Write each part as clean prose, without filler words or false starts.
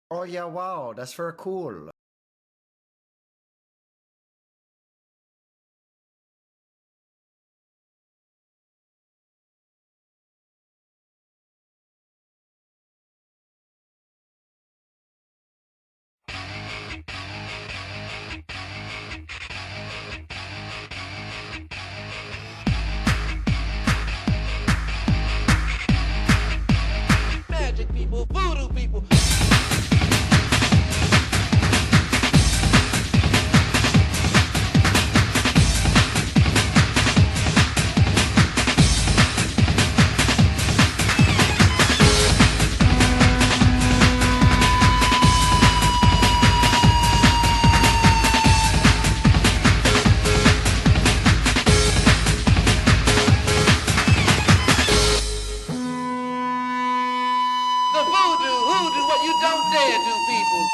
Oh yeah, wow, that's very cool. Magic people, voodoo people. The voodoo, hoodoo, what you don't dare do, people.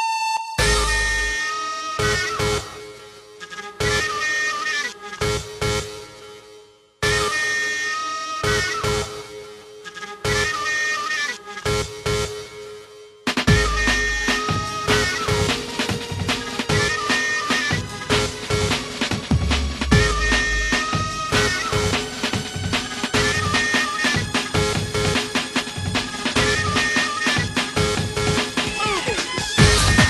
Move it.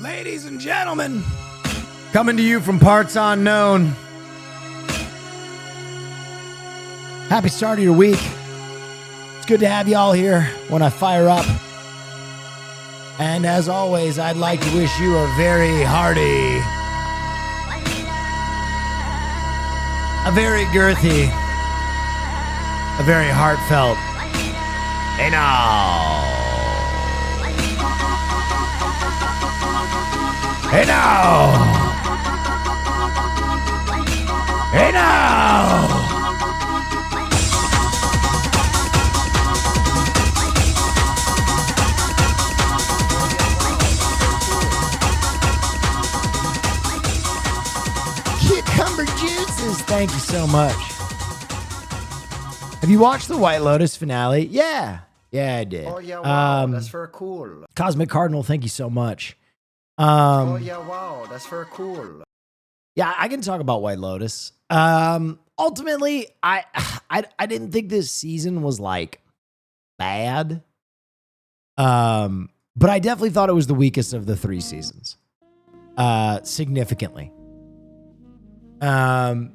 Ladies and gentlemen, coming to you from parts unknown. Happy start of your week. It's good to have you all here when I fire up. And as always, I'd like to wish you a very hearty, a very girthy, a very heartfelt, hey now. Hey now! Hey now! Cucumber juices, thank you so much. Have you watched the White Lotus finale? Yeah, I did. Oh yeah, wow, that's very cool. Cosmic Cardinal, thank you so much. Oh yeah, wow, that's very cool. Yeah, I can talk about White Lotus. Ultimately, I didn't think this season was like bad. But I definitely thought it was the weakest of the 3 seasons. Significantly. But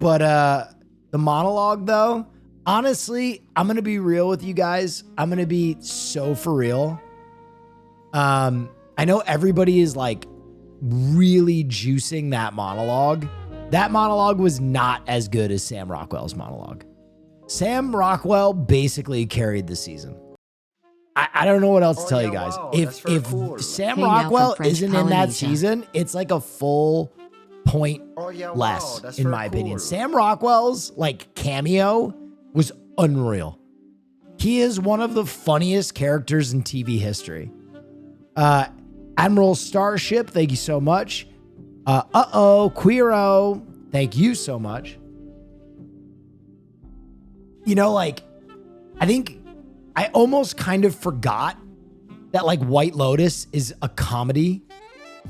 the monologue though, honestly, I'm gonna be real with you guys. I'm gonna be so for real. I know everybody is like really juicing that monologue. That monologue was not as good as Sam Rockwell's monologue. Sam Rockwell basically carried the season. I don't know what else to tell you guys. Wow, if cool. Sam Hey, now Rockwell from French isn't in that Polynesia. season, it's like a full point less, that's in very my opinion. cool. Sam Rockwell's like cameo was unreal. He is one of the funniest characters in TV history. Admiral Starship, thank you so much. Queero, thank you so much. You know, like, I think I almost kind of forgot that like White Lotus is a comedy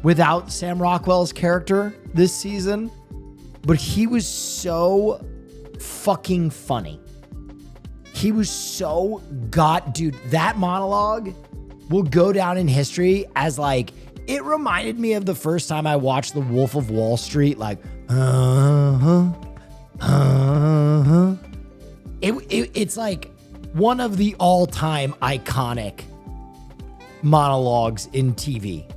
without Sam Rockwell's character this season, but he was so fucking funny. He was so dude, that monologue will go down in history as like, it reminded me of the first time I watched The Wolf of Wall Street, like, It's like one of the all-time iconic monologues in TV.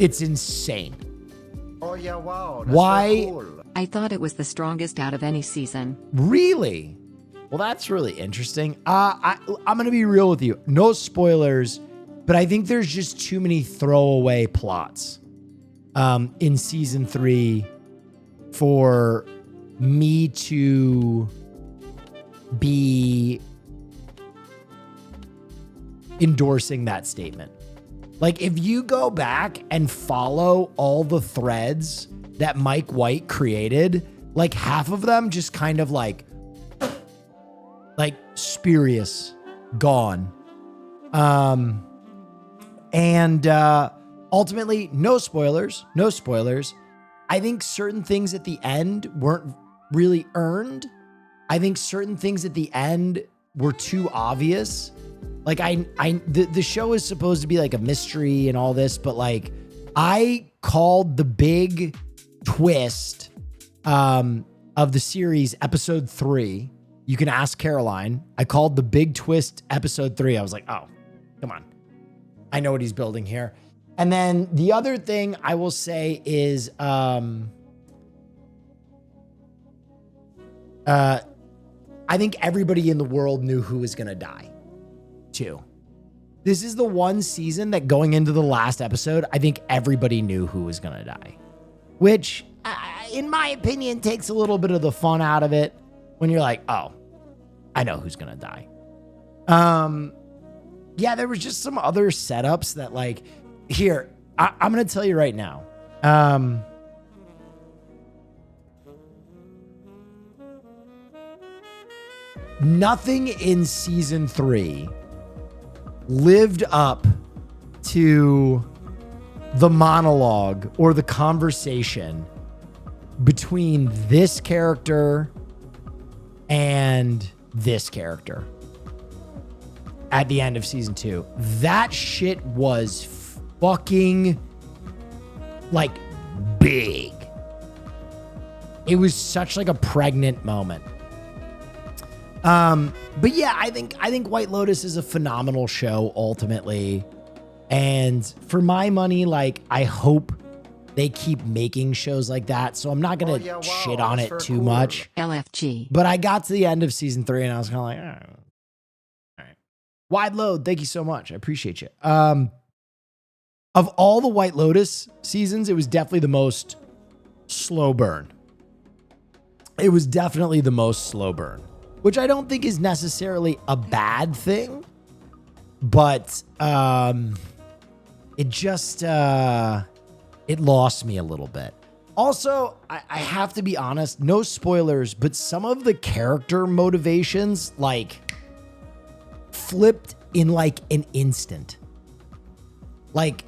It's insane. Oh yeah, wow, that's Why? very cool. I thought it was the strongest out of any season. Really? Well, that's really interesting. I'm going to be real with you. No spoilers, but I think there's just too many throwaway plots in season 3 for me to be endorsing that statement. Like, if you go back and follow all the threads that Mike White created, like half of them just kind of like spurious, gone. And ultimately, no spoilers. I think certain things at the end weren't really earned. I think certain things at the end were too obvious. Like the show is supposed to be like a mystery and all this, but like I called the big twist of the series episode 3. You can ask Caroline. I called the big twist episode 3. I was like, oh, come on. I know what he's building here. And then the other thing I will say is I think everybody in the world knew who was going to die, too. This is the one season that going into the last episode, I think everybody knew who was going to die, which, in my opinion, takes a little bit of the fun out of it when you're like, oh, I know who's going to die. Yeah, there was just some other setups that like, here, I'm going to tell you right now. Nothing in season 3 lived up to the monologue or the conversation between this character and this character at the end of season 2. That shit was fucking like big. It was such like a pregnant moment. But yeah, I think White Lotus is a phenomenal show ultimately. And for my money, like I hope they keep making shows like that. So I'm not going to shit on it too much. LFG. But I got to the end of season 3 and I was kind of like, all right. Wide Load, thank you so much. I appreciate you. Of all the White Lotus seasons, it was definitely the most slow burn. It was definitely the most slow burn, which I don't think is necessarily a bad thing, but it just it lost me a little bit. Also, I have to be honest, no spoilers, but some of the character motivations like flipped in like an instant. Like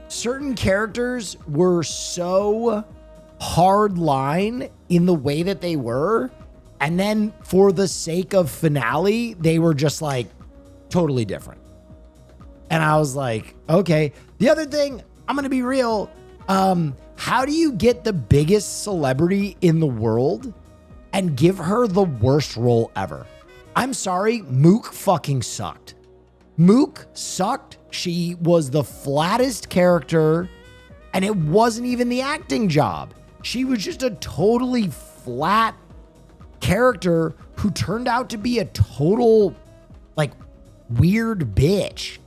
certain characters were so hard line in the way that they were, and then for the sake of finale, they were just like totally different. And I was like, okay. The other thing, I'm gonna be real. How do you get the biggest celebrity in the world and give her the worst role ever? I'm sorry, Mook fucking sucked. Mook sucked. She was the flattest character, and it wasn't even the acting job. She was just a totally flat character who turned out to be a total, like, weird bitch.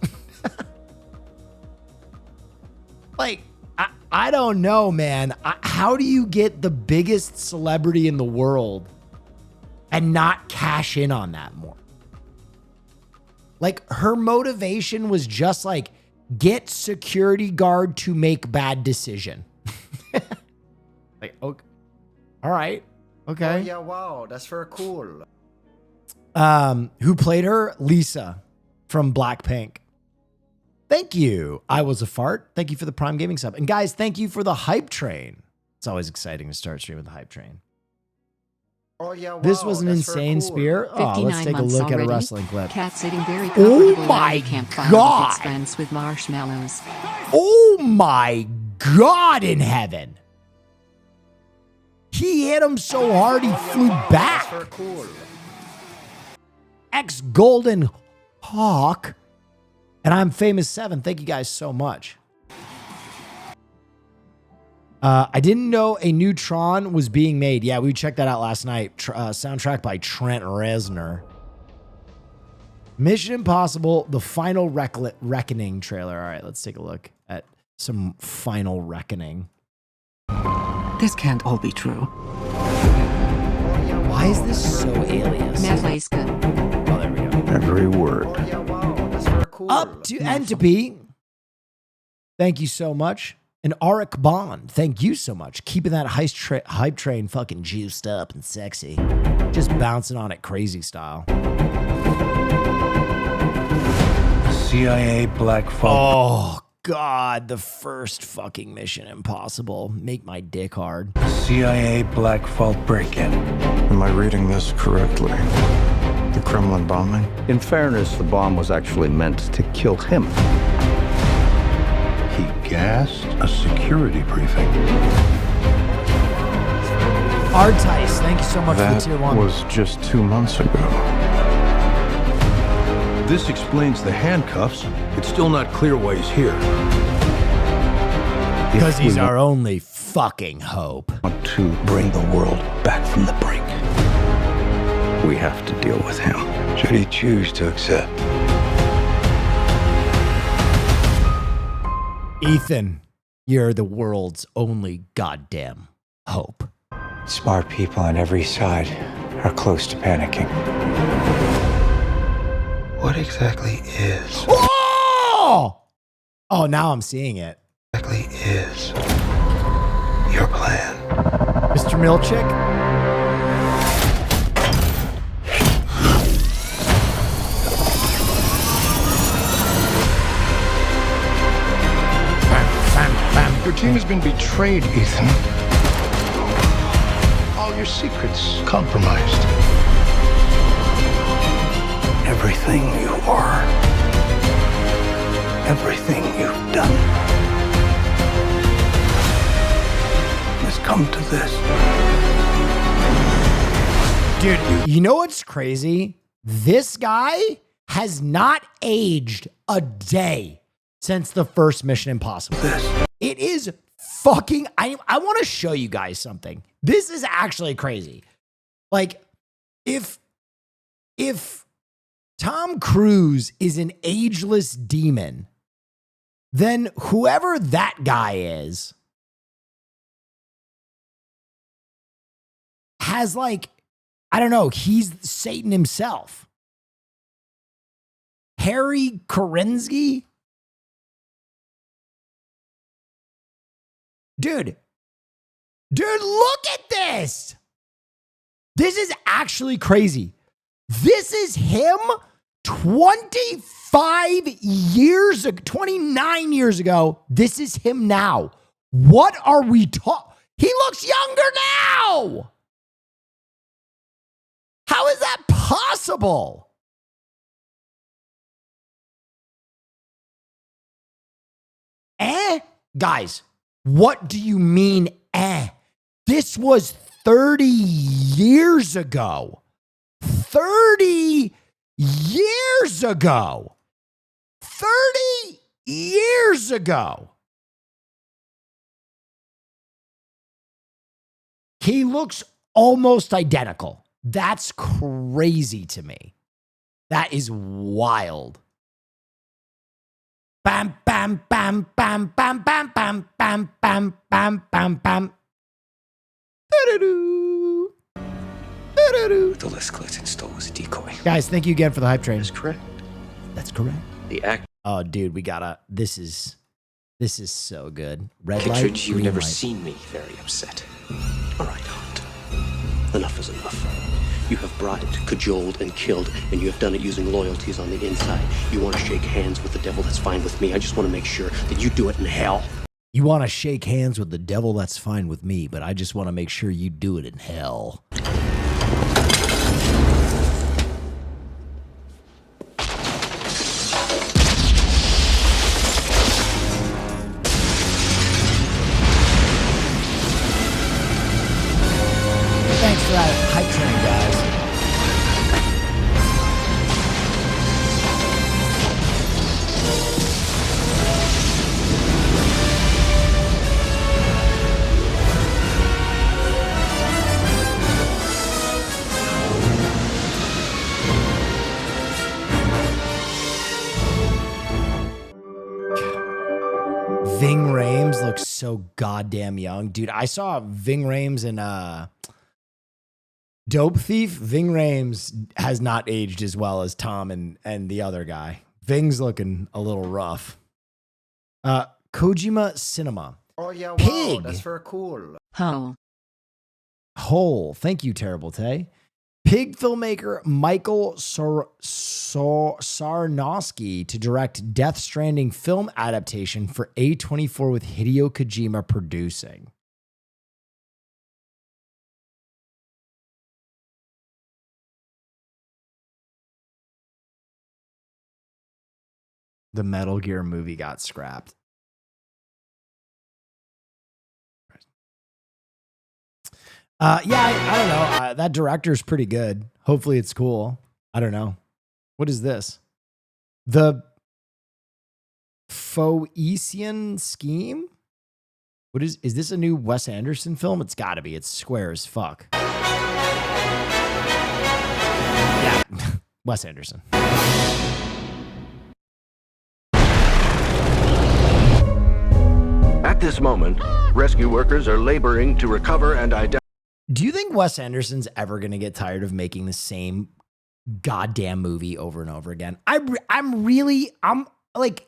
Like, I don't know, man. How do you get the biggest celebrity in the world and not cash in on that more? Like, her motivation was just like, get security guard to make bad decision. Like, okay. All right. Okay. Oh, yeah, wow. That's very cool. Who played her? Lisa from Blackpink. Thank you. I was a fart. Thank you for the Prime Gaming sub. And guys, thank you for the Hype Train. It's always exciting to start streaming with the Hype Train. Oh, yeah, wow. This was an That's very insane cool. spear. Oh, let's take a months look at a already. wrestling clip. Cat sitting very comfortably my around the campfire God. with its friends with marshmallows. Oh my God in heaven. He hit him so hard he flew That's back. very cool. Ex-Golden Hawk. And I'm Famous 7. Thank you guys so much. I didn't know a new Tron was being made. Yeah, we checked that out last night. Soundtrack by Trent Reznor. Mission Impossible, the Final Reckoning trailer. All right, let's take a look at some Final Reckoning. This can't all be true. Why is this so alias? Matlayska. Oh, there we go. Every word. Oh, yeah, wow. That's very cool. Up to Entropy. Thank you so much. And Arik Bond, thank you so much. Keeping that hype train fucking juiced up and sexy. Just bouncing on it crazy style. CIA Black Vault. Oh, God. The first fucking Mission Impossible. Make my dick hard. CIA Black Vault break-in. Am I reading this correctly? The Kremlin bombing? In fairness, the bomb was actually meant to kill him. He gassed a security briefing. Artice, thank you so much That for tier 1. was just 2 months ago. This explains the handcuffs. It's still not clear why he's here. Because he's our only fucking hope. Want to bring the world back from the brink. We have to deal with him. Should he choose to accept? Ethan, you're the world's only goddamn hope. Smart people on every side are close to panicking. What exactly is? Oh! Oh, now I'm seeing it. Exactly is your plan? Mr. Milchick? Your team has been betrayed, Ethan. All your secrets compromised. Everything you are, everything you've done, come to this? Dude, you know what's crazy? This guy has not aged a day since the first Mission Impossible. It is fucking, I want to show you guys something. This is actually crazy. Like, if Tom Cruise is an ageless demon, then whoever that guy is has, like, I don't know, he's Satan himself. Harry Kerensky? Dude, look at this. This is actually crazy. This is him 25 years ago, 29 years ago. This is him now. What are we talking? He looks younger now. How is that possible? Guys, what do you mean, This was 30 years ago. 30 years ago. 30 years ago. He looks almost identical. That's crazy to me. That is wild. Bam, bam, bam, bam, bam, bam, bam, bam, bam, bam, bam, bam. With all this glitz installed was a decoy. Guys, thank you again for the hype train. That's correct. That's correct. The act. Oh, dude, we gotta. This is so good. Red Pictured light, you've green never light. seen me very upset. All right, Hunt. Enough is enough. You have bribed, cajoled, and killed, and you have done it using loyalties on the inside. You want to shake hands with the devil? That's fine with me. I just want to make sure that you do it in hell. You want to shake hands with the devil? That's fine with me, but I just want to make sure you do it in hell. Thanks for that hype train, guys. Ving Rhames looks so goddamn young. Dude, I saw Ving Rhames in Dope Thief. Ving Rhames has not aged as well as Tom and the other guy. Ving's looking a little rough. Kojima Cinema. Oh yeah, wow, Pig. that's very cool. Hole. Thank you, Terrible Tay. Pig filmmaker Michael Sarnowski to direct Death Stranding film adaptation for A24 with Hideo Kojima producing. The Metal Gear movie got scrapped. I don't know. That director's pretty good. Hopefully it's cool. I don't know. What is this? The Phoenician Scheme? What is this a new Wes Anderson film? It's gotta be. It's square as fuck. Yeah. Wes Anderson. At this moment, rescue workers are laboring to recover and identify. Do you think Wes Anderson's ever going to get tired of making the same goddamn movie over and over again? I'm like,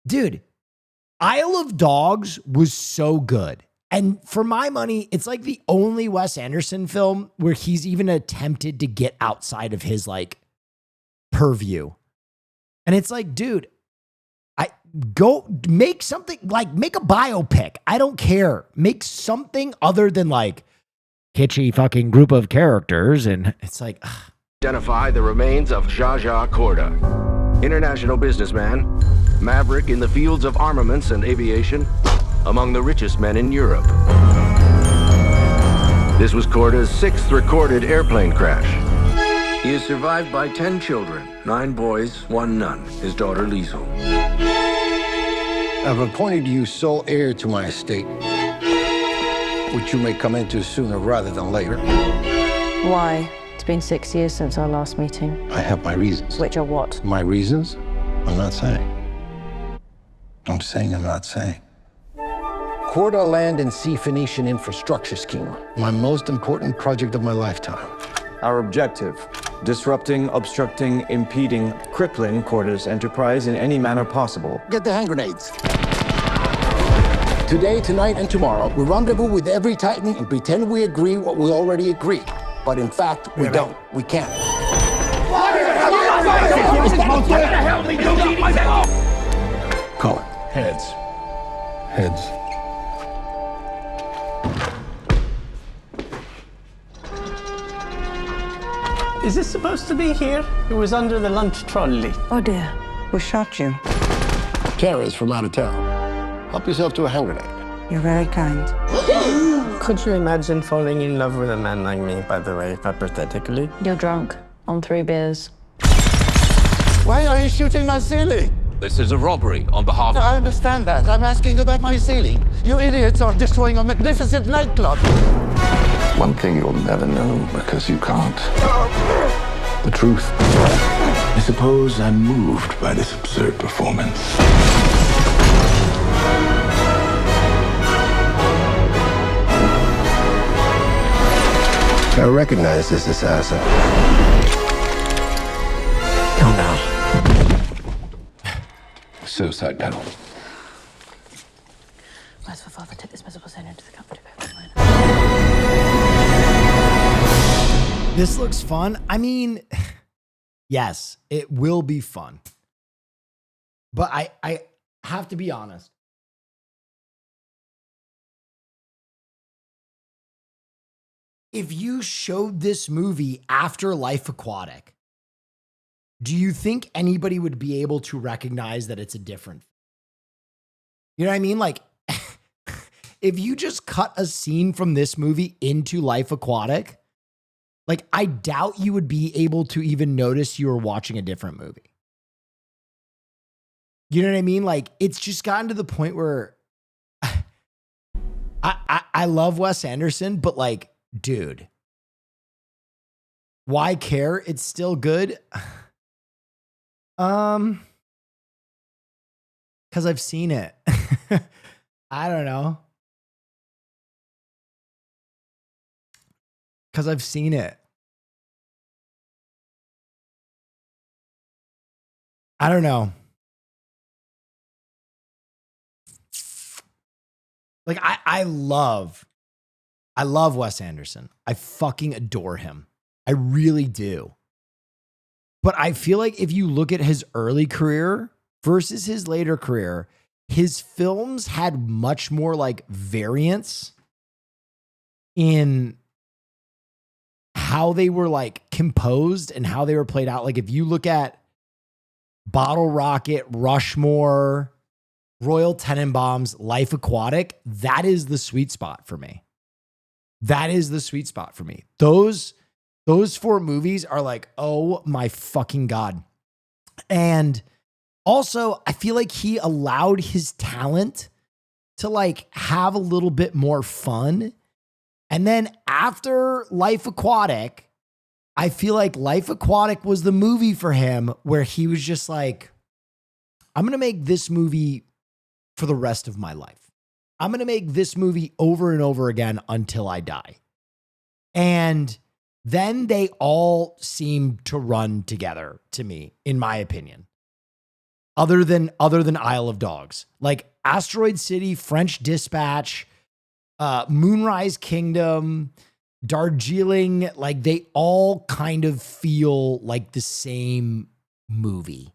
dude, Isle of Dogs was so good. And for my money, it's like the only Wes Anderson film where he's even attempted to get outside of his like purview. And it's like, dude, go make something, like make a biopic. I don't care. Make something other than like kitschy fucking group of characters. And it's like, ugh. Identify the remains of Zsa Korda, international businessman, maverick in the fields of armaments and aviation, among the richest men in Europe. This was Corda's 6th recorded airplane crash. He is survived by 10 children, 9 boys, 1 nun, his daughter Liesel. I've appointed you sole heir to my estate, which you may come into sooner rather than later. Why? It's been 6 years since our last meeting. I have my reasons. Which are what? My reasons? I'm not saying. I'm saying I'm not saying. Corda Land and Sea Phoenician infrastructure scheme. My most important project of my lifetime. Our objective: disrupting, obstructing, impeding, crippling Corda's enterprise in any manner possible. Get the hand grenades. Today, tonight, and tomorrow, we rendezvous with every Titan and pretend we agree what we already agreed. But in fact, we don't. We can't. Call it. Heads. Heads. Is this supposed to be here? It was under the lunch trolley. Oh dear. Who shot you? Tara's from out of town. Help yourself to a hand grenade. You're very kind. Could you imagine falling in love with a man like me, by the way, hypothetically? You're drunk. On 3 beers. Why are you shooting my ceiling? This is a robbery on behalf of... I understand that. I'm asking about my ceiling. You idiots are destroying a magnificent nightclub. One thing you'll never know because you can't. The truth. I suppose I'm moved by this absurd performance. I recognize this assassin. Go now. Suicide panel. Where's for father? Take this miserable sinner into the comfort of heaven. This looks fun. I mean, yes, it will be fun. But I have to be honest. If you showed this movie after Life Aquatic, do you think anybody would be able to recognize that it's a different? You know what I mean? Like, if you just cut a scene from this movie into Life Aquatic, like, I doubt you would be able to even notice you were watching a different movie. You know what I mean? Like, it's just gotten to the point where I love Wes Anderson, but like, dude, why care? It's still good. Because I've seen it. I don't know. Because I've seen it. I don't know. Like, I love Wes Anderson. I fucking adore him. I really do. But I feel like if you look at his early career versus his later career, his films had much more like variance in how they were like composed and how they were played out. Like if you look at Bottle Rocket, Rushmore, Royal Tenenbaums, Life Aquatic, that is the sweet spot for me. That is the sweet spot for me. Those 4 movies are like, oh my fucking God. And also, I feel like he allowed his talent to like have a little bit more fun. And then after Life Aquatic, I feel like Life Aquatic was the movie for him where he was just like, I'm going to make this movie for the rest of my life. I'm going to make this movie over and over again until I die. And then they all seem to run together to me, in my opinion. Other than Isle of Dogs. Like Asteroid City, French Dispatch, Moonrise Kingdom, Darjeeling, like they all kind of feel like the same movie.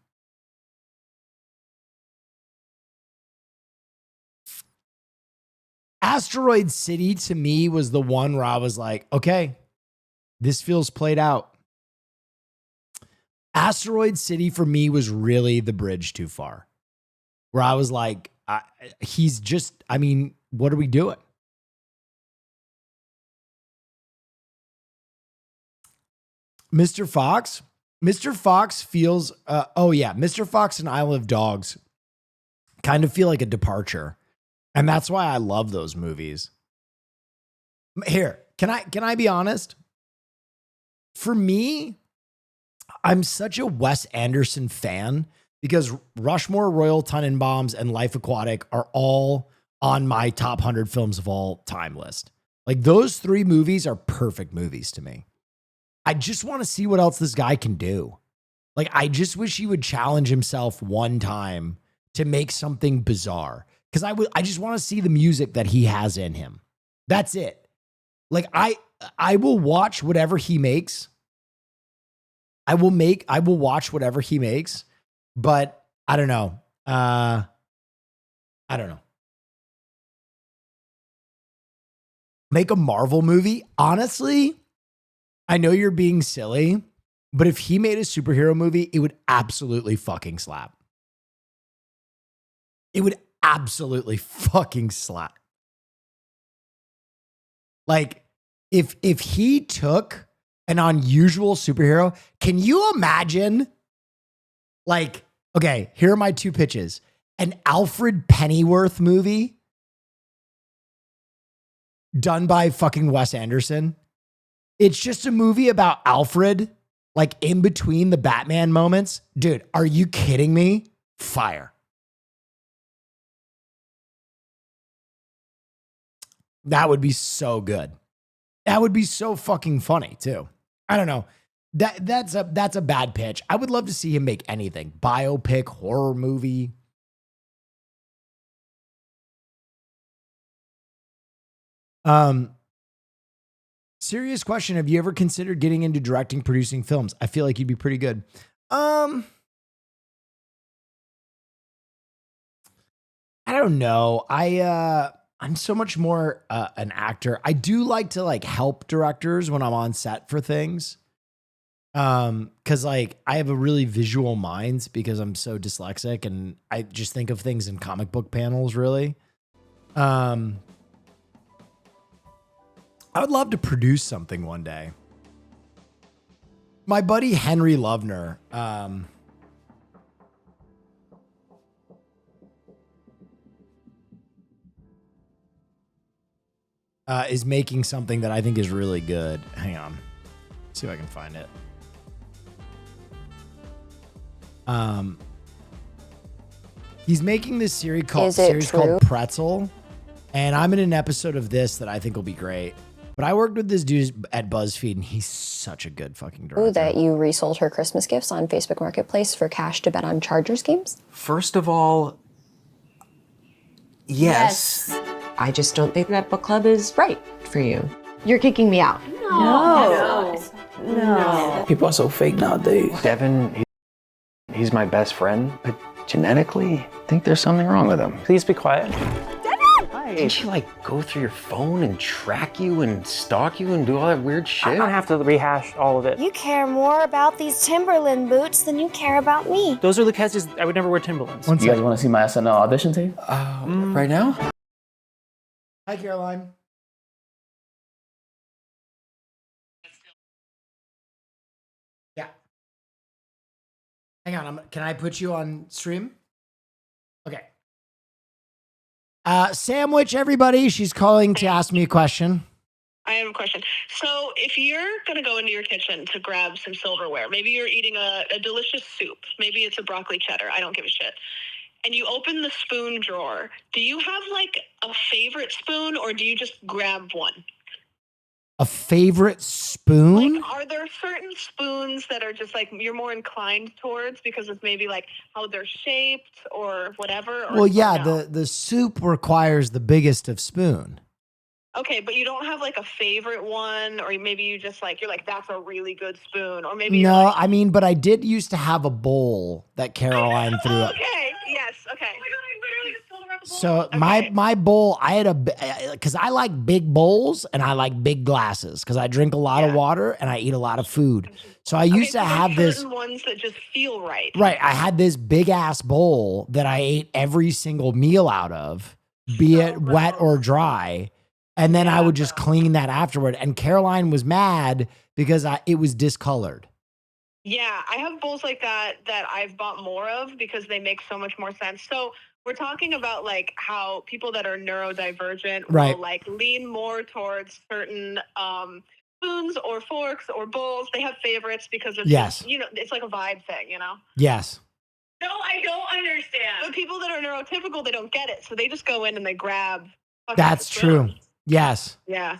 Asteroid City to me was the one where I was like, okay, this feels played out. Asteroid City for me was really the bridge too far. Where I was like, what are we doing? Mr. Fox. Mr. Fox feels, Mr. Fox and Isle of Dogs kind of feel like a departure. And that's why I love those movies. Here, can I be honest? For me, I'm such a Wes Anderson fan because Rushmore, Royal Tenenbaums, and Life Aquatic are all on my top 100 films of all time list. Like those 3 movies are perfect movies to me. I just want to see what else this guy can do. Like, I just wish he would challenge himself one time to make something bizarre. Because I just want to see the music that he has in him. That's it. Like, I will watch whatever he makes. I will watch whatever he makes. But I don't know. I don't know. Make a Marvel movie? Honestly, I know you're being silly, but if he made a superhero movie, it would absolutely fucking slap. It would absolutely fucking slap. Like, if he took an unusual superhero, can you imagine? Like, okay, here are my 2 pitches. An Alfred Pennyworth movie done by fucking Wes Anderson. It's just a movie about Alfred, like in between the Batman moments. Dude, are you kidding me? Fire. That would be so good. That would be so fucking funny too. I don't know. That's a bad pitch. I would love to see him make anything. Biopic, horror movie. Serious question. Have you ever considered getting into directing, producing films? I feel like you'd be pretty good. I don't know. I'm so much more an actor. I do like to like help directors when I'm on set for things. Cause like I have a really visual mind because I'm so dyslexic and I just think of things in comic book panels really. I would love to produce something one day. My buddy Henry Lovner, is making something that I think is really good. Hang on. Let's see if I can find it. He's making this series called Pretzel. And I'm in an episode of this that I think will be great. But I worked with this dude at BuzzFeed, and he's such a good fucking director. That you resold her Christmas gifts on Facebook Marketplace for cash to bet on Chargers games? First of all, yes. I just don't think that book club is right for you. You're kicking me out. No. People are so fake nowadays. Devin, he's my best friend, but genetically, I think there's something wrong with him. Please be quiet. Didn't she like go through your phone and track you and stalk you and do all that weird shit? I don't have to rehash all of it. You care more about these Timberland boots than you care about me. Those are Lucchese's. I would never wear Timberlands. You guys want to see my SNL audition tape? Right now? Hi, Caroline. Yeah. Hang on. Can I put you on stream? Okay. Sandwich, everybody. She's calling to ask me a question. I have a question. So if you're going to go into your kitchen to grab some silverware, maybe you're eating a delicious soup. Maybe it's a broccoli cheddar. I don't give a shit. And you open the spoon drawer. Do you have like a favorite spoon or do you just grab one? A favorite spoon? Like, are there certain spoons that are just like you're more inclined towards because of maybe like how they're shaped or whatever? Or Well, yeah, the soup requires the biggest of spoon. Okay, but you don't have like a favorite one, or maybe you just like, you're like, that's a really good spoon, or maybe No, like, I mean, but I did used to have a bowl that Caroline threw up. Okay, yes, okay. So my bowl, I had because I like big bowls and I like big glasses because I drink a lot of water and I eat a lot of food. So I used to have this certain ones that just feel right. Right, I had this big ass bowl that I ate every single meal out of, be it wet or dry. And then I would just clean that afterward. And Caroline was mad because it was discolored. Yeah, I have bowls like that I've bought more of because they make so much more sense. So we're talking about like how people that are neurodivergent Right. will like lean more towards certain spoons or forks or bowls. They have favorites because it's Yes. just, it's like a vibe thing, Yes. No, I don't understand. But people that are neurotypical, they don't get it. So they just go in and they grab. That's true. Yes. Yeah.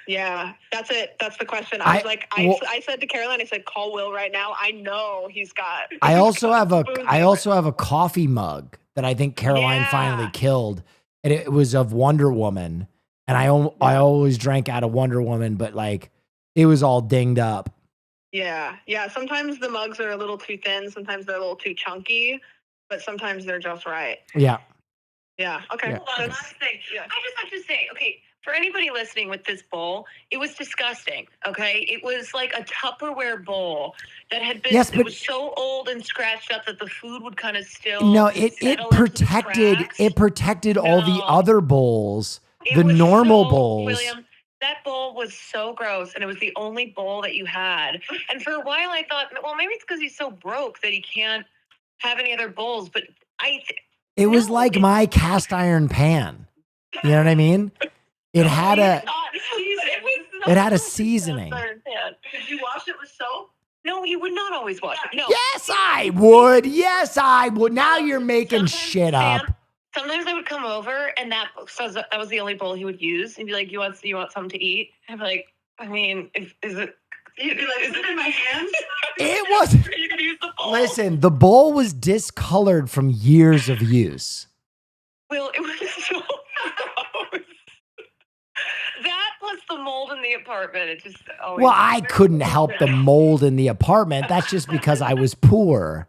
Yeah. That's it. That's the question. I- I was like, I said to Caroline, I said, call Will right now. I know he's got. I also have a spoons. coffee mug that I think Caroline finally killed. And it was of Wonder Woman. And I always drank out of Wonder Woman, but like it was all dinged up. Yeah. Yeah. Sometimes the mugs are a little too thin. Sometimes they're a little too chunky, but sometimes they're just right. Yeah. Yeah. Okay. Yeah. Hold on, last thing. I just have to say, okay, for anybody listening with this bowl, it was disgusting. Okay, it was like a Tupperware bowl that had been. Yes, but- it was so old and scratched up that the food would kind of still. No, it settle into the protected all the No. other bowls, It the was normal so- bowls. William, that bowl was so gross, and it was the only bowl that you had. And for a while, I thought, well, maybe it's because he's so broke that he can't have any other bowls. But It was like my cast iron pan. You know what I mean? It had a seasoning. Did you wash it with soap? No, he would not always wash it. No. Yes, I would. Yes, I would. Now you're making shit up. Sometimes I would come over, and that was the only bowl he would use. He'd be like, "You want something to eat?" I'd be like, "I mean, is it?" He'd be like, "Is it in my hands?" It was. You can use the bowl. Listen, the bowl was discolored from years of use. Well, it was so gross. That plus the mold in the apartment. It just always. Well, I couldn't help the mold in the apartment. That's just because I was poor.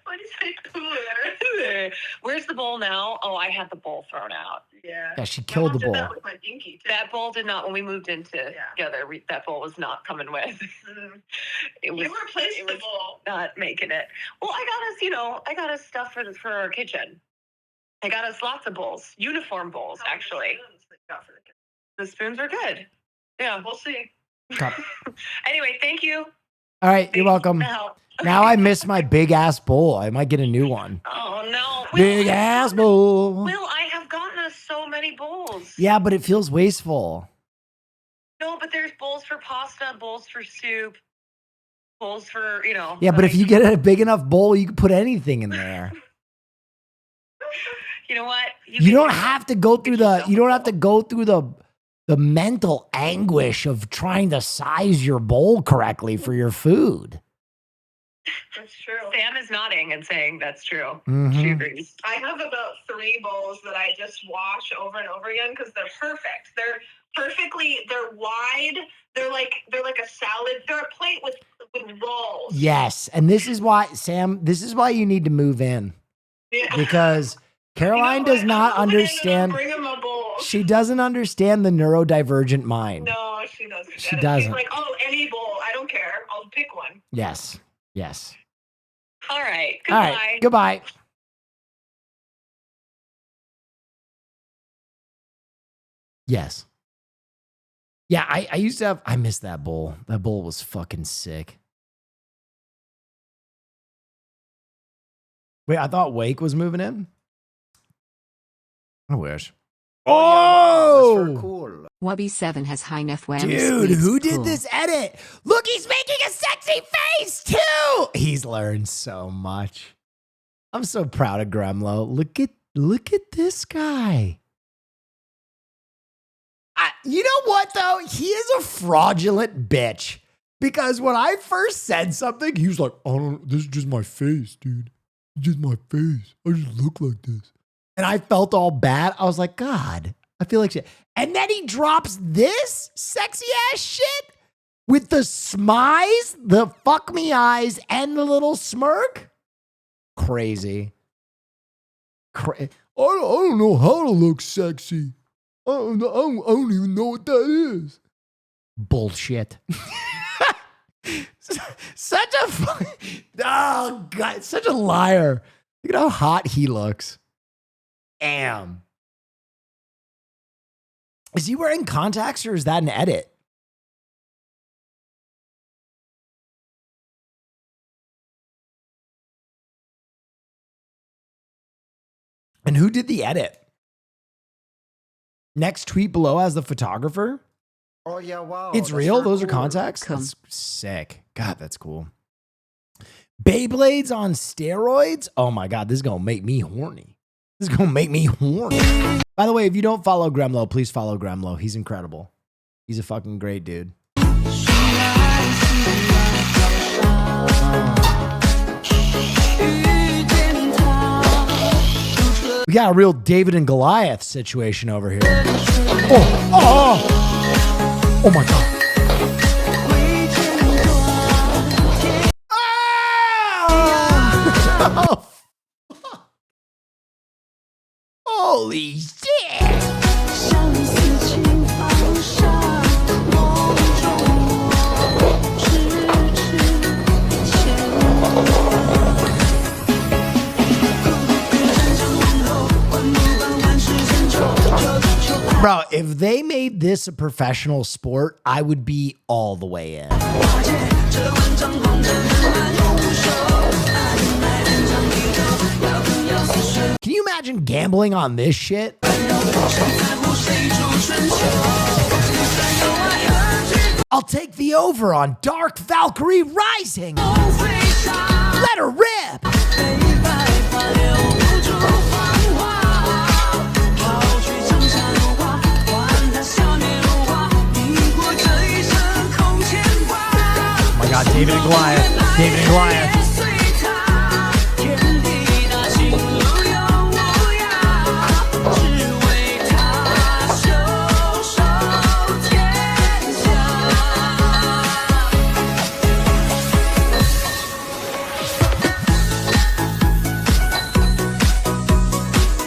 What is it cooler? Where's the bowl now? Oh, I had the bowl thrown out. Yeah, she killed the bowl. That bowl did not. When we moved in together, that bowl was not coming with. It was. You replaced the bowl. Not making it. Well, I got us stuff for our kitchen. I got us lots of bowls, uniform bowls, actually. The spoons are good. Yeah, we'll see. Anyway, thank you. All right, you're welcome. Now I miss my big ass bowl. I might get a new one. Oh no, Big ass bowl. Will, I have gotten us so many bowls. Yeah, but it feels wasteful. No, but there's bowls for pasta, bowls for soup, bowls for Yeah, but if you get a big enough bowl, you can put anything in there. You know what? You don't have to go through the mental anguish of trying to size your bowl correctly for your food. That's true. Sam is nodding and saying that's true. Mhm. She agrees. I have about 3 bowls that I just wash over and over again because they're perfect. They're wide. They're like a salad. They're a plate with rolls. Yes, and this is why, Sam, you need to move in. Yeah. Because Caroline does not understand. Bring him a bowl. She doesn't understand the neurodivergent mind. No, she doesn't. She doesn't. She's like, oh, any bowl. I don't care. I'll pick one. Yes. Yes. All right. All Goodbye. right. Goodbye. Yes. Yeah, I used to have, I miss that bowl. That bowl was fucking sick. Wait, I thought Wake was moving in? I wish. Oh! Cool. Wubby7 has high enough whammy. Dude, who did cool. this edit? Look, he's making a sexy face too. He's learned so much. I'm so proud of Gremlo. Look at this guy. You know what though? He is a fraudulent bitch. Because when I first said something, he was like, "Oh, this is just my face, dude. It's just my face. I just look like this." And I felt all bad. I was like, God, I feel like shit. And then he drops this sexy ass shit with the smize, the fuck me eyes, and the little smirk. Crazy. I don't know how to look sexy. I don't even know what that is. Bullshit. Such a oh God, such a liar. Look at how hot he looks. Damn. Is he wearing contacts or is that an edit? And who did the edit? Next tweet below has the photographer. Oh yeah, wow. It's that's real. very Those are cool. contacts. That's sick. God, that's cool. Beyblades on steroids. Oh my God, this is gonna make me horny. This is gonna make me horny. By the way, if you don't follow Gremlo, please follow Gremlo. He's incredible. He's a fucking great dude. We got a real David and Goliath situation over here. Oh my God. Oh, holy shit. Bro, if they made this a professional sport, I would be all the way in. Can you imagine gambling on this shit? I'll take the over on Dark Valkyrie Rising. Let her rip. Oh my God, David and Goliath. David and Goliath.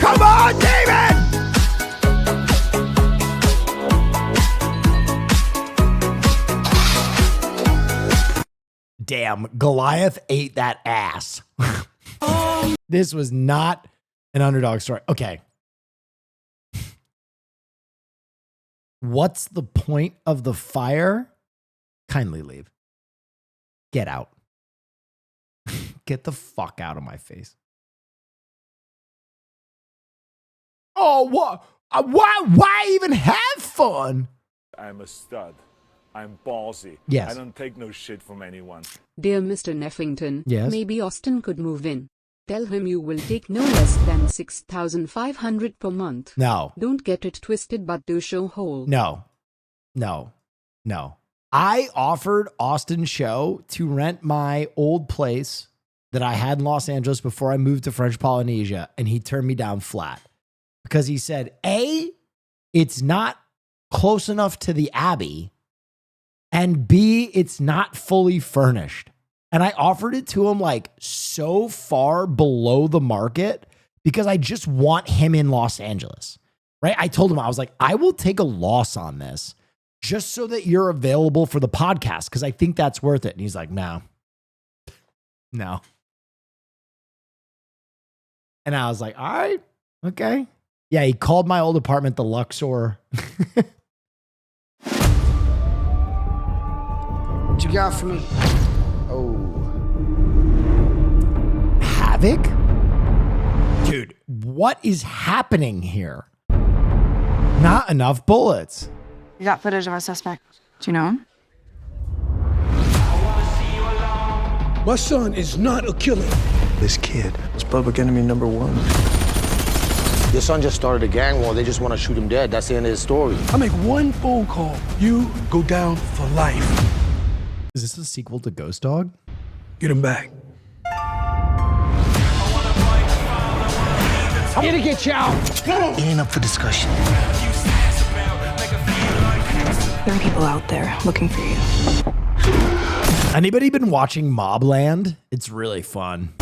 Come on, David! Damn, Goliath ate that ass. This was not an underdog story. Okay. What's the point of the fire? Kindly leave. Get out. Get the fuck out of my face. Oh, what? Why even have fun? I'm a stud. I'm ballsy. Yes. I don't take no shit from anyone. Dear Mr. Neffington, Yes? maybe Austin could move in. Tell him you will take no less than 6,500 per month. No. Don't get it twisted, but do show whole. No. I offered Austin Show to rent my old place that I had in Los Angeles before I moved to French Polynesia, and he turned me down flat because he said, A, it's not close enough to the Abbey, and B, it's not fully furnished. And I offered it to him like so far below the market because I just want him in Los Angeles, right? I told him, I was like, I will take a loss on this just so that you're available for the podcast because I think that's worth it. And he's like, no. And I was like, all right, okay. Yeah, he called my old apartment the Luxor. What you got for me? Oh. Havoc? Dude, what is happening here? Not enough bullets. You got footage of our suspect. Do you know him? My son is not a killer. This kid is public enemy number one. Your son just started a gang war. They just want to shoot him dead. That's the end of his story. I make one phone call, you go down for life. Is this a sequel to Ghost Dog? Get him back. I'm here to get you out. It ain't up for discussion. There are people out there looking for you. Anybody been watching Mobland? It's really fun.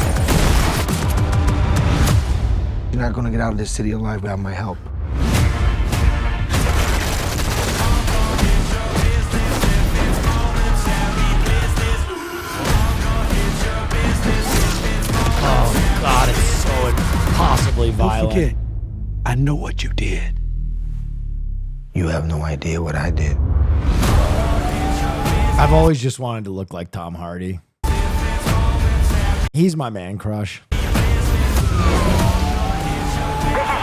You're not gonna get out of this city alive without my help. Oh God, it's so impossibly violent. Don't forget, I know what you did. You have no idea what I did. I've always just wanted to look like Tom Hardy. He's my man crush. This is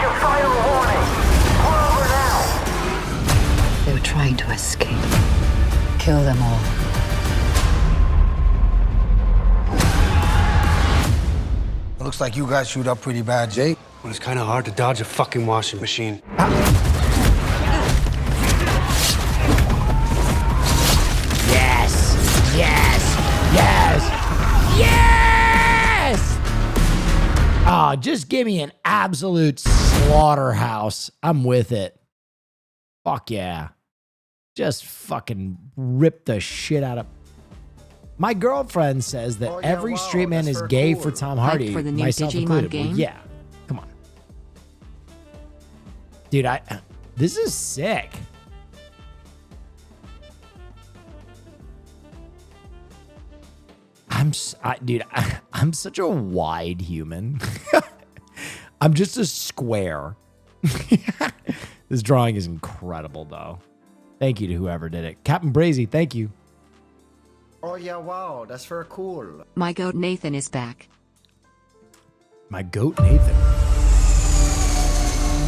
your final warning. Pull over now. They were trying to escape. Kill them all. It looks like you got chewed up pretty bad, Jake. Well, it's kind of hard to dodge a fucking washing machine. Yes! Yes! Yes! Yes! Oh, just give me an absolute slaughterhouse. I'm with it. Fuck yeah. Just fucking rip the shit out of... My girlfriend says that every straight man is gay for Tom Hardy, Like for the new myself Digimon included. game? Well, yeah, come on, dude. This is sick. I'm such a wide human. I'm just a square. This drawing is incredible, though. Thank you to whoever did it, Captain Brazy. Thank you. Oh yeah, wow, that's very cool. My goat Nathan is back. My goat Nathan.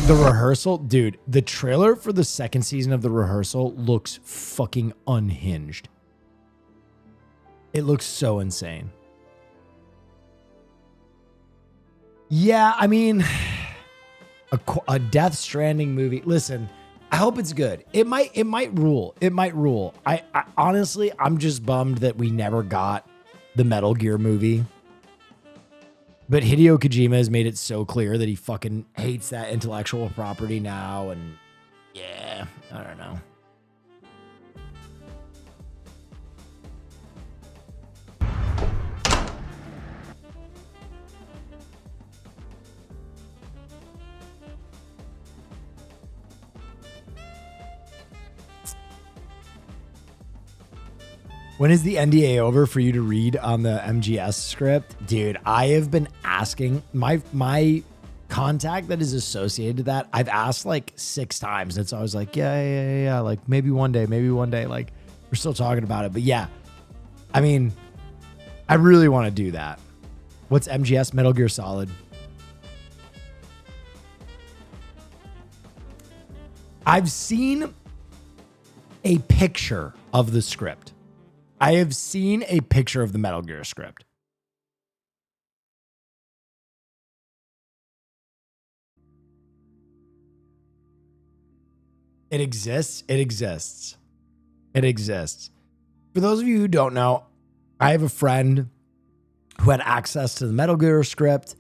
The Rehearsal, dude, the trailer for the second season of The Rehearsal looks fucking unhinged. It looks so insane. Yeah, I mean, a Death Stranding movie. Listen, I hope it's good. It might rule. It might rule. I honestly, I'm just bummed that we never got the Metal Gear movie. But Hideo Kojima has made it so clear that he fucking hates that intellectual property now. And yeah, I don't know. When is the NDA over for you to read on the MGS script? Dude, I have been asking my contact that is associated to that. I've asked like 6 times. And so I was like, yeah. Like maybe one day. Like we're still talking about it. But yeah, I mean, I really want to do that. What's MGS? Metal Gear Solid. I've seen a picture of the script. I have seen a picture of the Metal Gear script. It exists. It exists. It exists. For those of you who don't know, I have a friend who had access to the Metal Gear script,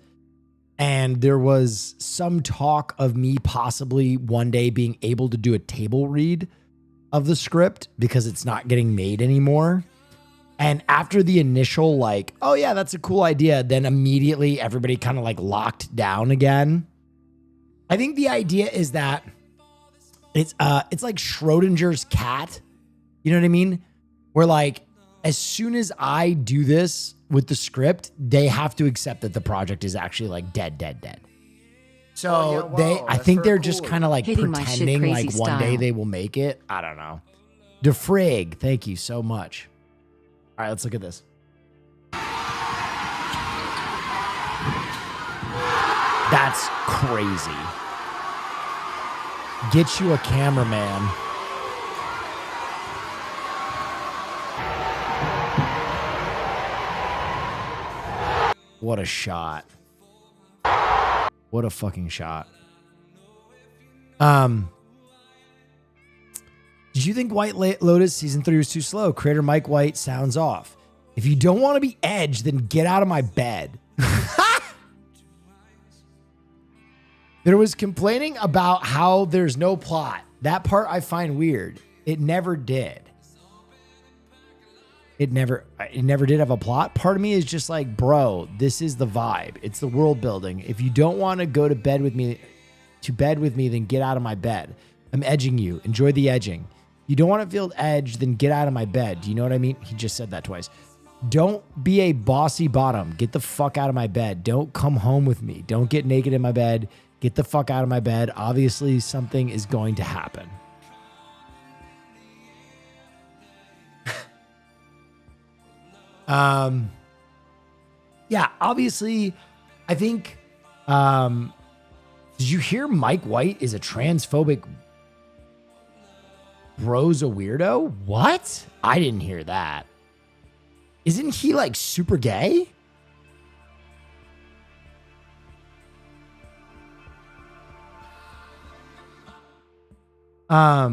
and there was some talk of me possibly one day being able to do a table read of the script because it's not getting made anymore. And after the initial like, oh yeah, that's a cool idea, then immediately everybody kind of like locked down again. I think the idea is that it's like Schrodinger's cat. You know what I mean? Where like, as soon as I do this with the script, they have to accept that the project is actually like dead. So I think they're just kind of like pretending like one day they will make it. I don't know. DeFrig, thank you so much. All right, let's look at this. That's crazy. Get you a cameraman. What a shot. What a fucking shot. Did you think White Lotus Season 3 was too slow? Creator Mike White sounds off. If you don't want to be Edge, then get out of my bed. There was complaining about how there's no plot. That part I find weird. It never did. It never did have a plot. Part of me is just like, bro, this is the vibe. It's the world building. If you don't want to go to bed with me, then get out of my bed. I'm edging you. Enjoy the edging. You don't want to feel edged, then get out of my bed. Do you know what I mean? He just said that twice. Don't be a bossy bottom. Get the fuck out of my bed. Don't come home with me. Don't get naked in my bed. Get the fuck out of my bed. Obviously, something is going to happen. Yeah, obviously, I think, did you hear Mike White is a transphobic bro's a weirdo? What? I didn't hear that. Isn't he like super gay? I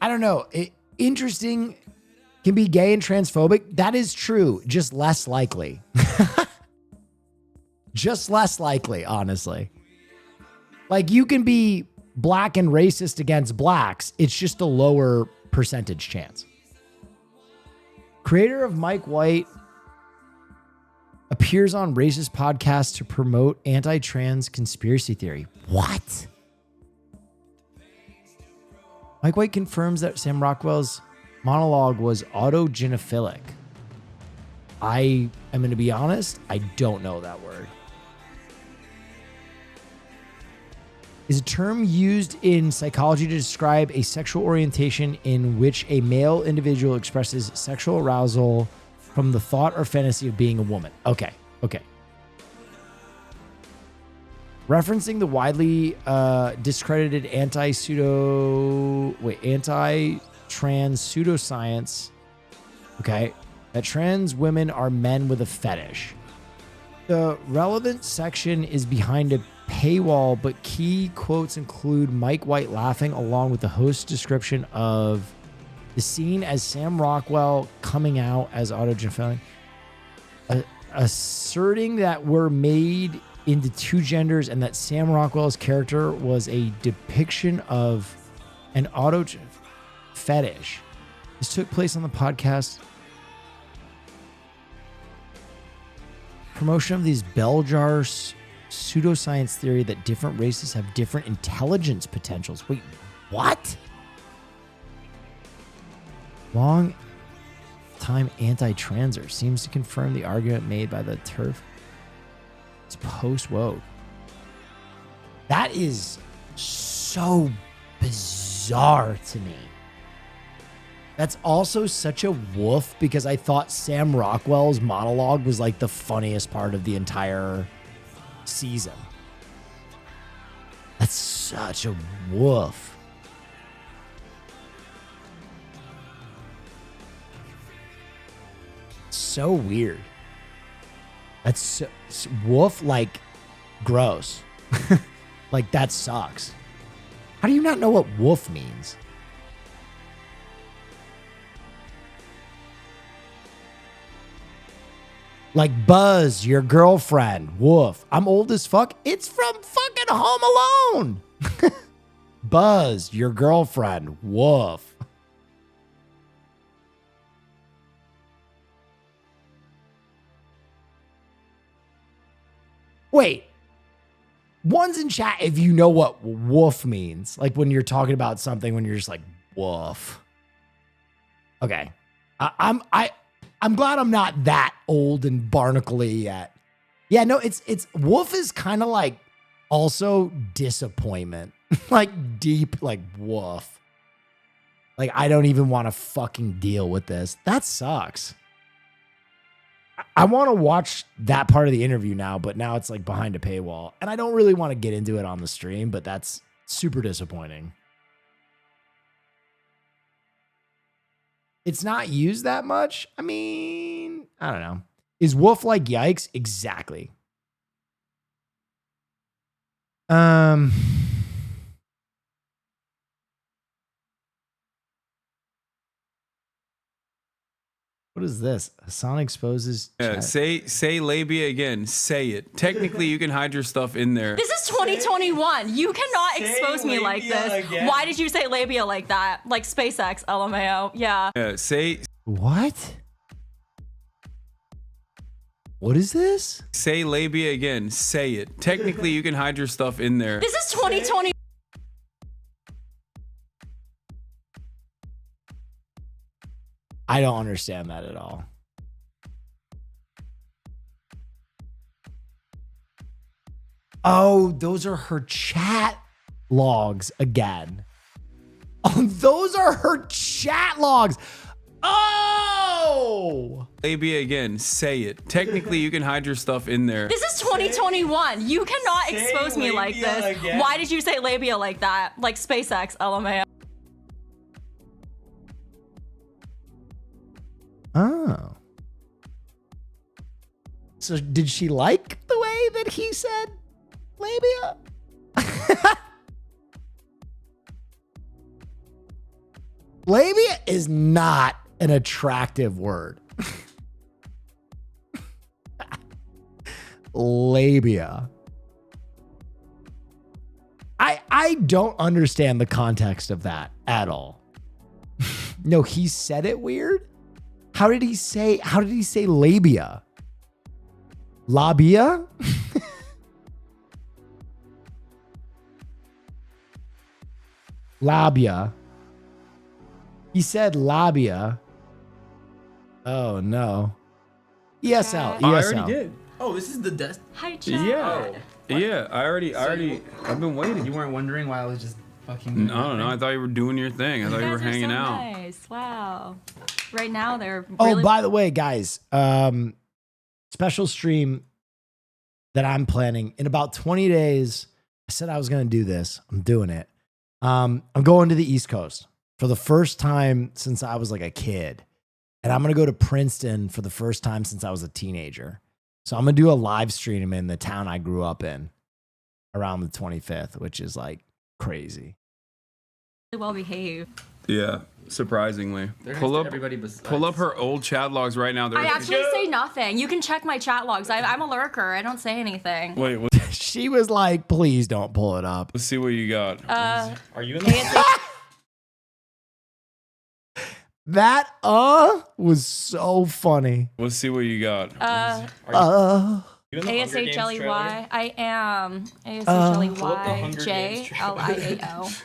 don't know. Interesting. Can be gay and transphobic. That is true. Just less likely. Just less likely, honestly. Like you can be black and racist against blacks. It's just a lower percentage chance. Creator of Mike White appears on racist podcasts to promote anti-trans conspiracy theory. What? Mike White confirms that Sam Rockwell's monologue was autogynephilic. I am going to be honest, I don't know that word. Is a term used in psychology to describe a sexual orientation in which a male individual expresses sexual arousal from the thought or fantasy of being a woman. Okay. Referencing the widely discredited anti-trans pseudoscience, okay, that trans women are men with a fetish. The relevant section is behind a paywall, but key quotes include Mike White laughing along with the host's description of the scene as Sam Rockwell coming out as autogynephilic, asserting that we're made into two genders and that Sam Rockwell's character was a depiction of an autogynephilic fetish. This took place on the podcast promotion of these bell jars pseudoscience theory that different races have different intelligence potentials. Wait, what? Long time anti-transer seems to confirm the argument made by the TERF. It's post-woke. That is so bizarre to me. That's also such a woof because I thought Sam Rockwell's monologue was like the funniest part of the entire season. That's such a woof. So weird. That's so woof, like gross. Like that sucks. How do you not know what woof means? Like Buzz, your girlfriend. Woof. I'm old as fuck. It's from fucking Home Alone. Buzz, your girlfriend. Woof. Wait. One's in chat if you know what woof means. Like when you're talking about something when you're just like, woof. Okay. I'm glad I'm not that old and barnacle-y yet. Yeah, no, it's woof is kind of like also disappointment. Like deep, like woof. Like I don't even want to fucking deal with this. That sucks. I want to watch that part of the interview now, but now it's like behind a paywall. And I don't really want to get into it on the stream, but that's super disappointing. It's not used that much. I mean, I don't know. Is woof like yikes? Exactly. What is this? Hassan exposes. Yeah, say labia again. Say it. Technically, you can hide your stuff in there. This is 2021. You cannot expose me like this. Again. Why did you say labia like that? Like SpaceX, LMAO. Yeah. Say. What? What is this? Say labia again. Say it. Technically, you can hide your stuff in there. This is 2020. I don't understand that at all. Oh, those are her chat logs again. Oh, those are her chat logs. Oh! Labia again. Say it. Technically, you can hide your stuff in there. This is 2021. You cannot expose me like this. again. Why did you say labia like that? Like SpaceX, LMAO. Oh. So did she like the way that he said labia? Labia is not an attractive word. Labia. I don't understand the context of that at all. No, he said it weird. How did he say labia? Labia? Labia. He said labia. Oh no. ESL. ESL. I already did. Oh, this is the desk. Hi, Chad. Yeah. Yeah, I've been waiting. You weren't wondering why I was just fucking. No, I thought you were doing your thing. I thought you were hanging out. Nice. Wow. Right now they're Oh, really by the way, guys, special stream that I'm planning in about 20 days. I said I was going to do this. I'm doing it. I'm going to the East Coast for the first time since I was like a kid. And I'm going to go to Princeton for the first time since I was a teenager. So I'm going to do a live stream in the town I grew up in around the 25th, which is like crazy. well behaved. Yeah, surprisingly. Pull up her old chat logs right now. I actually say nothing. You can check my chat logs. I'm a lurker. I don't say anything. Wait, what? She was like, please don't pull it up. Let's see what you got. Are you in the That was so funny. Let's see what you got. ASHLEY. I am ASHLEYJLIAO.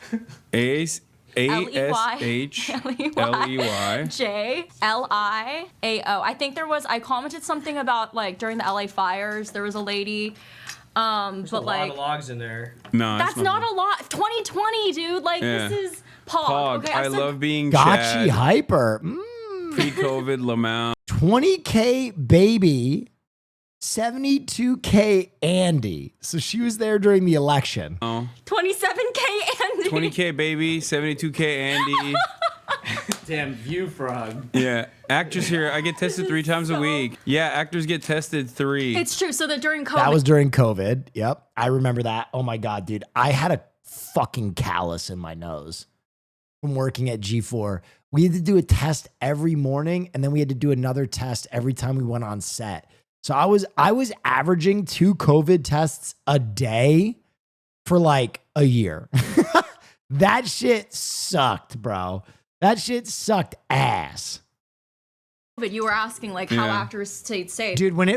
ASHLEYJLIAO. I think I commented something about like during the LA fires, there was a lady. There's but a like lot of logs in there. No, that's not a lot. 2020, dude. Like Yeah. this is Pog. Pog. Okay, I said- love being Gotchi Chad. hyper. Pre-COVID Lamau. 20K baby, 72K Andy. So she was there during the election. Oh. 27K Andy. 20K baby, 72K Andy. Damn, you frog. Yeah, actors here. I get tested 3 times a week. Yeah, actors get tested 3. It's true. So that during COVID. That was during COVID. Yep. I remember that. Oh my God, dude. I had a fucking callus in my nose from working at G4. We had to do a test every morning, and then we had to do another test every time we went on set. So I was averaging 2 COVID tests a day for like a year. That shit sucked, bro. That shit sucked ass. But you were asking like how Yeah. actors stayed safe. Dude, when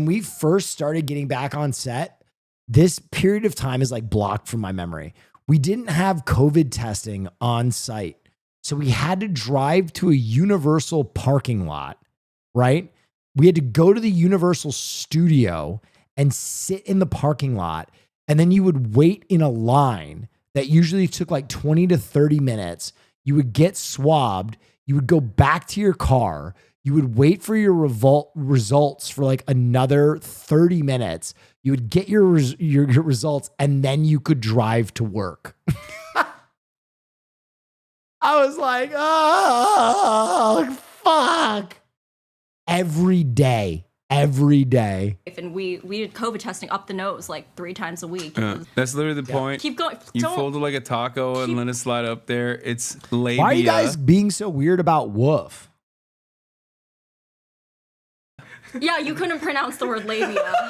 we first started getting back on set, this period of time is like blocked from my memory. We didn't have COVID testing on site. So we had to drive to a Universal parking lot, right? We had to go to the Universal studio and sit in the parking lot. And then you would wait in a line that usually took like 20 to 30 minutes. You would get swabbed. You would go back to your car. You would wait for your results for like another 30 minutes. You would get your results, and then you could drive to work. I was like, oh, fuck. Every day. And we did COVID testing up the nose like 3 times a week. That's literally the point. Keep going. You Don't- fold it like a taco and let it slide up there. It's labia. Why are you guys being so weird about woof? Yeah, you couldn't pronounce the word labia.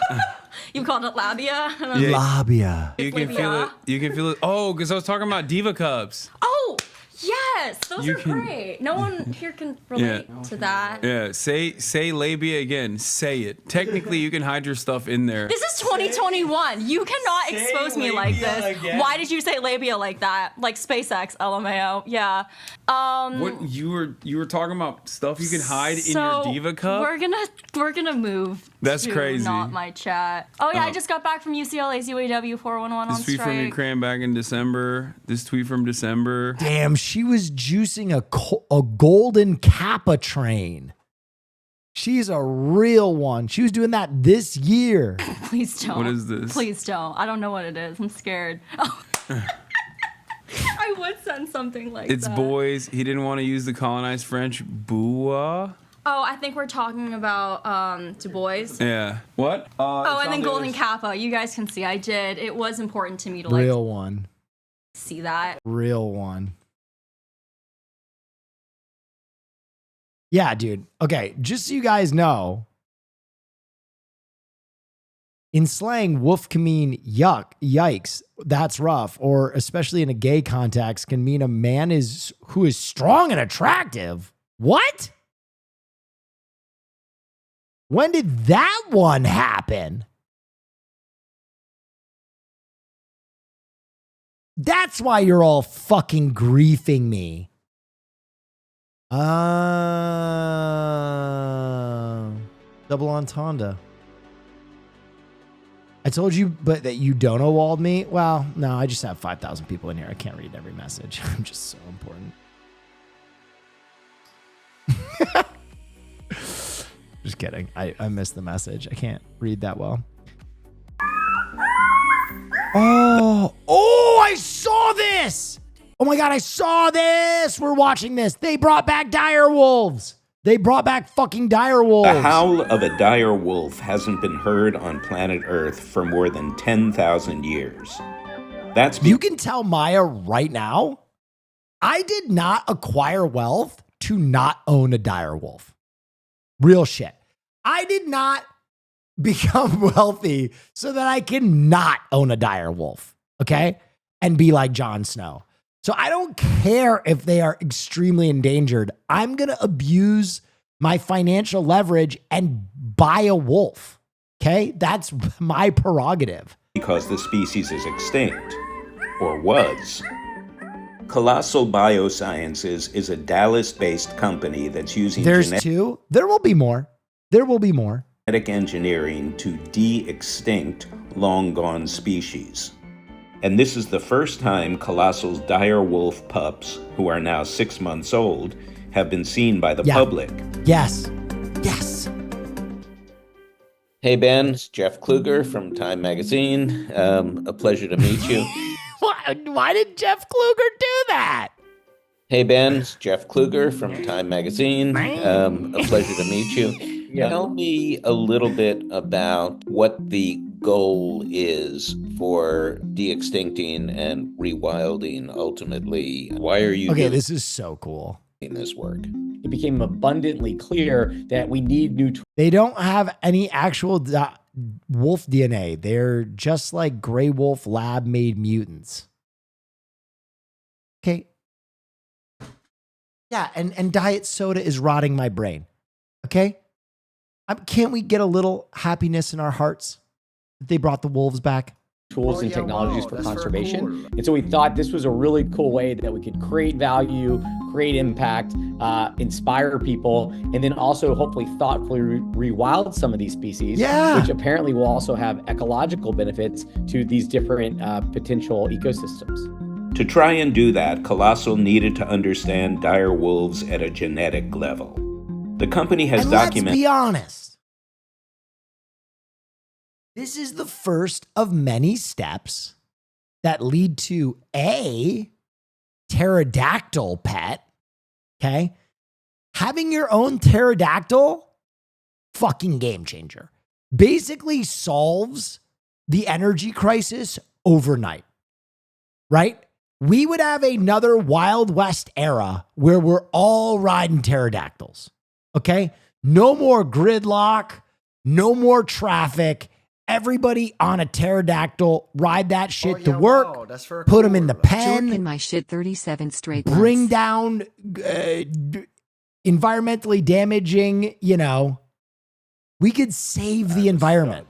You called it labia. And I'm like, Labia. You can feel it. You can feel it. Oh, because I was talking about Diva Cups. Oh, yes, those You are can- great. No one here can relate to that. Yeah, say labia again. Say it. Technically, you can hide your stuff in there. This is 2021. You cannot expose me like labia this. again. Why did you say labia like that? Like SpaceX, LMAO. Yeah. What you were talking about stuff you can hide in your So, Diva Cup? We're gonna move. That's to crazy. Not my chat. Oh yeah, I Oh. just got back from UCLA's UAW 411 on This tweet from strike. Ukraine back in December. This tweet from December. Damn, she was is juicing a golden Kappa train. She's a real one. She was doing that this year. Please don't. What is this? Please don't. I don't know what it is. I'm scared. Oh. I would send something like It's that. boys. He didn't want to use the colonized French bois. Oh, I think we're talking about Du Bois. Yeah. What? Oh, and then Golden Kappa. You guys can see I did. It was important to me to Real one. see that. Real one. Yeah, dude. Okay, just so you guys know, in slang, wolf can mean yuck, yikes, that's rough, or especially in a gay context, can mean a man who is strong and attractive. What? When did that one happen? That's why you're all fucking griefing me. Double entendre. I told you, but that you don't walled me. Well, no, I just have 5,000 people in here. I can't read every message. I'm just so important. Just kidding. I missed the message. I can't read that well. Oh, I saw this. Oh my God, I saw this. We're watching this. They brought back dire wolves. They brought back fucking dire wolves. The howl of a dire wolf hasn't been heard on planet Earth for more than 10,000 years. You can tell Maya right now, I did not acquire wealth to not own a dire wolf. Real shit. I did not become wealthy so that I can not own a dire wolf, okay? And be like Jon Snow. So I don't care if they are extremely endangered. I'm going to abuse my financial leverage and buy a wolf, okay? That's my prerogative. Because the species is extinct, or was. Colossal Biosciences is a Dallas-based company that's using There's two. There will be more. There will be more. Genetic engineering to de-extinct long-gone species. And this is the first time Colossal's dire wolf pups, who are now 6 months old, have been seen by the public. Yes. Yes. Hey Ben, it's Jeff Kluger from Time Magazine. A pleasure to meet you. Why did Jeff Kluger do that? Hey Ben, it's Jeff Kluger from Time Magazine. A pleasure to meet you. Tell me a little bit about what the goal is for de-extincting and rewilding ultimately. Why are you Okay, this is so cool. In this work? It became abundantly clear that we need new tools. They don't have any actual wolf DNA. They're just like Grey Wolf lab-made mutants. Okay. Yeah, and diet soda is rotting my brain. Okay? Can't we get a little happiness in our hearts that they brought the wolves back? Tools and technologies for conservation. And so we thought this was a really cool way that we could create value, create impact, inspire people, and then also hopefully thoughtfully rewild some of these species, which apparently will also have ecological benefits to these different potential ecosystems. To try and do that, Colossal needed to understand dire wolves at a genetic level. The company has documented. Let's be honest. This is the first of many steps that lead to a pterodactyl pet. Okay. Having your own pterodactyl, fucking game changer. Basically solves the energy crisis overnight. Right? We would have another Wild West era where we're all riding pterodactyls. Okay? No more gridlock, no more traffic. Everybody on a pterodactyl, ride that shit to work, put them in the pen. In my shit 37 straight bring down environmentally damaging, we could save the environment.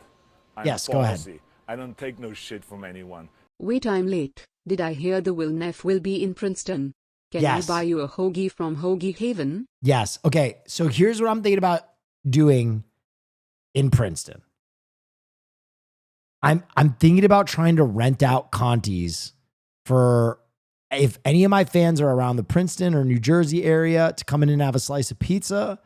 Yes, go ahead. I don't take no shit from anyone. Wait, I'm late. Did I hear the Wilneff will be in Princeton? Can I buy you a hoagie from Hoagie Haven? Yes. Okay. So here's what I'm thinking about doing in Princeton. I'm thinking about trying to rent out Conti's for if any of my fans are around the Princeton or New Jersey area, to come in and have a slice of pizza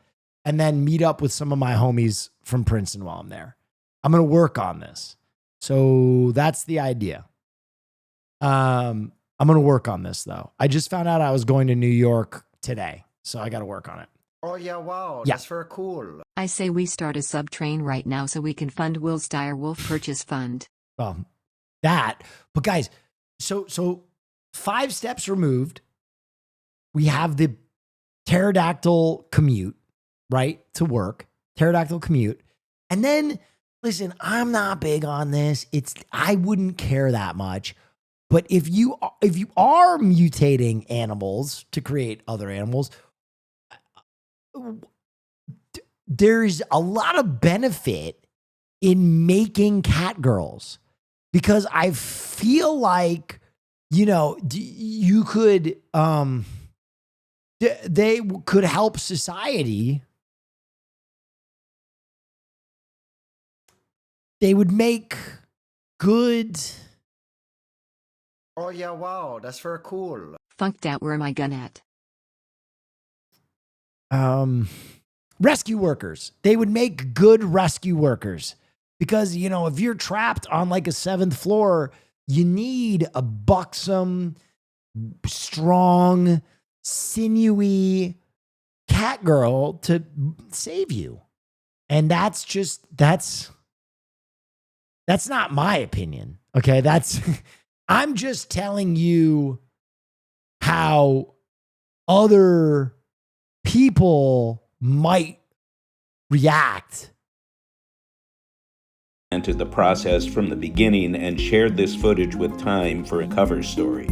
and then meet up with some of my homies from Princeton while I'm there. I'm going to work on this. So that's the idea. I'm going to work on this though. I just found out I was going to New York today, so I got to work on it. Oh yeah, wow, Yeah. that's very cool. I say we start a sub-train right now so we can fund Will's Direwolf purchase fund. Well, that, but guys, so 5 steps removed, we have the pterodactyl commute, right, to work, pterodactyl commute. And then, listen, I'm not big on this. I wouldn't care that much. But if you are mutating animals to create other animals, there's a lot of benefit in making cat girls, because I feel like, you know, you could, they could help society. They would make good. Oh yeah, wow, that's very cool. Funked out, where am I gonna at? Rescue workers. They would make good rescue workers, because, you know, if you're trapped on like a 7th floor, you need a buxom, strong, sinewy cat girl to save you. And that's not my opinion. Okay. I'm just telling you how other people might react. Entered the process from the beginning and shared this footage with Time for a cover story.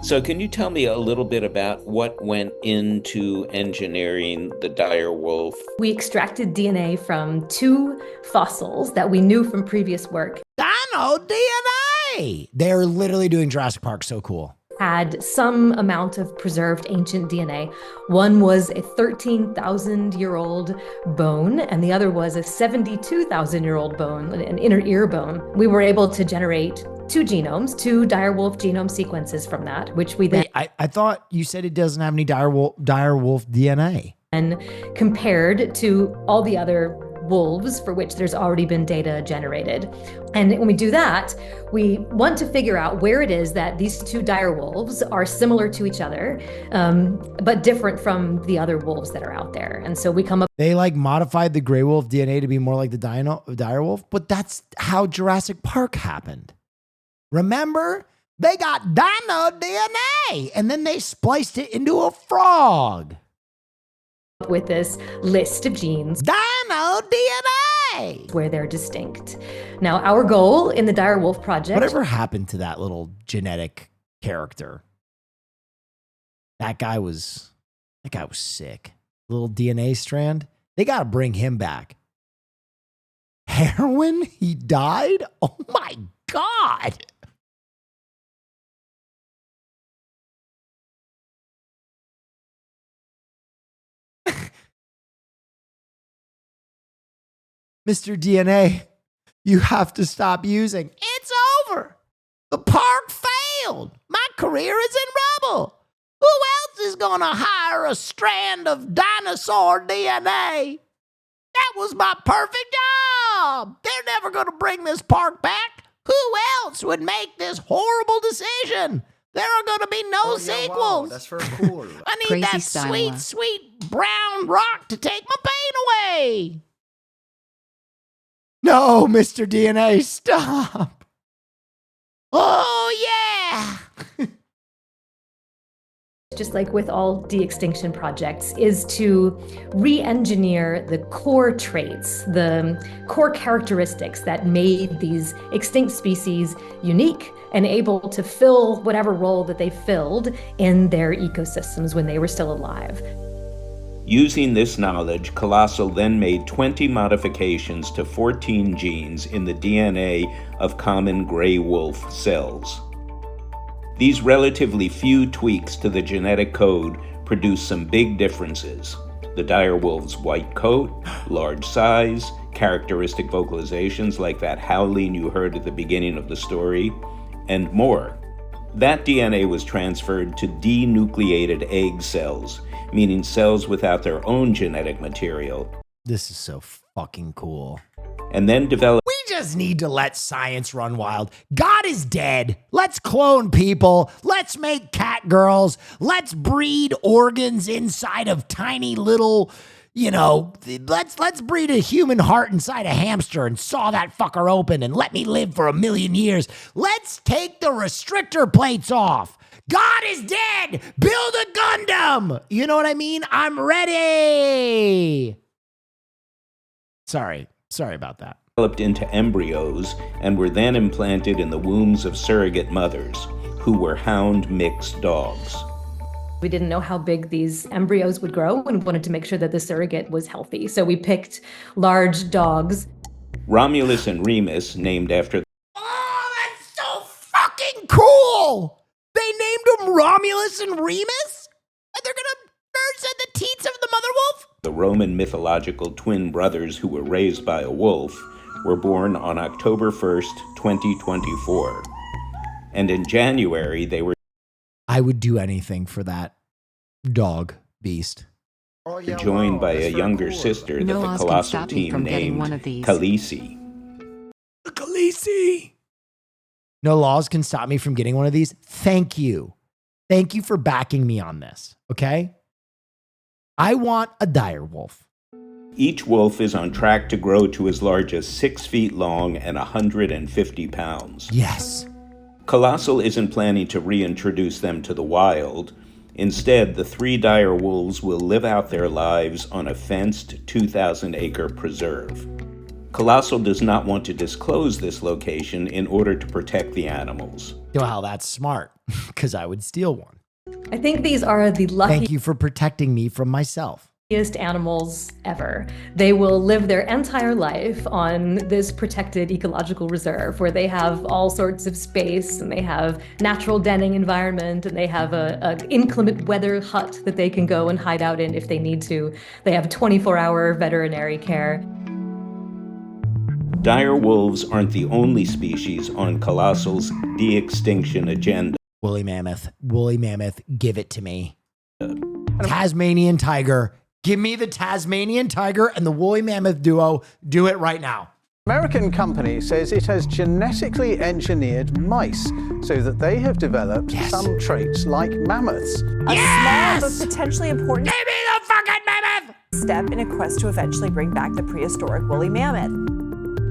So can you tell me a little bit about what went into engineering the dire wolf? We extracted DNA from 2 fossils that we knew from previous work. Dino DNA! They're literally doing Jurassic Park. So cool. Had some amount of preserved ancient DNA. One was a 13,000-year-old bone, and the other was a 72,000-year-old bone, an inner ear bone. We were able to generate 2 genomes, 2 direwolf genome sequences from that, which we then— Wait, I thought you said it doesn't have any direwolf DNA. And compared to all the other wolves for which there's already been data generated. And when we do that, we want to figure out where it is that these 2 dire wolves are similar to each other, but different from the other wolves that are out there. And so we come up— They like modified the gray wolf DNA to be more like the dire wolf, but that's how Jurassic Park happened. Remember? They got dino DNA and then they spliced it into a frog. With this list of genes, dino DNA, where they're distinct. Now, our goal in the Direwolf project— Whatever happened to that little genetic character? That guy was sick. Little DNA strand. They got to bring him back. Heroin? He died? Oh my God. Mr. DNA, you have to stop using. It's over. The park failed. My career is in rubble. Who else is going to hire a strand of dinosaur DNA? That was my perfect job. They're never going to bring this park back. Who else would make this horrible decision? There are going to be no sequels. Wow, that's very cool. I need Crazy that style. sweet, sweet brown rock to take my pain away. No, Mr. DNA, stop. Oh, yeah. just like with all de-extinction projects, is to re-engineer the core traits, the core characteristics that made these extinct species unique and able to fill whatever role that they filled in their ecosystems when they were still alive. Using this knowledge, Colossal then made 20 modifications to 14 genes in the DNA of common gray wolf cells. These relatively few tweaks to the genetic code produce some big differences. The dire wolf's white coat, large size, characteristic vocalizations like that howling you heard at the beginning of the story, and more. That DNA was transferred to denucleated egg cells, meaning cells without their own genetic material. This is so fucking cool. And then developed. We just need to let science run wild. God is dead. Let's clone people. Let's make cat girls. Let's breed organs inside of tiny little, let's breed a human heart inside a hamster and saw that fucker open and let me live for 1,000,000 years. Let's take the restrictor plates off. God is dead. Build a Gundam. You know what I mean? I'm ready. Sorry about that. Developed into embryos and were then implanted in the wombs of surrogate mothers, who were hound mixed dogs. We didn't know how big these embryos would grow and wanted to make sure that the surrogate was healthy. So we picked large dogs. Romulus and Remus, named after. Oh, that's so fucking cool. They named them Romulus and Remus? And they're gonna nurse at the teats of the mother wolf? The Roman mythological twin brothers who were raised by a wolf were born on October 1st, 2024. And in January, they were. I would do anything for that dog beast. Joined by a younger sister that the colossal team named Khaleesi. Khaleesi! No laws can stop me from getting one of these. Thank you. Thank you for backing me on this, okay? I want a dire wolf. Each wolf is on track to grow to as large as 6 feet long and 150 pounds. Yes. Colossal isn't planning to reintroduce them to the wild. Instead, the 3 dire wolves will live out their lives on a fenced 2,000-acre preserve. Colossal does not want to disclose this location in order to protect the animals. Well, that's smart, because I would steal one. I think these are the luckiest Thank you for protecting me from myself. Animals ever. They will live their entire life on this protected ecological reserve where they have all sorts of space and they have natural denning environment and they have a inclement weather hut that they can go and hide out in if they need to. They have 24-hour veterinary care. Dire wolves aren't the only species on Colossal's de-extinction agenda. Woolly mammoth, give it to me. Tasmanian tiger. Give me the Tasmanian tiger and the woolly mammoth duo. Do it right now. American company says it has genetically engineered mice so that they have developed some traits like mammoths. A small but potentially important Give me the fucking mammoth! Step in a quest to eventually bring back the prehistoric woolly mammoth.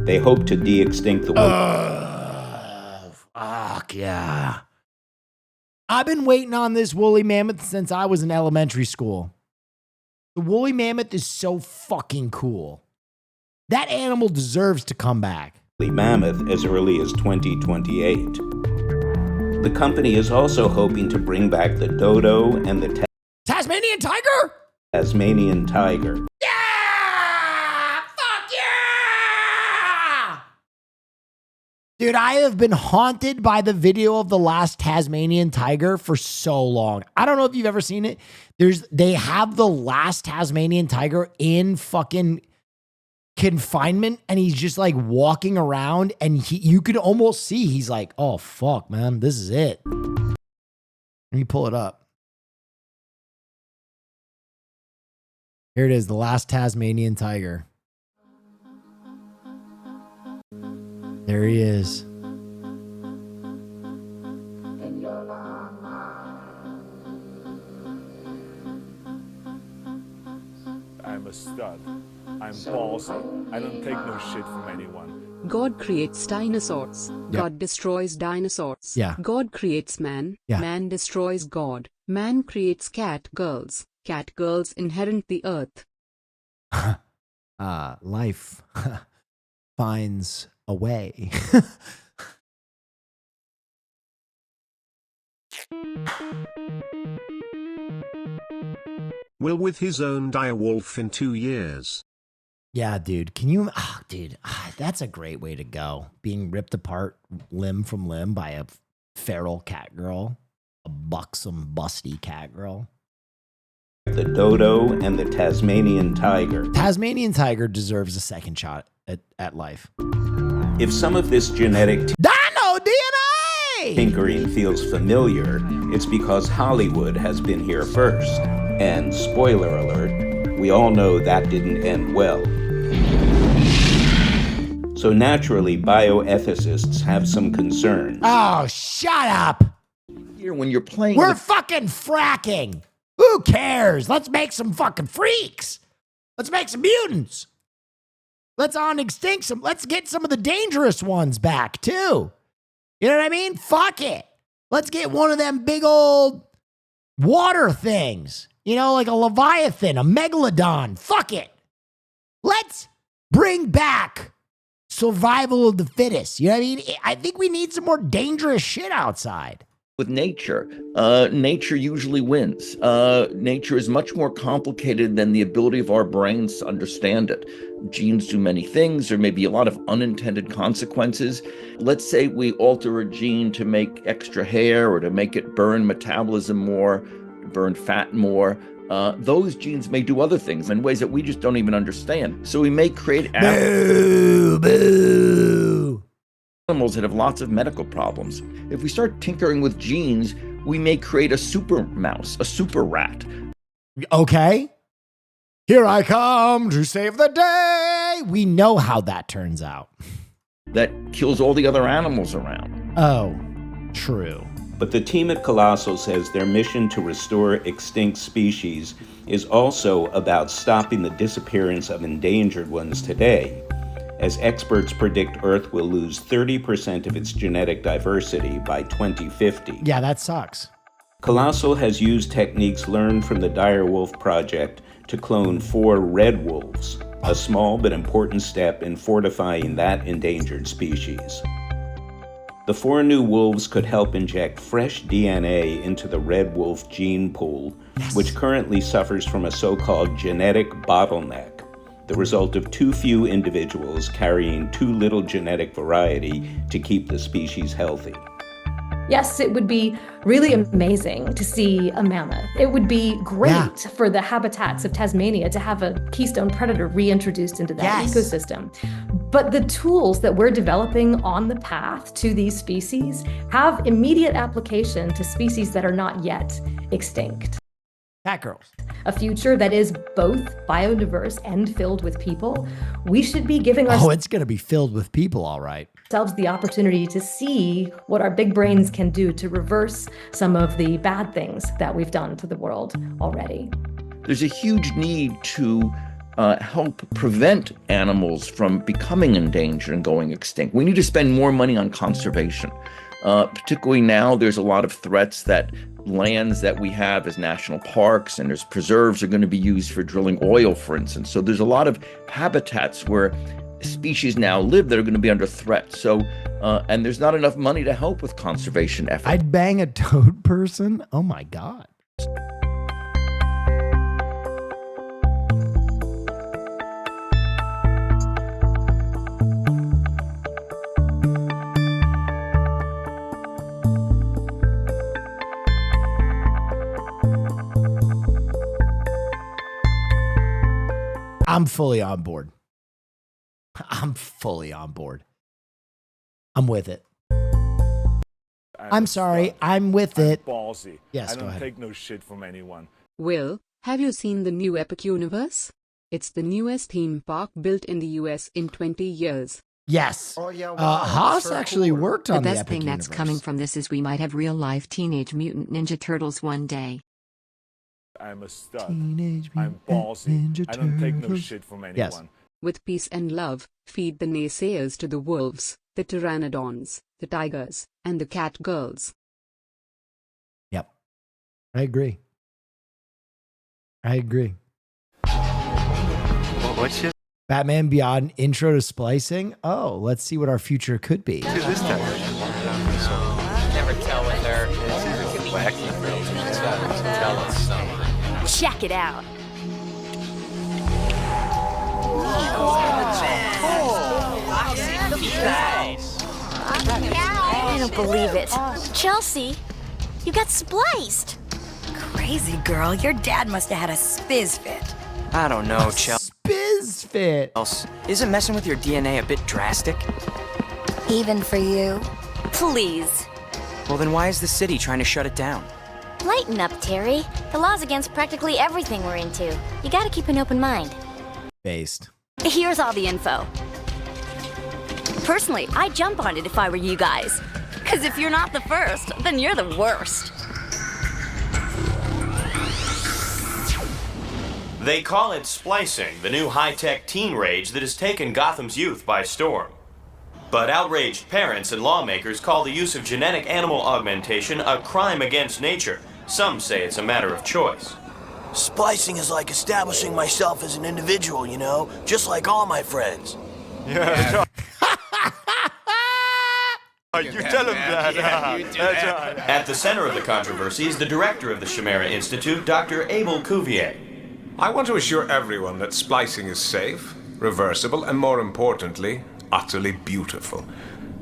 They hope to de-extinct the woolly. Fuck yeah. I've been waiting on this woolly mammoth since I was in elementary school. The woolly mammoth is so fucking cool. That animal deserves to come back. Mammoth as early as 2028. The company is also hoping to bring back the dodo and the Tasmanian tiger? Tasmanian tiger. Yeah! Fuck yeah! Dude, I have been haunted by the video of the last Tasmanian tiger for so long. I don't know if you've ever seen it. They have the last Tasmanian tiger in fucking confinement and he's just like walking around and you could almost see he's like, oh fuck, man, this is it. Let me pull it up. Here it is, the last Tasmanian tiger. There he is. I'm a stud. I'm bossy. I don't take no shit from anyone. God creates dinosaurs. Yeah. God destroys dinosaurs. Yeah. God creates man. Yeah. Man destroys God. Man creates cat girls. Cat girls inherit the earth. Life finds a way. Will with his own dire wolf in 2 years. Yeah, dude. Can you? That's a great way to go. Being ripped apart limb from limb by a feral cat girl, a buxom, busty cat girl. The dodo and the Tasmanian tiger. Tasmanian tiger deserves a second shot at life. If some of this genetic Dino DNA! tinkering feels familiar, it's because Hollywood has been here first. And spoiler alert, we all know that didn't end well. So naturally, bioethicists have some concerns. Oh, shut up. Here, when you're playing, We're fucking fracking. Who cares? Let's make some fucking freaks. Let's make some mutants. Let's on extinct some. Let's get some of the dangerous ones back too. You know what I mean? Fuck it. Let's get one of them big old water things. You know, like a Leviathan, a Megalodon. Fuck it. Let's bring back survival of the fittest. You know what I mean? I think we need some more dangerous shit outside. with nature, nature usually wins. Nature is much more complicated than the ability of our brains to understand it. Genes do many things. There may be a lot of unintended consequences. Let's say we alter a gene to make extra hair or to make it burn metabolism more, burn fat more. Those genes may do other things in ways that we just don't even understand. So we may create animals that have lots of medical problems. If we start tinkering with genes, we may create a super mouse, a super rat. Okay. Here I come to save the day. We know how that turns out. That kills all the other animals around. Oh, true. But the team at Colossal says their mission to restore extinct species is also about stopping the disappearance of endangered ones today, as experts predict Earth will lose 30% of its genetic diversity by 2050. Yeah, that sucks. Colossal has used techniques learned from the Direwolf Project to clone 4 red wolves, a small but important step in fortifying that endangered species. The 4 new wolves could help inject fresh DNA into the red wolf gene pool, which currently suffers from a so-called genetic bottleneck, the result of too few individuals carrying too little genetic variety to keep the species healthy. Yes, it would be really amazing to see a mammoth. It would be great for the habitats of Tasmania to have a keystone predator reintroduced into that ecosystem. But the tools that we're developing on the path to these species have immediate application to species that are not yet extinct. Cat girls. A future that is both biodiverse and filled with people. We should be giving it's going to be filled with people, all right. ourselves the opportunity to see what our big brains can do to reverse some of the bad things that we've done to the world already. There's a huge need to help prevent animals from becoming endangered and going extinct. We need to spend more money on conservation. Particularly now, there's a lot of threats that lands that we have as national parks and as preserves are going to be used for drilling oil, for instance. So there's a lot of habitats where species now live that are going to be under threat. So, and there's not enough money to help with conservation efforts. I'd bang a toad person? Oh my God. I'm fully on board. I'm fully on board. I'm with it. I'm sorry. I'm with it. Ballsy. Yes, I go don't ahead. take no shit from anyone. Will, have you seen the new Epic Universe? It's the newest theme park built in the US in 20 years. Yes. Oh, yeah, wow. Haas actually worked on The the best Epic thing that's Universe. coming from this is we might have real-life Teenage Mutant Ninja Turtles one day. I'm a stud. Teenage I'm Mutant ballsy. Ninja I don't take no Turtles. shit from anyone. Yes. With peace and love, feed the naysayers to the wolves, the pteranodons, the tigers, and the cat girls. Yep. I agree. What's your Batman Beyond intro to splicing? Oh, let's see what our future could be. this time? Never tell when they're Wacky tell us something. Check it out. I don't believe it. Chelsea, you got spliced. Crazy girl, your dad must have had a spiz fit. I don't know, Chelsea. Spiz fit. Isn't messing with your DNA a bit drastic? Even for you. Please. Well, then why is the city trying to shut it down? Lighten up, Terry. The law's against practically everything we're into. You gotta keep an open mind. Based. Here's all the info. Personally, I'd jump on it if I were you guys. Because if you're not the first, then you're the worst. They call it splicing, the new high-tech teen rage that has taken Gotham's youth by storm. But outraged parents and lawmakers call the use of genetic animal augmentation a crime against nature. Some say it's a matter of choice. Splicing is like establishing myself as an individual, you know? Just like all my friends. Yeah. You tell him that. That's right. At the center of the controversy is the director of the Chimera Institute, Dr. Abel Cuvier. I want to assure everyone that splicing is safe, reversible, and more importantly, utterly beautiful.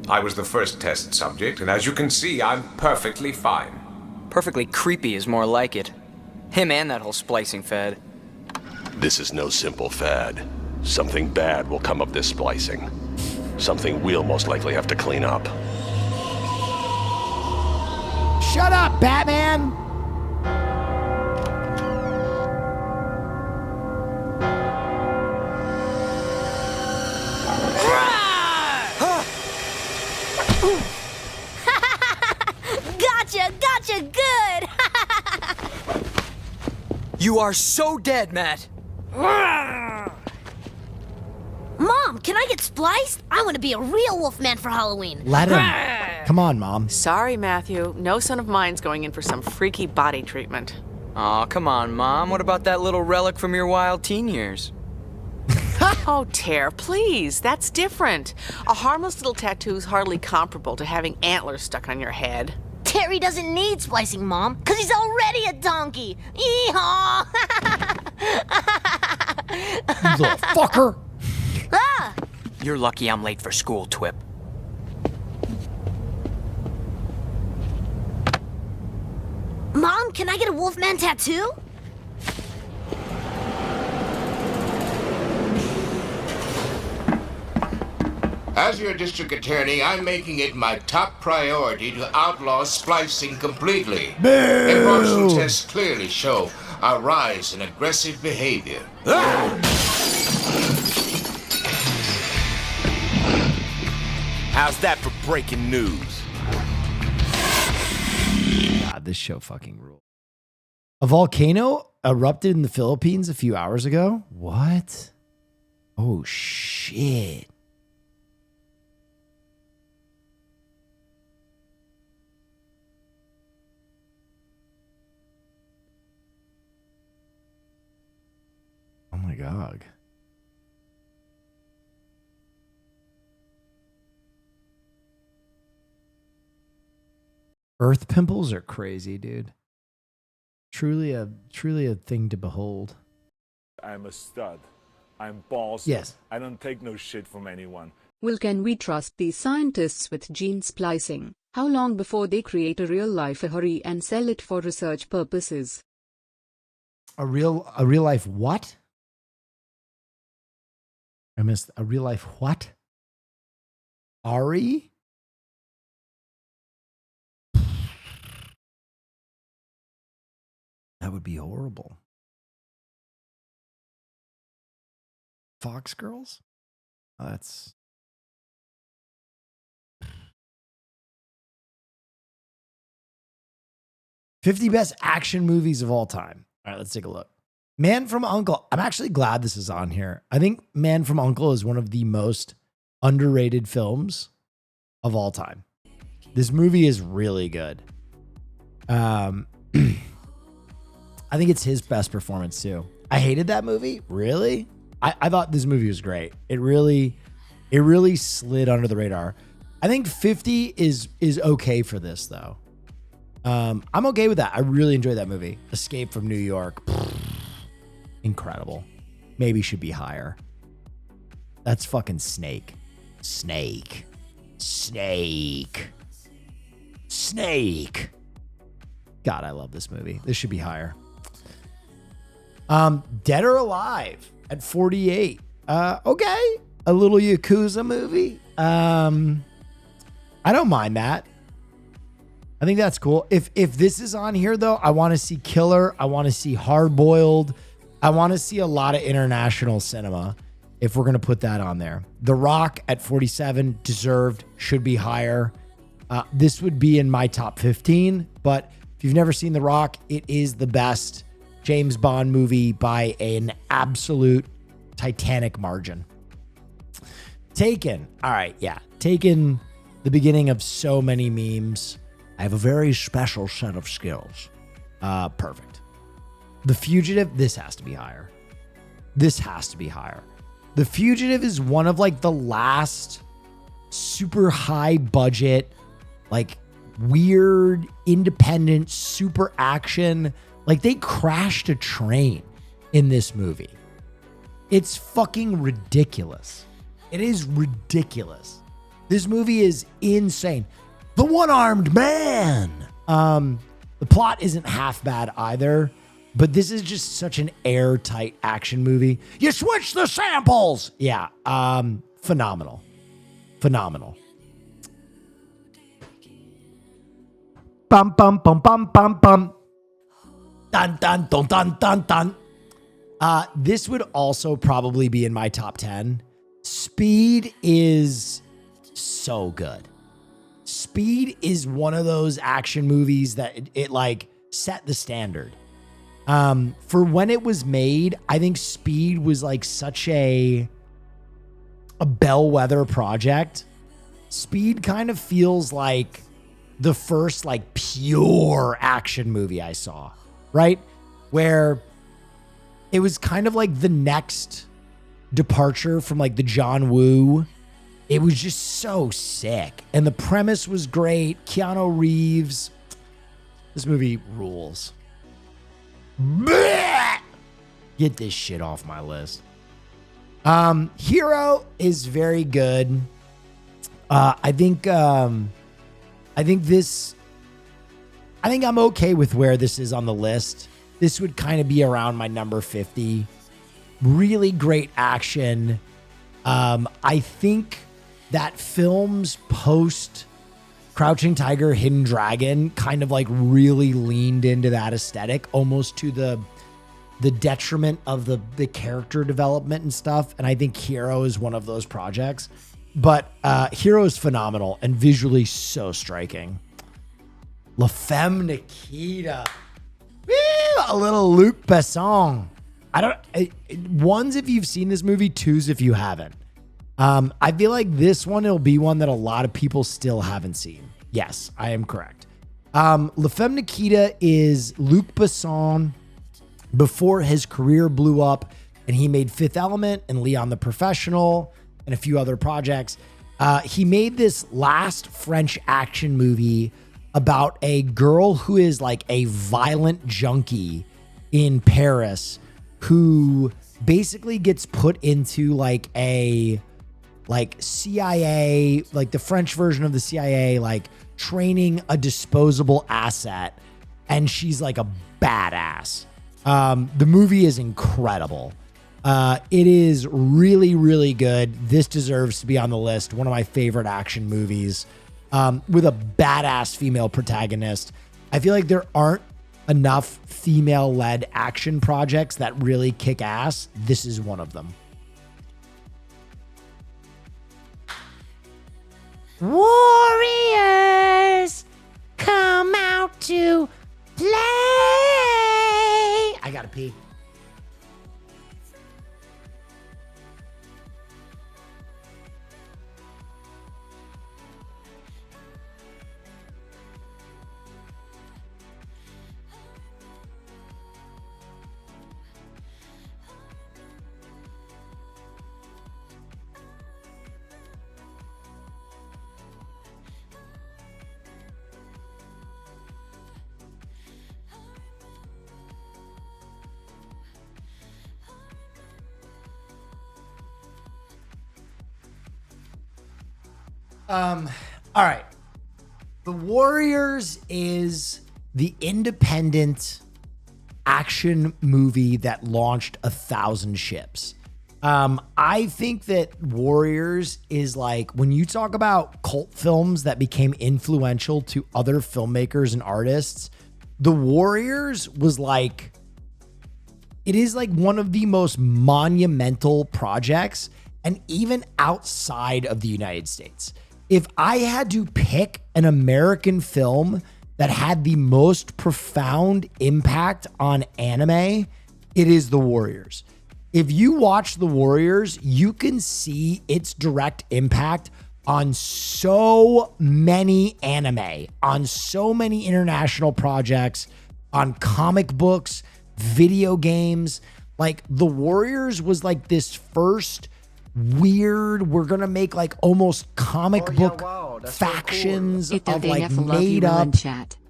I was the first test subject, and as you can see, I'm perfectly fine. Perfectly creepy is more like it. Him and that whole splicing fad. This is no simple fad. Something bad will come of this splicing. Something we'll most likely have to clean up. Shut up, Batman! Gotcha good! You are so dead, Matt! Mom, can I get spliced? I want to be a real Wolfman for Halloween. Let him. Come on, Mom. Sorry, Matthew. No son of mine's going in for some freaky body treatment. Aw, come on, Mom. What about that little relic from your wild teen years? Oh, Tare, please. That's different. A harmless little tattoo's hardly comparable to having antlers stuck on your head. Terry doesn't need splicing, Mom, because he's already a donkey. Yeehaw! You little fucker. Ah! You're lucky I'm late for school, Twip. Mom, can I get a Wolfman tattoo? As your district attorney, I'm making it my top priority to outlaw splicing completely. Boo! Impartial tests clearly show a rise in aggressive behavior. How's that for breaking news? God, this show fucking rules. A volcano erupted in the Philippines a few hours ago? What? Oh, shit. Oh my God. Earth pimples are crazy, dude. Truly a thing to behold. I'm a stud. I'm boss. Yes. I don't take no shit from anyone. Well, can we trust these scientists with gene splicing? How long before they create a real life Ahuri and sell it for research purposes? A real life what? I missed a real life what? Ari? That would be horrible. Fox Girls? That's... $50 best action movies of all time. All right, let's take a look. Man from U.N.C.L.E. I'm actually glad this is on here. I think Man from U.N.C.L.E. is one of the most underrated films of all time. This movie is really good. I think it's his best performance too. I hated that movie. Really? I thought this movie was great. It really slid under the radar. I think 50 is okay for this though. I'm okay with that. I really enjoyed that movie. Escape from New York. Incredible. Maybe should be higher. That's fucking Snake. Snake. God, I love this movie. This should be higher. Dead or Alive at 48. Okay. A little Yakuza movie. I don't mind that. I think that's cool. If this is on here though, I want to see Killer. I want to see Hard Boiled. I want to see a lot of international cinema if we're going to put that on there. The Rock at 47, deserved, should be higher. This would be in my top 15, but if you've never seen The Rock, it is the best James Bond movie by an absolute titanic margin. Taken. All right, yeah. Taken, the beginning of so many memes. I have a very special set of skills. Perfect. The Fugitive, this has to be higher. This has to be higher. The Fugitive is one of like the last super high budget, like weird, independent, super action. Like they crashed a train in this movie. It's fucking ridiculous. It is ridiculous. This movie is insane. The One-Armed Man. The plot isn't half bad either, but this is just such an airtight action movie. You switch the samples. Yeah. Phenomenal. Phenomenal. Bum, bum, bum, bum, bum, bum. Dun, dun, dun, dun, dun, dun. This would also probably be in my top 10. Speed is so good. Speed is one of those action movies that it like set the standard. For when it was made, I think Speed was like such a bellwether project. Speed kind of feels like the first like pure action movie I saw, right? Where it was kind of like the next departure from like the John Woo. It was just so sick. And the premise was great. Keanu Reeves. This movie rules. Blech! Get this shit off my list. Hero is very good. I think I'm okay with where this is on the list. This would kind of be around my number 50. Really great action. I think that films post Crouching Tiger, Hidden Dragon kind of like really leaned into that aesthetic, almost to the detriment of the character development and stuff. And I think Hero is one of those projects. But Hero is phenomenal and visually so striking. La Femme Nikita. Woo! A little Luc Besson. One's if you've seen this movie, two's if you haven't. I feel like this one, it'll be one that a lot of people still haven't seen. Yes, I am correct. La Femme Nikita is Luc Besson before his career blew up and he made Fifth Element and Leon the Professional and a few other projects. He made this last French action movie about a girl who is like a violent junkie in Paris who basically gets put into like a CIA, like the French version of the CIA, like training a disposable asset. And she's like a badass. The movie is incredible. It is really, really good. This deserves to be on the list. One of my favorite action movies, with a badass female protagonist. I feel like there aren't enough female-led action projects that really kick ass. This is one of them. Warriors, come out to play. I gotta pee. All right. The Warriors is the independent action movie that launched 1,000 ships. I think that Warriors is like, when you talk about cult films that became influential to other filmmakers and artists, The Warriors was like, it is like one of the most monumental projects, and even outside of the United States. If I had to pick an American film that had the most profound impact on anime, it is The Warriors. If you watch The Warriors, you can see its direct impact on so many anime, on so many international projects, on comic books, video games. Like, The Warriors was like this first weird, we're gonna make like almost comic book factions of like made up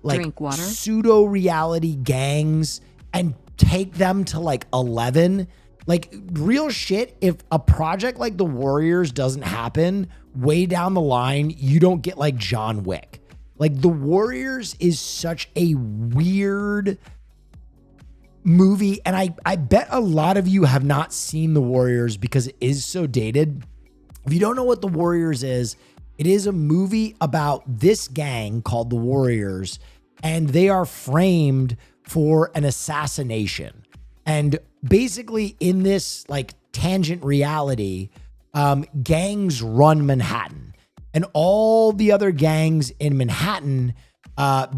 like pseudo reality gangs and take them to like 11. Like, real shit, if a project like The Warriors doesn't happen, way down the line, you don't get like John Wick. Like, The Warriors is such a weird movie, and I bet a lot of you have not seen The Warriors because it is so dated. If you don't know what The Warriors is, it is a movie about this gang called The Warriors, and they are framed for an assassination. And basically in this like tangent reality, gangs run Manhattan, and all the other gangs in Manhattan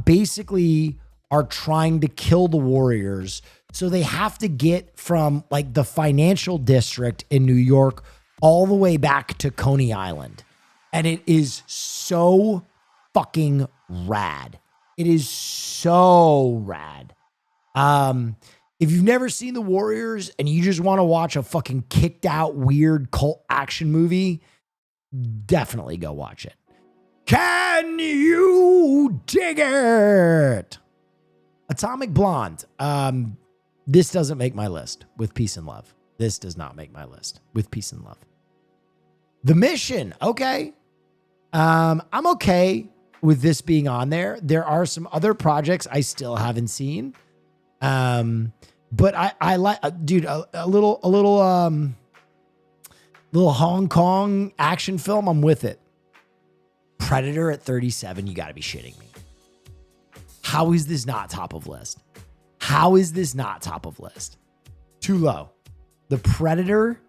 basically are trying to kill the Warriors. So they have to get from like the financial district in New York all the way back to Coney Island. And it is so fucking rad. It is so rad. If you've never seen The Warriors and you just want to watch a fucking kicked out weird cult action movie, definitely go watch it. Can you dig it? Atomic Blonde. This doesn't make my list with Peace and Love. This does not make my list with Peace and Love. The Mission. Okay. I'm okay with this being on there. There are some other projects I still haven't seen. But I like, dude, a little Hong Kong action film. I'm with it. Predator at 37. You gotta be shitting me. How is this not top of list? How is this not top of list? Too low. The Predator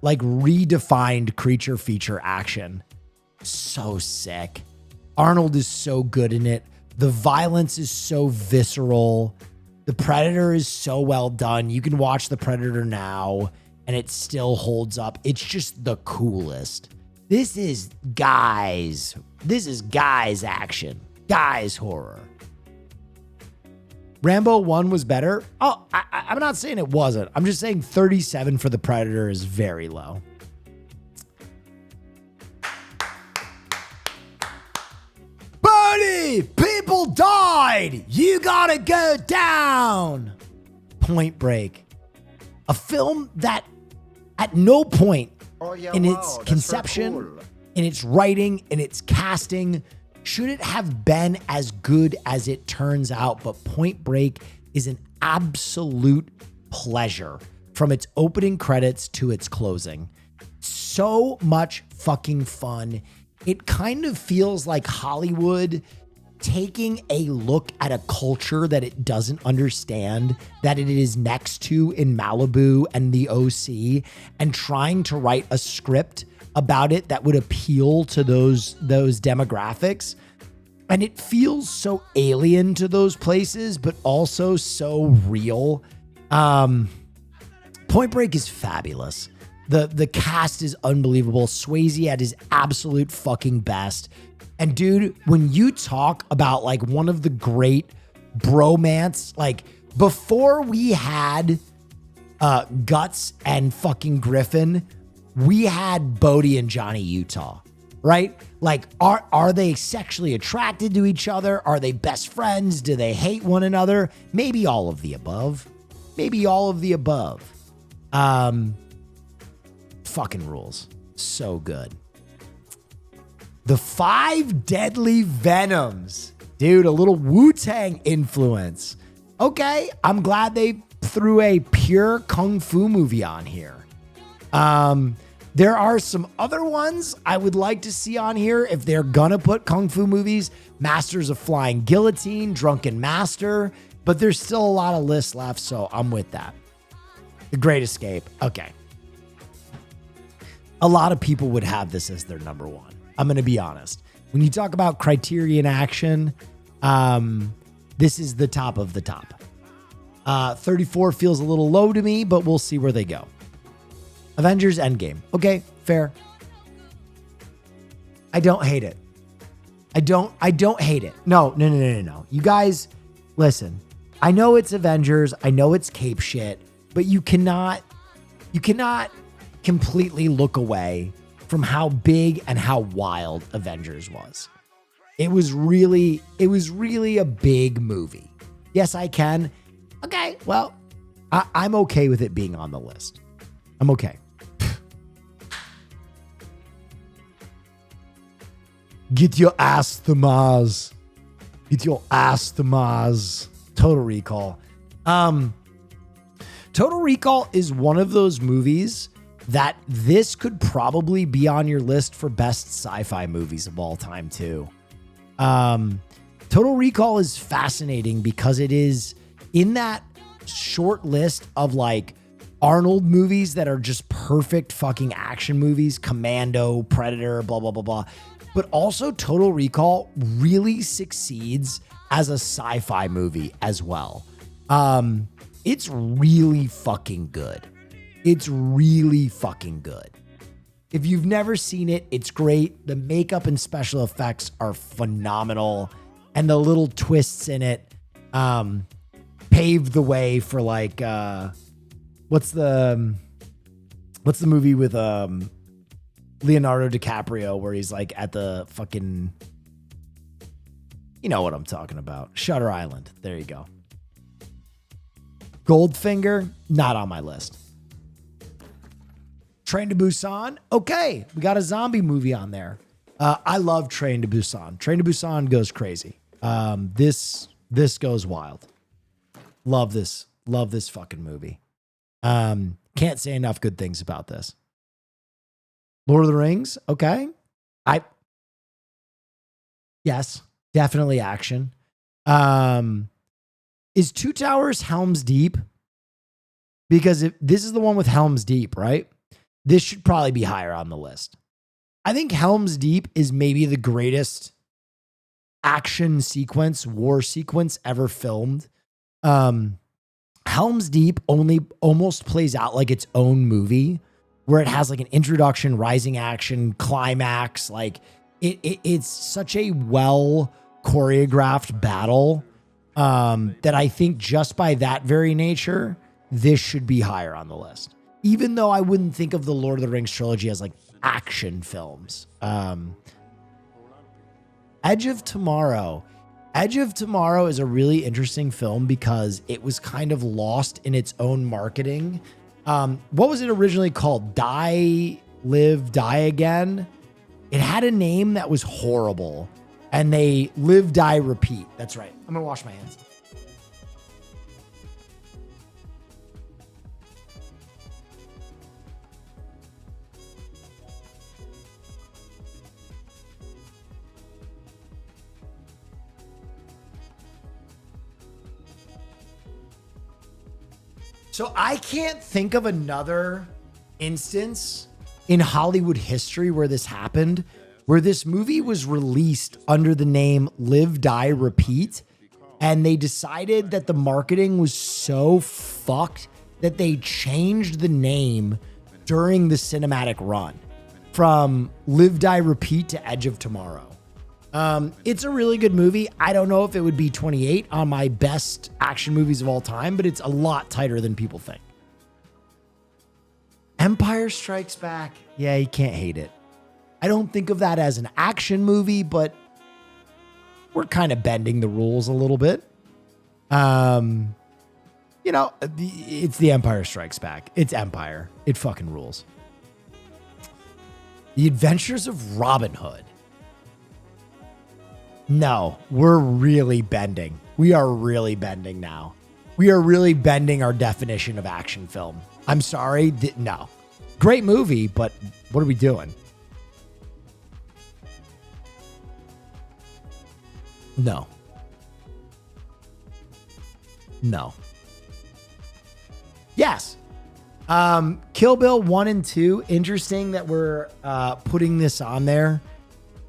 like redefined creature feature action. So sick. Arnold is so good in it. The violence is so visceral. The Predator is so well done. You can watch The Predator now and it still holds up. It's just the coolest. This is guys action. Guys horror. Rambo 1 was better. Oh, I'm not saying it wasn't. I'm just saying 37 for The Predator is very low. Buddy, people died. You gotta go down. Point Break. A film that at no point in its conception, in its writing, in its casting, should it have been as good as it turns out. But Point Break is an absolute pleasure from its opening credits to its closing. So much fucking fun. It kind of feels like Hollywood taking a look at a culture that it doesn't understand, that it is next to in Malibu and the OC, and trying to write a script about it that would appeal to those demographics. And it feels so alien to those places, but also so real. Point Break is fabulous. The cast is unbelievable. Swayze at his absolute fucking best. And dude, when you talk about like one of the great bromance, like before we had Guts and fucking Griffin, we had Bodhi and Johnny Utah, right? Like, are they sexually attracted to each other? Are they best friends? Do they hate one another? Maybe all of the above. Maybe all of the above. Fucking rules. So good. The 5 Deadly Venoms. Dude, a little Wu-Tang influence. Okay, I'm glad they threw a pure kung fu movie on here. There are some other ones I would like to see on here if they're gonna put kung fu movies. Masters of Flying Guillotine, Drunken Master, but there's still a lot of lists left, so I'm with that. The Great Escape. Okay. A lot of people would have this as their number one. I'm going to be honest. When you talk about Criterion action, this is the top of the top. 34 feels a little low to me, but we'll see where they go. Avengers Endgame. Okay, fair. I don't hate it. I don't hate it. No. You guys, listen. I know it's Avengers. I know it's cape shit, but you cannot completely look away from how big and how wild Avengers was. It was really a big movie. Yes, I can. Okay, well, I'm okay with it being on the list. I'm okay. Get your ass to Mars. Get your ass to Mars. Total Recall. Total Recall is one of those movies that this could probably be on your list for best sci-fi movies of all time too. Total Recall is fascinating because it is in that short list of like Arnold movies that are just perfect fucking action movies, Commando, Predator, blah, blah, blah, blah. But also Total Recall really succeeds as a sci-fi movie as well. It's really fucking good. It's really fucking good. If you've never seen it, it's great. The makeup and special effects are phenomenal. And the little twists in it paved the way for like, what's the movie with Leonardo DiCaprio where he's like at the fucking, you know what I'm talking about. Shutter Island. There you go. Goldfinger, not on my list. Train to Busan. Okay, we got a zombie movie on there. I love Train to Busan. Train to Busan goes crazy. This goes wild. Love this fucking movie. Can't say enough good things about this. Lord of the Rings. Okay. Yes, definitely action. Is Two Towers Helm's Deep? Because this is the one with Helm's Deep, right? This should probably be higher on the list. I think Helm's Deep is maybe the greatest action sequence, war sequence ever filmed. Helm's Deep almost plays out like its own movie where it has like an introduction, rising action, climax. Like it's such a well choreographed battle that I think just by that very nature, this should be higher on the list. Even though I wouldn't think of the Lord of the Rings trilogy as like action films. Edge of Tomorrow. Edge of Tomorrow is a really interesting film because it was kind of lost in its own marketing. What was it originally called? Die, Live, Die Again? It had a name that was horrible. And they Live, Die, Repeat. That's right. I'm going to wash my hands. So I can't think of another instance in Hollywood history where this happened, where this movie was released under the name Live, Die, Repeat, and they decided that the marketing was so fucked that they changed the name during the cinematic run from Live, Die, Repeat to Edge of Tomorrow. It's a really good movie. I don't know if it would be 28 on my best action movies of all time, but it's a lot tighter than people think. Empire Strikes Back. Yeah, you can't hate it. I don't think of that as an action movie, but we're kind of bending the rules a little bit. It's The Empire Strikes Back. It's Empire. It fucking rules. The Adventures of Robin Hood. No, we're really bending. We are really bending now. We are really bending our definition of action film. I'm sorry. No. Great movie, but what are we doing? No. No. Yes. Kill Bill 1 and 2. Interesting that we're putting this on there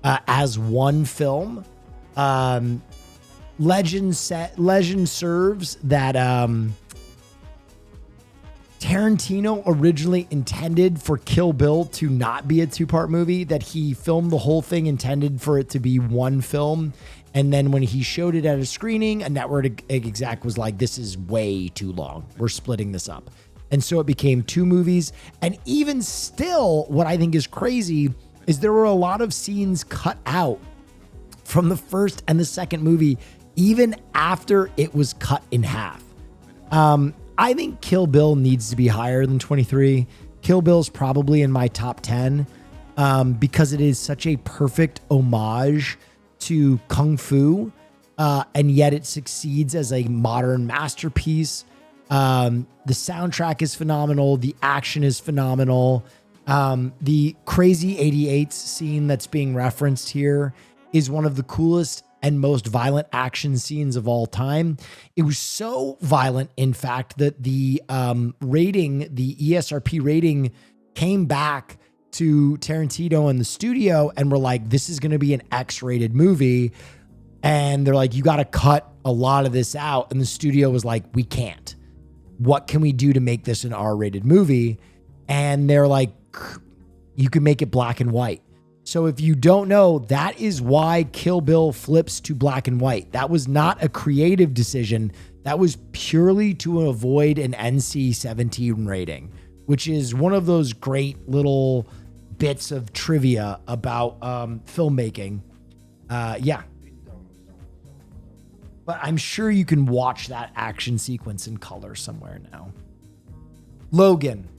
as one film. Legend serves that Tarantino originally intended for Kill Bill to not be a two-part movie, that he filmed the whole thing intended for it to be one film. And then when he showed it at a screening, a network exec was like, this is way too long. We're splitting this up. And so it became two movies. And even still, what I think is crazy is there were a lot of scenes cut out from the first and the second movie, even after it was cut in half. I think Kill Bill needs to be higher than 23. Kill Bill's probably in my top 10 because it is such a perfect homage to Kung Fu, and yet it succeeds as a modern masterpiece. The soundtrack is phenomenal. The action is phenomenal. The Crazy 88 scene that's being referenced here is one of the coolest and most violent action scenes of all time. It was so violent, in fact, that the rating, the ESRB rating, came back to Tarantino in the studio and were like, this is going to be an X-rated movie. And they're like, you got to cut a lot of this out. And the studio was like, we can't. What can we do to make this an R-rated movie? And they're like, you can make it black and white. So if you don't know, that is why Kill Bill flips to black and white. That was not a creative decision. That was purely to avoid an NC-17 rating, which is one of those great little bits of trivia about filmmaking. Yeah. But I'm sure you can watch that action sequence in color somewhere now. Logan.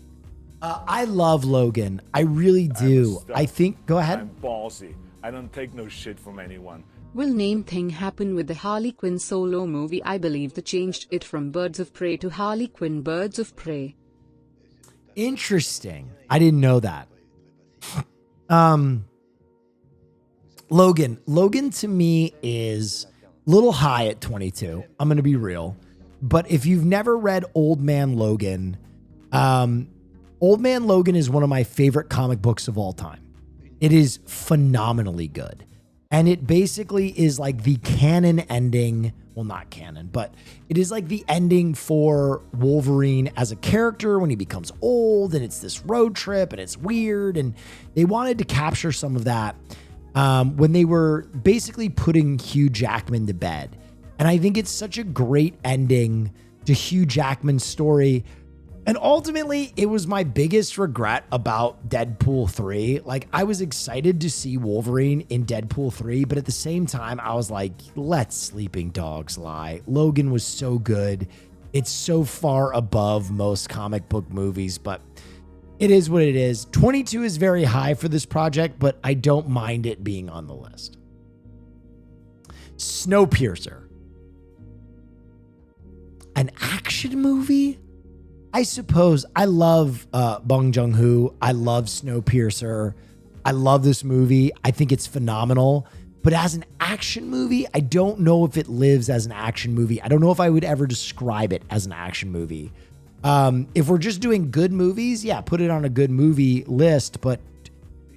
I love Logan. I really do. I think, go ahead. I'm ballsy. I don't take no shit from anyone. Will name thing happen with the Harley Quinn solo movie? I believe they changed it from Birds of Prey to Harley Quinn Birds of Prey. Interesting. I didn't know that. Logan to me is a little high at 22. I'm going to be real. But if you've never read Old Man Logan, Old Man Logan is one of my favorite comic books of all time. It is phenomenally good. And it basically is like the canon ending. Well, not canon, but it is like the ending for Wolverine as a character when he becomes old, and it's this road trip and it's weird. And they wanted to capture some of that when they were basically putting Hugh Jackman to bed. And I think it's such a great ending to Hugh Jackman's story. And ultimately, it was my biggest regret about Deadpool 3. Like, I was excited to see Wolverine in Deadpool 3, but at the same time, I was like, let sleeping dogs lie. Logan was so good. It's so far above most comic book movies, but it is what it is. 22 is very high for this project, but I don't mind it being on the list. Snowpiercer. An action movie? I suppose. I love Bong Joon-ho. I love Snowpiercer. I love this movie. I think it's phenomenal. But as an action movie, I don't know if it lives as an action movie. I don't know if I would ever describe it as an action movie. If we're just doing good movies, yeah, put it on a good movie list. But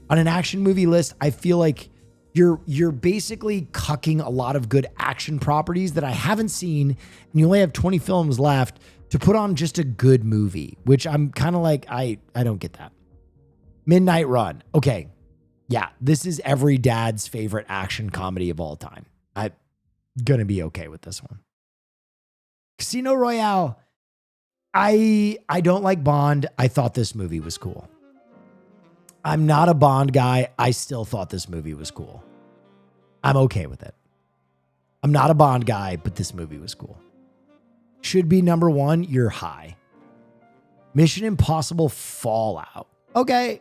on an action movie list, I feel like you're basically cucking a lot of good action properties that I haven't seen, and you only have 20 films left to put on just a good movie, which I'm kind of like, I don't get that. Midnight Run. Okay. Yeah, this is every dad's favorite action comedy of all time. I'm going to be okay with this one. Casino Royale. I don't like Bond. I thought this movie was cool. I'm not a Bond guy. I still thought this movie was cool. I'm okay with it. I'm not a Bond guy, but this movie was cool. Should be number one. You're high. Mission Impossible Fallout. Okay.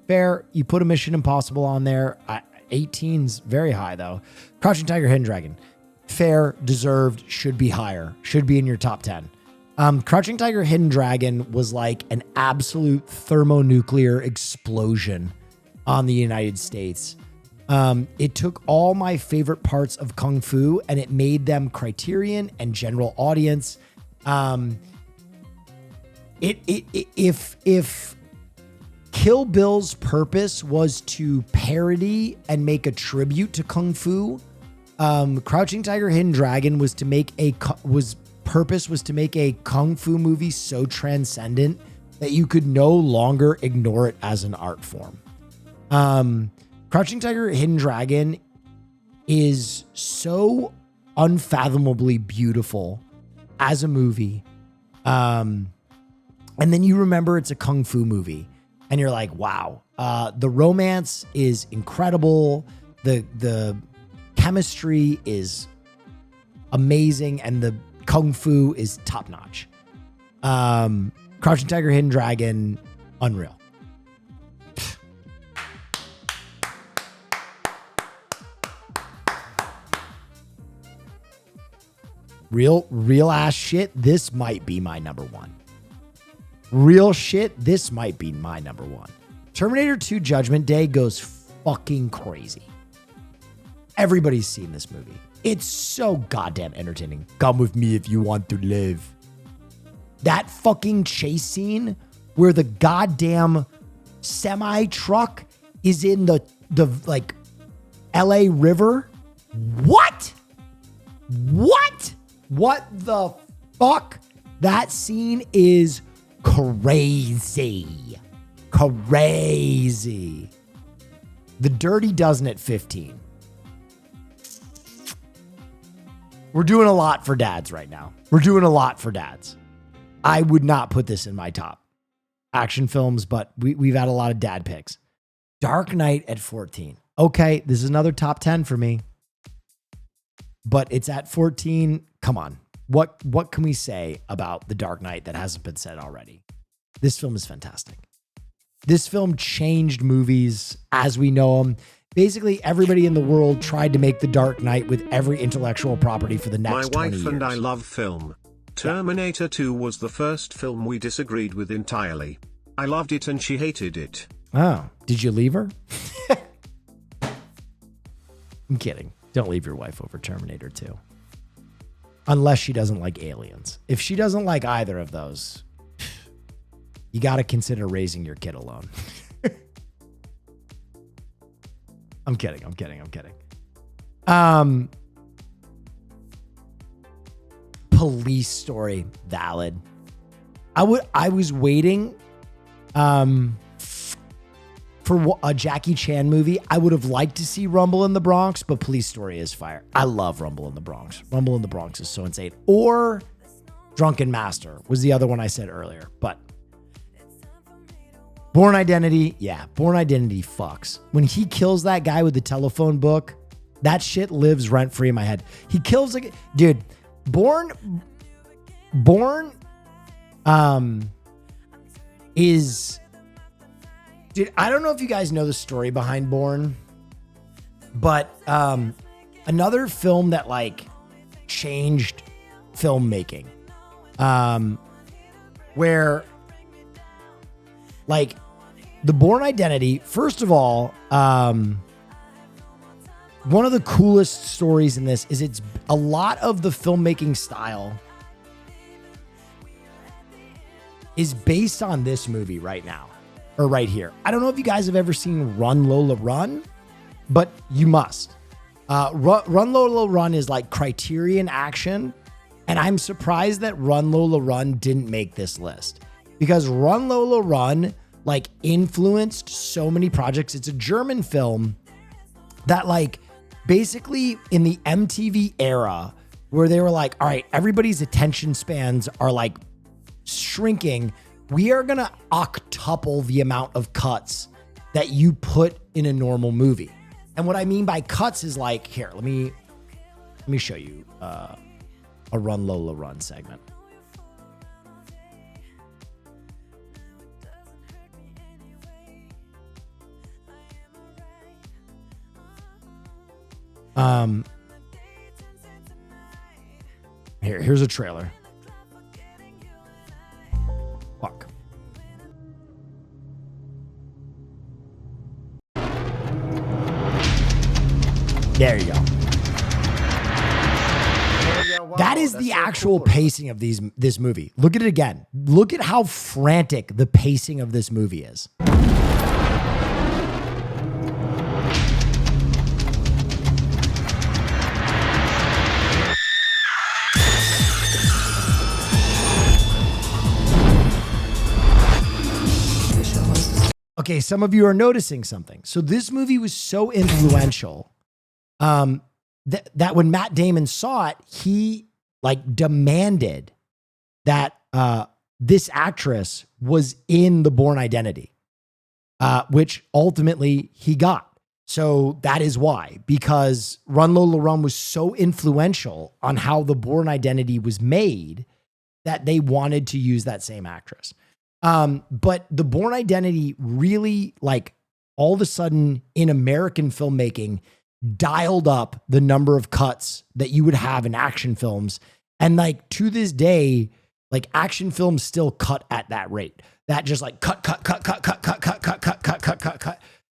Fair. You put a Mission Impossible on there. 18's very high, though. Crouching Tiger, Hidden Dragon. fair, deserved, should be higher, should be in your top 10. Crouching Tiger, Hidden Dragon was like an absolute thermonuclear explosion on the United States. It took all my favorite parts of Kung Fu and it made them Criterion and general audience. If Kill Bill's purpose was to parody and make a tribute to Kung Fu, Crouching Tiger, Hidden Dragon was to make a Kung Fu movie so transcendent that you could no longer ignore it as an art form. Crouching Tiger, Hidden Dragon is so unfathomably beautiful as a movie. And then you remember it's a Kung Fu movie and you're like, wow, the romance is incredible. The chemistry is amazing. And the Kung Fu is top notch. Crouching Tiger, Hidden Dragon, unreal. Real ass shit. This might be my number one. Real shit. This might be my number one. Terminator 2 Judgment Day goes fucking crazy. Everybody's seen this movie. It's so goddamn entertaining. Come with me if you want to live. That fucking chase scene where the goddamn semi truck is in the like LA River. What? What the fuck? That scene is crazy. Crazy. The Dirty Dozen at 15. We're doing a lot for dads right now. We're doing a lot for dads. I would not put this in my top action films, but we've had a lot of dad picks. Dark Knight at 14. Okay, this is another top 10 for me. But it's at 14. Come on. What can we say about The Dark Knight that hasn't been said already? This film is fantastic. This film changed movies as we know them. Basically, everybody in the world tried to make The Dark Knight with every intellectual property for the next 20 years. My wife and I love film. Terminator 2 was the first film we disagreed with entirely. I loved it and she hated it. Oh, did you leave her? I'm kidding. Don't leave your wife over Terminator 2. Unless she doesn't like aliens. If she doesn't like either of those, you got to consider raising your kid alone. I'm kidding. Police Story, valid. I was waiting for a Jackie Chan movie. I would have liked to see Rumble in the Bronx, but Police Story is fire. I love Rumble in the Bronx. Rumble in the Bronx is so insane. Or Drunken Master was the other one I said earlier, but Born Identity, Born Identity fucks. When he kills that guy with the telephone book, that shit lives rent-free in my head. He kills a dude. Born is, dude, I don't know if you guys know the story behind Born, but another film that like changed filmmaking, where like the Born Identity, first of all, one of the coolest stories in this is it's a lot of the filmmaking style is based on this movie right now, or right here. I don't know if you guys have ever seen Run Lola Run, but you must. Run Lola Run is like Criterion action, and I'm surprised that Run Lola Run didn't make this list, because Run Lola Run like influenced so many projects. It's a German film that like basically in the MTV era where they were like, all right, everybody's attention spans are like shrinking. We are going to octuple the amount of cuts that you put in a normal movie. And what I mean by cuts is like, here, let me show you a Run Lola Run segment. Here's a trailer. Fuck. There you go. That is the actual pacing of this movie. Look at it again. Look at how frantic the pacing of this movie is. Okay, some of you are noticing something. So this movie was so influential that when Matt Damon saw it, he like demanded that this actress was in The Bourne Identity, which ultimately he got. So that is why, because Run Lola Run was so influential on how The Bourne Identity was made that they wanted to use that same actress. But The Bourne Identity really, like, all of a sudden in American filmmaking dialed up the number of cuts that you would have in action films. And like to this day, like action films still cut at that rate. That just like cut.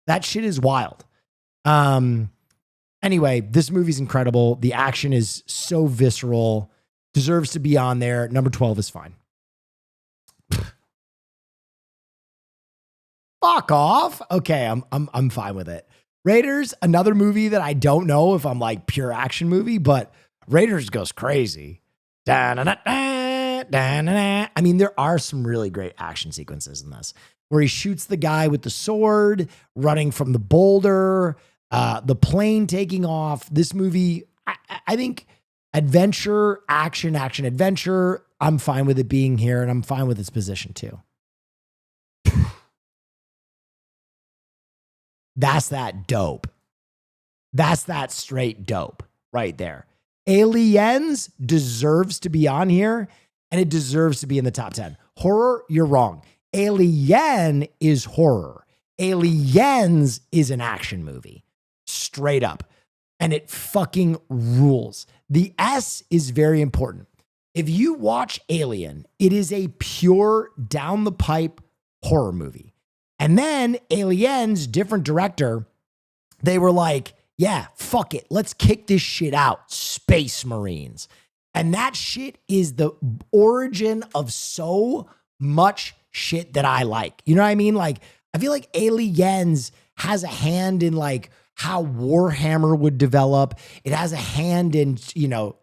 That shit is wild. Anyway, this movie's incredible. The action is so visceral, deserves to be on there. Number 12 is fine. Fuck off. Okay, I'm fine with it. Raiders, another movie that I don't know if I'm like pure action movie, but Raiders goes crazy. I mean, there are some really great action sequences in this where he shoots the guy with the sword, running from the boulder, the plane taking off. This movie, I think adventure, action, adventure. I'm fine with it being here, and I'm fine with its position too. That's that dope. That's that straight dope right there. Aliens deserves to be on here, and it deserves to be in the top 10. Horror, you're wrong. Alien is horror. Aliens is an action movie. Straight up. And it fucking rules. The S is very important. If you watch Alien, it is a pure down the pipe horror movie. And then Aliens, different director, they were like, yeah, fuck it. Let's kick this shit out. Space Marines. And that shit is the origin of so much shit that I like. You know what I mean? Like, I feel like Aliens has a hand in like how Warhammer would develop. It has a hand in, you know,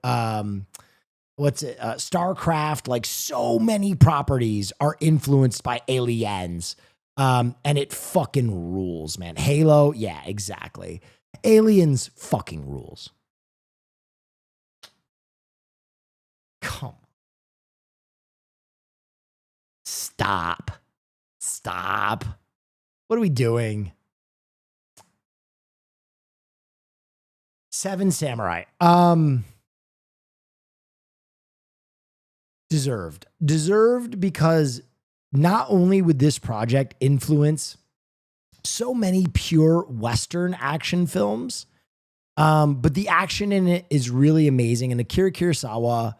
StarCraft. Like so many properties are influenced by Aliens. And it fucking rules, man. Halo, yeah, exactly. Aliens fucking rules. Come on. Stop. What are we doing? Seven Samurai. Deserved because not only would this project influence so many pure Western action films, but the action in it is really amazing. And Akira Kurosawa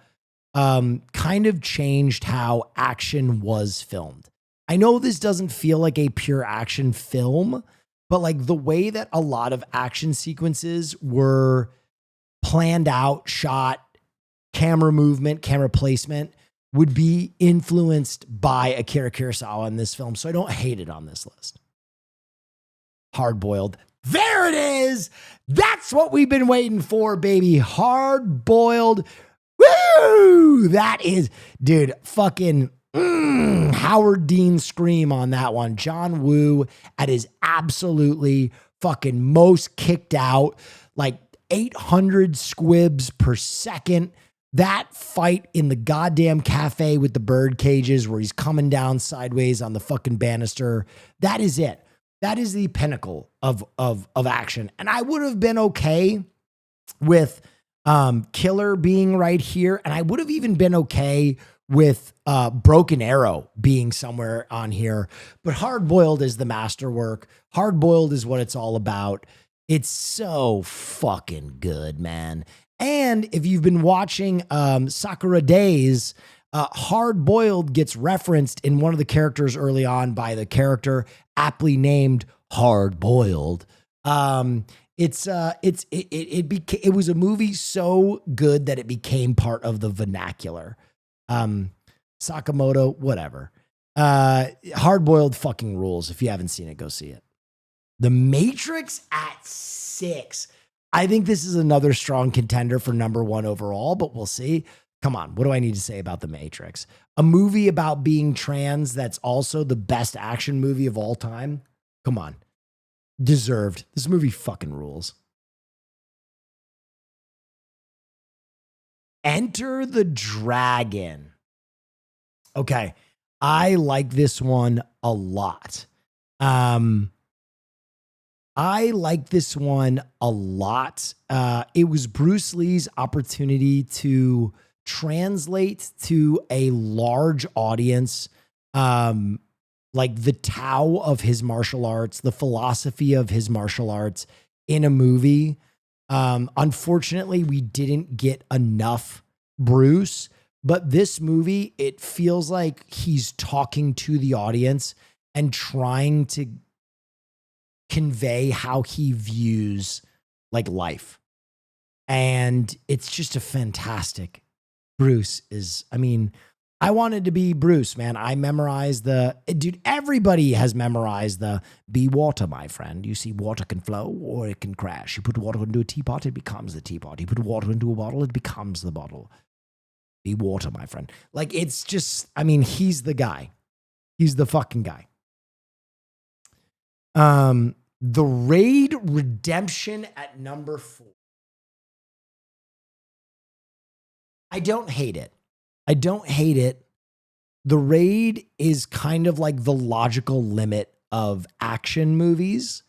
kind of changed how action was filmed. I know this doesn't feel like a pure action film, but like the way that a lot of action sequences were planned out, shot, camera movement, camera placement would be influenced by Akira Kurosawa in this film. So I don't hate it on this list. Hard Boiled. There it is. That's what we've been waiting for, baby. Hard Boiled. Woo! That is, dude, fucking Howard Dean scream on that one. John Woo at his absolutely fucking most kicked out, like 800 squibs per second. That fight in the goddamn cafe with the bird cages where he's coming down sideways on the fucking banister. That is it. That is the pinnacle of action. And I would have been okay with Killer being right here. And I would have even been okay with Broken Arrow being somewhere on here. But Hard Boiled is the masterwork. Hard Boiled is what it's all about. It's so fucking good, man. And if you've been watching Sakura Days, Hard Boiled gets referenced in one of the characters early on by the character aptly named Hard Boiled. It was a movie so good that it became part of the vernacular. Sakamoto, whatever. Hard Boiled fucking rules. If you haven't seen it, go see it. The Matrix at 6. I think this is another strong contender for number 1 overall, but we'll see. Come on, what do I need to say about The Matrix? A movie about being trans that's also the best action movie of all time? Come on. Deserved. This movie fucking rules. Enter the Dragon. Okay, I like this one a lot. I like this one a lot. It was Bruce Lee's opportunity to translate to a large audience, like the Tao of his martial arts, the philosophy of his martial arts in a movie. Unfortunately, we didn't get enough Bruce, but this movie, it feels like he's talking to the audience and trying to convey how he views like life. And it's just a fantastic Bruce is, I mean, I wanted to be Bruce, man. I memorized everybody has memorized the be water, my friend. You see, water can flow or it can crash. You put water into a teapot, it becomes the teapot. You put water into a bottle, it becomes the bottle. Be water, my friend. Like, it's just, I mean, he's the guy. He's the fucking guy. The Raid Redemption at number 4. I don't hate it. I don't hate it. The Raid is kind of like the logical limit of action movies.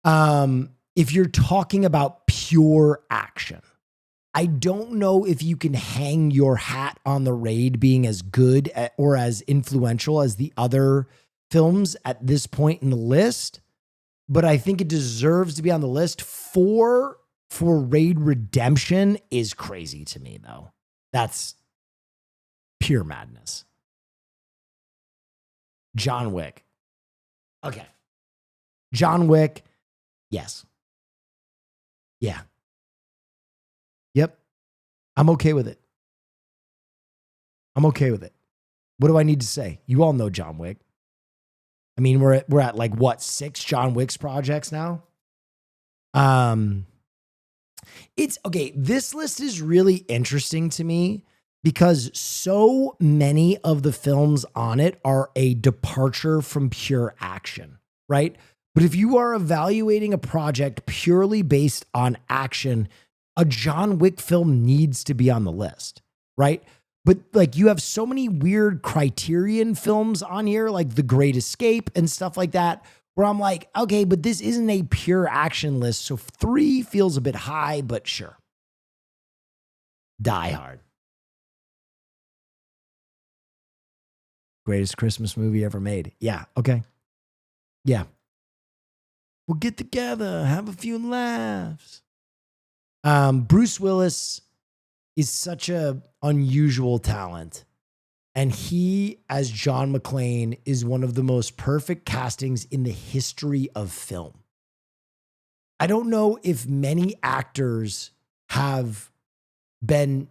If you're talking about pure action, I don't know if you can hang your hat on The Raid being as good or as influential as the other films at this point in the list, but I think it deserves to be on the list. 4 for Raid Redemption is crazy to me, though. That's pure madness. John Wick. Okay. John Wick. Yes. Yeah. Yep. I'm okay with it. I'm okay with it. What do I need to say? You all know John Wick. I mean, we're at like what, 6 John Wick's projects now? It's okay. This list is really interesting to me because so many of the films on it are a departure from pure action, right? But if you are evaluating a project purely based on action, a John Wick film needs to be on the list, right? But like, you have so many weird Criterion films on here, like The Great Escape and stuff like that, where I'm like, okay, but this isn't a pure action list. So 3 feels a bit high, but sure. Die Hard. Greatest Christmas movie ever made. Yeah, okay. Yeah. We'll get together, have a few laughs. Bruce Willis is such a unusual talent. And he, as John McClane, is one of the most perfect castings in the history of film. I don't know if many actors have been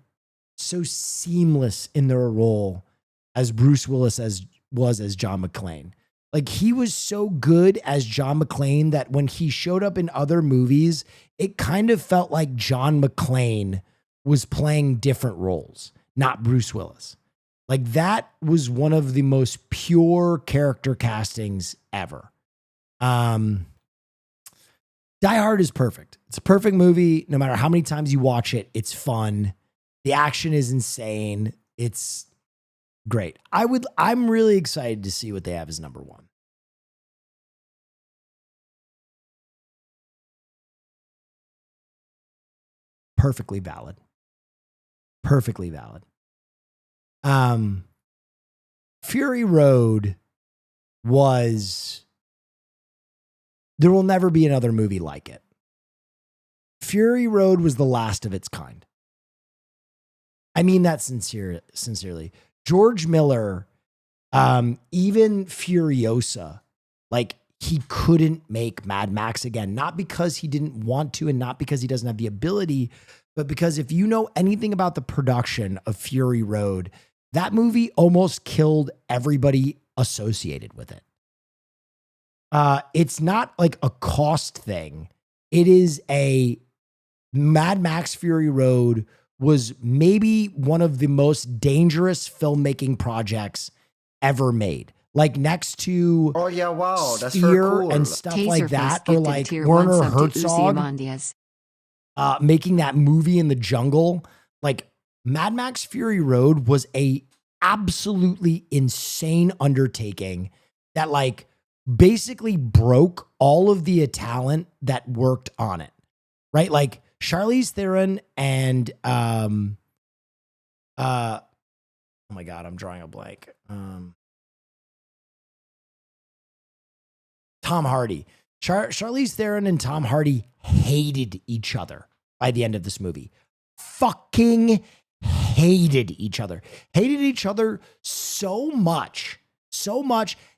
so seamless in their role as Bruce Willis was as John McClane. Like, he was so good as John McClane that when he showed up in other movies, it kind of felt like John McClane was playing different roles, not Bruce Willis. Like, that was one of the most pure character castings ever. Die Hard is perfect. It's a perfect movie. No matter how many times you watch it, it's fun. The action is insane. It's great. I'm really excited to see what they have as number 1. Perfectly valid. Perfectly valid. Fury Road was, there will never be another movie like it. Fury Road was the last of its kind. I mean that sincerely. George Miller, even Furiosa, like he couldn't make Mad Max again, not because he didn't want to and not because he doesn't have the ability, but because if you know anything about the production of Fury Road, that movie almost killed everybody associated with it. It's not like a cost thing. It is a Mad Max Fury Road was maybe one of the most dangerous filmmaking projects ever made. Like next to that's Sphere very cool. and stuff Taserface like that, or gifted a like tier 1 Werner sub to Uzi Herzog Amandias. making that movie in the jungle. Like Mad Max Fury Road was a absolutely insane undertaking that like basically broke all of the talent that worked on it, right? Like Charlize Theron and oh my God, I'm drawing a blank. Tom Hardy. Charlize Theron and Tom Hardy hated each other by the end of this movie. Fucking hated each other. Hated each other so much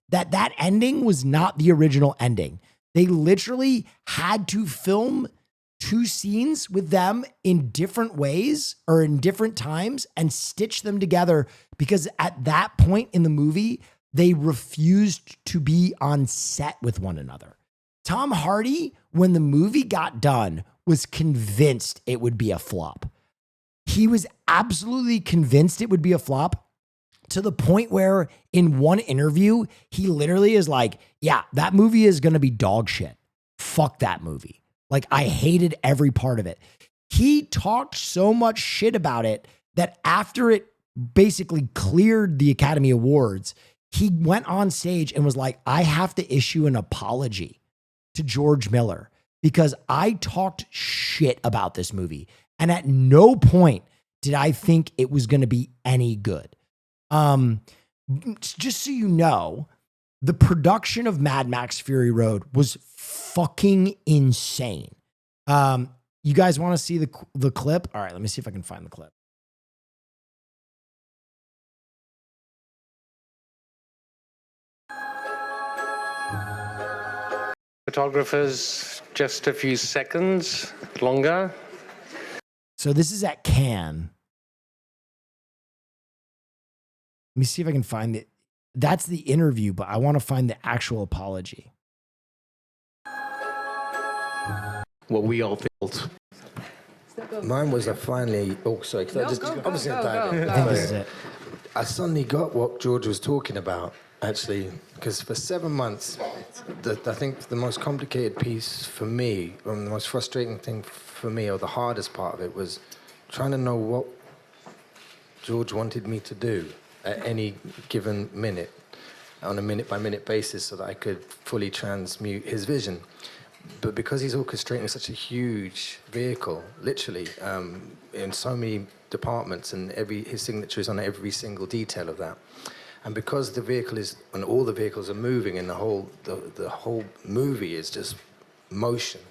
that that ending was not the original ending. They literally had to film 2 scenes with them in different ways or in different times and stitch them together because at that point in the movie, they refused to be on set with one another. Tom Hardy, when the movie got done, was convinced it would be a flop. He was absolutely convinced it would be a flop to the point where in one interview, he literally is like, yeah, that movie is going to be dog shit. Fuck that movie. Like, I hated every part of it. He talked so much shit about it that after it basically cleared the Academy Awards, he went on stage and was like, I have to issue an apology to George Miller because I talked shit about this movie. And at no point did I think it was going to be any good. Just so you know, the production of Mad Max Fury Road was fucking insane. You guys want to see the clip? All right, let me see if I can find the clip. Photographers, just a few seconds longer. So this is at Cannes. Let me see if I can find it. That's the interview, but I want to find the actual apology. What we all felt. Mine was I finally. Oh, sorry. I think this is it. I suddenly got what George was talking about, actually, because for 7 months, I think the most complicated piece for me, or the most frustrating thing for me, or the hardest part of it, was trying to know what George wanted me to do at any given minute, on a minute-by-minute basis, so that I could fully transmute his vision. But because he's orchestrating such a huge vehicle, literally, in so many departments, and his signature is on every single detail of that, and because the vehicle is, and all the vehicles are moving, and the whole movie is just motion.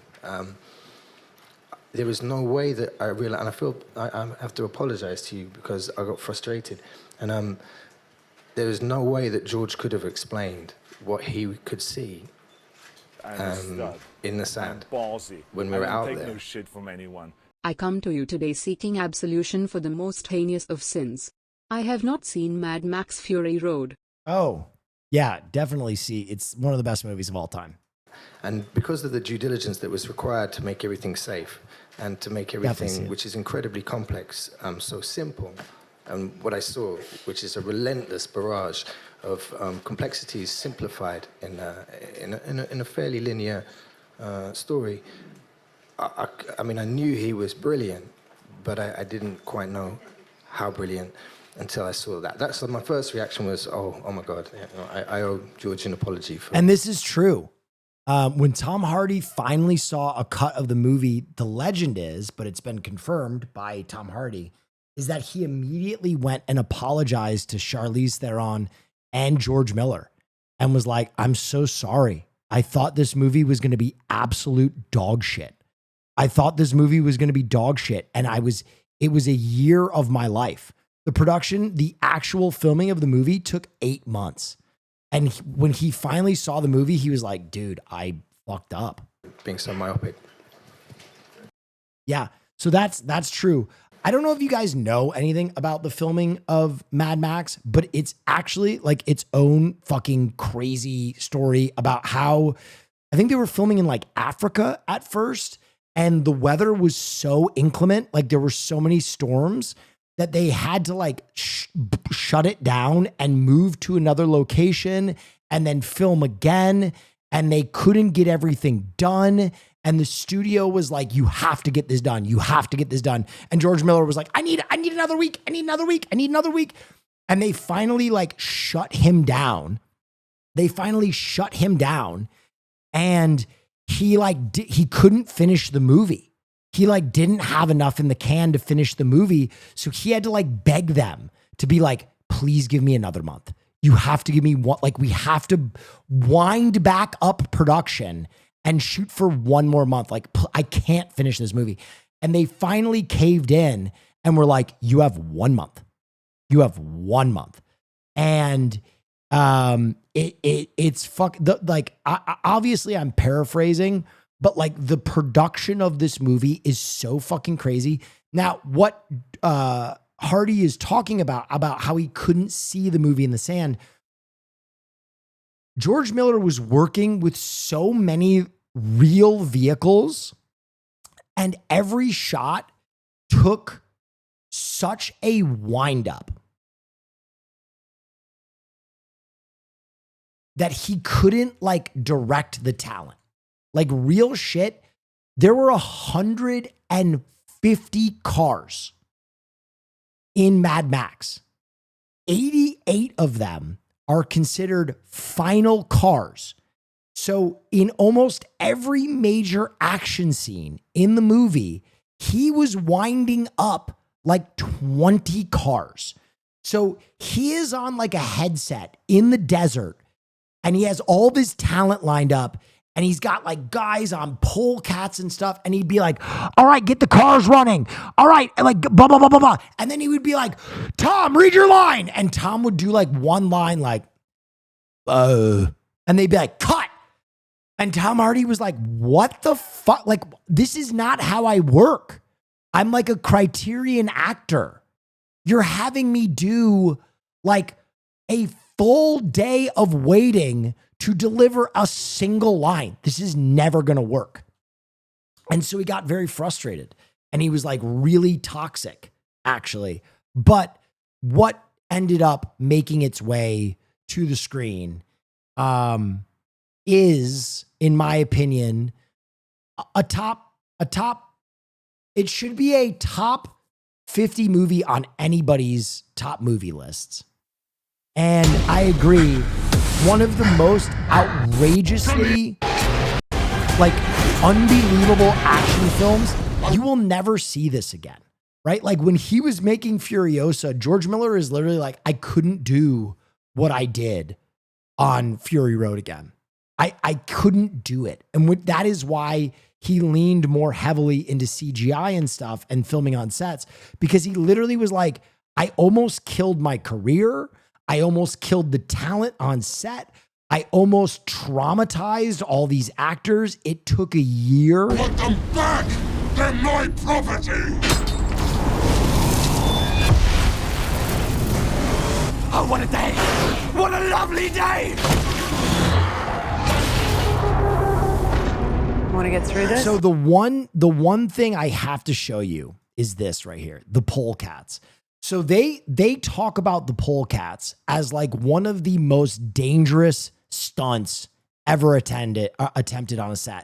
There was no way that I realized, and I feel I have to apologize to you because I got frustrated, and there was no way that George could have explained what he could see in the sand Ballsy. when we were out take there. No shit from anyone. I come to you today seeking absolution for the most heinous of sins. I have not seen Mad Max Fury Road. Oh, yeah, definitely see. It's one of the best movies of all time. And because of the due diligence that was required to make everything safe and to make everything, which is incredibly complex, so simple, and what I saw, which is a relentless barrage of complexities simplified in a fairly linear story. I mean, I knew he was brilliant, but I didn't quite know how brilliant until I saw that. That's my first reaction was, oh my God, I owe George an apology for. And this is true. When Tom Hardy finally saw a cut of the movie, the legend is, but it's been confirmed by Tom Hardy, is that he immediately went and apologized to Charlize Theron and George Miller and was like, I'm so sorry. I thought this movie was going to be absolute dog shit. I thought this movie was going to be dog shit. And it was a year of my life. The production, the actual filming of the movie took 8 months. And when he finally saw the movie, he was like, dude, I fucked up. Being so myopic. Yeah. So that's true. I don't know if you guys know anything about the filming of Mad Max, but it's actually like its own fucking crazy story about how I think they were filming in like Africa at first, and the weather was so inclement, like there were so many storms that they had to like shut it down and move to another location and then film again, and they couldn't get everything done. And the studio was like, you have to get this done. You have to get this done. And George Miller was like, I need another week. I need another week. I need another week. And they finally like shut him down. And he like, he couldn't finish the movie. He like didn't have enough in the can to finish the movie. So he had to like beg them to be like, please give me another month. You have to give me one, like we have to wind back up production and shoot for one more month. Like, I can't finish this movie. And they finally caved in and were like, you have 1 month. You have 1 month. And it's obviously I'm paraphrasing, but like the production of this movie is so fucking crazy. Now, what Hardy is talking about how he couldn't see the movie in the sand, George Miller was working with so many real vehicles, and every shot took such a wind-up that he couldn't like direct the talent. Like real shit, there were 150 cars in Mad Max. 88 of them are considered final cars. So in almost every major action scene in the movie, he was winding up like 20 cars. So he is on like a headset in the desert, and he has all this talent lined up, and he's got like guys on pole cats and stuff. And he'd be like, all right, get the cars running. All right. Like blah, blah, blah, blah, blah. And then he would be like, Tom, read your line. And Tom would do like one line, like, and they'd be like, cut. And Tom Hardy was like, what the fuck? Like, this is not how I work. I'm like a Criterion actor. You're having me do like a full day of waiting to deliver a single line. This is never going to work. And so he got very frustrated, and he was like really toxic, actually. But what ended up making its way to the screen is, in my opinion, it should be a top 50 movie on anybody's top movie lists. And I agree, one of the most outrageously, like, unbelievable action films. You will never see this again, right? Like, when he was making Furiosa, George Miller is literally like, I couldn't do what I did on Fury Road again. I couldn't do it. And that is why he leaned more heavily into CGI and stuff and filming on sets, because he literally was like, I almost killed my career. I almost killed the talent on set. I almost traumatized all these actors. It took a year. Put them back! They're my property! Oh, what a day! What a lovely day! Want to get through this? So the one thing I have to show you is this right here, the polecats. So they talk about the polecats as like one of the most dangerous stunts ever attempted on a set.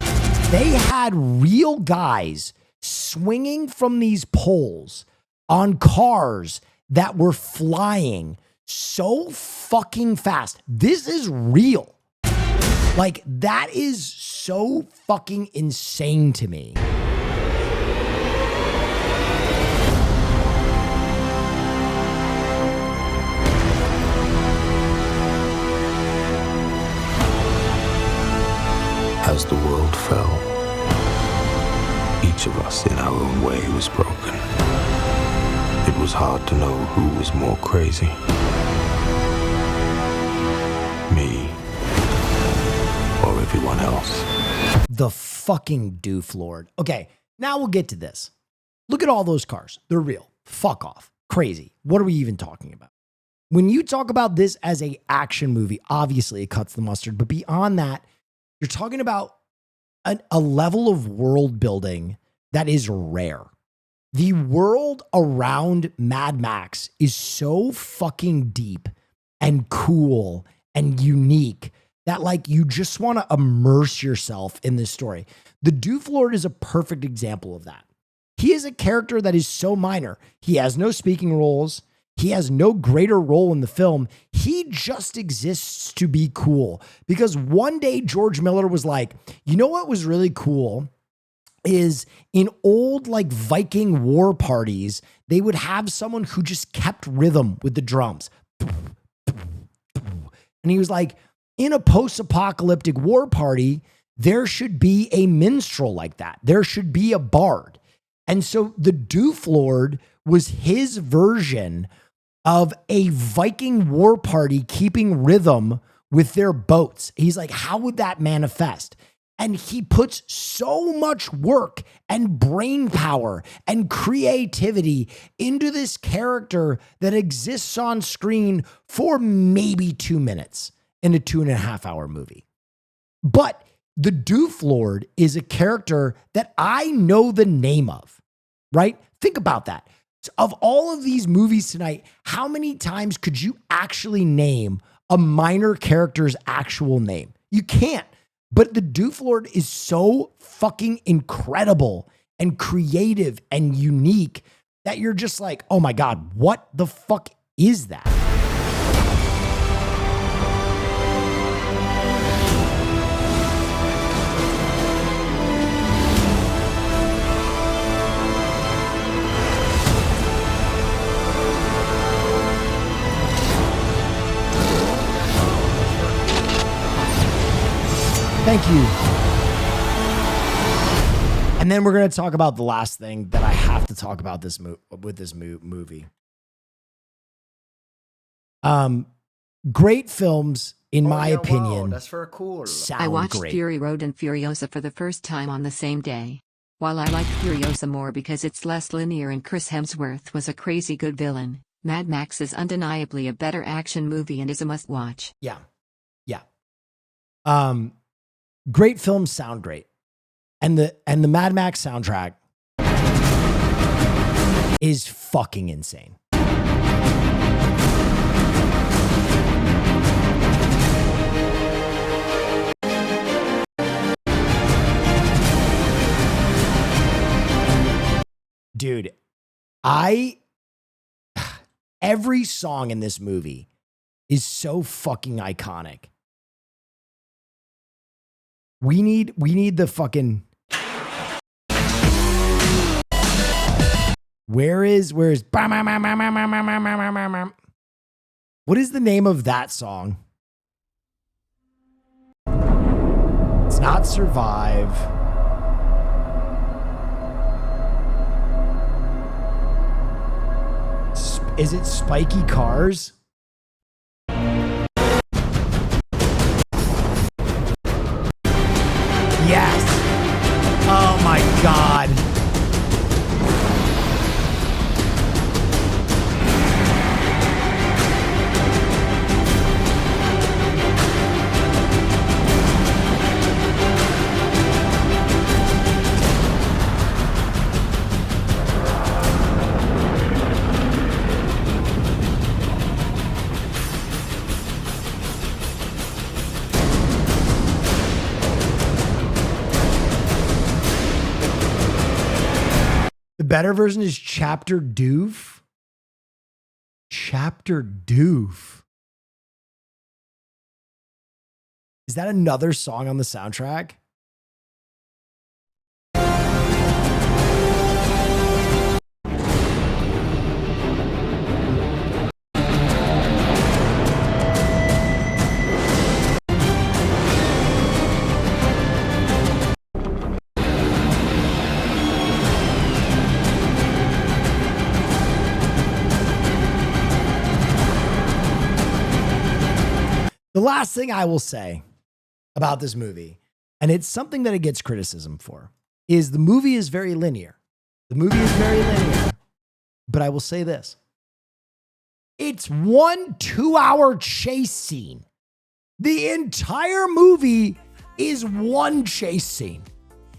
They had real guys swinging from these poles on cars that were flying so fucking fast. This is real. Like, that is so fucking insane to me. As the world fell, Each of us in our own way was broken. It was hard to know who was more crazy. Me or everyone else. The fucking doof lord. Okay, now we'll get to this. Look at all those cars. They're real. Fuck off. Crazy. What are we even talking about? When you talk about this as a action movie, obviously it cuts the mustard. But beyond that, you're talking about a level of world building that is rare. The world around Mad Max is so fucking deep and cool and unique that like you just want to immerse yourself in this story. The Doof Lord is a perfect example of that. He is a character that is so minor. He has no speaking roles. He has no greater role in the film. He just exists to be cool. Because one day George Miller was like, you know what was really cool is in old like Viking war parties, they would have someone who just kept rhythm with the drums. And he was like, in a post-apocalyptic war party, there should be a minstrel like that. There should be a bard. And so the Doof Lord was his version of a Viking war party keeping rhythm with their boats. He's like, how would that manifest? And he puts so much work and brain power and creativity into this character that exists on screen for maybe 2 minutes in a 2.5 hour movie. But the Doof Lord is a character that I know the name of, right? Think about that. Of all of these movies tonight, how many times could you actually name a minor character's actual name? You can't. But the Doof Lord is so fucking incredible and creative and unique that you're just like, oh my God, what the fuck is that? Thank you. And then we're going to talk about the last thing that I have to talk about with this movie. Great films, in my opinion. Wow, that's very cool. I watched great. Fury Road and Furiosa for the first time on the same day. While I liked Furiosa more because it's less linear and Chris Hemsworth was a crazy good villain, Mad Max is undeniably a better action movie and is a must-watch. Yeah. Great films sound great. And the Mad Max soundtrack is fucking insane. Dude, every song in this movie is so fucking iconic. We need the fucking. Where is? What is the name of that song? It's not Survive. Is it Spiky Cars? Yes. Oh my God. Better version is Chapter Doof. Chapter Doof. Is that another song on the soundtrack? The last thing I will say about this movie, and it's something that it gets criticism for, is the movie is very linear. The movie is very linear, but I will say this. It's 1 2-hour chase scene. The entire movie is one chase scene.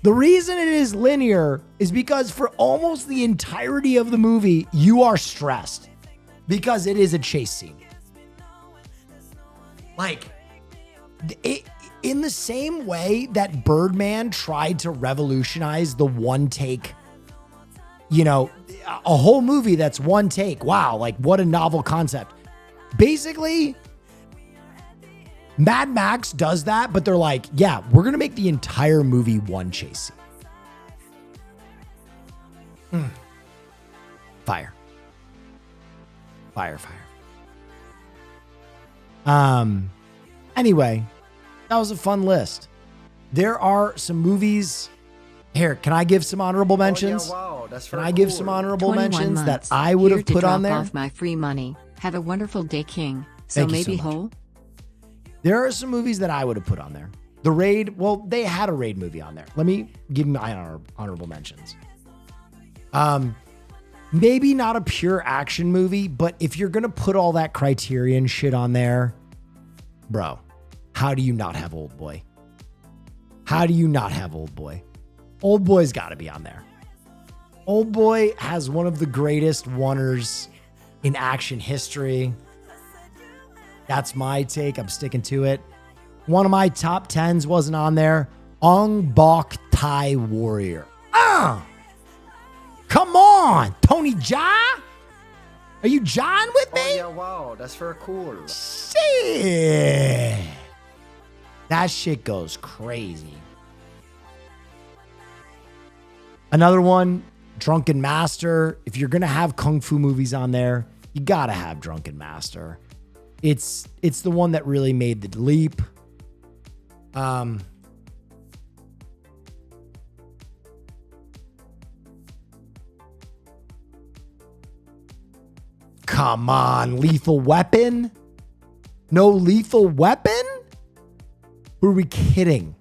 The reason it is linear is because for almost the entirety of the movie, you are stressed because it is a chase scene. Like, in the same way that Birdman tried to revolutionize the one take, you know, a whole movie that's one take. Wow, like what a novel concept. Basically, Mad Max does that, but they're like, yeah, we're going to make the entire movie one chase scene. Fire. Fire. Anyway, that was a fun list. There are some movies. Here, can I give some honorable mentions? Oh, yeah, wow, that's can very I give cool. some honorable 21 mentions months. that I would Here have to put on drop there? off my free money. Have a wonderful day, King. So Thank you so maybe much. whole? There are some movies that I would have put on there. The Raid, well, they had a Raid movie on there. Let me give my honorable mentions. Maybe not a pure action movie, but if you're going to put all that Criterion shit on there, bro, how do you not have Old Boy? How do you not have Old Boy? Old Boy's got to be on there. Old Boy has one of the greatest oneers in action history. That's my take. I'm sticking to it. One of my top 10s wasn't on there. Ong Bok Thai Warrior. Come on, Tony Jaa. Are you John with me? Oh, yeah, wow. That's very cool. Shit. That shit goes crazy. Another one, Drunken Master. If you're going to have Kung Fu movies on there, you got to have Drunken Master. It's the one that really made the leap. Come on, Lethal Weapon? No Lethal Weapon? Who are we kidding?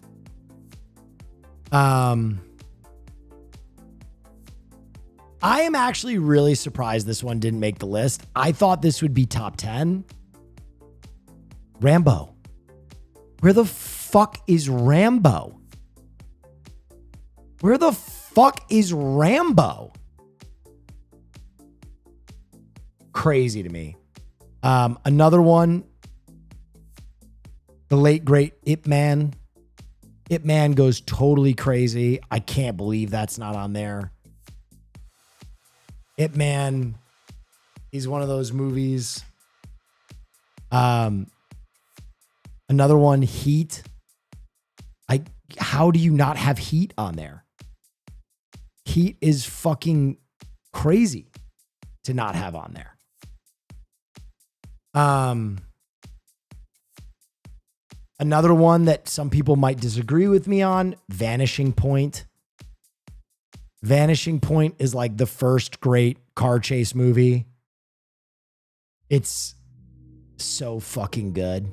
I am actually really surprised this one didn't make the list. I thought this would be top 10. Rambo. Where the fuck is Rambo? Where the fuck is Rambo? Crazy to me. Another one, the late great Ip Man. Ip Man goes totally crazy. I can't believe that's not on there. Ip Man is one of those movies. Another one, Heat. How do you not have Heat on there? Heat is fucking crazy to not have on there. Another one that some people might disagree with me on, Vanishing Point. Vanishing Point is like the first great car chase movie. It's so fucking good.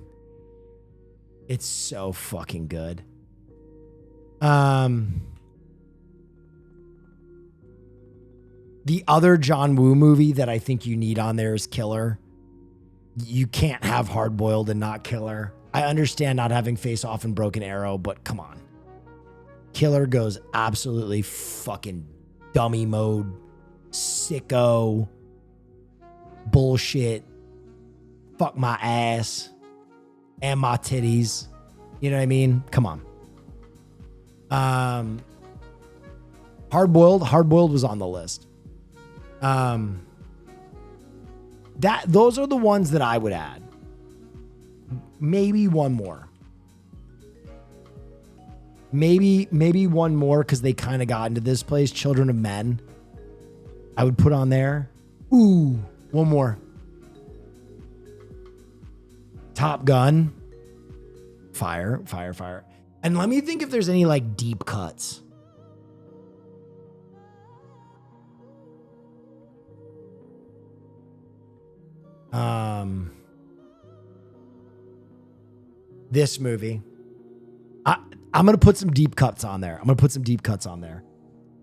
It's so fucking good. The other John Woo movie that I think you need on there is Killer. You can't have Hard Boiled and not Killer. I understand not having Face Off and Broken Arrow, but come on. Killer goes absolutely fucking dummy mode, sicko, bullshit, fuck my ass and my titties. You know what I mean? Come on. Hard Boiled was on the list. Those are the ones that I would add. Maybe one more. Maybe one more because they kind of got into this place. Children of Men. I would put on there. Ooh, one more. Top Gun. Fire. And let me think if there's any like deep cuts. this movie. I'm going to put some deep cuts on there.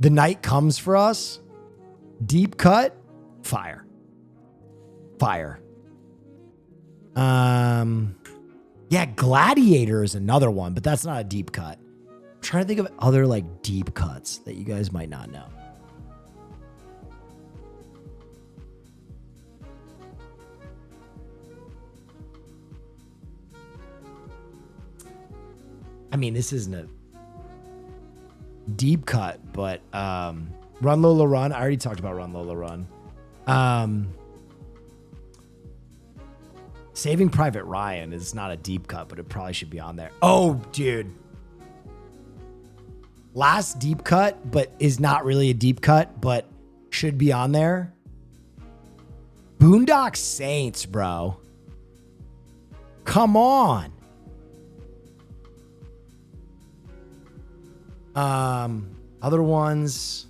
The Night Comes for Us, deep cut, fire. Yeah, Gladiator is another one, but that's not a deep cut. I'm trying to think of other like deep cuts that you guys might not know. I mean, this isn't a deep cut, but Run Lola Run. I already talked about Run Lola Run. Saving Private Ryan is not a deep cut, but it probably should be on there. Oh, dude. Last deep cut, but is not really a deep cut, but should be on there. Boondock Saints, bro. Come on. Other ones.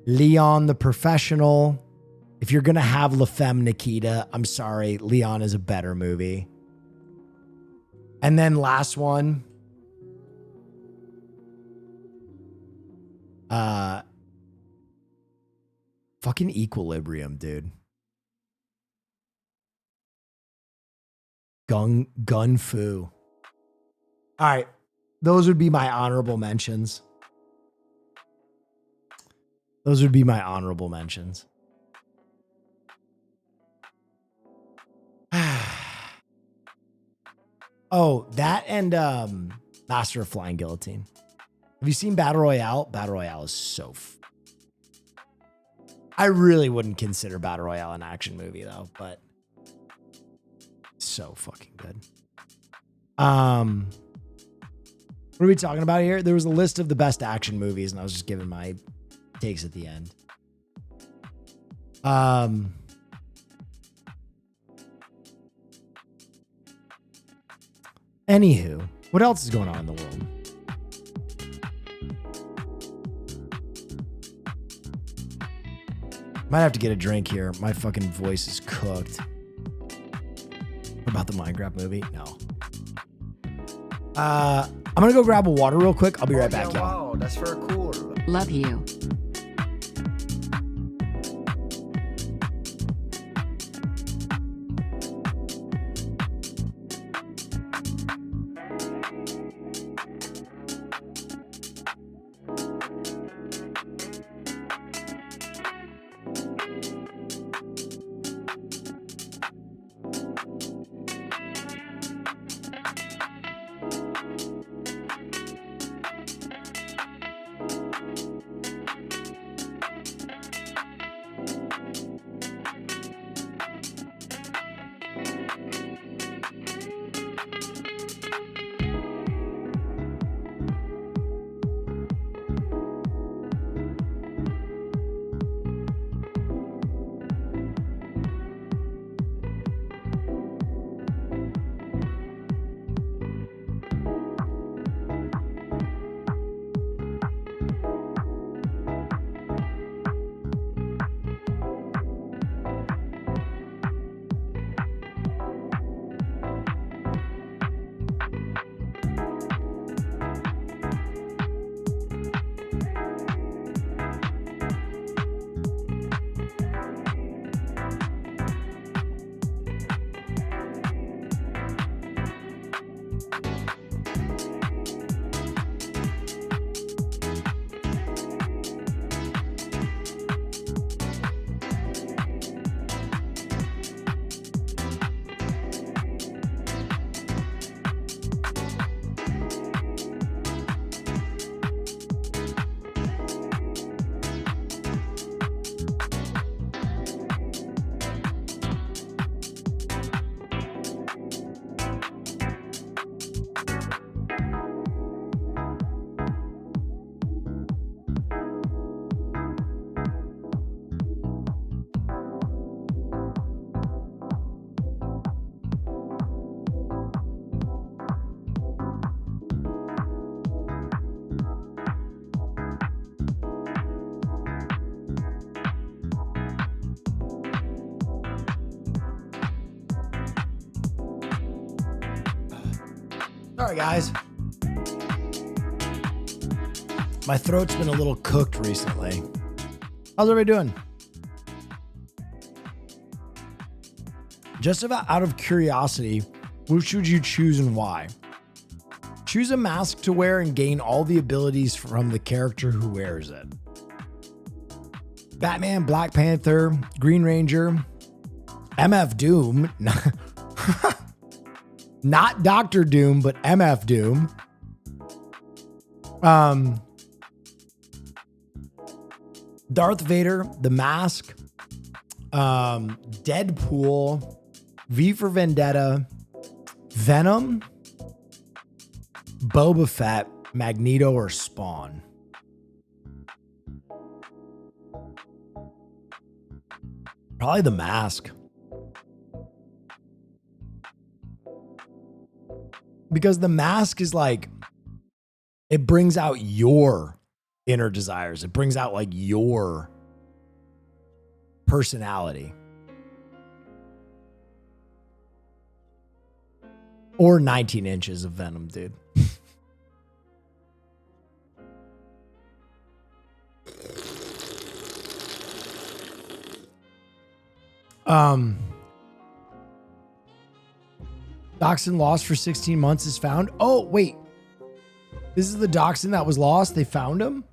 Leon the Professional. If you're going to have La Femme Nikita, I'm sorry. Leon is a better movie. And then last one. Fucking Equilibrium, dude. Gun Fu. All right. Those would be my honorable mentions. Oh, that and Master of Flying Guillotine. Have you seen Battle Royale? Battle Royale is so... I really wouldn't consider Battle Royale an action movie, though, but... so fucking good. What are we talking about here? There was a list of the best action movies, and I was just giving my takes at the end. Anywho, what else is going on in the world? Might have to get a drink here. My fucking voice is cooked. About the Minecraft movie? No. I'm gonna go grab a water real quick. I'll be right back, y'all. Wow, that's very cool. Love you. Sorry, guys. My throat's been a little cooked recently. How's everybody doing? Just about out of curiosity, which would you choose and why? Choose a mask to wear and gain all the abilities from the character who wears it. Batman, Black Panther, Green Ranger, MF Doom. Not Doctor Doom, but MF Doom. Darth Vader, The Mask, Deadpool, V for Vendetta, Venom, Boba Fett, Magneto, or Spawn. Probably The Mask. Because The Mask is like, it brings out your inner desires. It brings out like your personality. Or 19 inches of Venom, dude. Dachshund lost for 16 months is found. Oh, wait. This is the dachshund that was lost. They found him?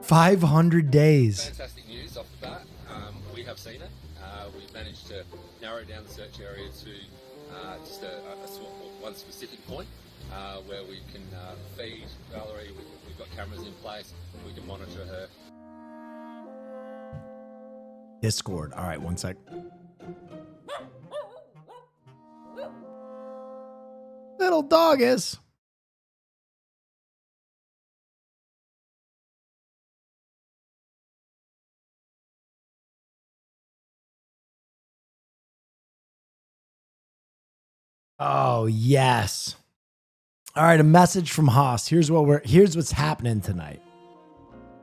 $500 days. Fantastic news off the bat. We have seen it. We've managed to narrow down the search area to just one specific point where we can feed Valerie. We've got cameras in place. We can monitor her. Discord. All right, one sec. Little doggus. Oh, yes. All right, a message from Haas. Here's what's happening tonight.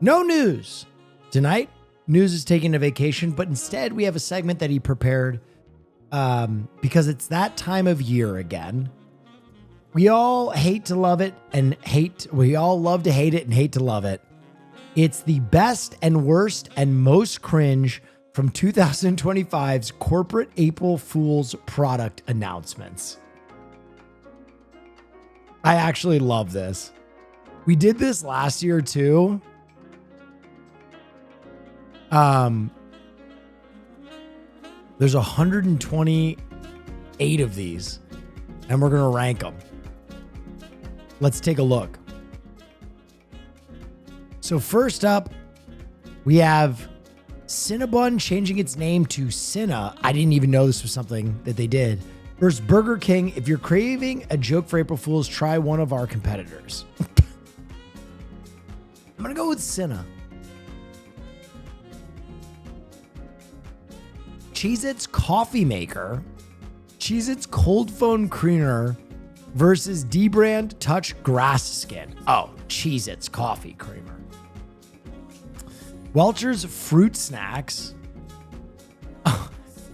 No news. Tonight, News is taking a vacation, but instead we have a segment that he prepared because it's that time of year again. We all hate to love it and we all love to hate it and hate to love it. It's the best and worst and most cringe from 2025's corporate April Fool's product announcements. I actually love this. We did this last year too. There's 128 of these, and we're going to rank them. Let's take a look. So first up, we have Cinnabon changing its name to Cinna. I didn't even know this was something that they did. Versus Burger King. If you're craving a joke for April Fools, try one of our competitors. I'm going to go with Cinna. Cheez-Its Coffee Maker, Cheez-Its Cold Foam Creamer versus D-Brand Touch Grass Skin. Oh, Cheez-Its Coffee Creamer. Welch's Fruit Snacks.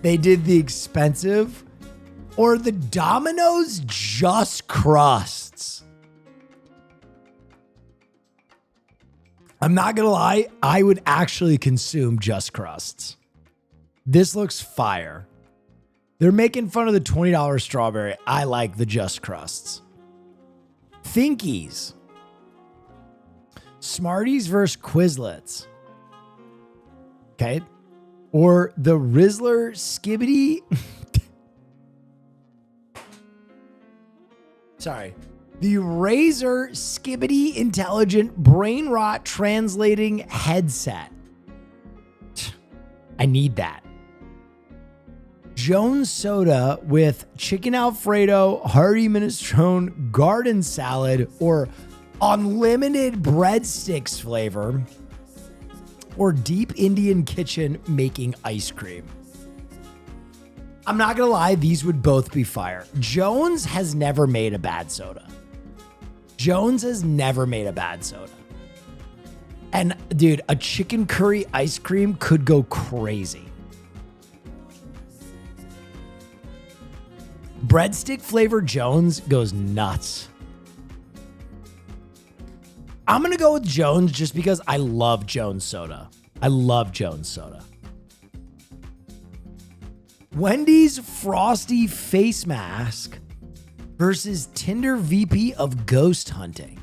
They did the expensive. Or the Domino's Just Crusts. I'm not going to lie. I would actually consume Just Crusts. This looks fire. They're making fun of the $20 strawberry. I like the Just Crusts. Thinkies. Smarties versus Quizlets. Okay. Or the Rizzler Skibbity. Sorry. The Razer Skibbity Intelligent Brain Rot Translating Headset. I need that. Jones Soda with Chicken Alfredo, Hearty Minestrone, Garden Salad, or Unlimited Breadsticks flavor, or Deep Indian Kitchen making ice cream. I'm not going to lie, these would both be fire. Jones has never made a bad soda. Jones has never made a bad soda. And Dude, a chicken curry ice cream could go crazy. Breadstick flavor Jones goes nuts. I'm going to go with Jones just because I love Jones soda. I love Jones soda. Wendy's Frosty face mask versus Tinder VP of ghost hunting.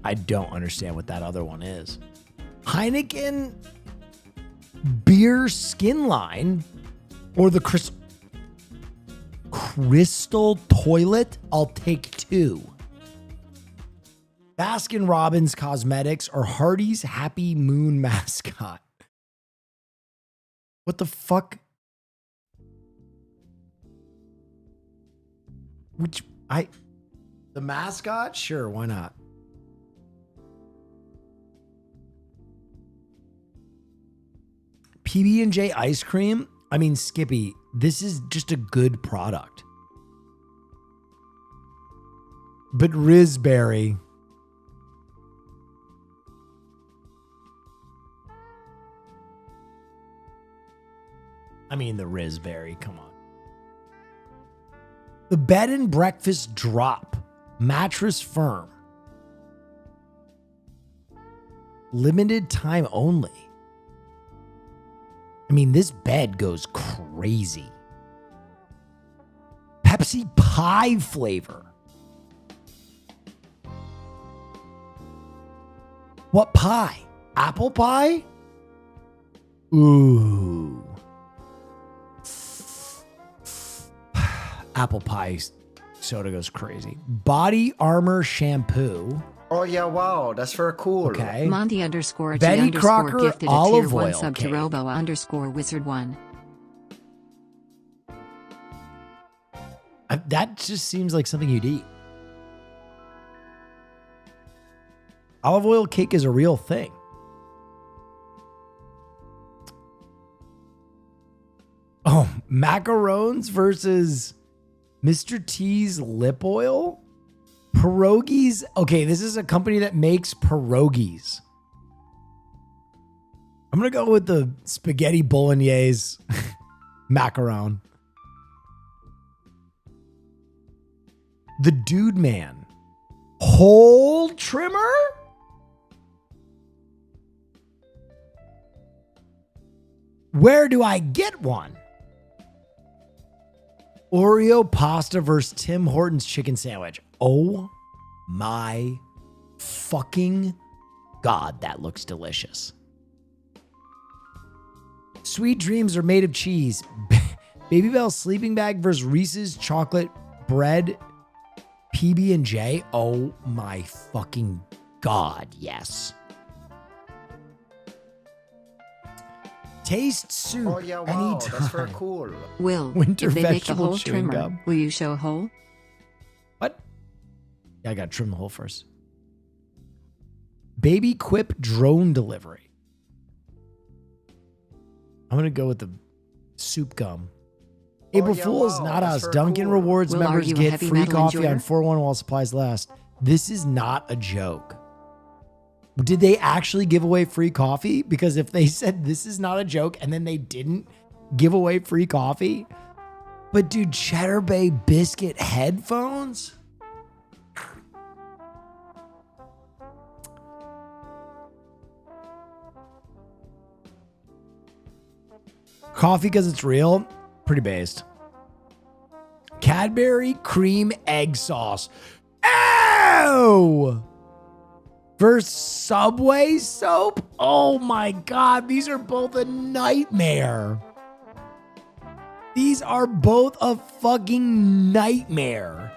I don't understand what that other one is. Heineken beer skin line or the crystal toilet. I'll take 2. Baskin Robbins Cosmetics or Hardee's Happy Moon mascot. What the fuck? The mascot? Sure, why not? PB&J ice cream? I mean, Skippy, this is just a good product. But Rizberry. I mean, the Rizberry, come on. The bed and breakfast drop. Mattress Firm. Limited time only. I mean, this bed goes crazy. Pepsi pie flavor. What pie? Apple pie? Ooh. Apple pie soda goes crazy. Body Armor shampoo. Oh yeah, wow, that's very cool. Okay. Monty _G Betty _ Crocker gifted a olive tier 1 oil sub to cake. Robo _Wizard 1. That just seems like something you'd eat. Olive oil cake is a real thing. Oh, macarons versus Mr. T's lip oil? Pierogies. Okay, this is a company that makes pierogies. I'm going to go with the spaghetti bolognese macaron. The Dude Man. Hole trimmer? Where do I get one? Oreo pasta versus Tim Hortons chicken sandwich. Oh my fucking God, that looks delicious. Sweet dreams are made of cheese. Baby Bell sleeping bag versus Reese's chocolate bread PB&J. Oh my fucking God, yes. Taste soup. Oh yeah, wow, anytime. that's very cool. Will, Winter if they make the vegetable whole chewing trimmer, gum. will you show a hole? What? Yeah, I got to trim the hole first. Baby Quip drone delivery. I'm going to go with the soup gum. April yeah, Fool's wow, not that's us. very Dunkin' cool. Rewards Will, are members you a get heavy free metal coffee enjoyer? on 4-1 while supplies last. This is not a joke. Did they actually give away free coffee? Because if they said this is not a joke and then they didn't give away free coffee. But dude, Cheddar Bay biscuit headphones? Coffee because it's real? Pretty based. Cadbury cream egg sauce. Ew! Versus Subway soap? Oh my God, these are both a nightmare. These are both a fucking nightmare.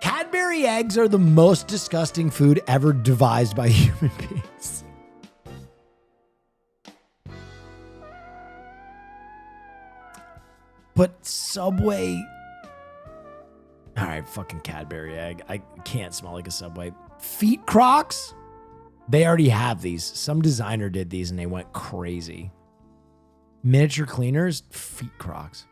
Cadbury eggs are the most disgusting food ever devised by human beings. But Subway... All right, fucking Cadbury egg. I can't smell like a Subway. Feet Crocs? They already have these. Some designer did these and they went crazy. Miniature cleaners? Feet Crocs.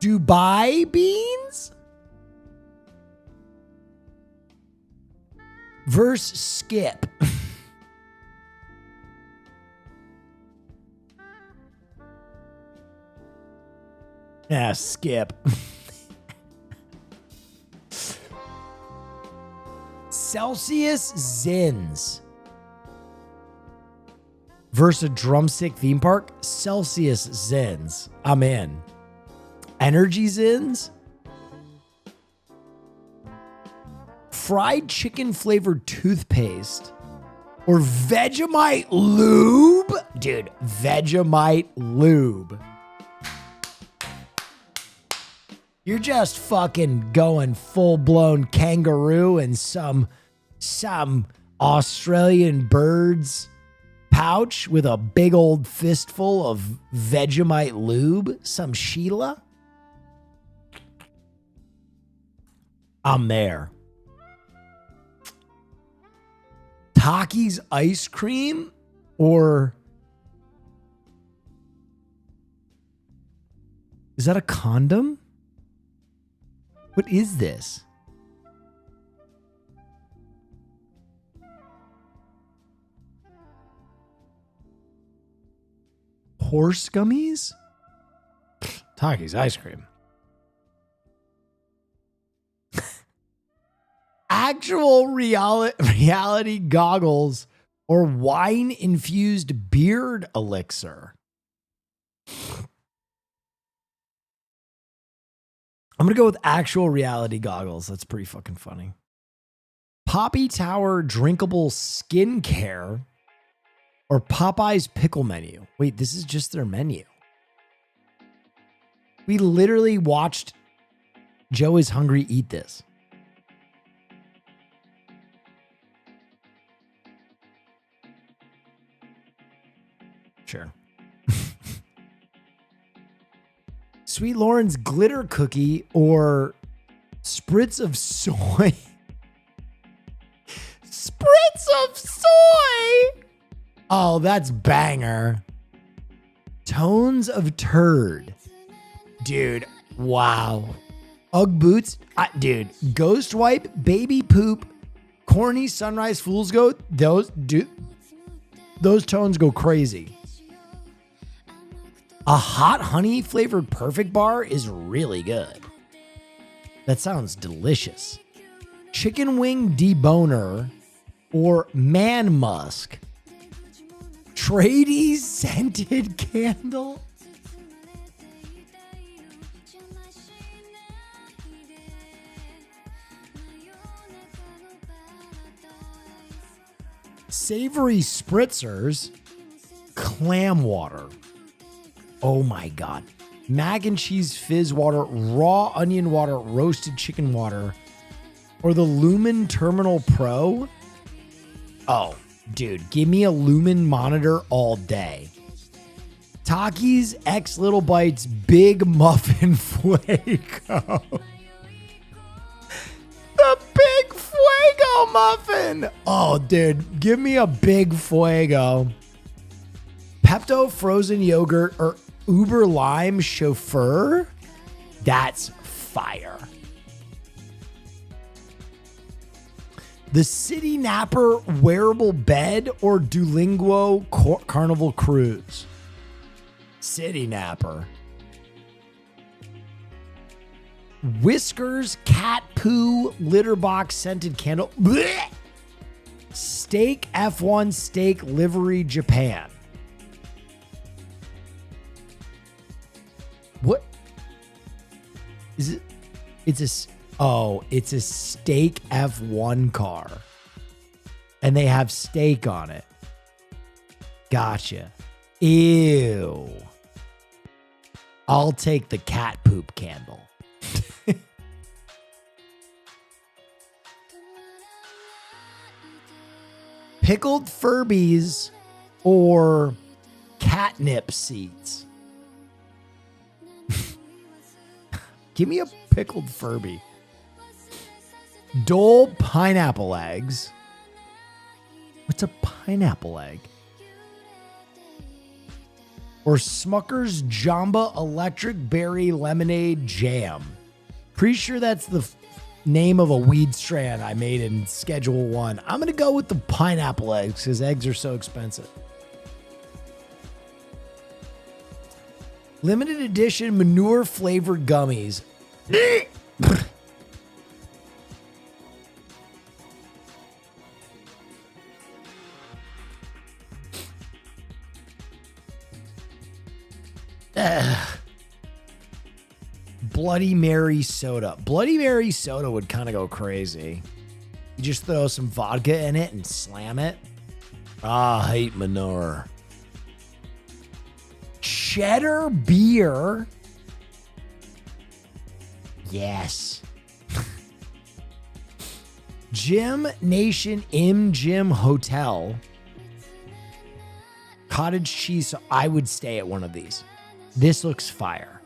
Dubai beans versus Skip. Yeah, Skip. Celsius Zins versus a drumstick theme park. Celsius Zins. I'm in. Energy Zins. Fried chicken flavored toothpaste or Vegemite lube. Dude, Vegemite lube. You're just fucking going full-blown kangaroo in some Australian bird's pouch with a big old fistful of Vegemite lube. Some Sheila. I'm there. Takis ice cream or... Is that a condom? What is this? Horse gummies? Takis ice cream. Actual reality goggles or wine-infused beard elixir? I'm going to go with actual reality goggles. That's pretty fucking funny. Poppy Tower drinkable skincare or Popeye's pickle menu. Wait, this is just their menu. We literally watched Joe is Hungry eat this. Sure. Sweet Lauren's glitter cookie or spritz of soy. Spritz of soy. Oh, that's banger. Tones of turd. Dude, wow. Ugg boots. Dude, ghost wipe, baby poop, corny sunrise fool's goat. Those tones go crazy. A hot honey flavored perfect bar is really good. That sounds delicious. Chicken wing deboner or man musk. Trady's scented candle. Savory spritzers. Clam water. Oh my God. Mac and cheese fizz water, raw onion water, roasted chicken water, or the Lumen Terminal Pro. Oh, dude, give me a Lumen monitor all day. Takis X Little Bites Big Muffin Fuego. The Big Fuego muffin. Oh, dude, give me a Big Fuego. Pepto frozen yogurt or Uber Lime chauffeur. That's fire. The City Napper wearable bed or Duolingo Carnival Cruise. City Napper. Whiskers cat poo litter box scented candle. Blech! Steak F1 steak livery Japan. What is it? It's a steak F1 car. And they have steak on it. Gotcha. Ew. I'll take the cat poop candle. Pickled Furbies or catnip seeds. Give me a pickled Furby. Dole pineapple eggs. What's a pineapple egg? or Smucker's Jamba Electric Berry Lemonade Jam? Pretty sure that's the name of a weed strand I made in Schedule 1. I'm going to go with the pineapple eggs because eggs are so expensive. Limited edition manure flavored gummies. Bloody Mary soda. Bloody Mary soda would kind of go crazy. You just throw some vodka in it and slam it. I hate manure. Cheddar beer. Yes. Gym Nation Gym Hotel. Cottage cheese. So I would stay at one of these. This looks fire.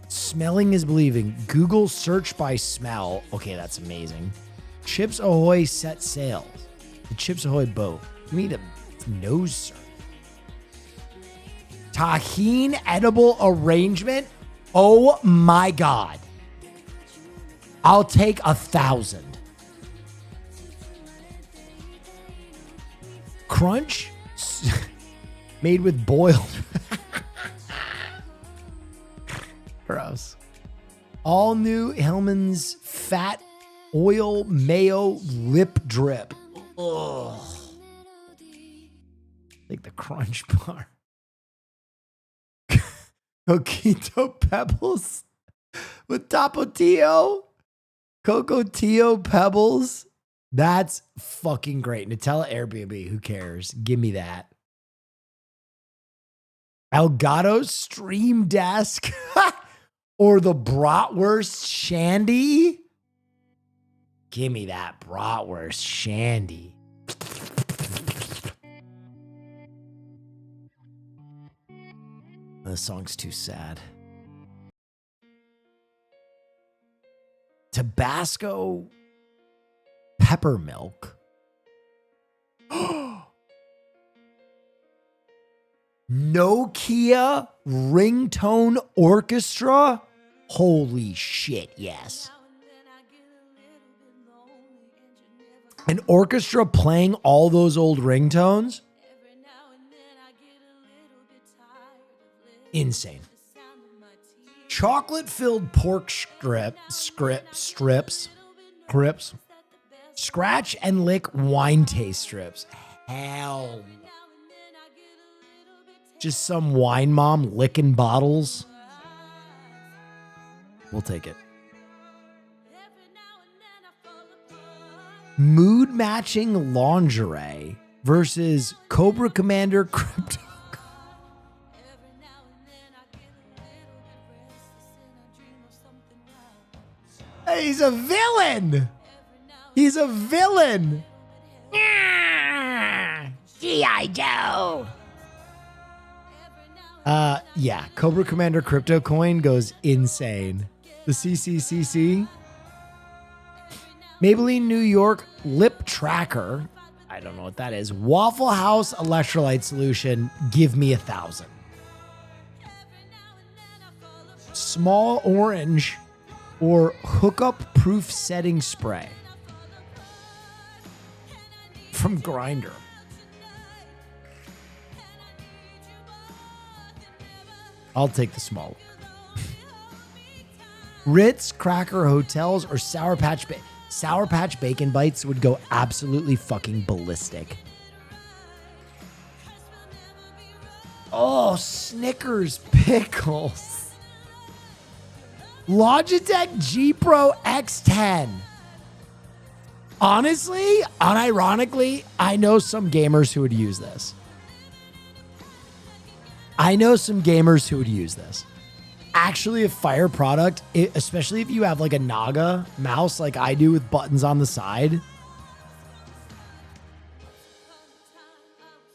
Smelling is believing. Google search by smell. Okay, that's amazing. Chips Ahoy set sails. The Chips Ahoy boat. You need a nose search. Tahine edible arrangement. Oh my God. I'll take 1,000. Crunch made with boiled. Gross. All new Hellman's fat oil mayo lip drip. Ugh. Like the crunch bar. Coquito Pebbles with Tapatio. Cocotio Pebbles. That's fucking great. Nutella Airbnb. Who cares? Give me that. Elgato Stream Desk. Or the Bratwurst Shandy. Give me that Bratwurst Shandy. This song's too sad. Tabasco pepper milk. Nokia ringtone orchestra. Holy shit, yes. An orchestra playing all those old ringtones. Insane. Chocolate-filled pork strips. Scratch and lick wine taste strips. Hell. Just some wine mom licking bottles. We'll take it. Mood matching lingerie versus Cobra Commander Crypto. He's a villain. He's a villain. G.I. Joe. Yeah, Cobra Commander Crypto Coin goes insane. The CCCC. Maybelline New York Lip Tracker. I don't know what that is. Waffle House Electrolyte Solution. Give me 1,000. Small Orange or Hookup Proof Setting Spray. From Grindr. I'll take the small one. Ritz Cracker Hotels or Sour Patch Bacon Bites would go absolutely fucking ballistic. Oh, Snickers Pickles. Logitech G Pro X10. Honestly, unironically, I know some gamers who would use this. Actually, a fire product, especially if you have like a Naga mouse like I do with buttons on the side.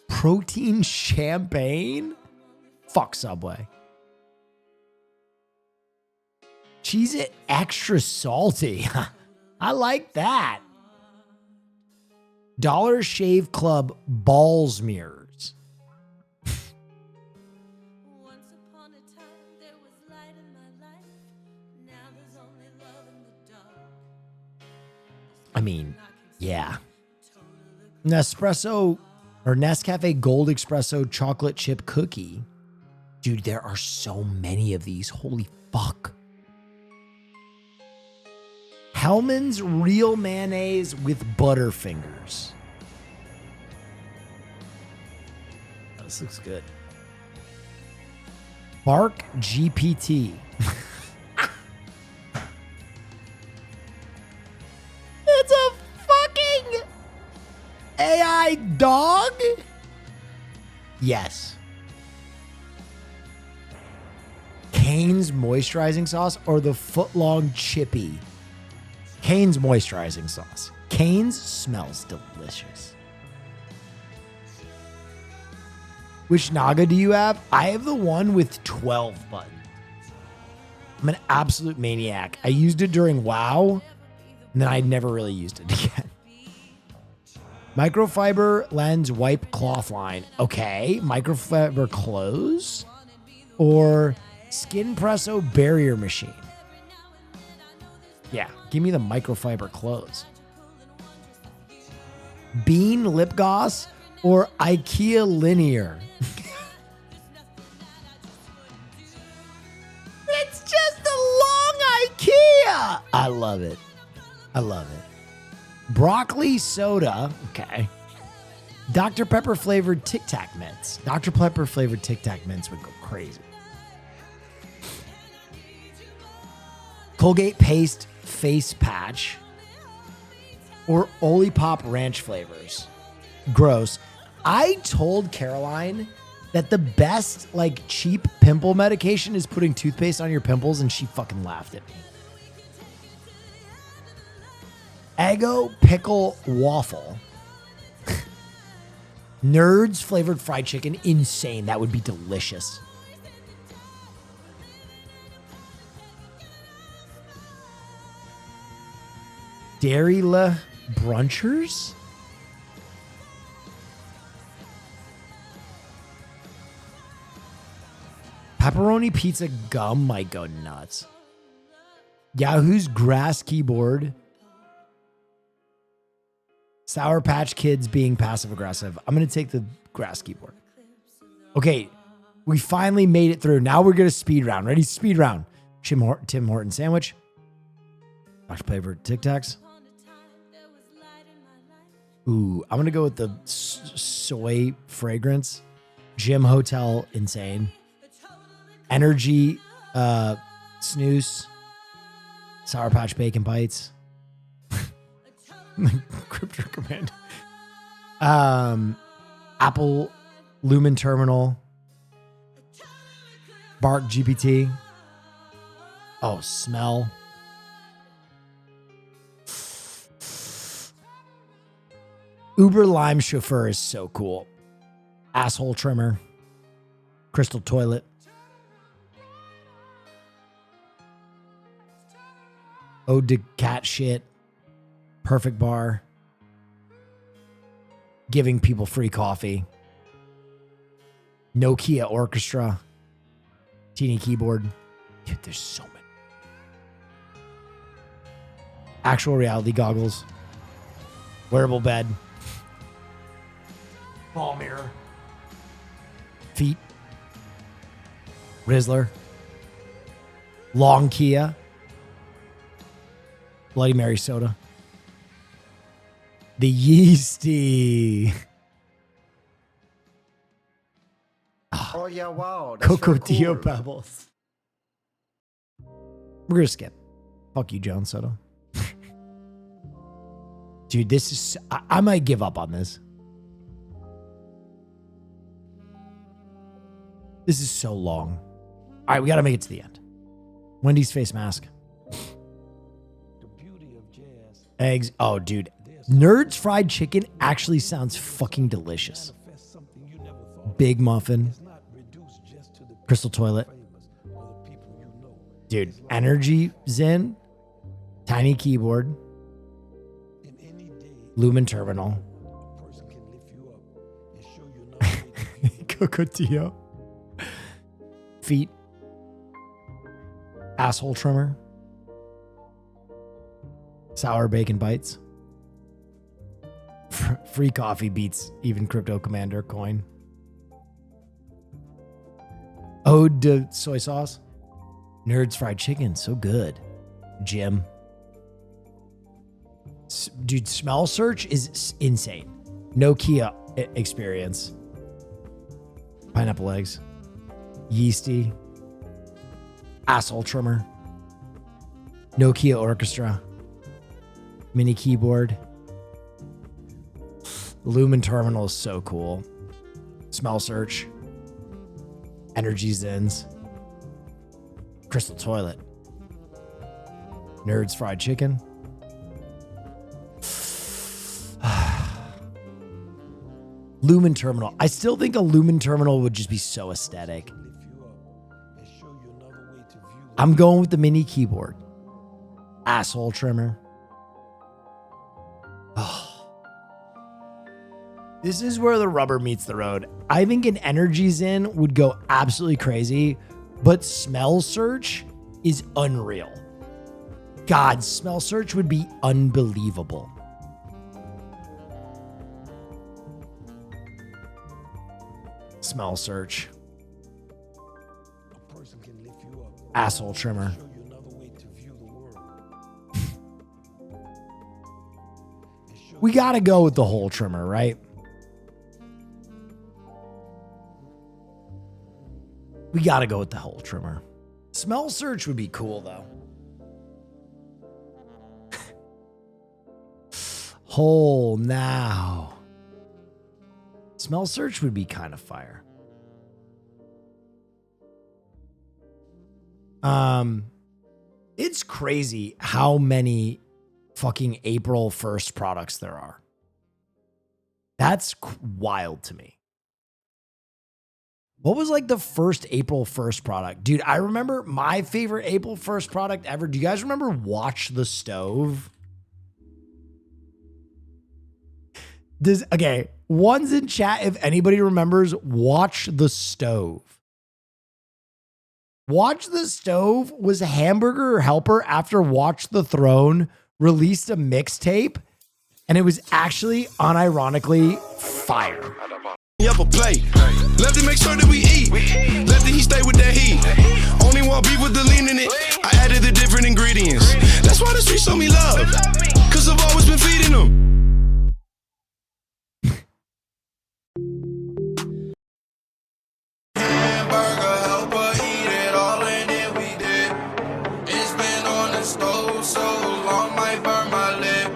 Protein champagne? Fuck Subway. Cheez-It extra salty. I like that. Dollar Shave Club balls mirrors. I mean, yeah. Nespresso or Nescafe Gold Espresso chocolate chip cookie. Dude, there are so many of these. Holy fuck. Hellman's real mayonnaise with Butterfingers. This looks good. Bark GPT. It's a fucking AI dog? Yes. Cane's moisturizing sauce or the footlong chippy? Cane's moisturizing sauce. Cane's smells delicious. Which Naga do you have? I have the one with 12 buttons. I'm an absolute maniac. I used it during WoW, and then I never really used it again. Microfiber lens wipe cloth line. Okay. Microfiber clothes or Skin Presso barrier machine. Yeah, give me the microfiber clothes. Bean lip gloss or IKEA linear. It's just a long IKEA. I love it. I love it. Broccoli soda. Okay. Dr. Pepper flavored Tic Tac mints. Dr. Pepper flavored Tic Tac mints would go crazy. Colgate paste face patch or Olipop ranch flavors. Gross. I told Caroline that the best like cheap pimple medication is putting toothpaste on your pimples, and she fucking laughed at me. Eggo pickle waffle. Nerds flavored fried chicken. Insane. That would be delicious. Dairy La Brunchers? Pepperoni pizza gum might go nuts. Yahoo's grass keyboard. Sour Patch Kids being passive aggressive. I'm going to take the grass keyboard. Okay, we finally made it through. Now we're going to speed round. Ready? Speed round. Tim Horton sandwich. Dr. Pepper Tic Tacs. Ooh, I'm going to go with the soy fragrance. Gym Hotel Insane. Energy Snooze. Sour Patch Bacon Bites. Crypto Command. Apple Lumen Terminal. Bark GPT. Oh, smell. Uber Lime Chauffeur is so cool. Asshole Trimmer. Crystal Toilet. Ode to Cat Shit. Perfect Bar. Giving people free coffee. Nokia Orchestra. Teeny Keyboard. Dude, there's so many. Actual reality goggles. Wearable bed. Ball mirror. Feet. Rizzler. Long Kia. Bloody Mary soda. The Yeasty. Oh yeah, wow. Coco Dio Pebbles. We're gonna skip. Fuck you, Jones Soda. Dude, this is... I might give up on this. This is so long. All right, we got to make it to the end. Wendy's face mask. Eggs. Oh, dude. Nerds fried chicken actually sounds fucking delicious. Big muffin. Crystal toilet. Dude, Energy Zen. Tiny keyboard. Lumen terminal. Cocotillo. Feet. Asshole trimmer. Sour bacon bites. Free coffee beats even Crypto Commander coin. Ode to soy sauce. Nerds fried chicken, so good. Jim. Dude, smell search is insane. Nokia experience. Pineapple eggs. Yeasty. Asshole trimmer. Nokia orchestra. Mini keyboard. Lumen terminal is so cool. Smell search. Energy Zens. Crystal toilet. Nerds fried chicken. Lumen terminal. I still think a Lumen terminal would just be so aesthetic. I'm going with the mini keyboard. Asshole trimmer. Oh. This is where the rubber meets the road. I think an Energy Zen would go absolutely crazy, but smell search is unreal. God, smell search would be unbelievable. Smell search. Asshole trimmer. We gotta go with the hole trimmer, right? We gotta go with the hole trimmer. Smell search would be cool though. Hole now. Smell search would be kind of fire. It's crazy how many fucking April 1st products there are. That's wild to me. What was like the first April 1st product? Dude, I remember my favorite April 1st product ever. Do you guys remember Watch the Stove? Okay, one's in chat if anybody remembers Watch the Stove. Watch the Stove was a Hamburger Helper after Watch the Throne released a mixtape, and it was actually unironically fire. Up a plate. Left to make sure that we eat. Left that he stay with that heat. Only want beef with the lean in it. I added the different ingredients. That's why the streets show me love. Cause I've always been feeding them. Hamburger helper, eat it all and then we did. It's been on the stove so long, might burn my lip.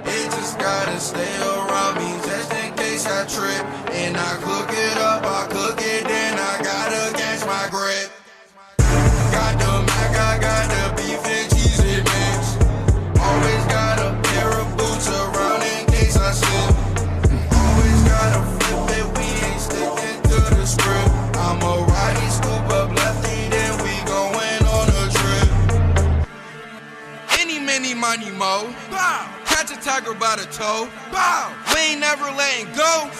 It just gotta stay around me just in case I trip. And I cook it up, I cook it, then I gotta catch my grip. Got the mac, I got the beef and cheese it mix. Always got a pair of boots around in case I slip. Always gotta flip it, we ain't sticking to the script. I'm a righty, scoop up lefty, then we going on a trip. Any, many, money, mo. Bow. Catch a tiger by the toe. Bow. We ain't never letting go.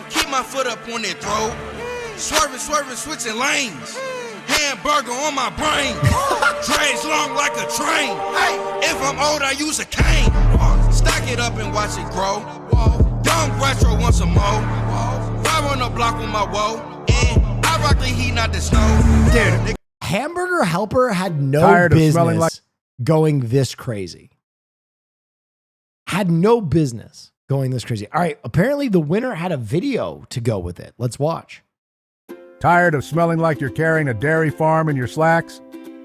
Keep my foot up on their throat. Swerving, switching lanes. Hamburger on my brain. Dreads long like a train. If I'm old, I use a cane. Stack it up and watch it grow. Young retro want some more. Fire on the block with my woe. And I rock the heat, not the snow. Dude, Hamburger Helper had no business going this crazy. Had no business going this crazy. All right, apparently the winner had a video to go with it. Let's watch. Tired of smelling like you're carrying a dairy farm in your slacks?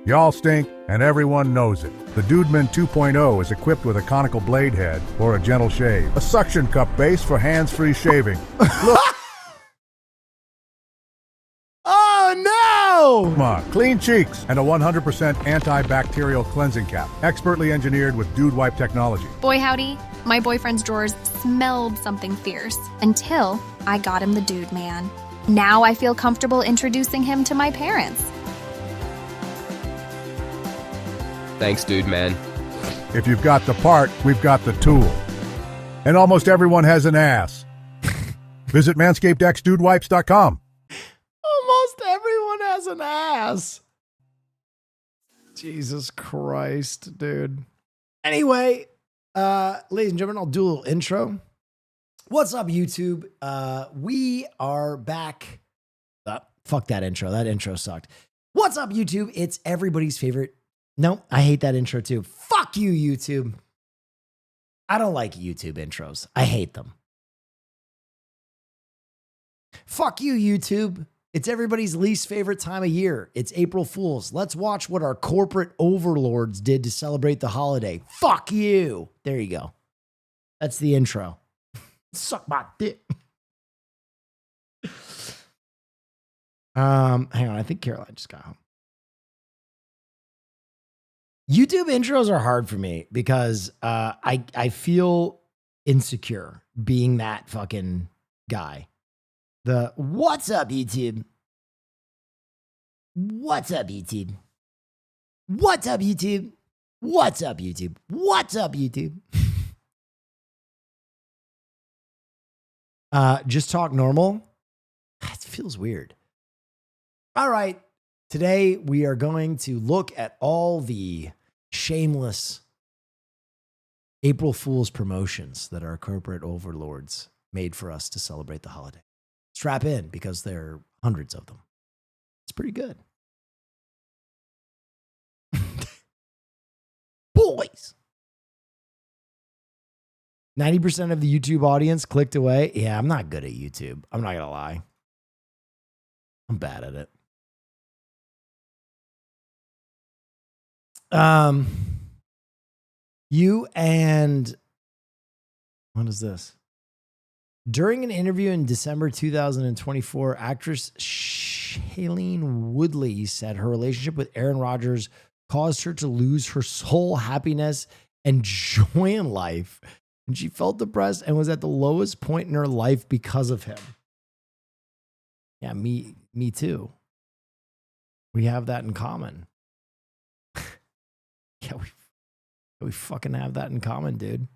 Y'all stink, and everyone knows it. The Dudeman 2.0 is equipped with a conical blade head for a gentle shave, a suction cup base for hands-free shaving. Look. Oh, no! Come on, clean cheeks and a 100% antibacterial cleansing cap, expertly engineered with Dude Wipe technology. Boy howdy, my boyfriend's drawers smelled something fierce until I got him the Dude Man. Now I feel comfortable introducing him to my parents. Thanks, Dude Man. If you've got the part, we've got the tool. And almost everyone has an ass. Visit manscapedxdudewipes.com. Almost everyone has an ass. Jesus Christ, dude. Anyway, ladies and gentlemen, I'll do a little intro. What's up, YouTube? We are back. Fuck that intro. That intro sucked. What's up, YouTube? It's everybody's favorite. No, I hate that intro too. Fuck you, YouTube. I don't like YouTube intros. I hate them. Fuck you, YouTube. It's everybody's least favorite time of year. It's April Fools. Let's watch what our corporate overlords did to celebrate the holiday. Fuck you. There you go. That's the intro. Suck my dick. Hang on. I think Caroline just got home. YouTube intros are hard for me because I feel insecure being that fucking guy. The what's up, YouTube? What's up, YouTube? What's up, YouTube? What's up, YouTube? What's up, YouTube? Just talk normal. It feels weird. All right. Today we are going to look at all the shameless April Fool's promotions that our corporate overlords made for us to celebrate the holiday. Strap in because there are hundreds of them. It's pretty good. Boys. 90% of the YouTube audience clicked away. Yeah, I'm not good at YouTube. I'm not going to lie. I'm bad at it. You and what is this? During an interview in December 2024, actress Shailene Woodley said her relationship with Aaron Rodgers caused her to lose her soul, happiness, and joy in life. And she felt depressed and was at the lowest point in her life because of him. Yeah, me too. We have that in common. Yeah, we fucking have that in common, dude.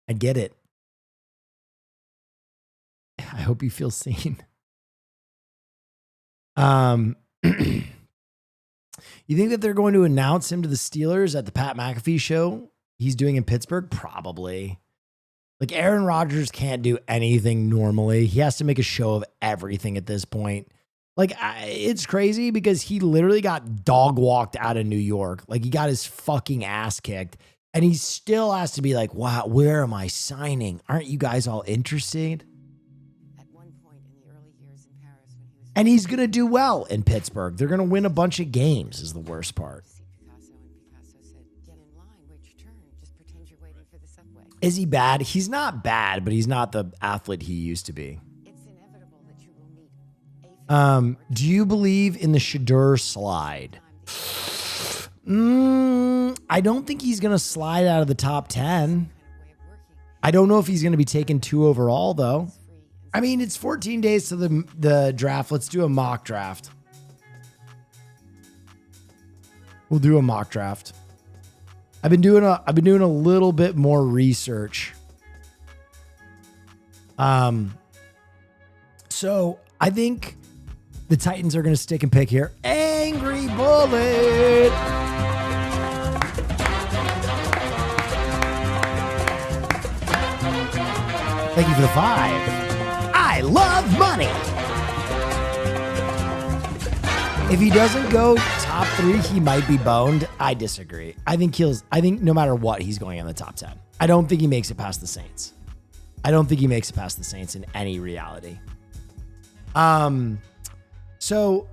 I get it. I hope you feel seen. You think that they're going to announce him to the Steelers at the Pat McAfee show he's doing in Pittsburgh? Probably. Like, Aaron Rodgers can't do anything normally. He has to make a show of everything at this point. Like, it's crazy because he literally got dog walked out of New York. Like, he got his fucking ass kicked. And he still has to be like, wow, where am I signing? Aren't you guys all interested? And he's going to do well in Pittsburgh. They're going to win a bunch of games is the worst part. Is he bad? He's not bad, but he's not the athlete he used to be. Do you believe in the Shedeur slide? I don't think he's going to slide out of the top 10. I don't know if he's going to be taken 2 overall, though. I mean, it's 14 days to the draft. Let's do a mock draft. We'll do a mock draft. I've been doing a little bit more research. So I think the Titans are going to stick and pick here. Angry Bullet. Thank you for the 5. I love money. If he doesn't go top 3, he might be boned. I disagree. I think no matter what, he's going in the top 10. I don't think he makes it past the Saints. I don't think he makes it past the Saints in any reality. So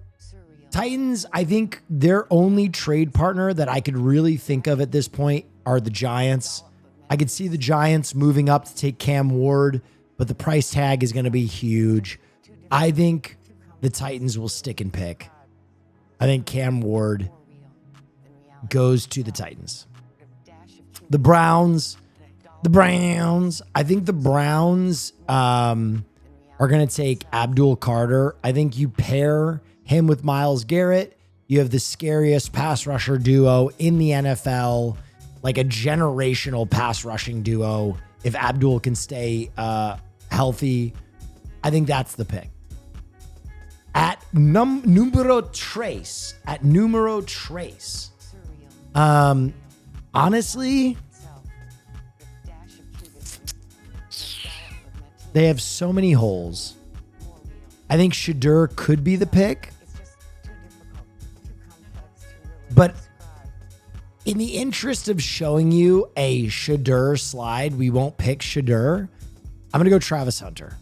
Titans, I think their only trade partner that I could really think of at this point are the Giants. I could see the Giants moving up to take Cam Ward, but the price tag is going to be huge. I think the Titans will stick and pick. I think Cam Ward goes to the Titans. The Browns. I think the Browns are going to take Abdul Carter. I think you pair him with Myles Garrett. You have the scariest pass rusher duo in the NFL, like a generational pass rushing duo. If Abdul can stay healthy, I think that's the pick. At numero tres. honestly, they have so many holes. I think Shedeur could be the pick. But in the interest of showing you a Shedeur slide, we won't pick Shedeur. I'm going to go Travis Hunter.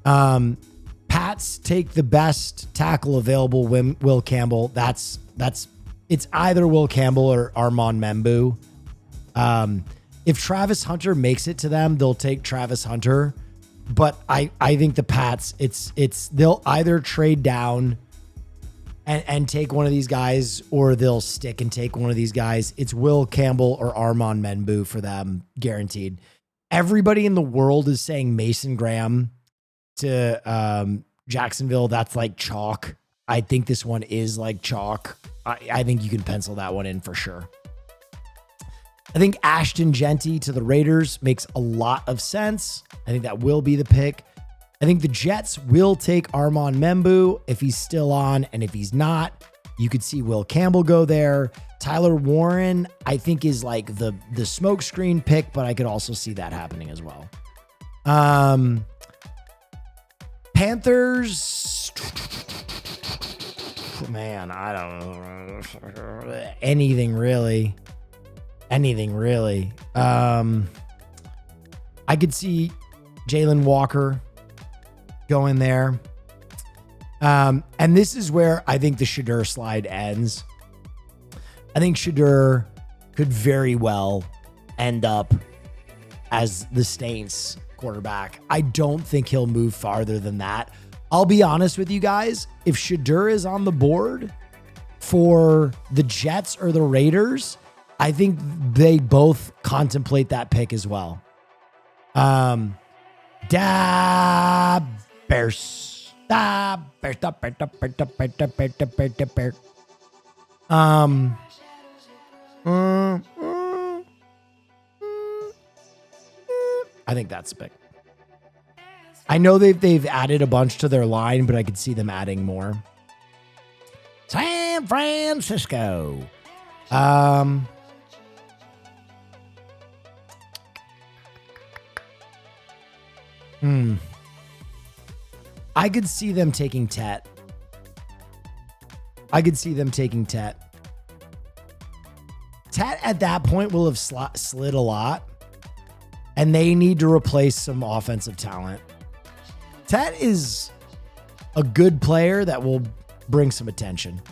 Pats take the best tackle available, Will Campbell. It's either Will Campbell or Armand Membu. If Travis Hunter makes it to them, they'll take Travis Hunter. But I think the Pats, they'll either trade down and take one of these guys, or they'll stick and take one of these guys. It's Will Campbell or Armand Membu for them, guaranteed. Everybody in the world is saying Mason Graham to Jacksonville. That's like chalk. I think this one is like chalk. I think you can pencil that one in for sure. I think Ashton Genty to the Raiders makes a lot of sense. I think that will be the pick. I think the Jets will take Armand Membu if he's still on, and if he's not, you could see Will Campbell go there. Tyler Warren, I think, is like the smokescreen pick, but I could also see that happening as well. Panthers, man, I don't know. Anything really. I could see Jalen Walker go in there. And this is where I think the Shedeur slide ends. I think Shedeur could very well end up as the Saints quarterback. I don't think he'll move farther than that. I'll be honest with you guys. If Shedeur is on the board for the Jets or the Raiders, I think they both contemplate that pick as well. Bears. I think that's the pick. I know they've added a bunch to their line, but I could see them adding more. San Francisco. I could see them taking Tet. Tet at that point will have slid a lot, and they need to replace some offensive talent. Tet is a good player that will bring some attention.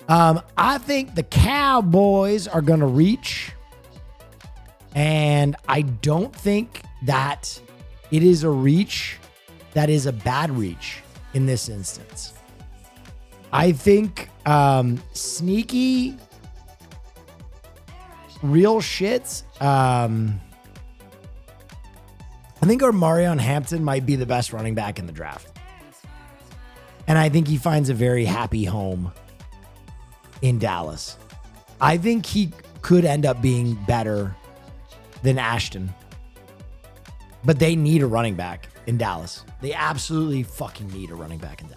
I think the Cowboys are going to reach, and I don't think that it is a reach that is a bad reach in this instance. I think sneaky real shits. I think Omarion Hampton might be the best running back in the draft. And I think he finds a very happy home in Dallas. I think he could end up being better than Ashton. But they need a running back in Dallas. They absolutely fucking need a running back in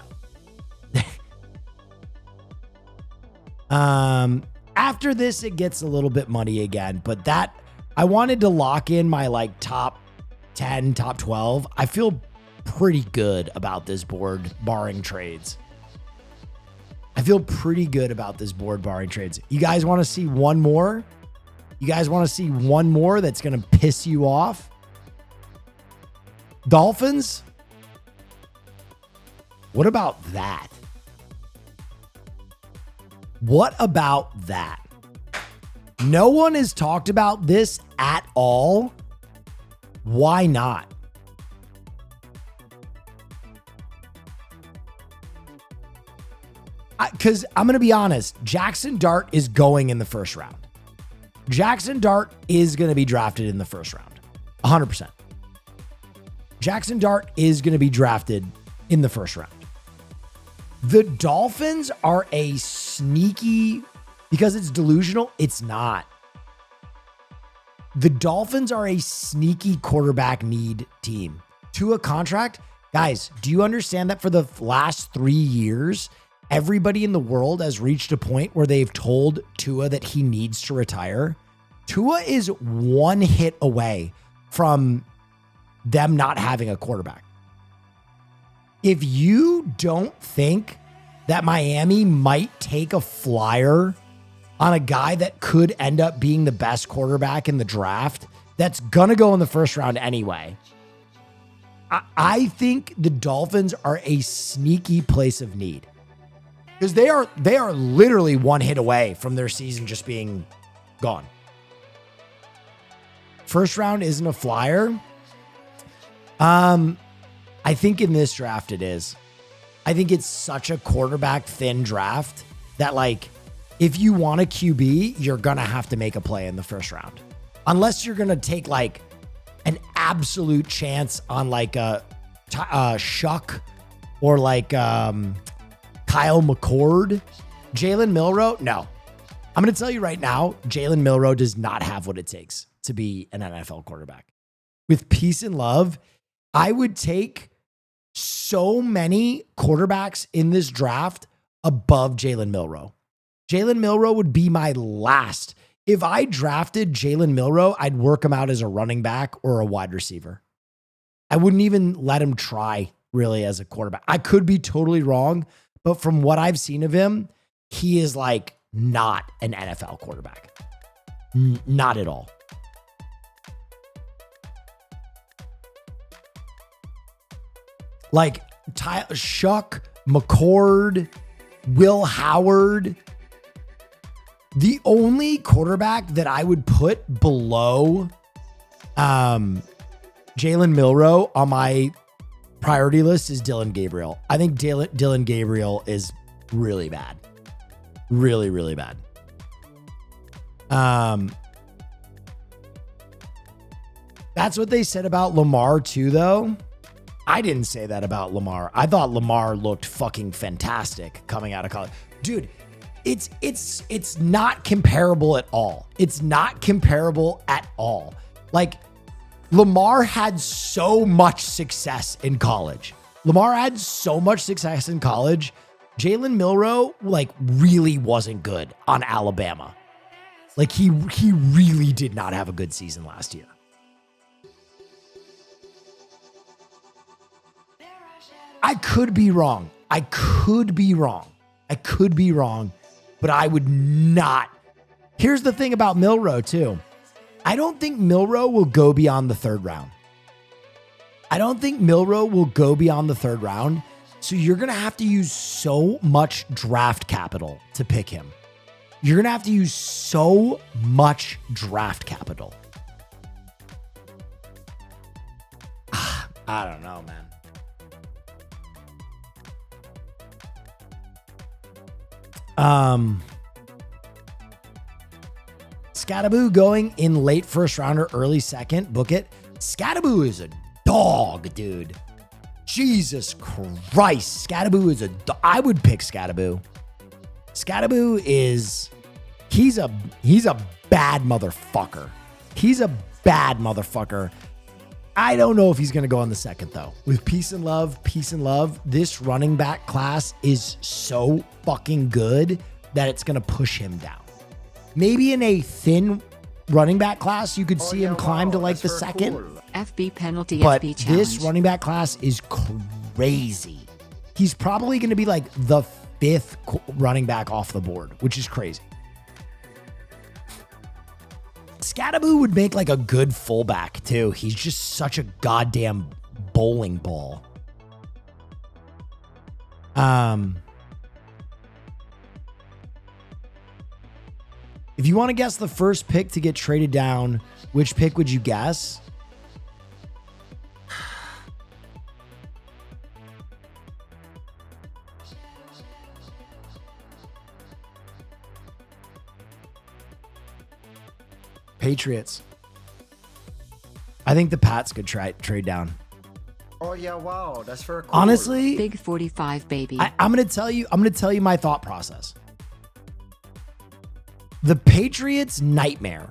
Dallas. After this, it gets a little bit muddy again. But that, I wanted to lock in my like top 10, top 12. I feel pretty good about this board, barring trades. You guys want to see one more? That's going to piss you off? Dolphins? What about that? No one has talked about this at all. Why not? Because I'm going to be honest, Jackson Dart is going in the first round. Jackson Dart is going to be drafted in the first round. 100%. Jackson Dart is going to be drafted in the first round. The Dolphins are a sneaky, because it's delusional, it's not. The Dolphins are a sneaky quarterback need team. Tua contract, guys, do you understand that for the last 3 years, everybody in the world has reached a point where they've told Tua that he needs to retire? Tua is one hit away from them not having a quarterback. If you don't think that Miami might take a flyer on a guy that could end up being the best quarterback in the draft, that's going to go in the first round anyway, I think the Dolphins are a sneaky place of need. Because they are literally one hit away from their season just being gone. First round isn't a flyer. I think in this draft it is. I think it's such a quarterback thin draft that, like, if you want a QB, you're going to have to make a play in the first round. Unless you're going to take like an absolute chance on like a Shuck or like Kyle McCord. Jalen Milroe, no. I'm going to tell you right now, Jalen Milroe does not have what it takes to be an NFL quarterback. With peace and love, I would take so many quarterbacks in this draft above Jalen Milroe. Jalen Milroe would be my last. If I drafted Jalen Milroe, I'd work him out as a running back or a wide receiver. I wouldn't even let him try really as a quarterback. I could be totally wrong, but from what I've seen of him, he is like not an NFL quarterback. Not at all. Like Shuck, McCord, Will Howard. The only quarterback that I would put below Jalen Milroe on my priority list is Dylan Gabriel. I think Dylan Gabriel is really bad. Really, really bad. That's what they said about Lamar too, though. I didn't say that about Lamar. I thought Lamar looked fucking fantastic coming out of college. Dude, it's not comparable at all. It's not comparable at all. Like, Lamar had so much success in college. Jalen Milroe, like, really wasn't good on Alabama. Like, he really did not have a good season last year. I could be wrong. But I would not. Here's the thing about Milroe, too. I don't think Milroe will go beyond the third round. So you're going to have to use so much draft capital to pick him. I don't know, man. Scattaboo going in late first round or early second. Book it. Scattaboo is a dog, dude. Jesus Christ. Scattaboo is I would pick Scattaboo. Scattaboo is, he's a bad motherfucker. I don't know if he's going to go on the second, though. With peace and love, this running back class is so fucking good that it's going to push him down. Maybe in a thin running back class, you could see him climb to like the second. Cool. FB penalty, but FB challenge. This running back class is crazy. He's probably going to be like the fifth running back off the board, which is crazy. Scattaboo would make like a good fullback too. He's just such a goddamn bowling ball. If you want to guess the first pick to get traded down, which pick would you guess? Patriots. I think the Pats could trade down. Oh yeah, wow, that's very cool. Honestly, big 45 baby. I'm gonna tell you my thought process. The Patriots' nightmare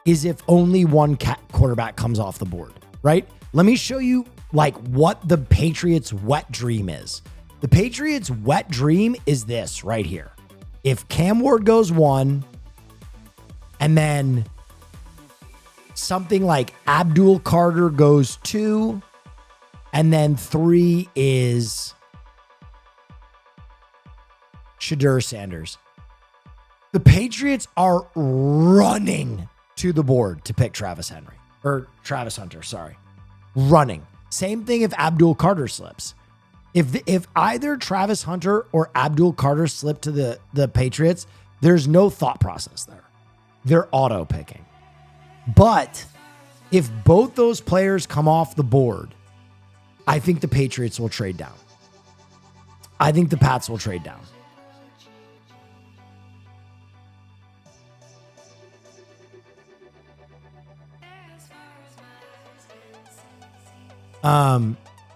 is if only one quarterback comes off the board, right? Let me show you like what the Patriots' wet dream is. The Patriots' wet dream is this right here. If Cam Ward goes 1, And then something like Abdul Carter goes 2. And then 3 is Shadur Sanders. The Patriots are running to the board to pick Travis Hunter, sorry. Running. Same thing if Abdul Carter slips. If either Travis Hunter or Abdul Carter slip to the Patriots, there's no thought process there. They're auto picking. But if both those players come off the board, I think the Patriots will trade down. I think the Pats will trade down.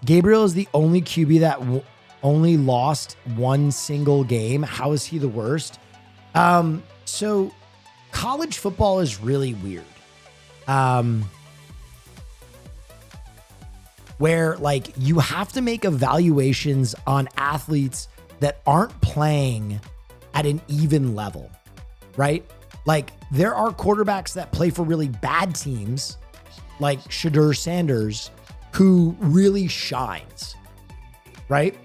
Gabriel is the only QB that only lost one single game. How is he the worst? So college football is really weird. Where like you have to make evaluations on athletes that aren't playing at an even level, right? Like there are quarterbacks that play for really bad teams, like Shadur Sanders, who really shines, right?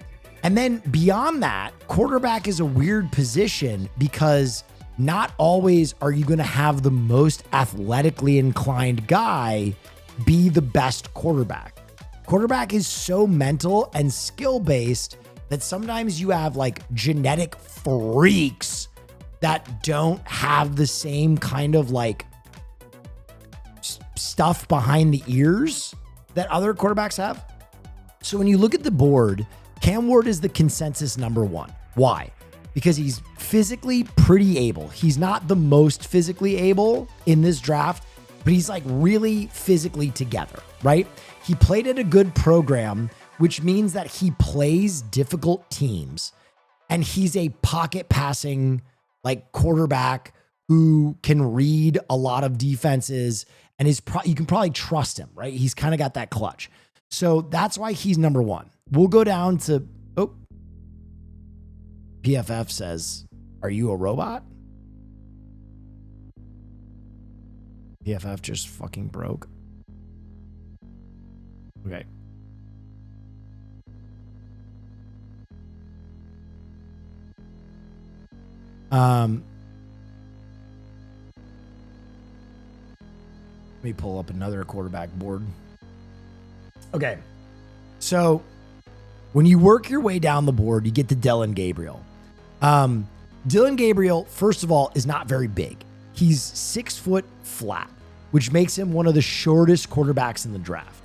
And then beyond that, quarterback is a weird position because not always are you going to have the most athletically inclined guy be the best quarterback. Quarterback is so mental and skill-based that sometimes you have like genetic freaks that don't have the same kind of like stuff behind the ears that other quarterbacks have. So when you look at the board, Cam Ward is the consensus number 1. Why? Because he's physically pretty able. He's not the most physically able in this draft, but he's like really physically together, right? He played at a good program, which means that he plays difficult teams, and he's a pocket passing like quarterback who can read a lot of defenses and you can probably trust him, right? He's kind of got that clutch. So that's why he's number 1. We'll go down to, PFF says, are you a robot? PFF just fucking broke. Okay. Let me pull up another quarterback board. Okay. So when you work your way down the board, you get to Dillon Gabriel. Dillon Gabriel, first of all, is not very big. He's 6 foot flat, which makes him one of the shortest quarterbacks in the draft.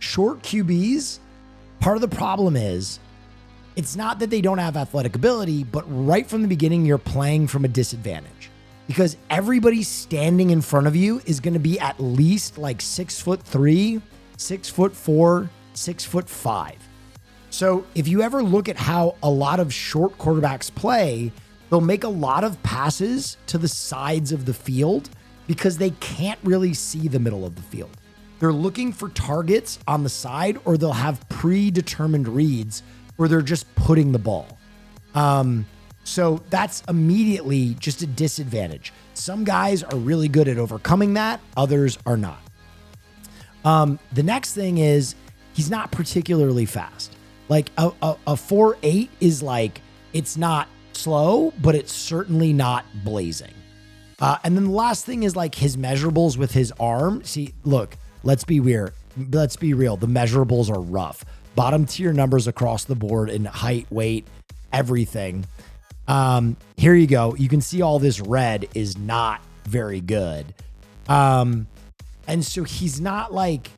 Short QBs, part of the problem is it's not that they don't have athletic ability, but right from the beginning, you're playing from a disadvantage because everybody standing in front of you is going to be at least like 6'3", 6'4", 6'5". So if you ever look at how a lot of short quarterbacks play, they'll make a lot of passes to the sides of the field because they can't really see the middle of the field. They're looking for targets on the side, or they'll have predetermined reads where they're just putting the ball. So that's immediately just a disadvantage. Some guys are really good at overcoming that. Others are not. The next thing is he's not particularly fast. Like a 4.8 is like, it's not slow, but it's certainly not blazing. And then the last thing is like his measurables with his arm. See, look, let's be real. The measurables are rough. Bottom tier numbers across the board in height, weight, everything. Here you go. You can see all this red is not very good. And so he's not like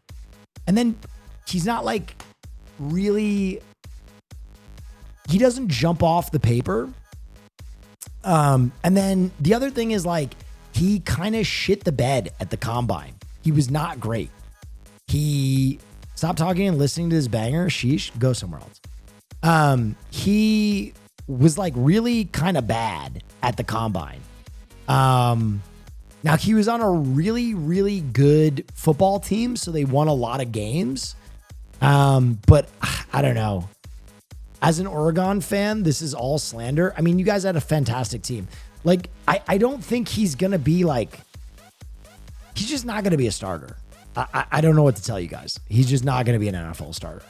really, he doesn't jump off the paper. And then the other thing is like, he kind of shit the bed at the combine. He was not great. He stopped talking and listening to his banger. Sheesh, go somewhere else. He was like really kind of bad at the combine. Now he was on a really, really good football team, so they won a lot of games. But I don't know. As an Oregon fan, this is all slander. I mean, you guys had a fantastic team. Like, I don't think he's going to be like, he's just not going to be a starter. I don't know what to tell you guys. He's just not going to be an NFL starter.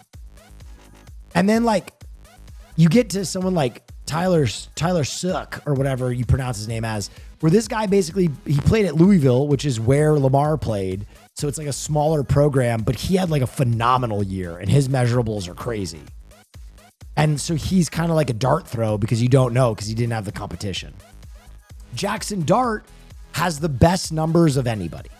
And then like you get to someone like Tyler Shough or whatever you pronounce his name as, where this guy basically, he played at Louisville, which is where Lamar played. So it's like a smaller program, but he had like a phenomenal year and his measurables are crazy. And so he's kind of like a dart throw because you don't know because he didn't have the competition. Jackson Dart has the best numbers of anybody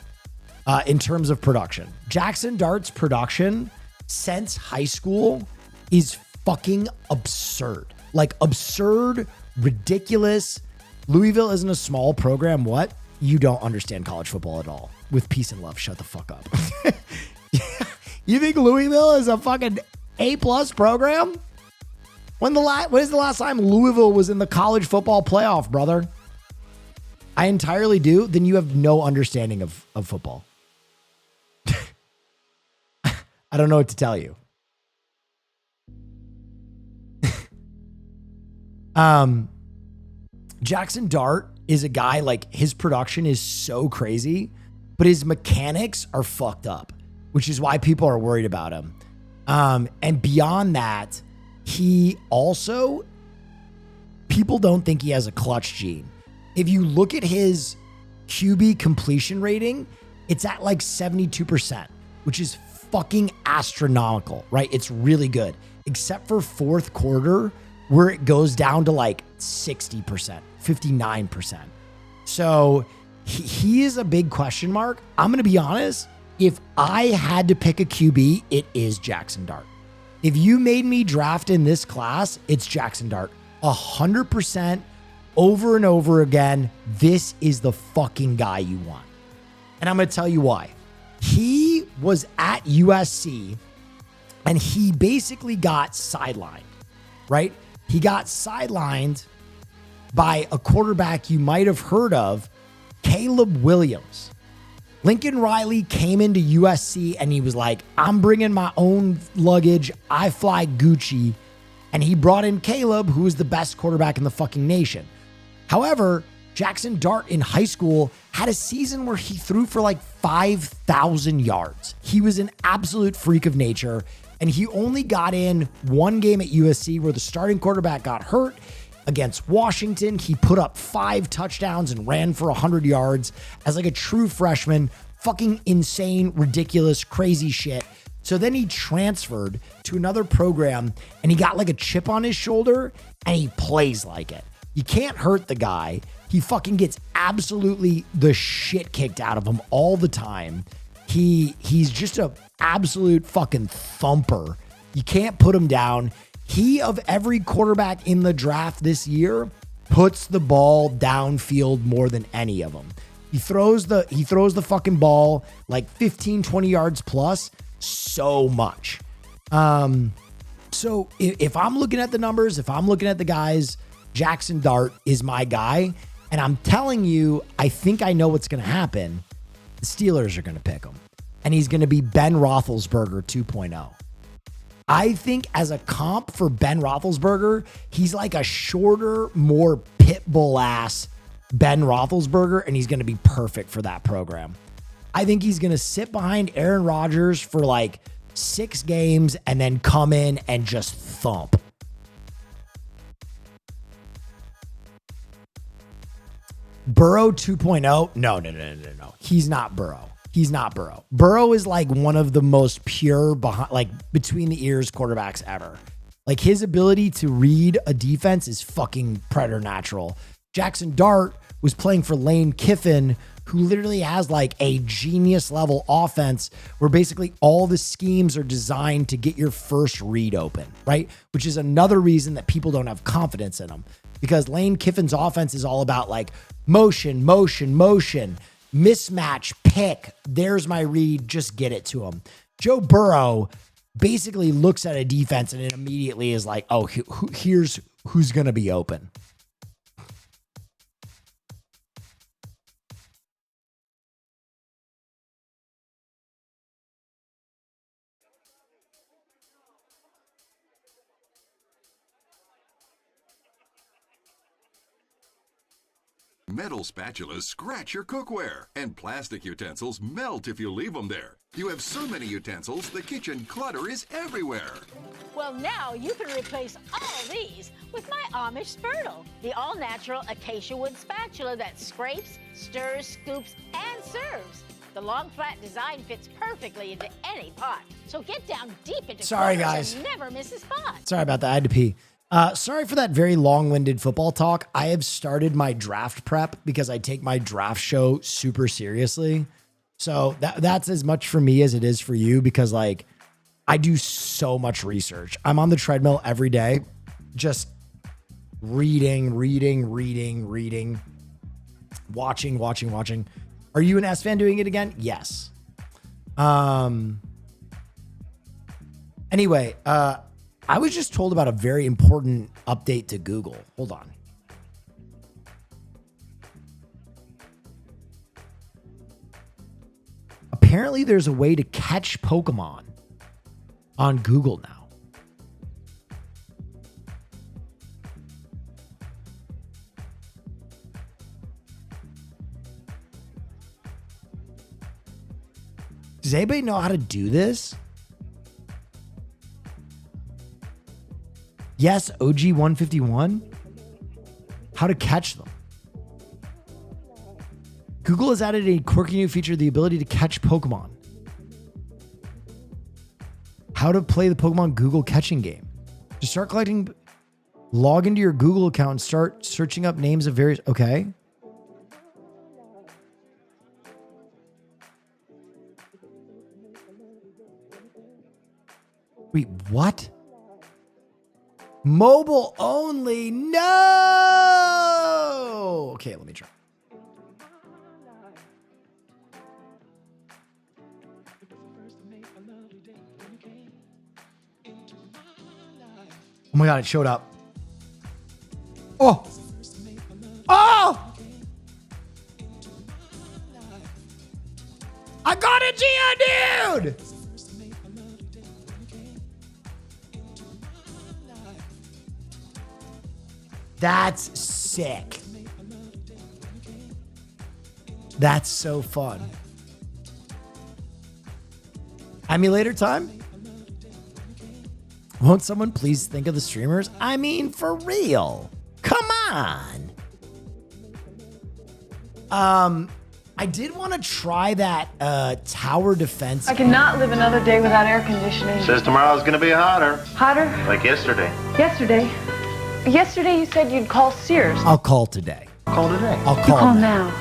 in terms of production. Jackson Dart's production since high school is fucking absurd. Like absurd, ridiculous. Louisville isn't a small program. What? You don't understand college football at all. With peace and love, shut the fuck up. You think Louisville is a fucking A+ program? When is the last time Louisville was in the college football playoff, brother? I entirely do. Then you have no understanding of football. I don't know what to tell you. Jackson Dart is a guy, like his production is so crazy, but his mechanics are fucked up, which is why people are worried about him. And beyond that, he also, people don't think he has a clutch gene. If you look at his QB completion rating, it's at like 72%, which is fucking astronomical, right? It's really good, except for fourth quarter where it goes down to like 60%, 59%. So he is a big question mark. I'm going to be honest. If I had to pick a QB, it is Jackson Dart. If you made me draft in this class, it's Jackson Dart. 100% over and over again. This is the fucking guy you want. And I'm going to tell you why. He was at USC and he basically got sidelined, right? He got sidelined by a quarterback you might have heard of, Caleb Williams. Lincoln Riley came into USC and he was like, I'm bringing my own luggage. I fly Gucci. And he brought in Caleb, who is the best quarterback in the fucking nation. However, Jackson Dart in high school had a season where he threw for like 5,000 yards. He was an absolute freak of nature. And he only got in one game at USC where the starting quarterback got hurt. Against Washington, he put up 5 touchdowns and ran for 100 yards as like a true freshman. Fucking insane, ridiculous, crazy shit. So then he transferred to another program and he got like a chip on his shoulder and he plays like it. You can't hurt the guy. He fucking gets absolutely the shit kicked out of him all the time. He's just a absolute fucking thumper. You can't put him down. He, of every quarterback in the draft this year, puts the ball downfield more than any of them. He throws the fucking ball like 15, 20 yards plus so much. So if I'm looking at the numbers, if I'm looking at the guys, Jackson Dart is my guy. And I'm telling you, I think I know what's going to happen. The Steelers are going to pick him. And he's going to be Ben Roethlisberger 2.0. I think as a comp for Ben Roethlisberger, he's like a shorter, more pit bull ass Ben Roethlisberger, and he's going to be perfect for that program. I think he's going to sit behind Aaron Rodgers for like 6 games and then come in and just thump. Burrow 2.0? No. He's not Burrow. He's not Burrow. Burrow is like one of the most pure, like between the ears quarterbacks ever. Like his ability to read a defense is fucking preternatural. Jackson Dart was playing for Lane Kiffin, who literally has like a genius level offense where basically all the schemes are designed to get your first read open, right? Which is another reason that people don't have confidence in him, because Lane Kiffin's offense is all about like motion, mismatch, pick. There's my read. Just get it to him. Joe Burrow basically looks at a defense and it immediately is like, oh, here's who's going to be open. Metal spatulas scratch your cookware, and plastic utensils melt if you leave them there. You have so many utensils, the kitchen clutter is everywhere. Well, now you can replace all these with my Amish Spurtle, the all-natural acacia wood spatula that scrapes, stirs, scoops, and serves. The long, flat design fits perfectly into any pot, so get down deep into Sorry, corners guys. and never miss a spot. Sorry about that. I had to pee. Sorry for that very long-winded football talk. I have started my draft prep because I take my draft show super seriously. So that's as much for me as it is for you because, like, I do so much research. I'm on the treadmill every day, just reading, watching. Are you an S fan doing it again? Yes. Anyway, I was just told about a very important update to Google. Hold on. Apparently, there's a way to catch Pokemon on Google now. Does anybody know how to do this? Yes, OG 151. How to catch them. Google has added a quirky new feature, the ability to catch Pokemon. How to play the Pokemon Google catching game. To start collecting, log into your Google account and start searching up names of various... Okay. Wait, what? Mobile only? No! Okay, let me try. Oh my God, it showed up. Oh! Oh! I got a Geodude! That's sick. That's so fun. Emulator time? Won't someone please think of the streamers? I mean, for real. Come on. I did want to try that tower defense. I cannot live another day without air conditioning. Says tomorrow's gonna be hotter. Hotter? Like yesterday. Yesterday you said you'd call Sears. I'll call today. Call today. I'll You call call now. now.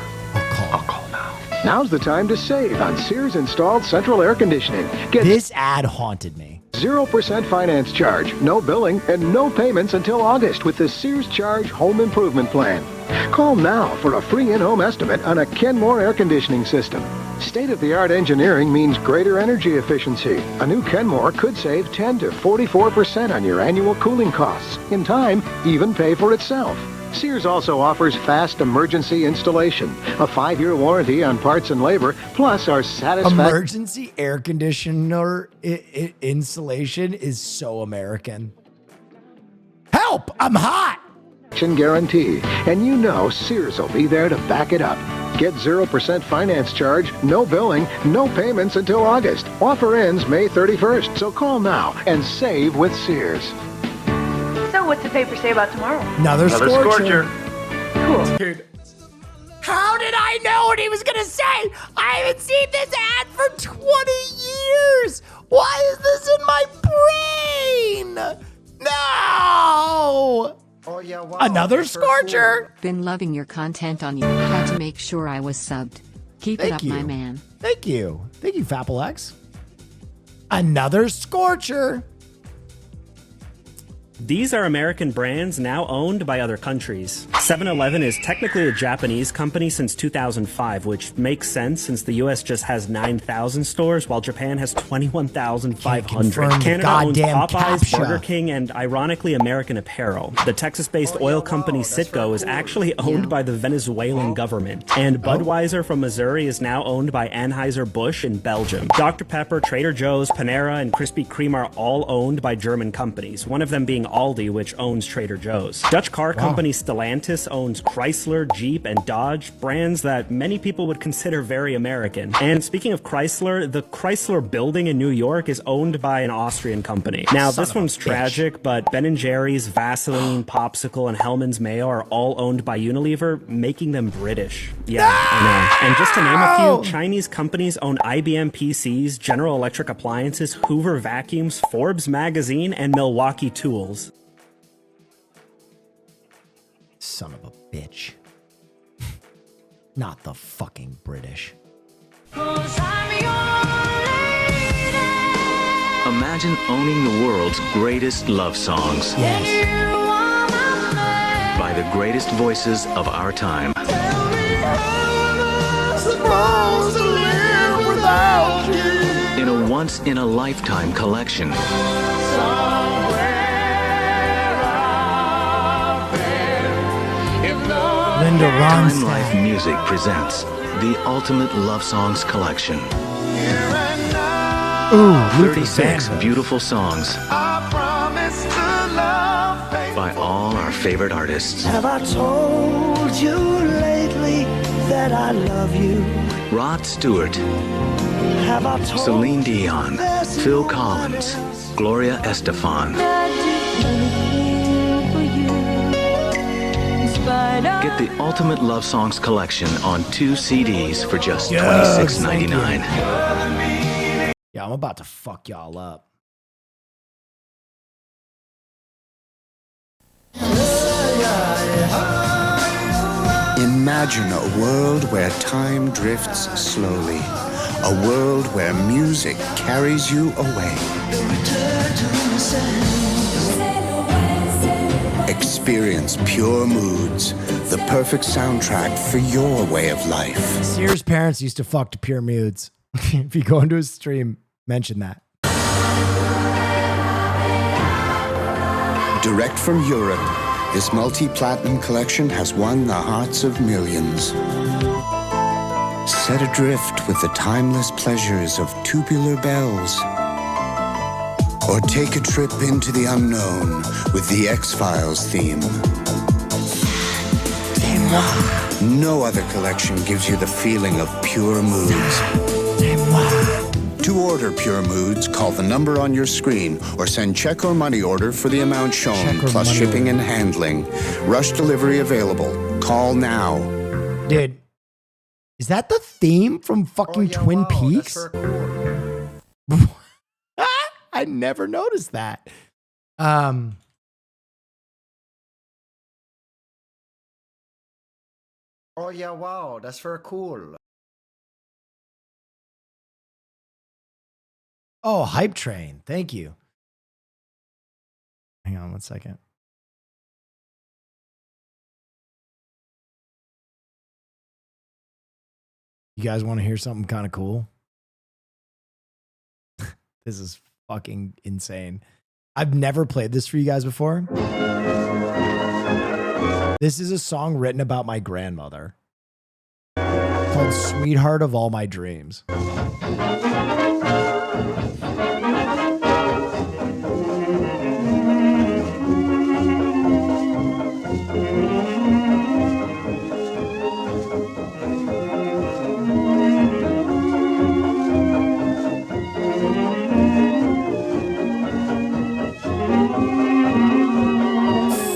I'll call now. Now's the time to save on Sears installed central air conditioning. Get This ad haunted me. 0% finance charge, no billing, and no payments until August with the Sears Charge Home Improvement Plan. Call now for a free in-home estimate on a Kenmore air conditioning system. State-of-the-art engineering means greater energy efficiency. A new Kenmore could save 10 to 44% on your annual cooling costs. In time, even pay for itself. Sears also offers fast emergency installation, a 5-year warranty on parts and labor, plus our satisfactory... Emergency air conditioner installation is so American. Help! I'm hot! Guarantee, and you know Sears will be there to back it up. Get 0% finance charge, no billing, no payments until August. Offer ends May 31st, so call now and save with Sears. So what's the paper say about tomorrow? Another scorcher. Cool. Dude. How did I know what he was going to say? I haven't seen this ad for 20 years. Why is this in my brain? No. Oh, yeah, wow. Another scorcher. Been loving your content on you. Had to make sure I was subbed. Keep it up, my man. Thank you. Thank you, Fapple-X. Another scorcher. These are American brands now owned by other countries. 7-Eleven is technically a Japanese company since 2005, which makes sense since the US just has 9,000 stores, while Japan has 21,500. Canada owns Popeyes, Burger King, and ironically American Apparel. The Texas-based oil company Citgo is actually owned by the Venezuelan government. And Budweiser from Missouri is now owned by Anheuser-Busch in Belgium. Dr. Pepper, Trader Joe's, Panera, and Krispy Kreme are all owned by German companies, one of them being Aldi, which owns Trader Joe's. Dutch car company Stellantis owns Chrysler, Jeep, and Dodge, brands that many people would consider very American. And speaking of Chrysler, the Chrysler building in New York is owned by an Austrian company. Now, this one's tragic, but Ben & Jerry's, Vaseline, Popsicle, and Hellmann's Mayo are all owned by Unilever, making them British. Yeah, I know. And just to name a few, Chinese companies own IBM PCs, General Electric appliances, Hoover vacuums, Forbes magazine, and Milwaukee tools. Son of a bitch. Not the fucking British. Imagine owning the world's greatest love songs. By the greatest voices of our time. In a once-in-a-lifetime collection. Linda Ronstadt. Time Life Music presents the Ultimate Love Songs Collection. Ooh, 36 beautiful songs by all our favorite artists. Have I told you lately that I love you? Rod Stewart, Have I told Celine Dion, Phil Collins, Gloria Estefan. Get the Ultimate Love Songs Collection on 2 CDs for just $26.99. Yeah, I'm about to fuck y'all up. Imagine a world where time drifts slowly. A world where music carries you away. Experience Pure Moods, the perfect soundtrack for your way of life. Sears' parents used to fuck to Pure Moods. If you go into his stream, mention that. Direct from Europe, this multi-platinum collection has won the hearts of millions. Set adrift with the timeless pleasures of Tubular Bells. Or take a trip into the unknown with the X-Files theme. No other collection gives you the feeling of Pure Moods. To order Pure Moods, call the number on your screen or send check or money order for the amount shown, plus shipping and handling. Rush delivery available. Call now. Dude, is that the theme from fucking Twin Peaks? I never noticed that. Oh yeah, wow, that's very cool. Oh, Hype Train. Thank you. Hang on 1 second. You guys want to hear something kind of cool? This is fucking insane. I've never played this for you guys before. This is a song written about my grandmother. It's called Sweetheart of All My Dreams.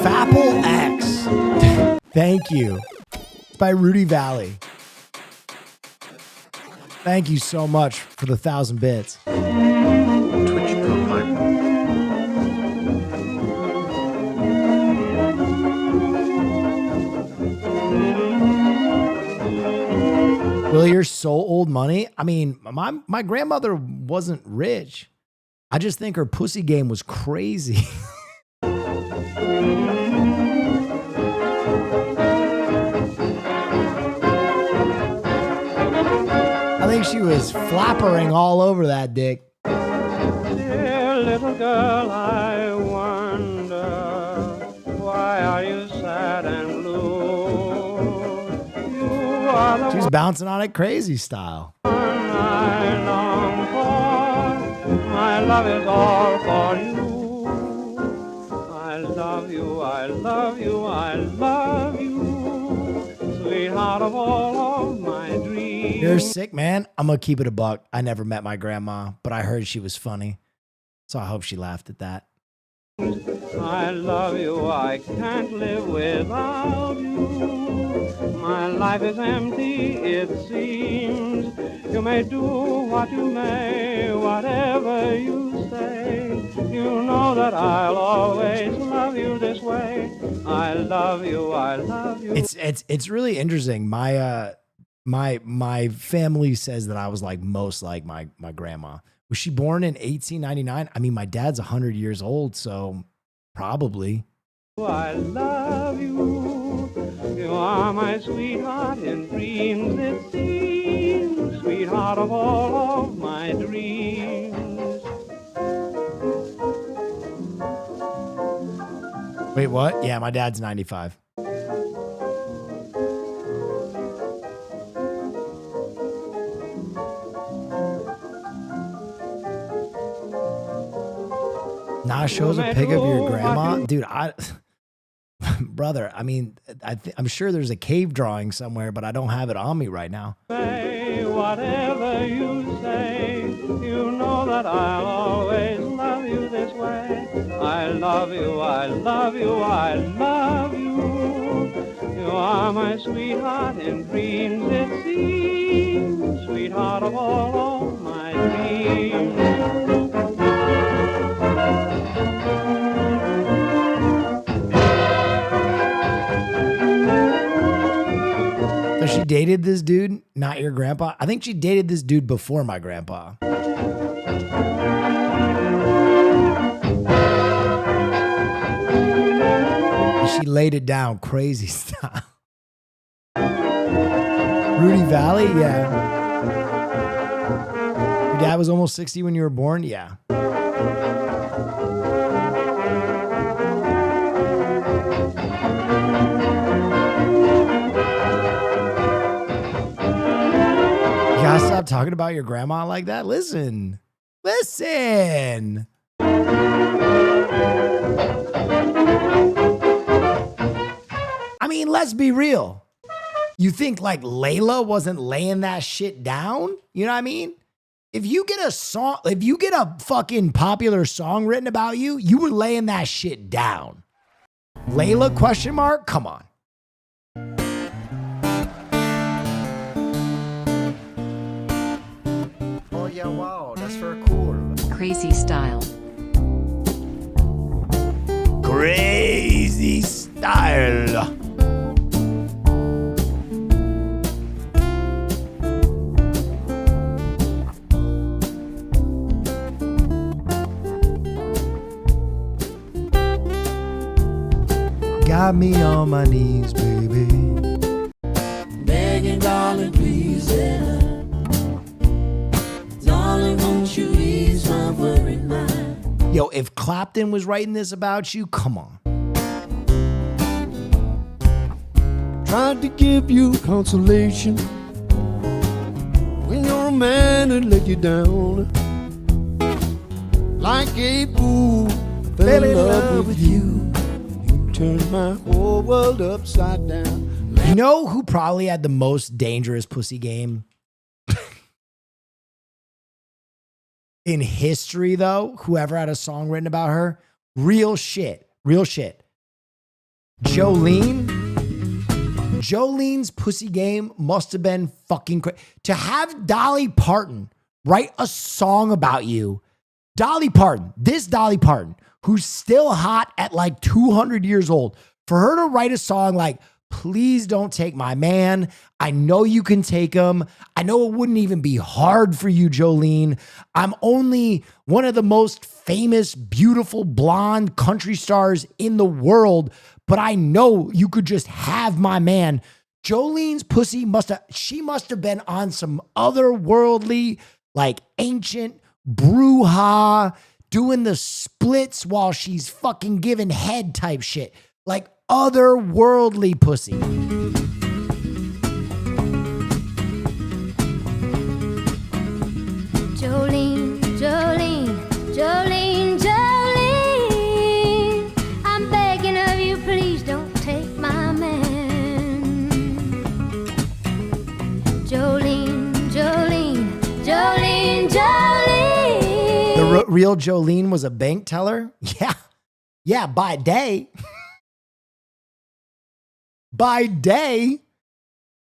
Fapple X. Thank you. It's by Rudy Valley. Thank you so much for the 1,000 bits. Will, you're so old money. I mean, my grandmother wasn't rich. I just think her pussy game was crazy. I think she was flappering all over that dick. Dear little girl, I wonder, why are you sad and blue? You are the She's bouncing on it crazy style. one I long for. My love is all for you. I you, I love you, I love you, sweetheart of all of my dreams. You're sick, man. I'm gonna keep it a buck. I never met my grandma, but I heard she was funny. So I hope she laughed at that. I love you, I can't live without you. My life is empty, it seems. You may do what you may, whatever you say. You know that I'll always love you this way. I love you, I love you. It's really interesting. My family says that I was like most like my grandma. Was she born in 1899? I mean, my dad's 100 years old, so probably. I love you. You are my sweetheart in dreams, it seems. Sweetheart of all of my dreams. Wait, what? Yeah, my dad's 95. Nah, shows a pic of your grandma, dude. Brother, I mean, I'm sure there's a cave drawing somewhere, but I don't have it on me right now. Say whatever you say, you know that I'll always love you this way. I love you, I love you, I love you. You are my sweetheart in dreams, it seems. Sweetheart of all of my dreams. So she dated this dude, not your grandpa? I think she dated this dude before my grandpa. And she laid it down crazy style. Rudy Valley? Yeah. Your dad was almost 60 when you were born? Yeah. You gotta stop talking about your grandma like that. Listen. I mean, let's be real. You think like Layla wasn't laying that shit down? You know what I mean? If you get a fucking popular song written about you, you were laying that shit down. Layla, question mark? Come on. Oh yeah, wow, that's very cool. Crazy style. Crazy style. Got me on my knees, baby. Begging, darling, please, darling, won't you ease my worried mind? Yo, if Clapton was writing this about you, come on. Tried to give you consolation when you're a man that let you down. Like a fool, fell in love with you. Turned my whole world upside down. You know who probably had the most dangerous pussy game? In history, though, whoever had a song written about her, real shit. Jolene's pussy game must have been fucking crazy. To have Dolly Parton write a song about you, Dolly Parton, who's still hot at like 200 years old, for her to write a song like, please don't take my man. I know you can take him. I know it wouldn't even be hard for you, Jolene. I'm only one of the most famous, beautiful, blonde country stars in the world, but I know you could just have my man. Jolene's pussy must have been on some otherworldly, like ancient brouhaha, doing the splits while she's fucking giving head type shit. Like otherworldly pussy. Jolene, Jolene, Jolene, Jolene, I'm begging of you, real Jolene was a bank teller? Yeah. Yeah, by day. By day.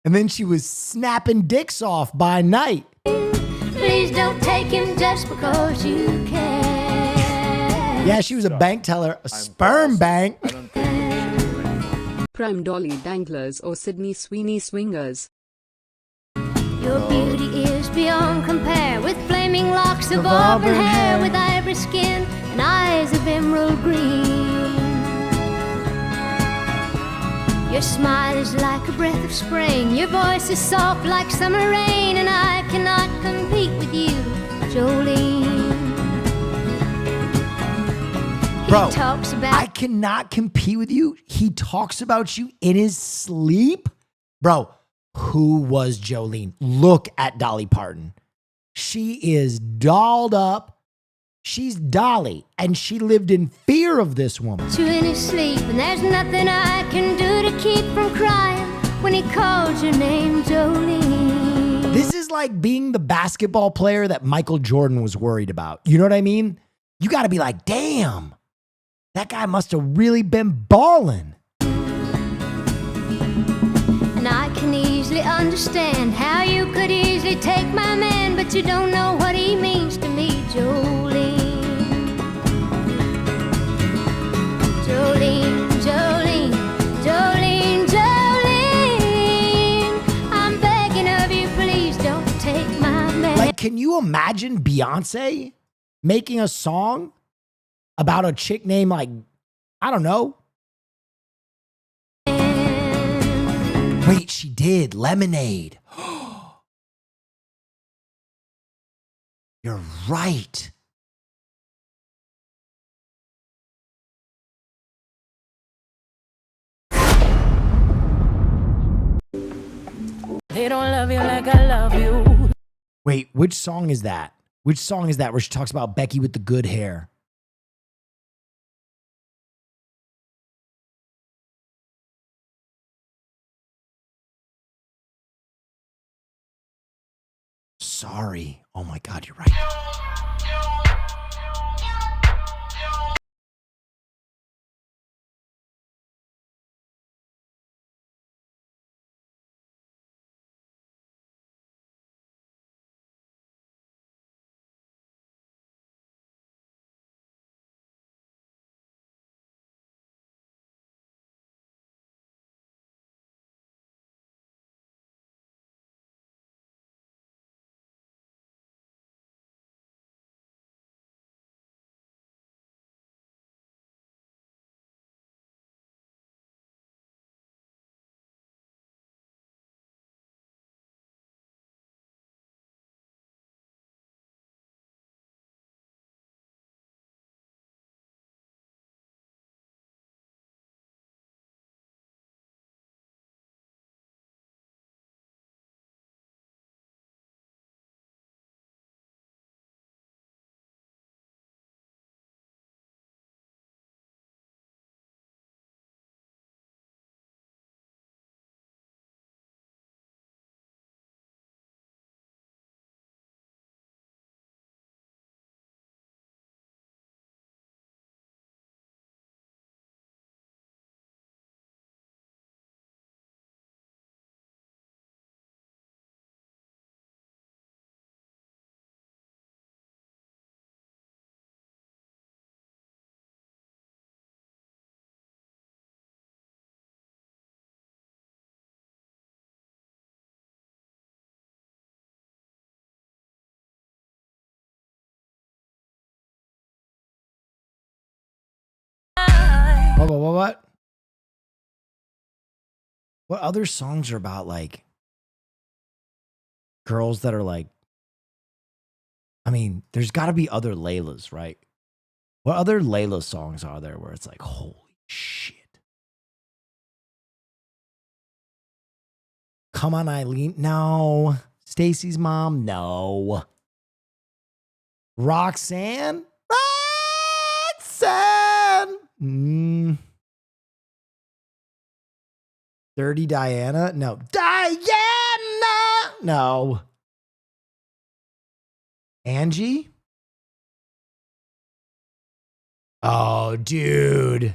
And then she was snapping dicks off by night. Please don't take him just because you can. Yeah, she was a bank teller, a sperm bank. Prime Dolly Danglers or Sydney Sweeney Swingers. Your beauty is beyond compare, with flaming locks of auburn hair, with ivory skin and eyes of emerald green. Your smile is like a breath of spring, your voice is soft like summer rain, and I cannot compete with you, Jolene. Bro, talks about- I cannot compete with you. He talks about you in his sleep. Bro, who was Jolene? Look at Dolly Parton. She is dolled up. She's Dolly, and she lived in fear of this woman. You in his sleep, and there's nothing I can do to keep from crying when he calls your name, Jolene. This is like being the basketball player that Michael Jordan was worried about. You know what I mean? You got to be like, damn, that guy must have really been balling. And I can easily understand how you could easily take my man, but you don't know what he means to me, Jolene. Jolene, Jolene, Jolene, Jolene. I'm begging of you, please don't take my man. Like, can you imagine Beyonce making a song about a chick named, like, I don't know. Wait, she did. Lemonade. You're right. They don't love you like I love you. Wait, which song is that? Which song is that where she talks about Becky with the good hair? Sorry. Oh my God, you're right. What? What other songs are about, like, girls that are like, I mean, there's got to be other Laylas, right? What other Layla songs are there where it's like, holy shit? Come on, Eileen. No. Stacy's mom. No. Roxanne. Dirty Diana? No. Diana! No. Angie? Oh, dude.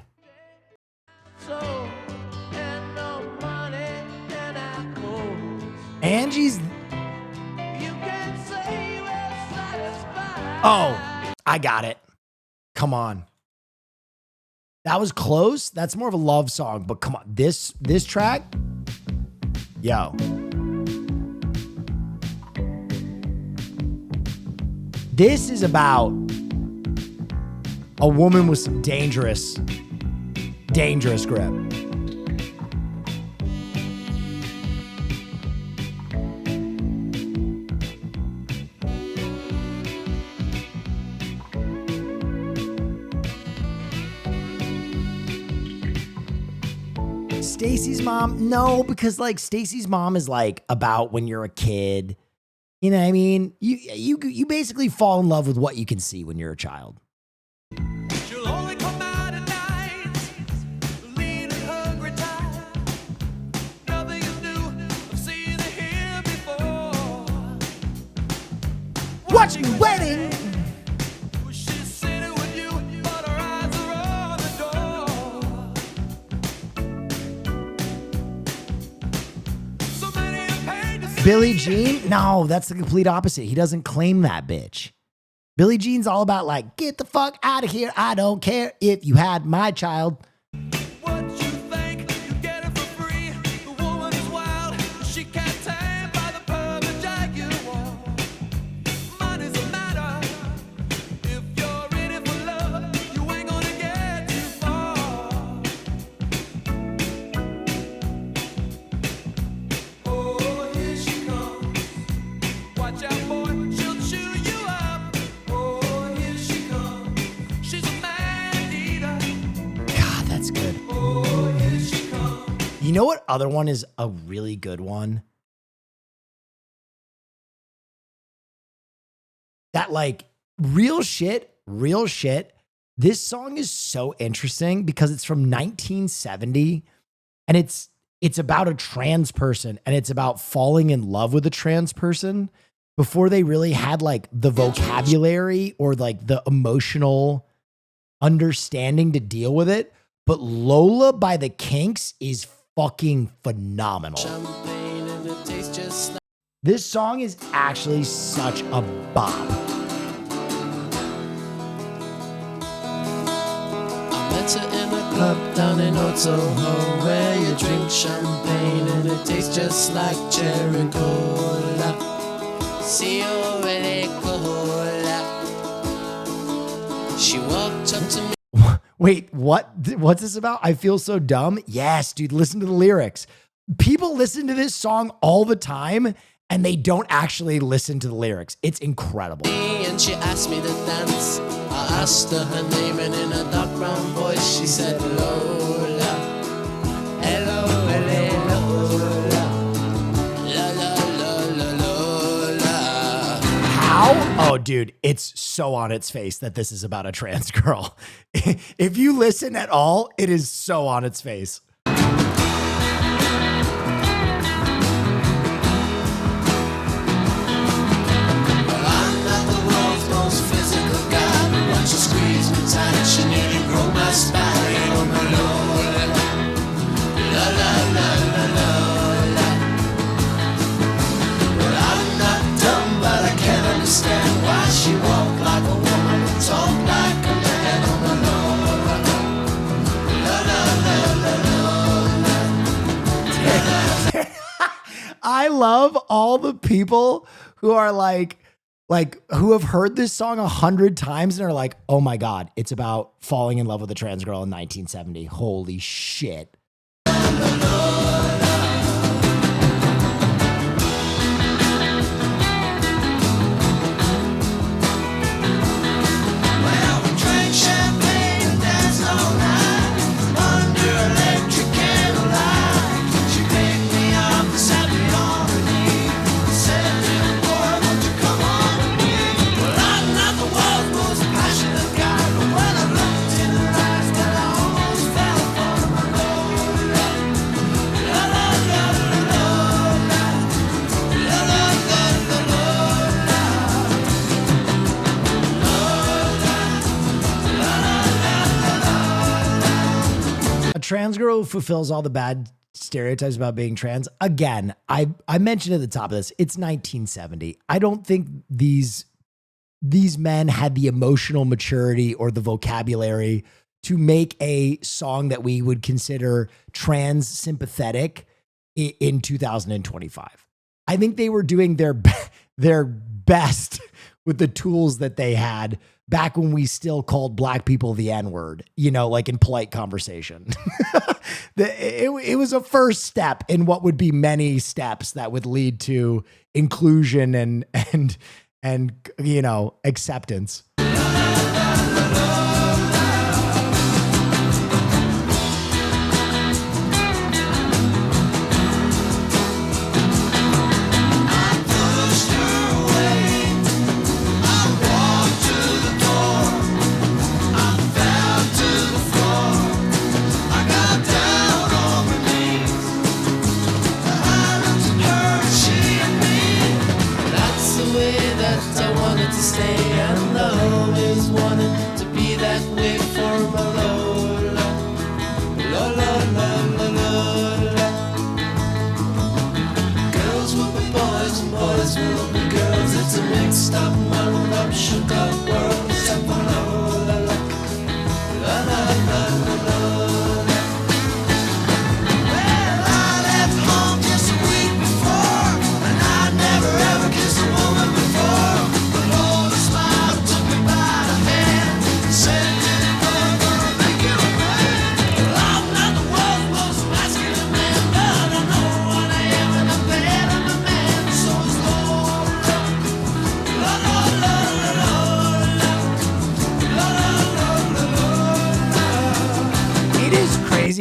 Angie's. Oh, I got it. Come on. That was close. That's more of a love song, but come on. This track, yo. This is about a woman with some dangerous grip. Stacy's mom, no, because like Stacy's mom is like about when you're a kid. You know what I mean? You basically fall in love with what you can see when you're a child. Watching wedding. Billie Jean? No, that's the complete opposite. He doesn't claim that bitch. Billie Jean's all about like, get the fuck out of here. I don't care if you had my child. You know what other one is a really good one? That like real shit. This song is so interesting because it's from 1970 and it's about a trans person and it's about falling in love with a trans person before they really had like the vocabulary or like the emotional understanding to deal with it. But Lola by the Kinks is fucking phenomenal. This song is actually such a bop. I met her in a club down in Old Soho where you drink champagne and it tastes just like cherry cola. Signore Cola. She walked up to me. Wait, what's this about? I feel so dumb. Yes, dude, listen to the lyrics. People listen to this song all the time and they don't actually listen to the lyrics. It's incredible. And she asked me to dance. I asked her her name and in a dark brown voice she said Lola. Hello, hello, Lola. La la la la Lola. How? Oh, dude, it's so on its face that this is about a trans girl. If you listen at all, it is so on its face. Well, I'm not the world's most physical guy, but once you squeeze me tight, she nearly broke my spine. Oh, my Lola. La la la la Lola. Well, I'm not dumb, but I can't understand why she walked like a woman and talked like a man. Oh, my Lola. La la la la Lola. I love all the people who are like who have heard this song 100 times and are like, oh my God, it's about falling in love with a trans girl in 1970. Holy shit. trans girl who fulfills all the bad stereotypes about being trans. Again, I mentioned at the top of this, it's 1970. I don't think these men had the emotional maturity or the vocabulary to make a song that we would consider trans sympathetic in 2025. I think they were doing their best with the tools that they had back when we still called black people the N-word, you know, like in polite conversation. It was a first step in what would be many steps that would lead to inclusion and you know, acceptance.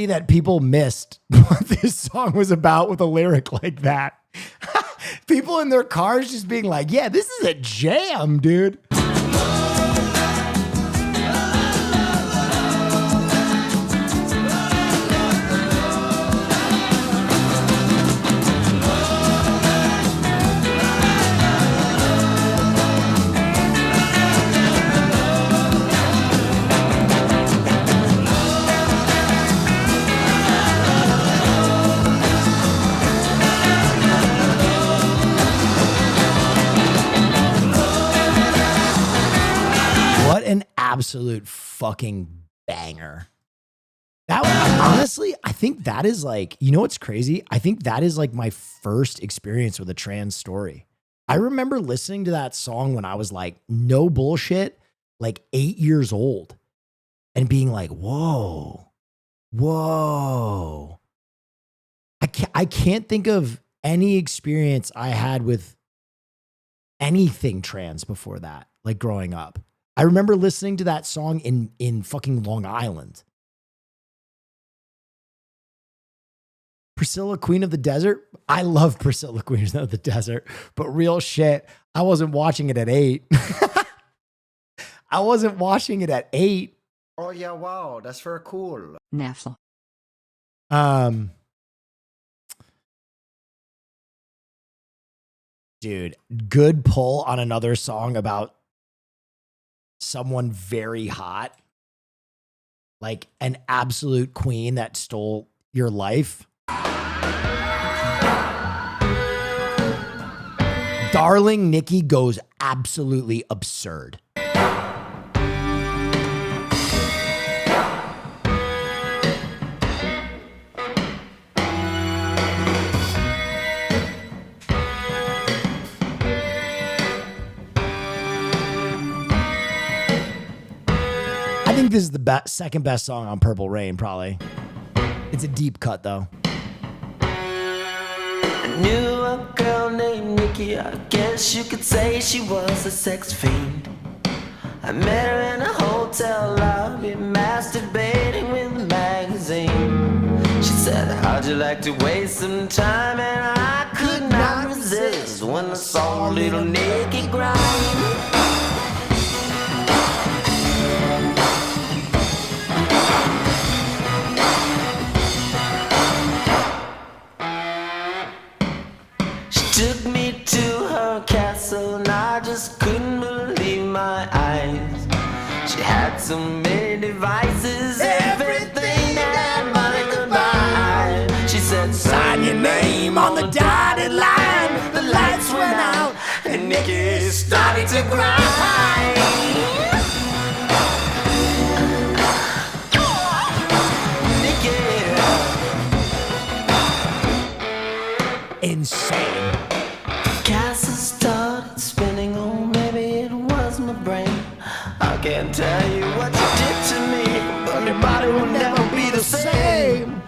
That people missed what this song was about with a lyric like that. People in their cars just being like, yeah, this is a jam, dude. Absolute fucking banger. That was, honestly, I think that is like, you know what's crazy? I think that is like my first experience with a trans story. I remember listening to that song when I was like, no bullshit, like 8 years old and being like, whoa. I can't think of any experience I had with anything trans before that, like growing up. I remember listening to that song in fucking Long Island. Priscilla, Queen of the Desert. I love Priscilla, Queen of the Desert, but real shit, I wasn't watching it at 8. I wasn't watching it at 8. Oh yeah, wow, that's very cool. Nafla. Dude, good pull on another song about someone very hot, like an absolute queen that stole your life. Darling Nikki goes absolutely absurd. I think this is the second best song on Purple Rain, probably. It's a deep cut, though. I knew a girl named Nikki, I guess you could say she was a sex fiend. I met her in a hotel lobby, masturbating with a magazine. She said, how'd you like to waste some time? And I could not resist when I saw little Nikki grind. Took me to her castle and I just couldn't believe my eyes. She had so many devices, everything that money name on the dotted line. The lights went out and Nikki started to grind. Insane. Castle started spinning, oh maybe it was my brain. I can't tell you what you did to me, but your body will never be the same.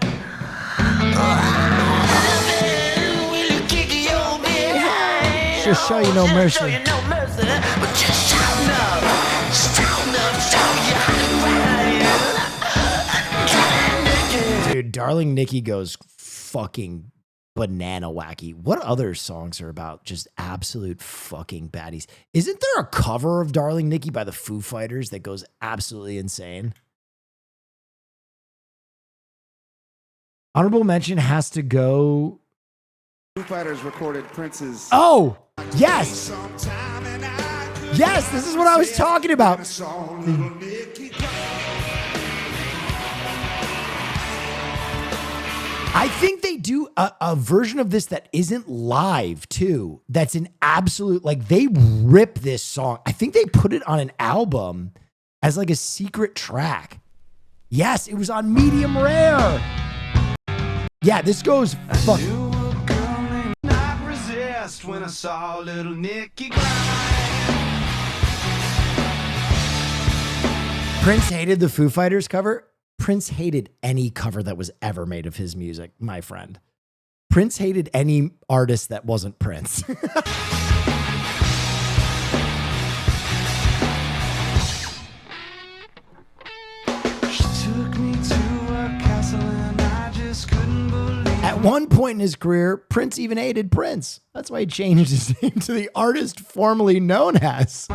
Just show you no mercy. Dude, Darling Nikki goes fucking banana wacky. What other songs are about just absolute fucking baddies? Isn't there a cover of Darling Nikki by the Foo Fighters that goes absolutely insane? Honorable mention has to go. Foo Fighters recorded Prince's. Oh, yes. Yes, this is what I was talking about. I think they do a version of this that isn't live too. That's an absolute, like, they rip this song. I think they put it on an album as like a secret track. Yes, it was on Medium Rare. Yeah, this goes fuck. Not resist when I saw little Nikki. Prince hated the Foo Fighters cover. Prince hated any cover that was ever made of his music, my friend. Prince hated any artist that wasn't Prince. At one point in his career, Prince even hated Prince. That's why he changed his name to the artist formerly known as.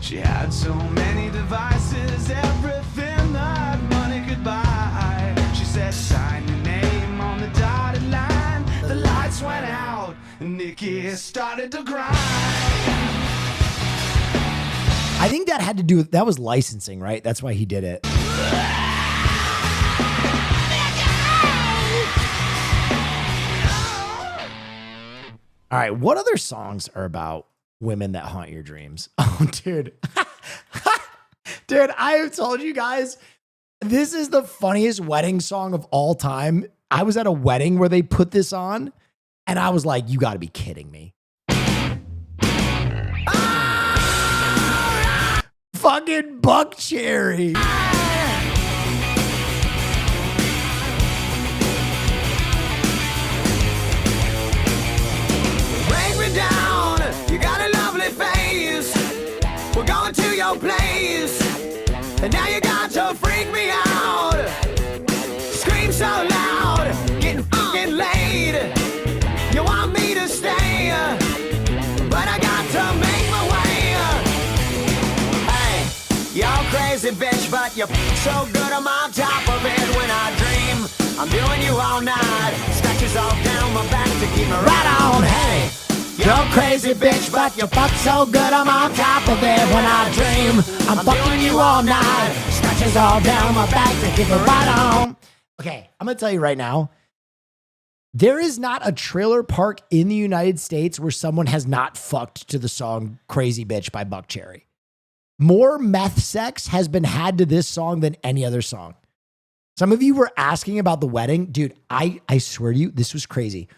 She had so many devices, everything that money could buy. She said, sign your name on the dotted line. The lights went out, and Nikki started to cry. I think that had to do with, that was licensing, right? That's why he did it. All right, what other songs are about women that haunt your dreams? Oh, dude. Dude, I have told you guys, this is the funniest wedding song of all time. I was at a wedding where they put this on, and I was like, you got to be kidding me. Fucking Buck Cherry. Down, you got a lovely face. We're going to your place, and now you got to freak me out. Scream so loud, getting fucking laid. You want me to stay, but I got to make my way. Hey, you're crazy bitch, but you're so good I'm on top of it when I dream. I'm doing you all night, scratches all down my back to keep me right on. Hey, you're crazy bitch, but you fuck so good I'm on top of it when I dream. I'm fucking you all night, scratches all down my back to keep it right on. Okay, I'm going to tell you right now, there is not a trailer park in the United States where someone has not fucked to the song Crazy Bitch by Buck Cherry. More meth sex has been had to this song than any other song. Some of you were asking about the wedding. Dude, I swear to you, this was crazy.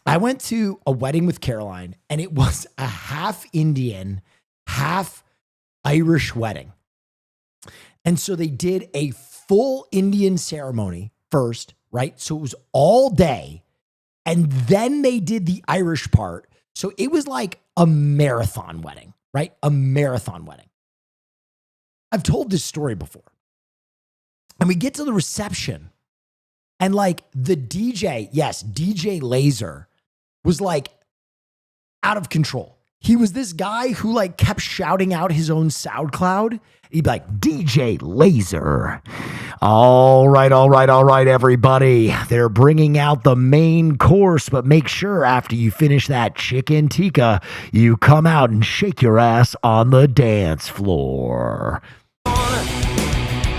I went to a wedding with Caroline, and it was a half Indian, half Irish wedding. And so they did a full Indian ceremony first, right? So it was all day. And then they did the Irish part. So it was like a marathon wedding, right? A marathon wedding. I've told this story before. And we get to the reception, and like the DJ, yes, DJ Laser, was like out of control. He was this guy who like kept shouting out his own SoundCloud. He'd be like, DJ Laser. All right, everybody. They're bringing out the main course, but make sure after you finish that chicken tikka, you come out and shake your ass on the dance floor.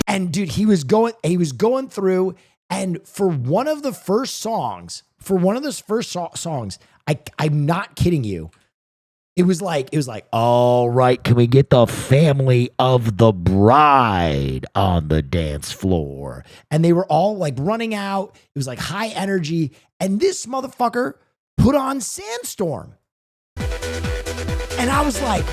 And dude, he was going through, And for one of the first songs, I'm not kidding you. It was like, all right, can we get the family of the bride on the dance floor? And they were all like running out. It was like high energy. And this motherfucker put on Sandstorm. And I was like,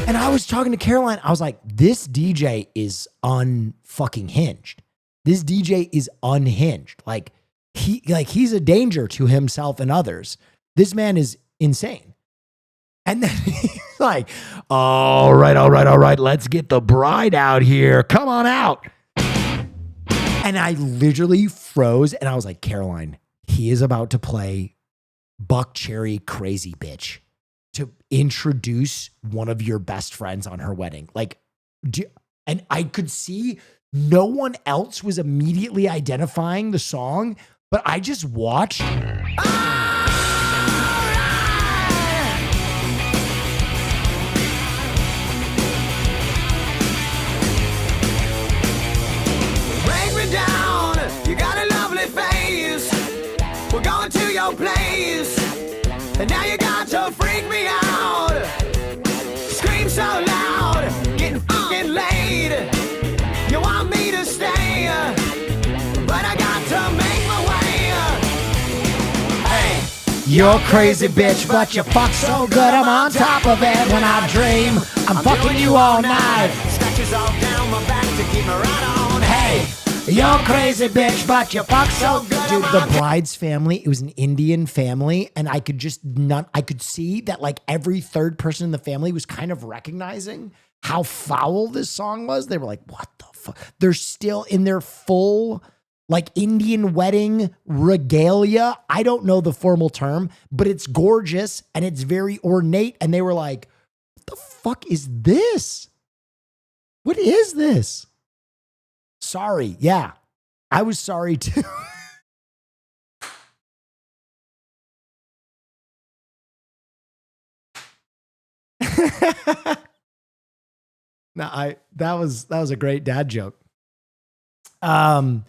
and I was talking to Caroline. I was like, this DJ is unfucking hinged. This DJ is unhinged. Like he's a danger to himself and others. This man is insane. And then he's like, all right. Let's get the bride out here. Come on out. And I literally froze and I was like, Caroline, he is about to play Buckcherry Crazy Bitch to introduce one of your best friends on her wedding. And I could see no one else was immediately identifying the song, but I just watched. Going to your place, and now you got to freak me out. Scream so loud, getting fucking laid. You want me to stay, but I got to make my way. Hey, you're crazy bitch, but you fuck so good I'm on top of it when I dream. I'm fucking you all night. Scratches all down my back to keep me right on. Hey, you're crazy bitch, but you fuck so good. Dude, the bride's family, it was an Indian family, and I could see that like every third person in the family was kind of recognizing how foul this song was. They were like, what the fuck? They're still in their full like Indian wedding regalia. I don't know the formal term, but it's gorgeous and it's very ornate. And they were like, what the fuck is this? What is this? Sorry. Yeah, I was sorry too. No, that was a great dad joke. No,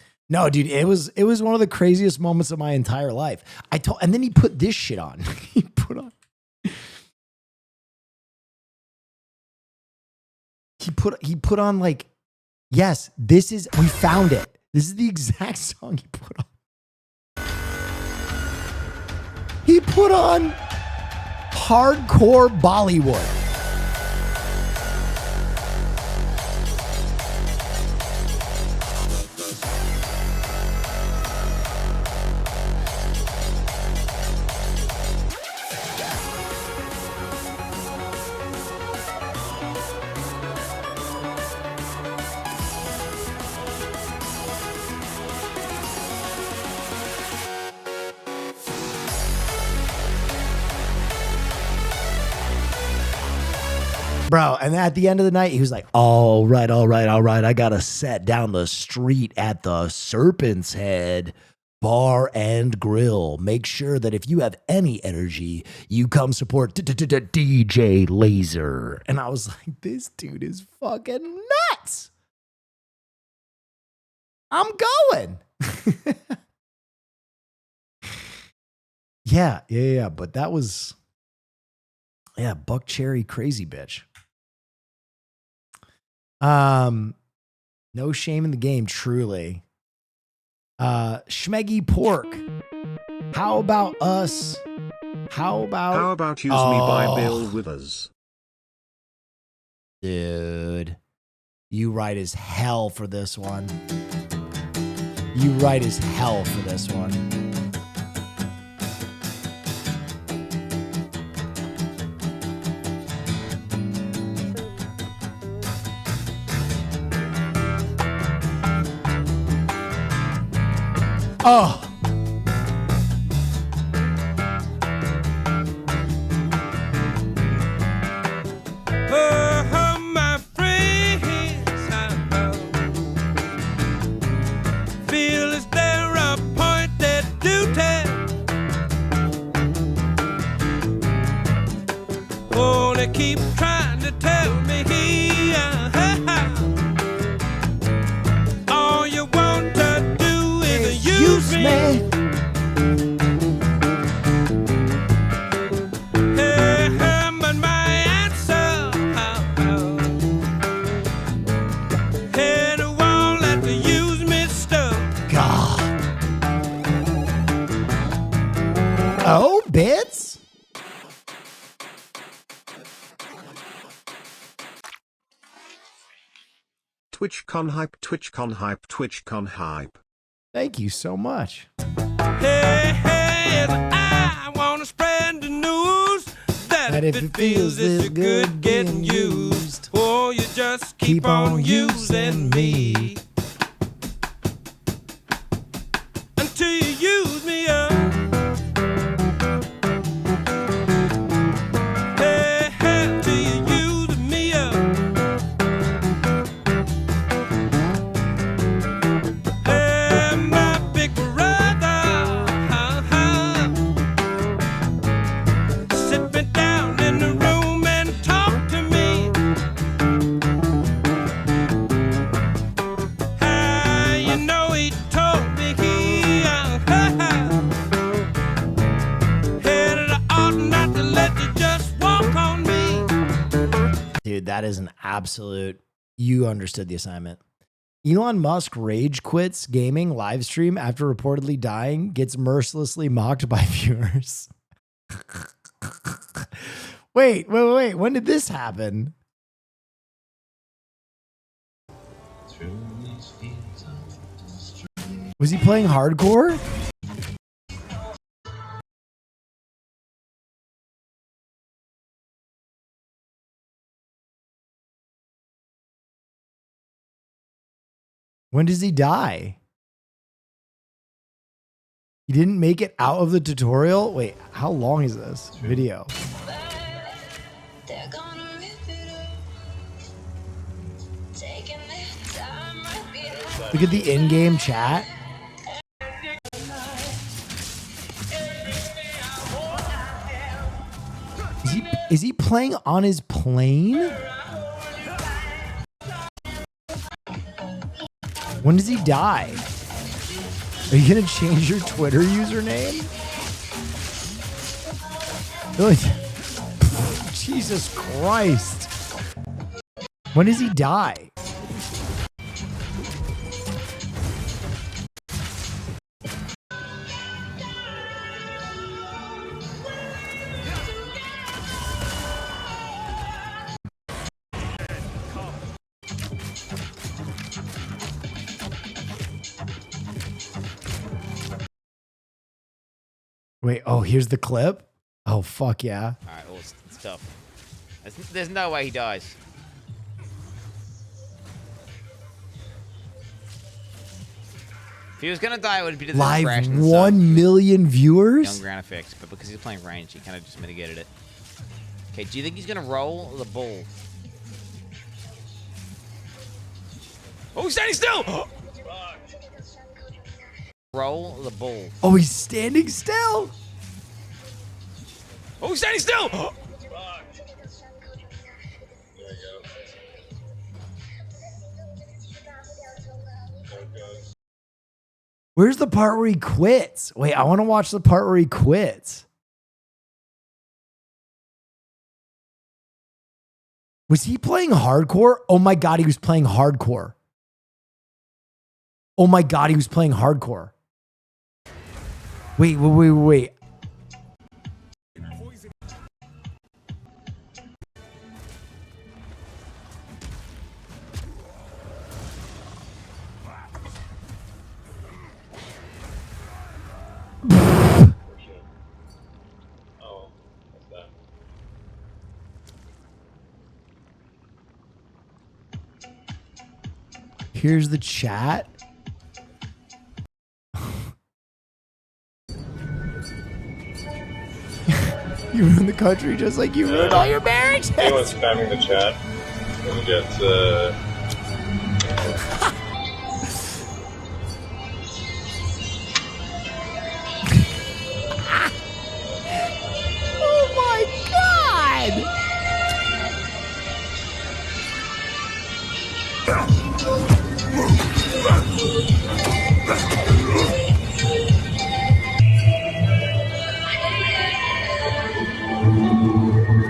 dude, it was one of the craziest moments of my entire life. And then he put this shit on. He put on like, yes, we found it. This is the exact song he put on. He put on hardcore Bollywood. Bro, and at the end of the night, he was like, all right. I got a set down the street at the Serpent's Head Bar and Grill. Make sure that if you have any energy, you come support DJ Laser. And I was like, this dude is fucking nuts. I'm going. Yeah. But that was, Buckcherry Crazy Bitch. No shame in the game, truly. Schmeggy Pork. How about us? How about Use Me by Bill Withers? Dude, you right as hell for this one. You right as hell for this one. Oh. My friends, feel as they're appointed duty. Oh, they keep trying to tell me TwitchCon hype, TwitchCon hype, TwitchCon hype. Thank you so much. Hey, hey, I wanna spread the news that if it feels this good getting used, oh, you just keep on using me until you use me up. Hey, hey, till you use me up. Hey, my big brother, sit me down in the room and talk to me. You know he told me he headed ought not to let you just walk on me. Dude, that is an absolute, you understood the assignment. Elon Musk rage quits gaming live stream after reportedly dying, gets mercilessly mocked by viewers. Wait. When did this happen? Was he playing hardcore? When does he die? He didn't make it out of the tutorial? Wait, how long is this video? Look at the in-game chat. Is he playing on his plane? When does he die? Are you gonna change your Twitter username? Really? Jesus Christ. When does he die? Wait, oh, here's the clip? Oh, fuck yeah. Alright, well, it's tough. There's no way he dies. If he was gonna die, it would be to the Live crash 1 million viewers? Young ground effects, but because he's playing range, he kind of just mitigated it. Okay, do you think he's gonna roll the bull? Oh, he's standing still! Roll the bull. Oh, he's standing still? Oh, he's standing still! Where's the part where he quits? Wait, I want to watch the part where he quits. Was he playing hardcore? Oh my God, he was playing hardcore. Oh my God, he was playing hardcore. Wait. Here's the chat. You ruined the country just like you ruined all your marriages. Anyone's spamming the chat and gets Oh my God!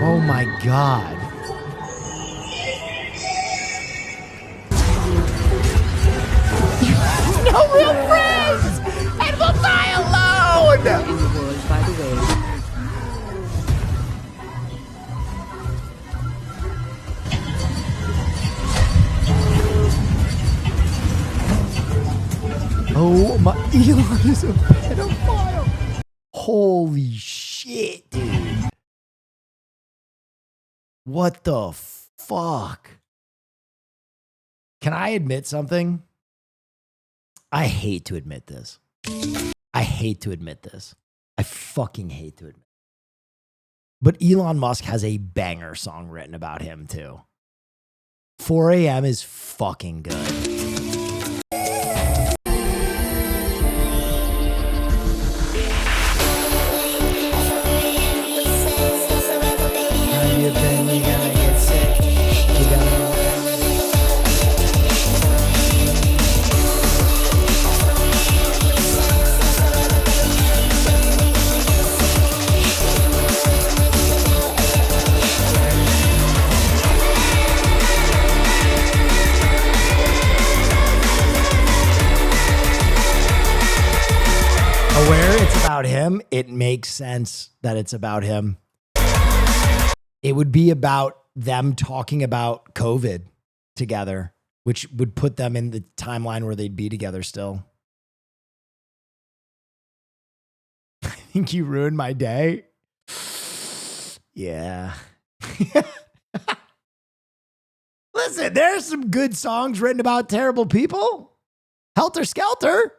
Oh my God. No real friends! And we'll die alone! In the world, by the way. Oh my, Elon is a pedophile. Holy shit, dude. What the fuck? Can I admit something? I hate to admit this. I fucking hate to admit it. But Elon Musk has a banger song written about him too. 4 a.m. is fucking good. About him, it makes sense that it's about him. It would be about them talking about COVID together, which would put them in the timeline where they'd be together still. I think you ruined my day. Yeah. Listen, there's some good songs written about terrible people. Helter Skelter.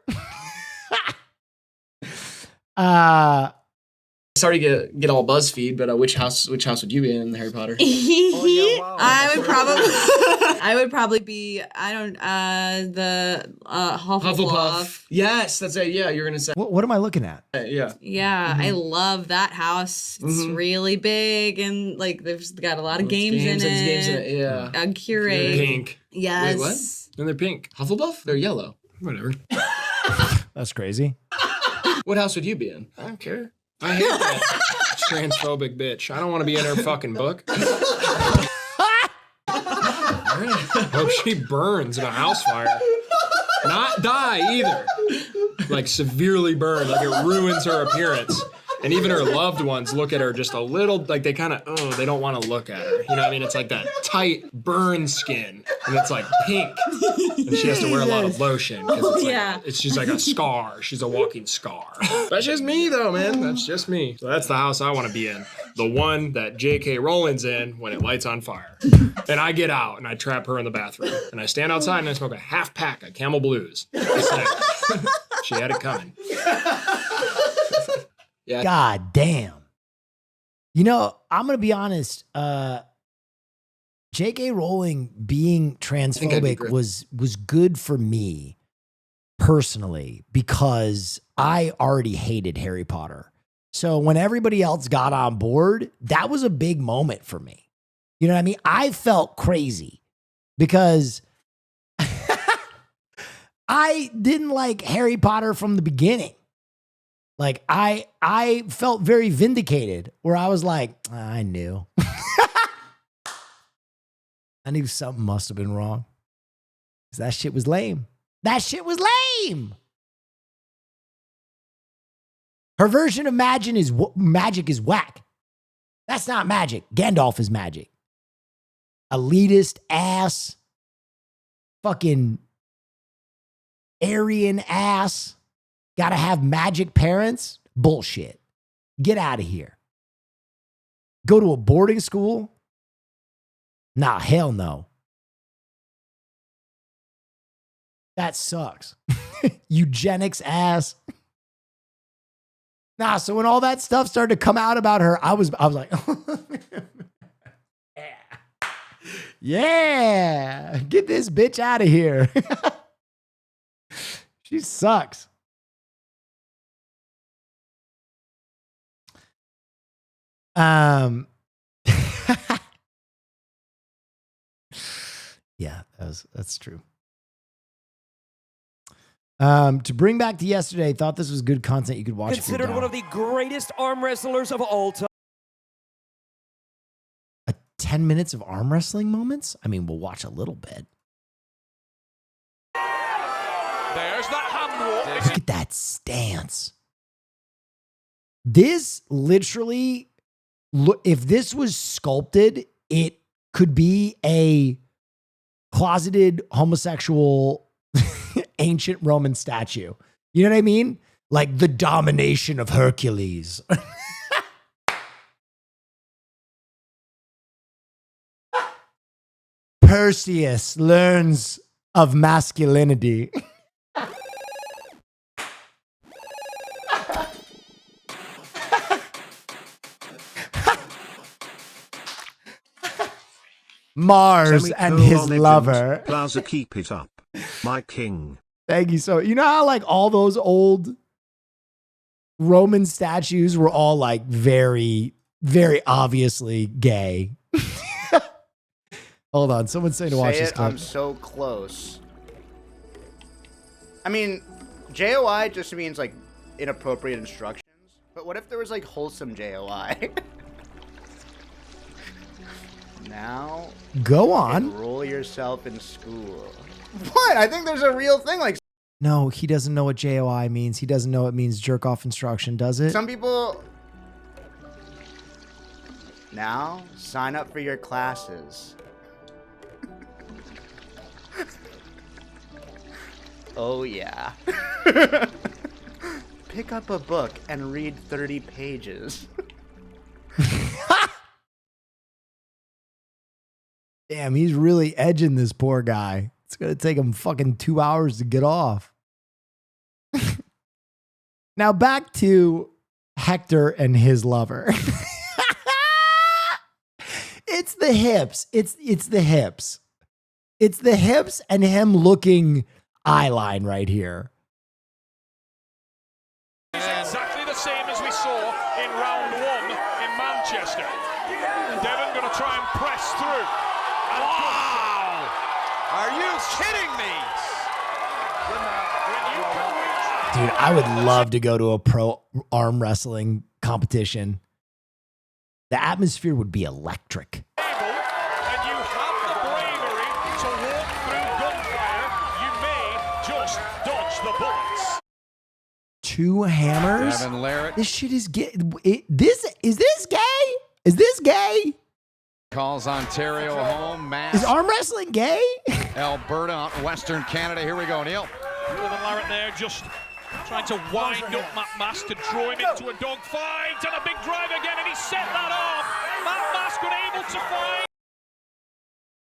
Sorry to get all BuzzFeed, but which house would you be in Harry Potter? I would probably be the Hufflepuff. Yes, that's it. Yeah, you're gonna say. What am I looking at? Yeah. Yeah, I love that house. It's really big and like there's got a lot of games in it. Yeah. A Keurig. Pink. Yes. Wait, what? And they're pink. Hufflepuff? They're yellow. Whatever. That's crazy. What house would you be in? I don't care. I hate that transphobic bitch. I don't want to be in her fucking book. Hope she burns in a house fire. Not die either. Like severely burned, like it ruins her appearance. And even her loved ones look at her just a little, like they kind of, they don't want to look at her. You know what I mean? It's like that tight burn skin, and it's like pink. And she has to wear a lot of lotion. It's she's like a scar. She's a walking scar. That's just me though, man. That's just me. So that's the house I want to be in. The one that J.K. Rowling's in when it lights on fire. And I get out and I trap her in the bathroom. And I stand outside and I smoke a half pack of Camel Blues. She had it coming. Yeah. God damn. You know, I'm going to be honest. J.K. Rowling being transphobic was good for me personally because I already hated Harry Potter. So when everybody else got on board, that was a big moment for me. You know what I mean? I felt crazy because I didn't like Harry Potter from the beginning. Like I felt very vindicated where I was like, I knew. I knew something must have been wrong. 'Cause that shit was lame. That shit was lame. Her version of magic is whack. That's not magic. Gandalf is magic. Elitist ass. Fucking Aryan ass. Gotta have magic parents? Bullshit. Get out of here. Go to a boarding school? Nah, hell no. That sucks. Eugenics ass. Nah, so when all that stuff started to come out about her, I was like, yeah, get this bitch out of here. She sucks. Yeah, that's true. To bring back to yesterday, thought this was good content you could watch. Considered one of the greatest arm wrestlers of all time. 10 minutes of arm wrestling moments? I mean, we'll watch a little bit. There's that hand walk. Look at that stance. This literally, if this was sculpted, it could be a closeted homosexual ancient Roman statue. You know what I mean? Like the domination of Hercules. Perseus learns of masculinity. Mars and his lover. Plaza, keep it up, my king. Thank you so. You know how like all those old Roman statues were all like very, very obviously gay. Hold on, someone's saying to watch this clip. I'm so close. I mean, JOI just means like inappropriate instructions. But what if there was like wholesome JOI? Now, go on. Enroll yourself in school. What? I think there's a real thing like. No, he doesn't know what JOI means. He doesn't know it means jerk off instruction, does it? Some people. Now, sign up for your classes. Oh yeah. Pick up a book and read 30 pages. Damn, he's really edging this poor guy. It's going to take him fucking 2 hours to get off. Now back to Hector and his lover. It's the hips. It's the hips. It's the hips and him looking eyeline right here. Exactly the same as we saw in round one in Manchester. Devon going to try and press through. Wow! Are you kidding me? Dude, I would love to go to a pro arm wrestling competition. The atmosphere would be electric. And you have the bravery to walk through gunfire. You may just dodge the bullets. 2 hammers? Devin Larratt. This shit is gay. Is this gay? Is this gay? Calls Ontario home. Mass. Is arm wrestling gay? Alberta, out in Western Canada. Here we go, Neil. Devin Larratt there just trying to wind up Matt Mask to draw him into a dogfight. And a big drive again, and he set that off. Matt Mask unable to find.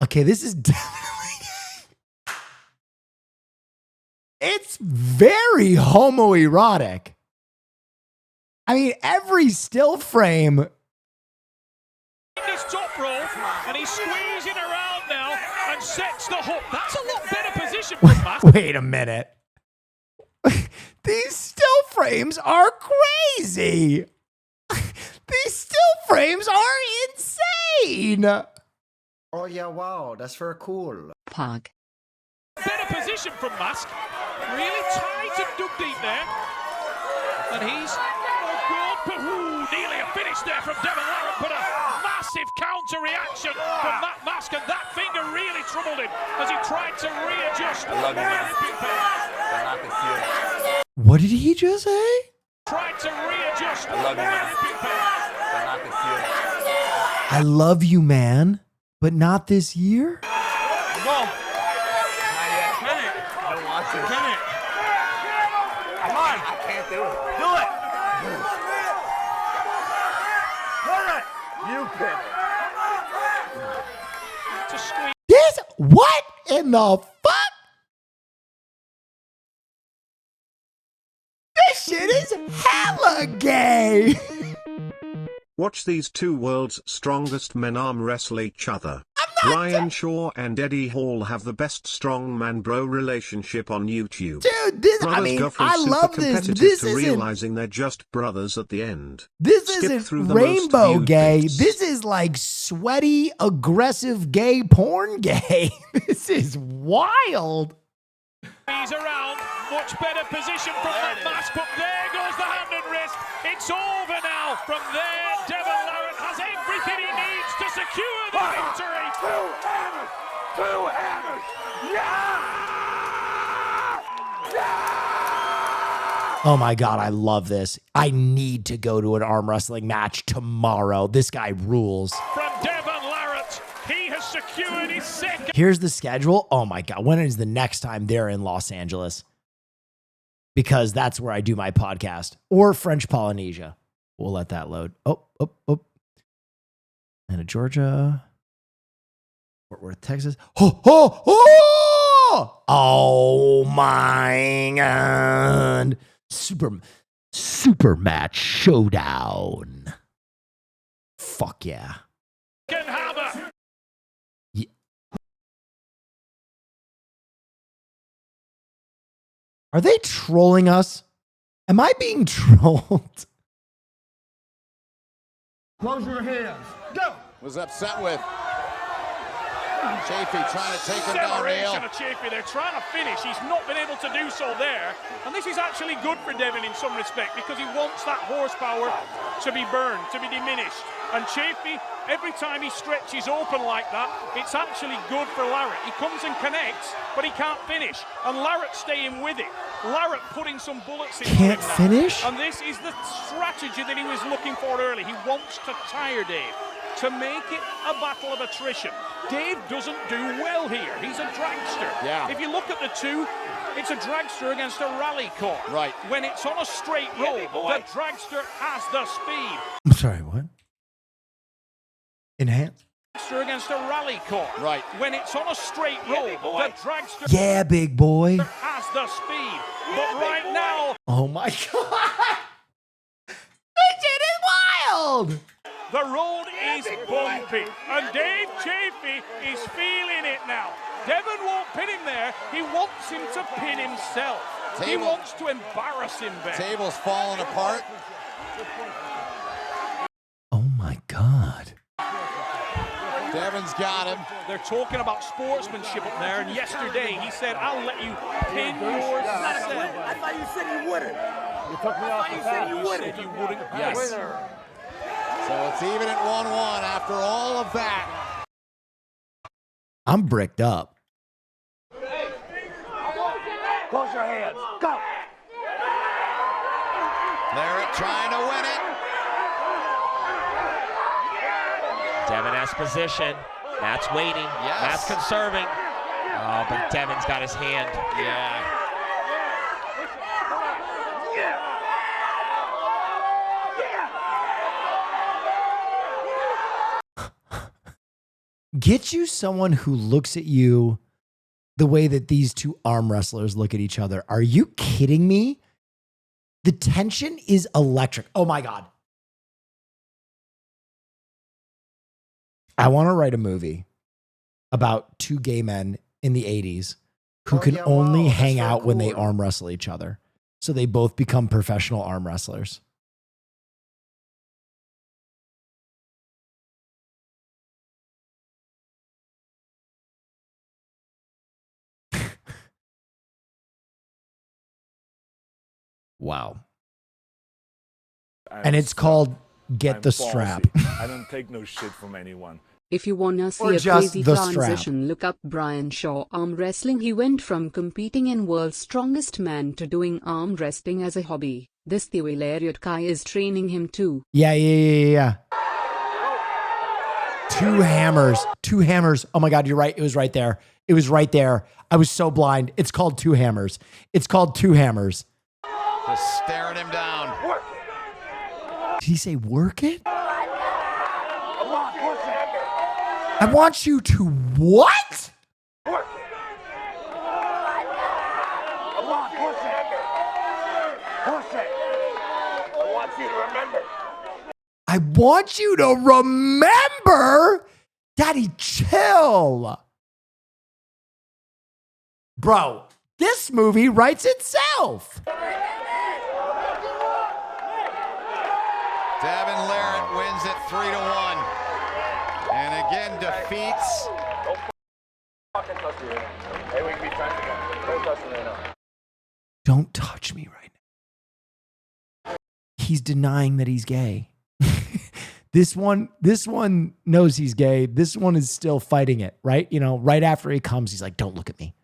Okay, this is definitely. It's very homoerotic. I mean, every still frame. This top roll, and he's squeezing around now and sets the hook. That's a lot better position for Mask. Wait a minute. These still frames are crazy. These still frames are insane. Oh yeah, wow, that's very cool. Pog. Better position from Mask. Really tight and dug deep there. And he's good. Nearly a finish there from Devin Larratt, but a massive counter reaction from Matt Mask, and that finger really troubled him as he tried to readjust. What did he just say? Tried to readjust. I love you, man, but not this year. Come on. Can it? I don't want to. Can it? Come on. I can't do it. Do it. All right. You can. To squeeze. This, what in the fuck? This shit is hella gay. Watch these 2 world's strongest men arm wrestle each other. Ryan Shaw and Eddie Hall have the best strongman bro relationship on YouTube. Dude, this, brothers I mean, go from I super love this. competitive This to isn't, realizing they're just brothers at the end. this Skip through isn't the rainbow most viewed gay. bits. This is like sweaty, aggressive gay porn gay. This is wild. He's around. Much better position from Matt Mask, but there goes the hand and wrist. It's over now. From there, Devin Larratt has everything he needs to secure the victory. 2 hammers! 2 hammers! Yeah! Oh my God, I love this. I need to go to an arm wrestling match tomorrow. This guy rules. From Devin Larratt, he has secured his second. Here's the schedule. Oh my God. When is the next time they're in Los Angeles? Because that's where I do my podcast. Or French Polynesia. We'll let that load. Oh. And a Georgia. Fort Worth, Texas. Oh my God. Super match showdown. Fuck yeah. Yeah. Are they trolling us? Am I being trolled? Close your hands. Go. Was upset with Chafee trying to take him down. Separation of Chafee. They're trying to finish. He's not been able to do so there. And this is actually good for Devin in some respect because he wants that horsepower to be burned, to be diminished. And Chafee, every time he stretches open like that, it's actually good for Larratt. He comes and connects, but he can't finish. And Larratt staying with it. Larratt putting some bullets in. Can't finish? And this is the strategy that he was looking for early. He wants to tire Dave, to make it a battle of attrition. Dave doesn't do well here. He's a dragster. Yeah. If you look at the two, it's a dragster against a rally car. Right. When it's on a straight road, the dragster has the speed. I'm sorry, what? Enhance? Dragster against a rally car. Right. When it's on a straight road, the dragster Yeah, big boy. has the speed. But right now, Oh my God. This shit is wild. the road is bumpy, and Dave Chafee is feeling it now. Devin won't pin him there. He wants him to pin himself. He wants to embarrass him there. Table's falling apart. Oh my God. Devin's got him. They're talking about sportsmanship up there, and yesterday he said, I'll let you pin yourself. I thought you said you wouldn't. You took me off the said you You wouldn't. said you wouldn't. Yes. So it's even at 1-1 after all of that. I'm bricked up. Close your hands. Go. Larratt trying to win it. Devin has position. Matt's waiting. Yes. Matt's conserving. Oh, but Devin's got his hand. Yeah. Get you someone who looks at you the way that these two arm wrestlers look at each other. Are you kidding me? The tension is electric. Oh my God. I want to write a movie about two gay men in the 80s who can only hang out when they arm wrestle each other. So they both become professional arm wrestlers. Wow. And it's called Get the Strap. I don't take no shit from anyone. If you wanna see Or a just crazy the strap. transition, look up Brian Shaw arm wrestling. He went from competing in World's Strongest Man to doing arm wrestling as a hobby. This Theory Lariat guy is training him too. Yeah. Two hammers. Oh my God, you're right. It was right there. I was so blind. It's called Two Hammers. It's called Two Hammers. Just staring him down. Did he say work it? I want you to what? I want you to remember. Daddy, chill. Bro, this movie writes itself. Devin Larratt wins it 3-1. And again defeats. Don't touch me right now. He's denying that he's gay. This one knows he's gay. This one is still fighting it, right? You know, right after he comes, he's like, don't look at me.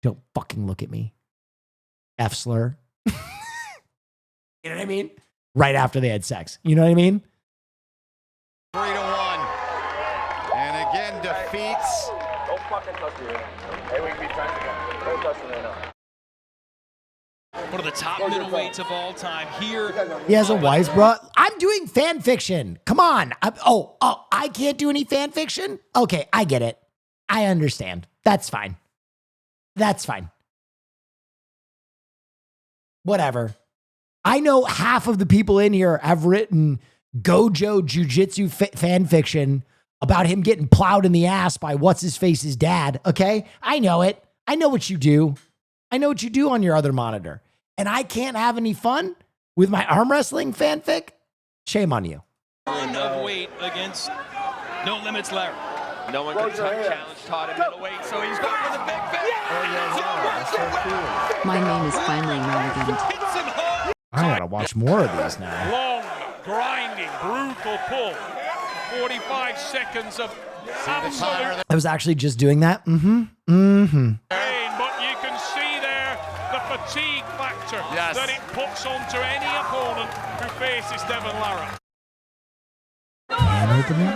Don't fucking look at me. F slur. You know what I mean? Right after they had sex. You know what I mean? 3-1. And again defeats. fucking touch me right now. Hey, we can be friends again. Don't touch me right now. One of the top middleweights of all time here. He has a wise bro. I'm doing fan fiction. Come on. I can't do any fan fiction? Okay, I get it. I understand. That's fine. That's fine. Whatever. I know half of the people in here have written Gojo Jiu-Jitsu fan fiction about him getting plowed in the ass by what's-his-face's dad, okay? I know it. I know what you do. I know what you do on your other monitor. And I can't have any fun with my arm wrestling fanfic? Shame on you. Of weight against No Limits Larry. No one could challenge Todd at middleweight, so he's going for the big fist. My name is finally relevant. I gotta watch more of these now. Long, grinding, brutal pull. 45 seconds of absolute I was actually just doing that. pain, but you can see there the fatigue factor that it puts onto any opponent who faces Devin Lara. Can opener?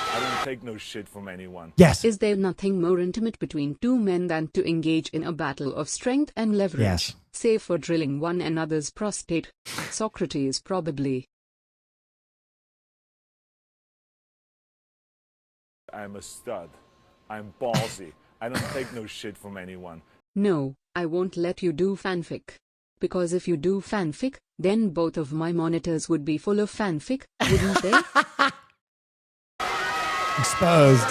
I don't take no shit from anyone. Yes. Is there nothing more intimate between two men than to engage in a battle of strength and leverage? Yes. Save for drilling one another's prostate. Socrates probably. I'm a stud. I'm ballsy. I don't take no shit from anyone. No, I won't let you do fanfic. Because if you do fanfic, then both of my monitors would be full of fanfic, wouldn't they? Exposed.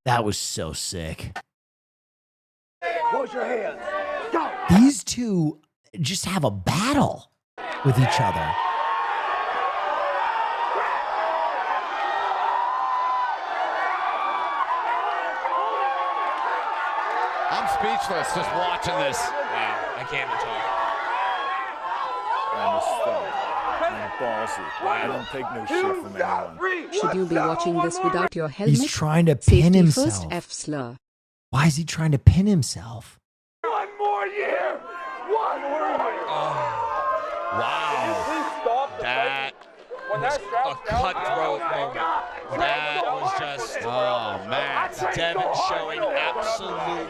That was so sick. Close your hands. Go. These two just have a battle with each other. I'm speechless just watching this. Wow, I can't even talk. I'm a stud. I'm ballsy. I don't take no shit from anyone. Should you be watching this without your helmet? He's trying to pin Safety himself. First F slur. Why is he trying to pin himself? One more year. One more. Wow. That was a cutthroat moment. That was just, oh man. Devin showing absolute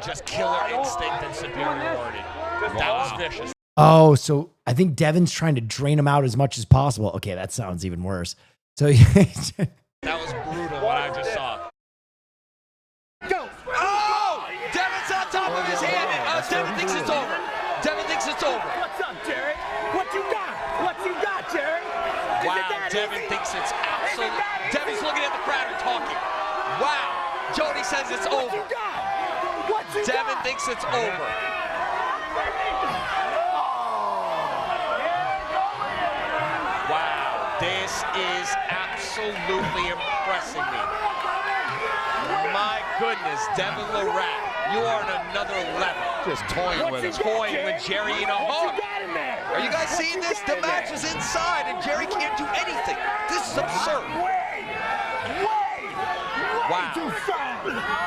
just killer instinct and superiority. That was vicious. Oh, so I think Devin's trying to drain him out as much as possible. Okay, that sounds even worse. So That was brutal what I just saw. Go! Oh! Devin's on top of his hand. Devin thinks it's over. Devin thinks it's over. What's up, Jerry? What you got? What you got, Jerry? Wow, Devin thinks it's absolute. Devin's looking at the crowd and talking. Wow, Jody says it's over. Devin thinks it's over. Wow, this is absolutely impressing me. My goodness, Devin Lorat, you are on another level. Just toying with him. Toying with Jerry in a hug. Are you guys seeing this? The match is inside and Jerry can't do anything. This is absurd. Wow.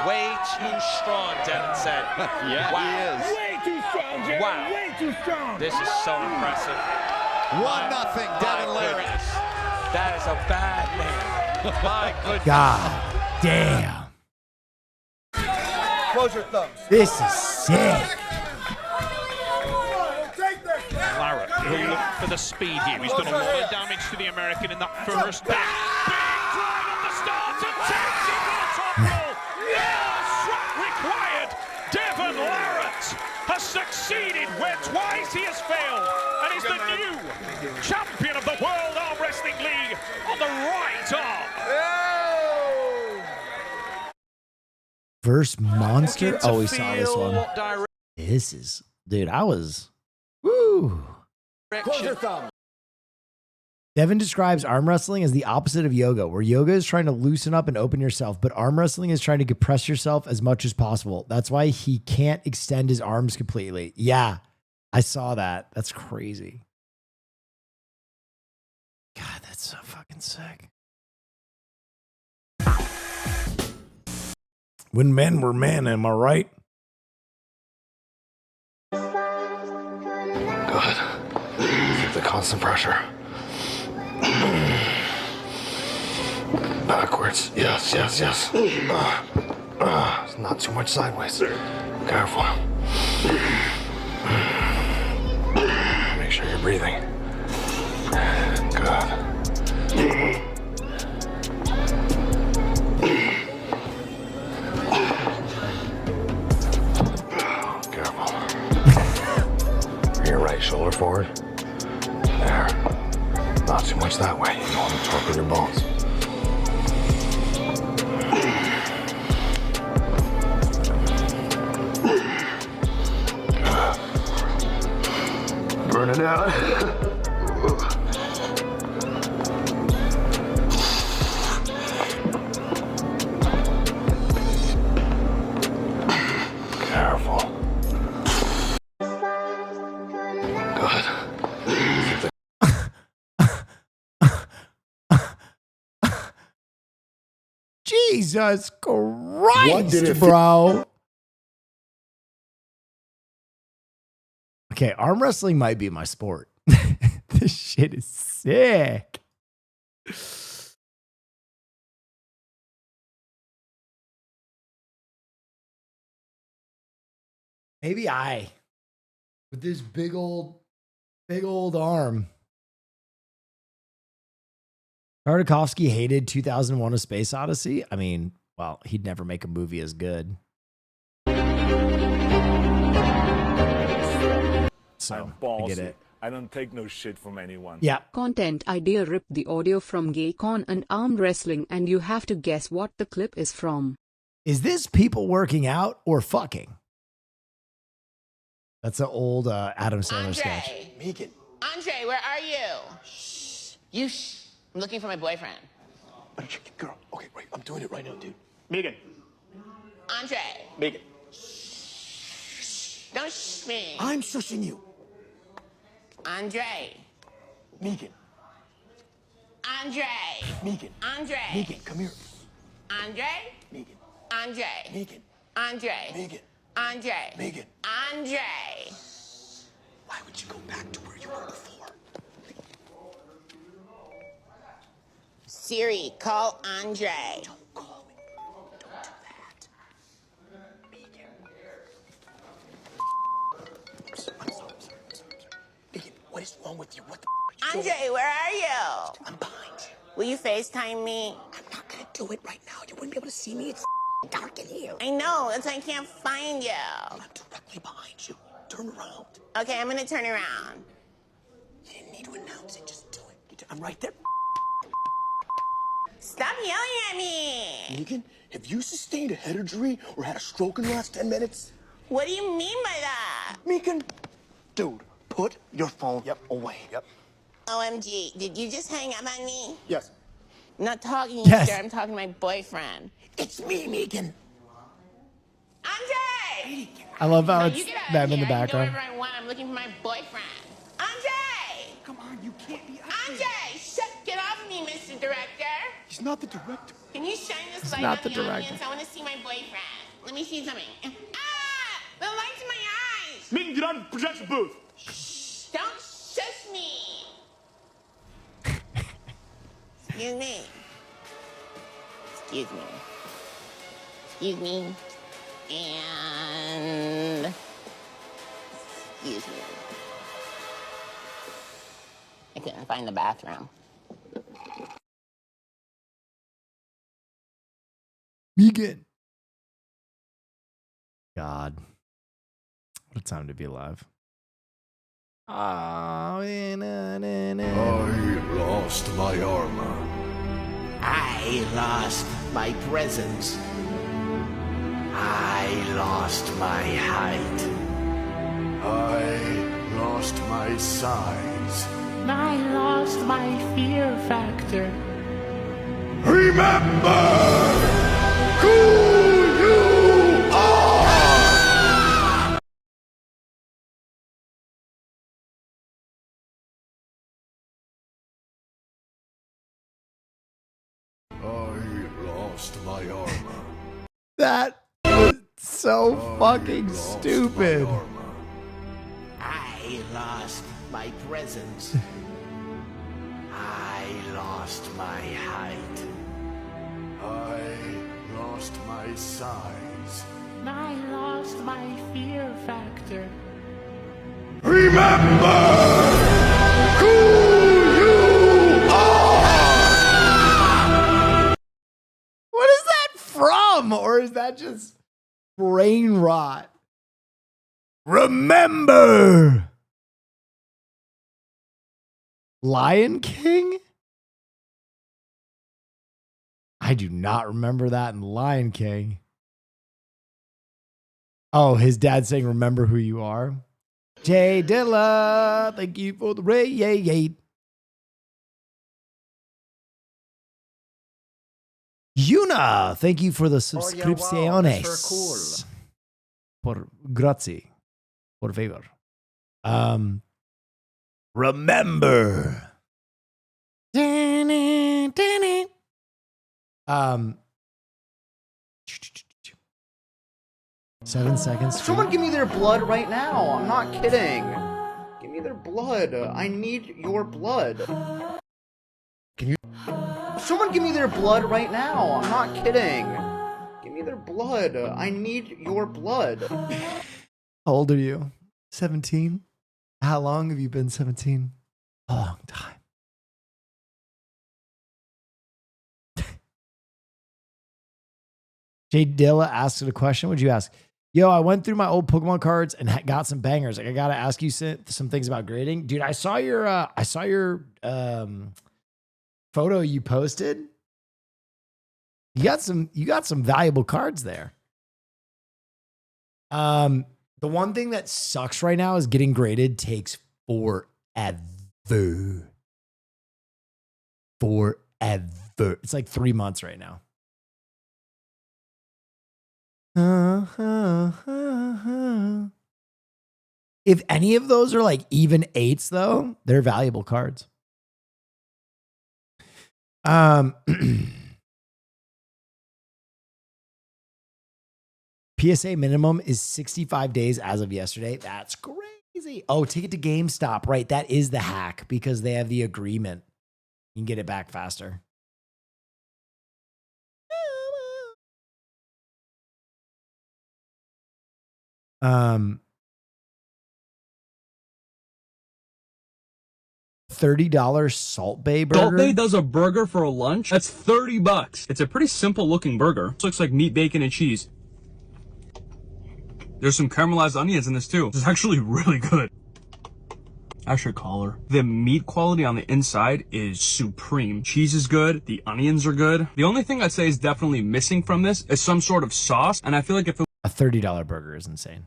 Way too strong, Devin said. Yeah, wow. he is. Way too strong, Jerry. Wow. Way too strong. This is so impressive. 1-0, Devin Larry. That is a bad man. My goodness. God damn. Close your thumbs. This is sick. Lara, he'll look for the speed here. He's done a lot of damage to the American in that first bit. Big drive at the start and takes it to the top roll. Yes, required. Devin Larratt has succeeded where twice he has failed and is the new champion of the World Arm Wrestling League on the right arm. Verse Monster? Oh, we saw this one. This is, dude, I was, woo. Close your thumbs. Devin describes arm wrestling as the opposite of yoga, where yoga is trying to loosen up and open yourself, but arm wrestling is trying to compress yourself as much as possible. That's why he can't extend his arms completely. Yeah, I saw that. That's crazy. God, that's so fucking sick. When men were men, am I right? Good. Keep the constant pressure. Backwards. Yes, yes, yes. Not too much sideways. Careful. Make sure you're breathing. Good. Careful. Your right shoulder forward. There. Not too much that way. You don't want to torque with your bones. Burn it out. Careful. Good. Jesus Christ, bro. Okay, arm wrestling might be my sport. This shit is sick. Maybe with this big old arm. Tartakovsky hated 2001: A Space Odyssey. I mean, well, he'd never make a movie as good. So, I'm ballsy. I get it. I don't take no shit from anyone. Yeah. Content idea: rip the audio from GayCon and arm wrestling, and you have to guess what the clip is from. Is this people working out or fucking? That's an old Adam Sandler sketch. Megan. Andre, where are you? Shh. You shh. I'm looking for my boyfriend. Girl, okay, wait, I'm doing it right now, dude. Megan. Andre. Megan. Don't shh me. I'm shushing you. Andre. Megan. Andre. Megan. Andre. Megan, come here. Andre. Megan. Andre. Megan. Andre. Megan. Andre. Megan. Andre. Why would you go back to where you were before? Siri, call Andre. Don't call me. Don't do that. Megan. I'm sorry. Megan, what is wrong with you? What the are you Andre, doing? where are you? I'm behind you. Will you FaceTime me? I'm not gonna do it right now. You wouldn't be able to see me. It's dark in here. I know, that's why I can't find you. I'm directly behind you. Turn around. Okay, I'm gonna turn around. You didn't need to announce it. Just do it. I'm right there. Stop yelling at me. Megan, have you sustained a head injury or had a stroke in the last 10 minutes? What do you mean by that? Megan, dude, put your phone away. Yep. OMG, did you just hang up on me? Yes. I'm not talking to you, Yes. sir. I'm talking to my boyfriend. It's me, Megan. Andre! I love how No, it's you get out of them in here. the I can do background. whatever I want. I'm looking for my boyfriend. Andre! Come on, you can't be up Andre! Get off of me, Mr. Director. He's not the director. Can you shine this He's light not on the the director. audience? I want to see my boyfriend. Let me see something. Ah! The light's in my eyes! Megan, get out of the projection booth. Don't shush me! Excuse me. Excuse me. Excuse me. And... Excuse me. I couldn't find the bathroom. Megan. God. What a time to be alive. I lost my armor. I lost my presence. I lost my height. I lost my size. I lost my fear factor. Remember who you are! I lost my armor. That was so fucking stupid. I lost my presence. I lost my height. I lost my size. I lost my fear factor. Remember who you are! What is that from? Or is that just brain rot? Remember Lion King? I do not remember that in Lion King. Oh, his dad saying, remember who you are? Jay Dilla, thank you for the raid. Yuna, thank you for the subscripciones. that's cool. Por grazie. Por favor. Remember. 7 seconds. Someone give me their blood right now. I'm not kidding. Give me their blood. I need your blood. Can you? Someone give me their blood right now. I'm not kidding. Give me their blood. I need your blood. How old are you? 17? How long have you been 17? A long time. Jay Dilla asked a question. What'd you ask? Yo, I went through my old Pokemon cards and got some bangers. Like, I gotta ask you some things about grading, dude. I saw your photo you posted. You got some valuable cards there. The one thing that sucks right now is getting graded takes forever. Forever. It's like 3 months right now. If any of those are like even 8s though, they're valuable cards. PSA minimum is 65 days as of yesterday. That's crazy. Oh, take it to GameStop. Right. That is the hack because they have the agreement. You can get it back faster. $30 Salt Bay burger. Salt Bay does a burger for a lunch? That's $30. It's a pretty simple looking burger. It looks like meat, bacon, and cheese. There's some caramelized onions in this too. It's actually really good. I should call her. The meat quality on the inside is supreme. Cheese is good. The onions are good. The only thing I'd say is definitely missing from this is some sort of sauce. And I feel like if it a $30 burger is insane.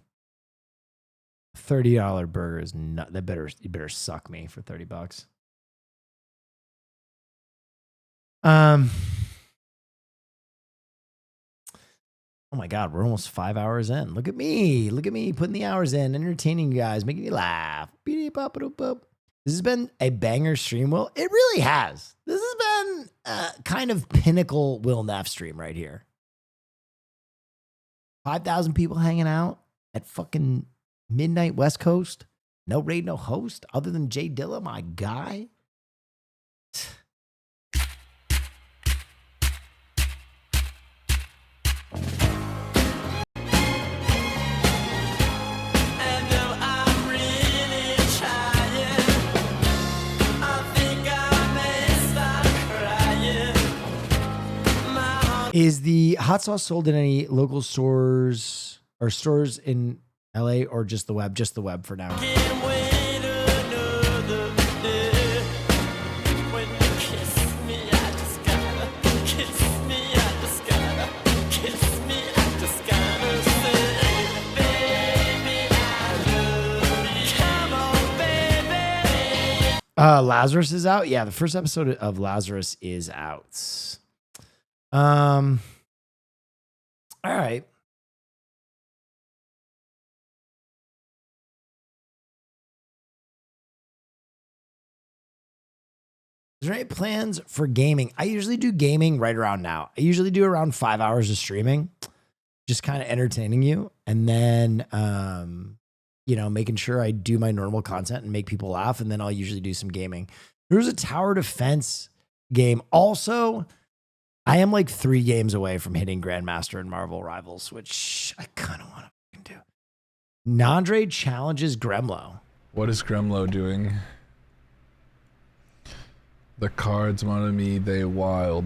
A $30 burger is not that better. You better suck me for $30. Oh my God, we're almost 5 hours in. Look at me putting the hours in, entertaining you guys, making you laugh. This has been a banger stream, Will. It really has. This has been kind of pinnacle Will Neff stream right here. 5,000 people hanging out at fucking midnight West Coast. No raid, no host, other than Jay Dilla, my guy. Is the hot sauce sold in any local stores or stores in LA or just the web? Just the web for now. Lazarus is out. Yeah, the first episode of Lazarus is out. All right. Is there any plans for gaming? I usually do gaming right around now. I usually do around 5 hours of streaming, just kind of entertaining you. And then, making sure I do my normal content and make people laugh. And then I'll usually do some gaming. There's a tower defense game. Also, I am like 3 games away from hitting Grandmaster in Marvel Rivals, which I kind of want to do. Nandre challenges Gremlo. What is Gremlo doing? The cards wanted me, they wild.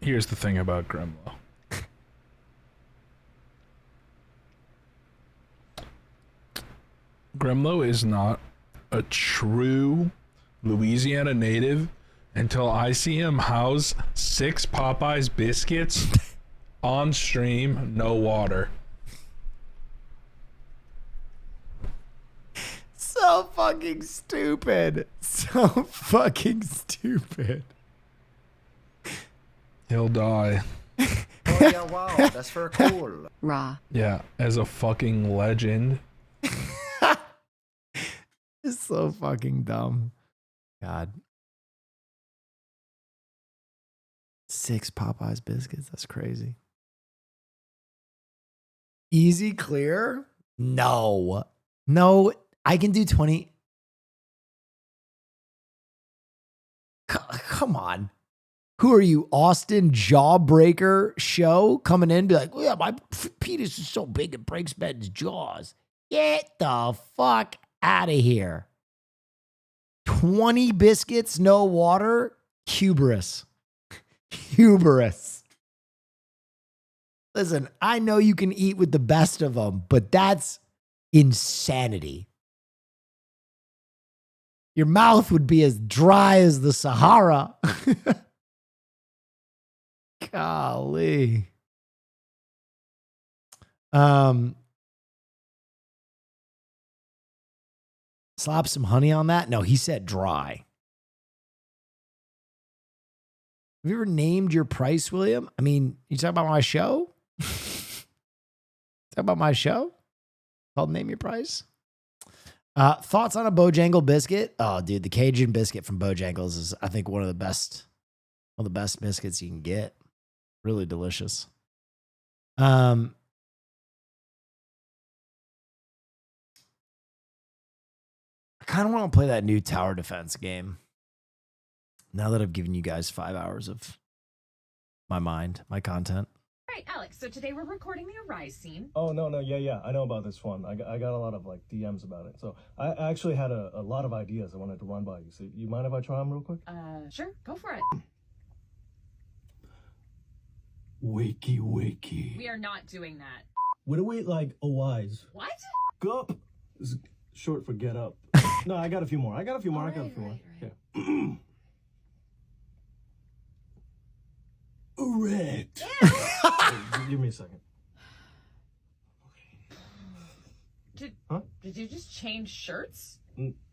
Here's the thing about Gremlo. Gremlo is not a true Louisiana native until I see him house 6 Popeyes biscuits on stream, no water. So fucking stupid. So fucking stupid. He'll die. Oh yeah, wow, that's very cool. Raw. Yeah, as a fucking legend. It's so fucking dumb. God. 6 Popeyes biscuits. That's crazy. Easy clear? No. No, I can do 20. Come on. Who are you, Austin Jawbreaker show? Coming in, be like, yeah, my penis is so big it breaks men's jaws. Get the fuck out of here. 20 biscuits, no water? Hubris. Hubris. Listen, I know you can eat with the best of them, but that's insanity. Your mouth would be as dry as the Sahara. Golly. Slap some honey on that? No, he said dry. Have you ever named your price, William? I mean, you talk about my show? Talk about my show? Called Name Your Price? Thoughts on a Bojangle biscuit? Oh, dude, the Cajun biscuit from Bojangles is, I think, one of the best biscuits you can get. Really delicious. I kind of want to play that new tower defense game. Now that I've given you guys 5 hours of my mind, my content. All right, Alex, so today we're recording the Arise scene. Oh, no, yeah, I know about this one. I got a lot of, DMs about it. So I actually had a lot of ideas I wanted to run by you. So you mind if I try them real quick? Sure, go for it. Wakey. We are not doing that. What do we wise? What? Gup is short for get up. No, I got a few more. I got a few more. Yeah. Erect. Give me a second. Did you just change shirts?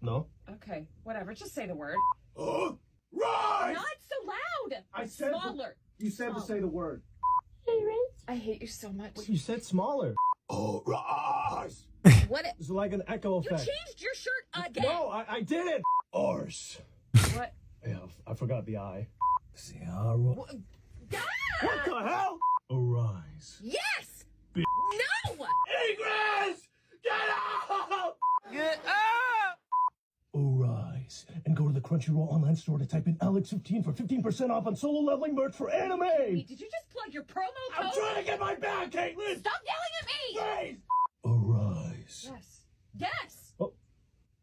No. Okay, whatever. Just say the word. Rise! Not so loud. I said smaller. You said to say the word. I hate you so much. Wait, you said smaller. Oh, rise! What? It's like an echo You effect. changed your shirt again. No, I didn't. Arse. What? Yeah, I forgot the I. Ciara. What the hell? Arise. Yes. Bitch. No. Egress! Get out! Get out! Arise and go to the Crunchyroll online store to type in Alex15 for 15% off on solo leveling merch for anime. Wait, did you just plug your promo code? I'm trying to get my bag, Caitlin. Stop yelling at me. Please. Arise. Yes. Yes. Oh,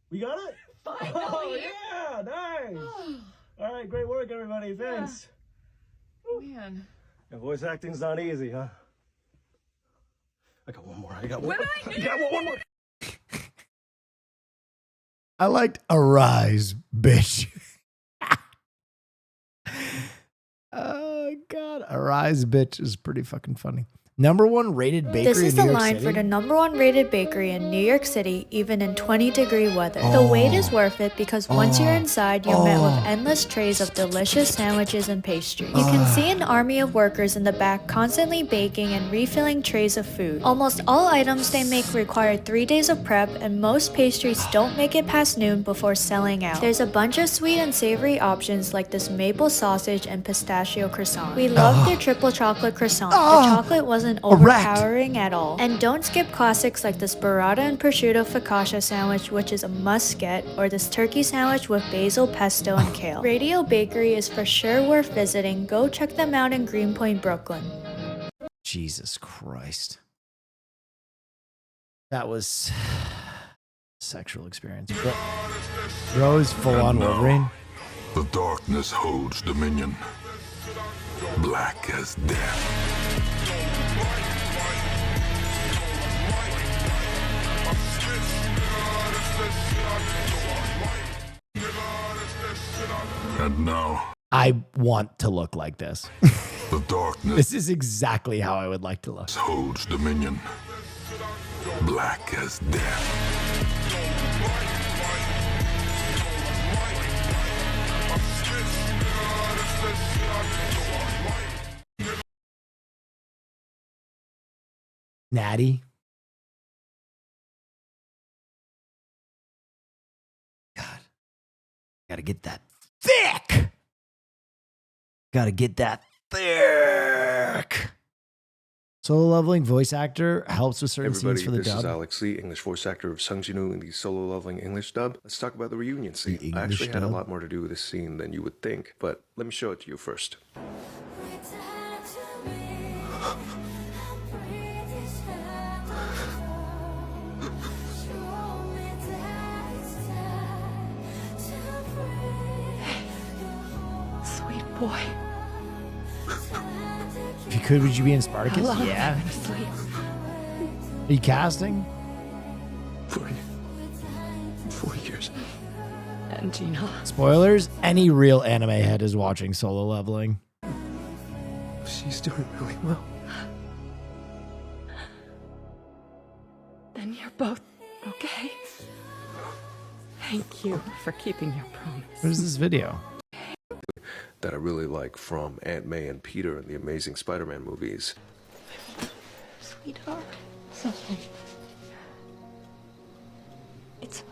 we got it. Finally. Oh yeah, nice. All right, great work, everybody. Thanks. Man. Yeah, voice acting's not easy, huh? I got one more. I got one. Wait. I got one more. I liked Arise, bitch. Oh, God. Arise, bitch is pretty fucking funny. #1 rated bakery This is in the New York line City? for the #1 rated bakery in New York City, even in 20-degree weather. The wait is worth it because once you're inside, you're met with endless trays of delicious sandwiches and pastries. You can see an army of workers in the back constantly baking and refilling trays of food. Almost all items they make require 3 days of prep, and most pastries don't make it past noon before selling out. There's a bunch of sweet and savory options like this maple sausage and pistachio croissant. We love their triple chocolate croissant. The chocolate wasn't overpowering at all. And don't skip classics like this burrata and prosciutto focaccia sandwich, which is a must get, or this turkey sandwich with basil, pesto, and kale. Radio Bakery is for sure worth visiting. Go check them out in Greenpoint, Brooklyn. Jesus Christ. That was sexual experience. Bro is full on Wolverine. The darkness holds dominion. Black as death. And now, I want to look like this. the darkness This is exactly how I would like to look. holds dominion. Black as death. Natty. God. Gotta get that thick. Gotta get that thick. Solo leveling voice actor helps with certain Everybody, scenes for the this dub. is Alex Lee, English voice actor of Sung Jin-woo in the solo leveling English dub. Let's talk about the reunion scene. I actually had a dub? lot more to do with this scene than you would think, but let me show it to you first. Sweet boy. If you could, would you be in Spartacus? How long Yeah. have I been asleep? Are you casting? 4 years. And Gina. Spoilers, any real anime head is watching Solo Leveling. She's doing really well. Then you're both okay. Thank you for keeping your promise. What is this video? That I really like from Aunt May and Peter in the Amazing Spider-Man movies. Sweetheart. Something. It's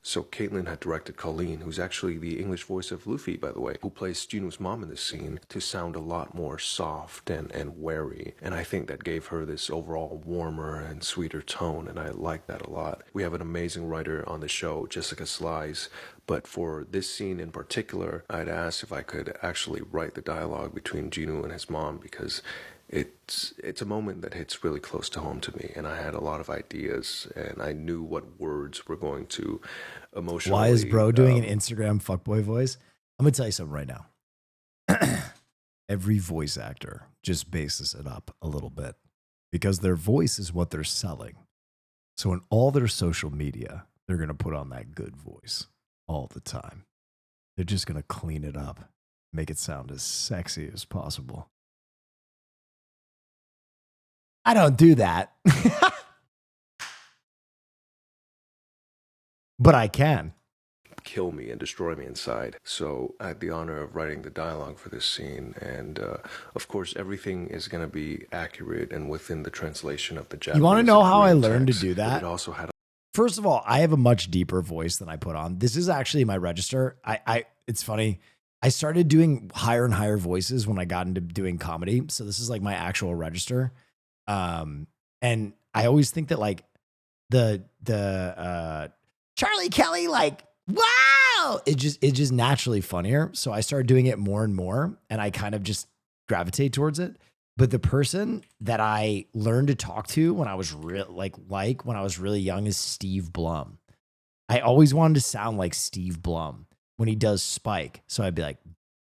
So Caitlin had directed Colleen, who's actually the English voice of Luffy, by the way, who plays Juno's mom in this scene, to sound a lot more soft and wary. And I think that gave her this overall warmer and sweeter tone, and I like that a lot. We have an amazing writer on the show, Jessica Slice, but for this scene in particular, I'd asked if I could actually write the dialogue between Juno and his mom, because it's a moment that hits really close to home to me, and I had a lot of ideas, and I knew what words were going to emotionally. Why is bro doing an Instagram fuckboy voice? I'm gonna tell you something right now. Every voice actor just bases it up a little bit because their voice is what they're selling. So in all their social media, they're gonna put on that good voice all the time. They're just gonna clean it up, make it sound as sexy as possible. I don't do that. But I can. Kill me and destroy me inside. So I had the honor of writing the dialogue for this scene, and of course everything is going to be accurate and within the translation of the Japanese. You want to know and how I Korean learned to text, do but that? It also had First of all, I have a much deeper voice than I put on. This is actually my register. It's funny. I started doing higher and higher voices when I got into doing comedy. So this is like my actual register. And I always think that like the Charlie Kelly, like, wow, it's just naturally funnier. So I started doing it more and more, and I kind of just gravitate towards it. But the person that I learned to talk to when I was when I was really young is Steve Blum. I always wanted to sound like Steve Blum when he does Spike. So I'd be like,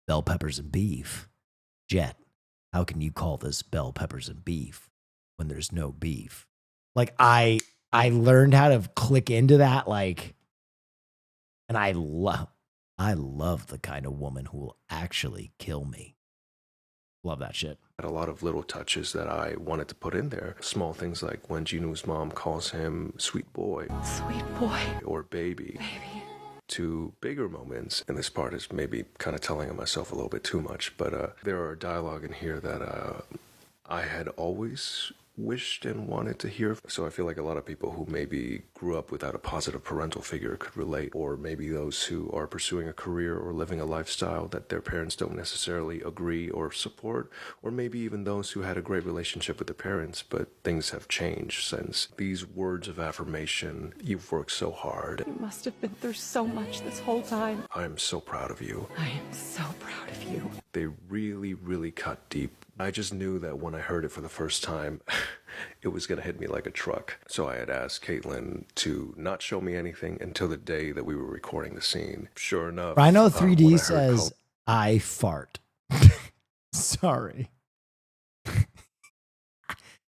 bell peppers and beef. Jet, how can you call this bell peppers and beef when there's no beef? Like I learned how to click into that, like, and I love the kind of woman who will actually kill me. Love that shit. A lot of little touches that I wanted to put in there. Small things like when Jinu's mom calls him sweet boy. Sweet boy. Or baby. To bigger moments, and this part is maybe kind of telling on myself a little bit too much, but there are dialogue in here that I had always wished and wanted to hear. So I feel like a lot of people who maybe grew up without a positive parental figure could relate, or maybe those who are pursuing a career or living a lifestyle that their parents don't necessarily agree or support, or maybe even those who had a great relationship with their parents, but things have changed since. These words of affirmation, you've worked so hard. You must have been through so much this whole time. I am so proud of you. I am so proud of you. They really, really cut deep. I just knew that when I heard it for the first time, it was going to hit me like a truck. So I had asked Caitlin to not show me anything until the day that we were recording the scene. Sure enough. Rhino 3D says, I fart. Sorry.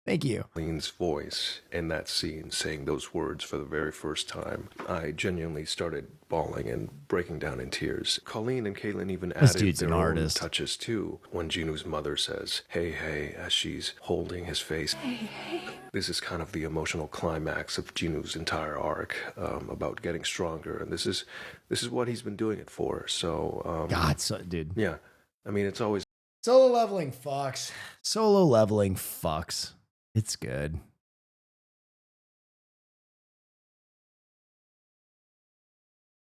Thank you. Colleen's voice in that scene saying those words for the very first time, I genuinely started bawling and breaking down in tears. Colleen and Caitlin even added their own touches too. When Jinu's mother says, hey, hey, as she's holding his face. Hey, hey. This is kind of the emotional climax of Jinu's entire arc about getting stronger. And this is what he's been doing it for. So, God, dude. Yeah. I mean, it's always. Solo leveling fucks. Solo leveling fucks. It's good.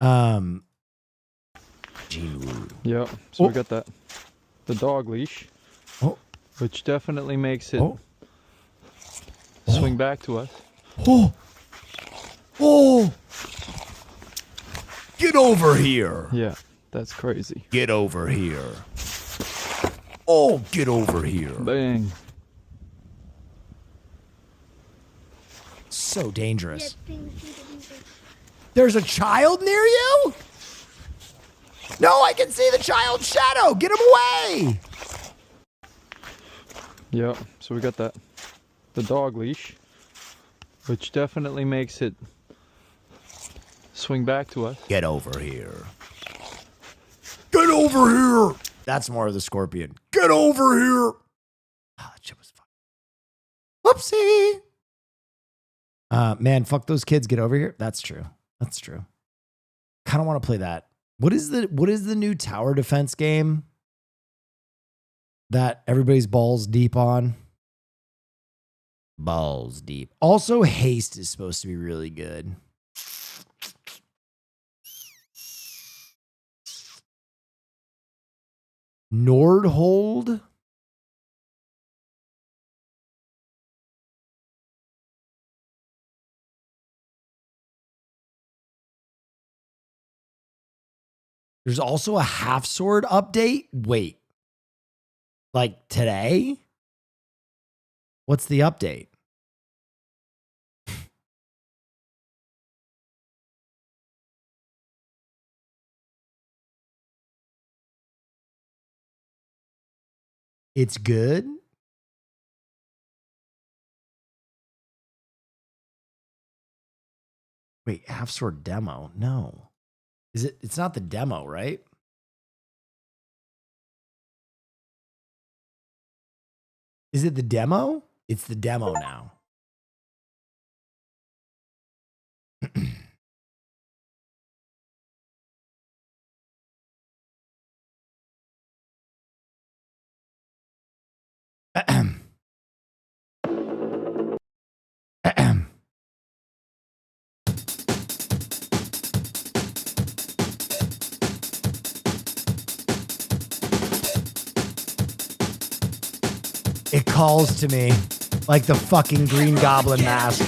Jinwoo. Yeah, so we got the dog leash, which definitely makes it swing back to us. Oh! Get over here! Yeah, that's crazy. Get over here. Oh, get over here. Bang. So dangerous. There's a child near you? No, I can see the child's shadow. Get him away. Yeah, so we got the dog leash, which definitely makes it swing back to us. Get over here. Get over here. That's more of the scorpion. Get over here. Ah, that shit was fun. Whoopsie. Man, fuck those kids. Get over here. That's true. That's true. Kind of want to play that. What is the new tower defense game that everybody's balls deep on? Balls deep. Also, haste is supposed to be really good. Nordhold. There's also a half sword update. Wait. Like today? What's the update? It's good? Wait, half sword demo? No. Is it? It's not the demo, right? Is it the demo? It's the demo now. It calls to me like the fucking Green Goblin mask.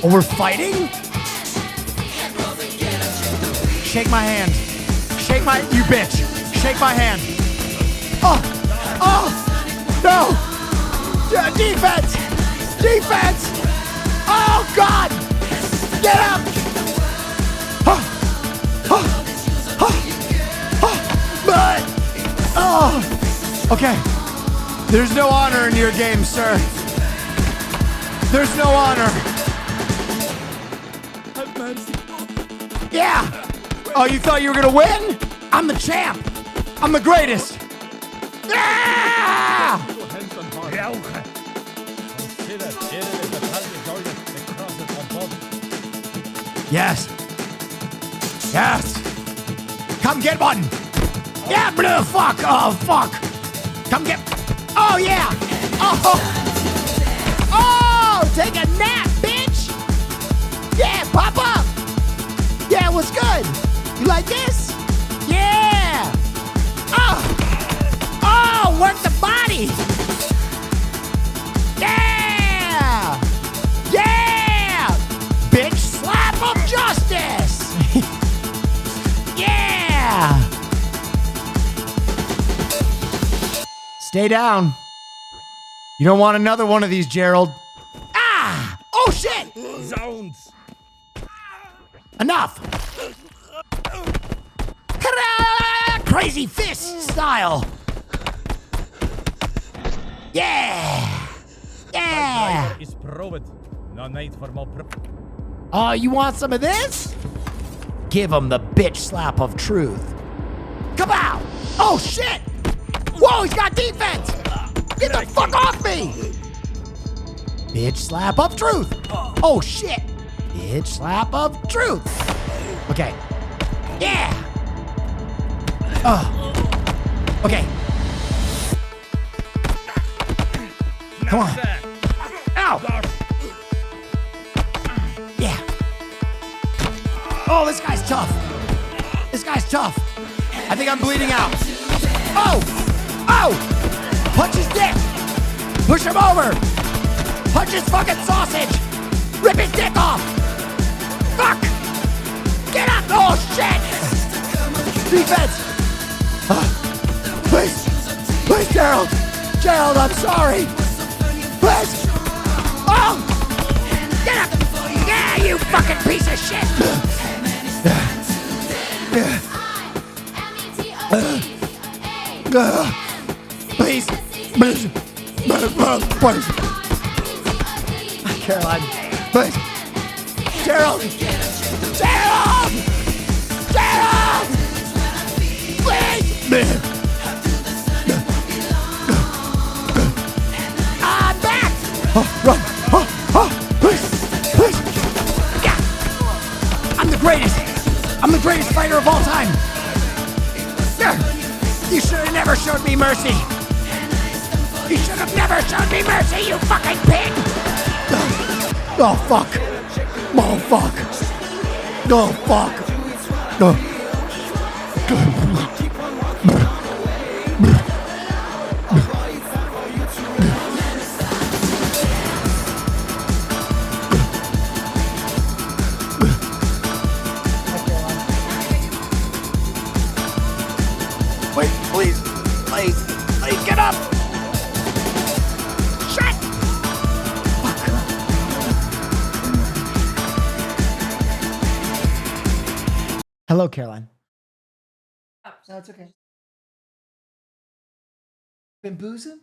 Oh, we're fighting? Shake my hand. Shake my, you bitch. Shake my hand. Oh, no. Defense. Defense. Oh, God. Get up. Okay. There's no honor in your game, sir. There's no honor. Yeah. Oh, you thought you were gonna win? I'm the champ. I'm the greatest. Yeah! Yes. Yes. Come get one. Yeah, blue. Fuck. Oh, fuck. Come get. Oh, yeah. Oh. Oh, take a nap, bitch. Yeah, pop up. Yeah, what's good? You like this? Yeah. Oh. Oh, work the body. Yeah. Yeah. Bitch slap of justice. Yeah. Stay down. You don't want another one of these, Gerald. Ah! Oh, shit! Zones. Enough! Crazy fist style. Yeah! Yeah! Oh, you want some of this? Give him the bitch slap of truth. Come out! Oh, shit! Whoa, he's got defense! Get the fuck off me! Bitch slap of truth. Oh, shit. Bitch slap of truth. Okay. Yeah. Okay. Come on. Ow. Yeah. Oh, this guy's tough. This guy's tough. I think I'm bleeding out. Oh. Oh. Punch his dick. Push him over. Punch his fucking sausage. Rip his dick off. Fuck. Get up. Oh, shit. Defense. Please. Please, Gerald. Gerald, I'm sorry. Please. Oh. Get up. Yeah, you fucking piece of shit. Please. Please. Please. Caroline. Please. Gerald. Gerald. Gerald. Please. I'm back. Run. Please. Please. Yeah. I'm the greatest. I'm the greatest fighter of all time. You should have never showed me mercy. You should have never shown me mercy, you fucking pig! Oh, fuck. Oh, fuck. Oh, fuck. Oh. Wait, please. Please. Please get up. Shit. Fuck. Hello, Caroline. No, it's okay. Been boozing?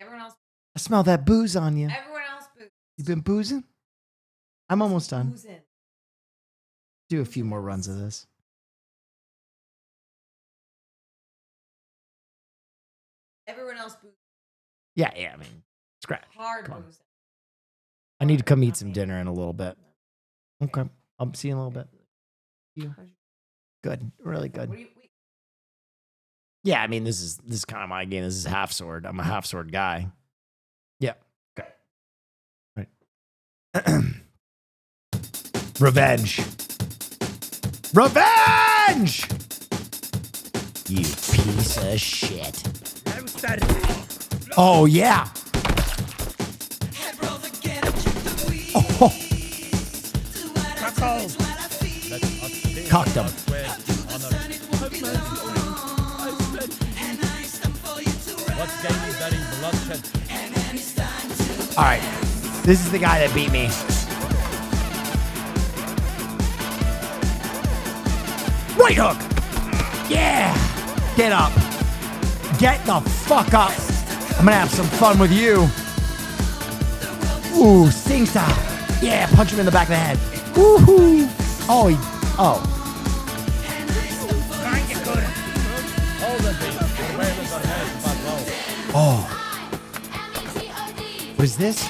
Everyone else. I smell that booze on you. Everyone else boozing. You been boozing? I'm almost done. Boozing. Do a few more runs of this. Everyone else boozing. Yeah, I mean, scratch. Hard Come on. boozing. I need to come eat some dinner in a little bit. Okay. I'll see you in a little bit. You. Good. Really good. Yeah, I mean, this is kind of my game. This is half sword. I'm a half sword guy. Yeah. Okay. All right. Revenge. Revenge! You piece of shit. Oh, yeah. Oh, cocked him. All right, this is the guy that beat me. Right hook. Yeah. Get up. Get the fuck up. I'm gonna have some fun with you. Ooh, sting style. Yeah, punch him in the back of the head. Woohoo. Oh, oh. Oh. What is this?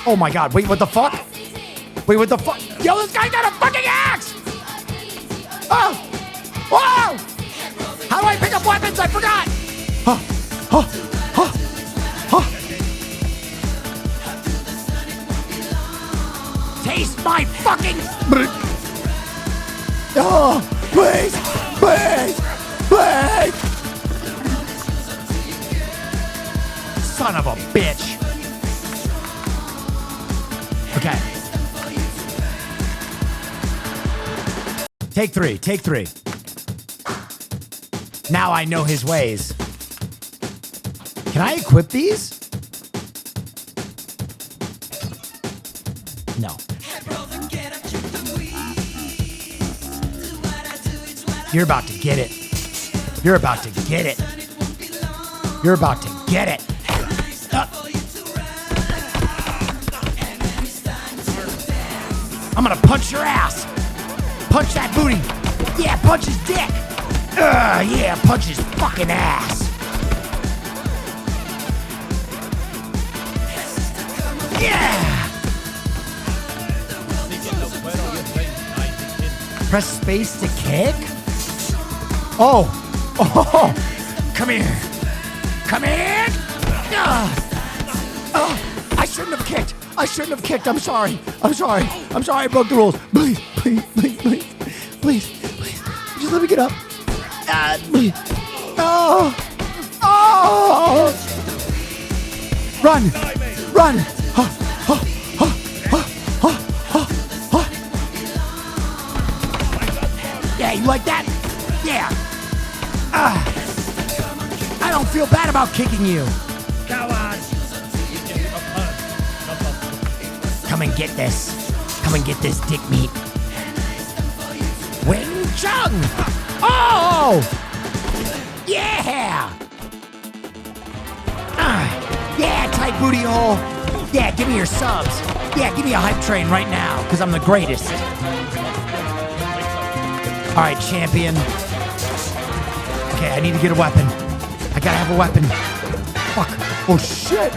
Oh my god, wait, what the fuck? Wait, what the fuck? Yo, this guy got a fucking axe! Oh! Whoa! How do I pick up weapons? I forgot! Huh. Huh. Huh. Huh. Taste my fucking... Oh, please! Please! Please! Son of a bitch! Okay. Take three. Take three. Now I know his ways. Can I equip these? No. You're about to get it. You're about to get it. You're about to get it. I'm gonna punch your ass. Punch that booty. Yeah, punch his dick. Yeah, punch his fucking ass. Yeah. Press space to kick? Oh. Oh. Come here. Come here. Oh, I shouldn't have kicked. I shouldn't have kicked. I'm sorry. I'm sorry. I'm sorry I broke the rules. Please, please, please, please. Please, please. Just let me get up. Please. Oh. Oh. Run. Run. Huh. Huh. Huh. Huh. Huh. Huh. Huh. Yeah, you like that? Yeah. I don't feel bad about kicking you. Come on. Come and get this. Come and get this dick meat. Wing Chun! Oh! Yeah! Yeah, tight booty hole. Yeah, give me your subs. Yeah, give me a hype train right now, because I'm the greatest. All right, champion. Okay, I need to get a weapon. I gotta have a weapon. Fuck. Oh, shit.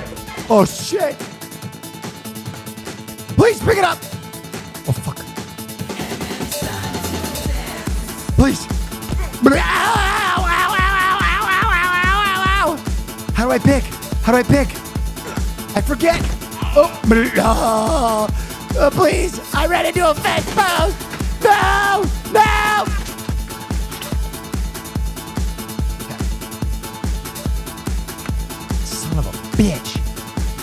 Oh, shit. Please pick it up. Oh, fuck. Please. Ow, ow, ow, ow, ow, ow, ow, ow, ow. How do I pick? How do I pick? I forget. Oh, please. I ran into a fence post. No, no. Son of a bitch.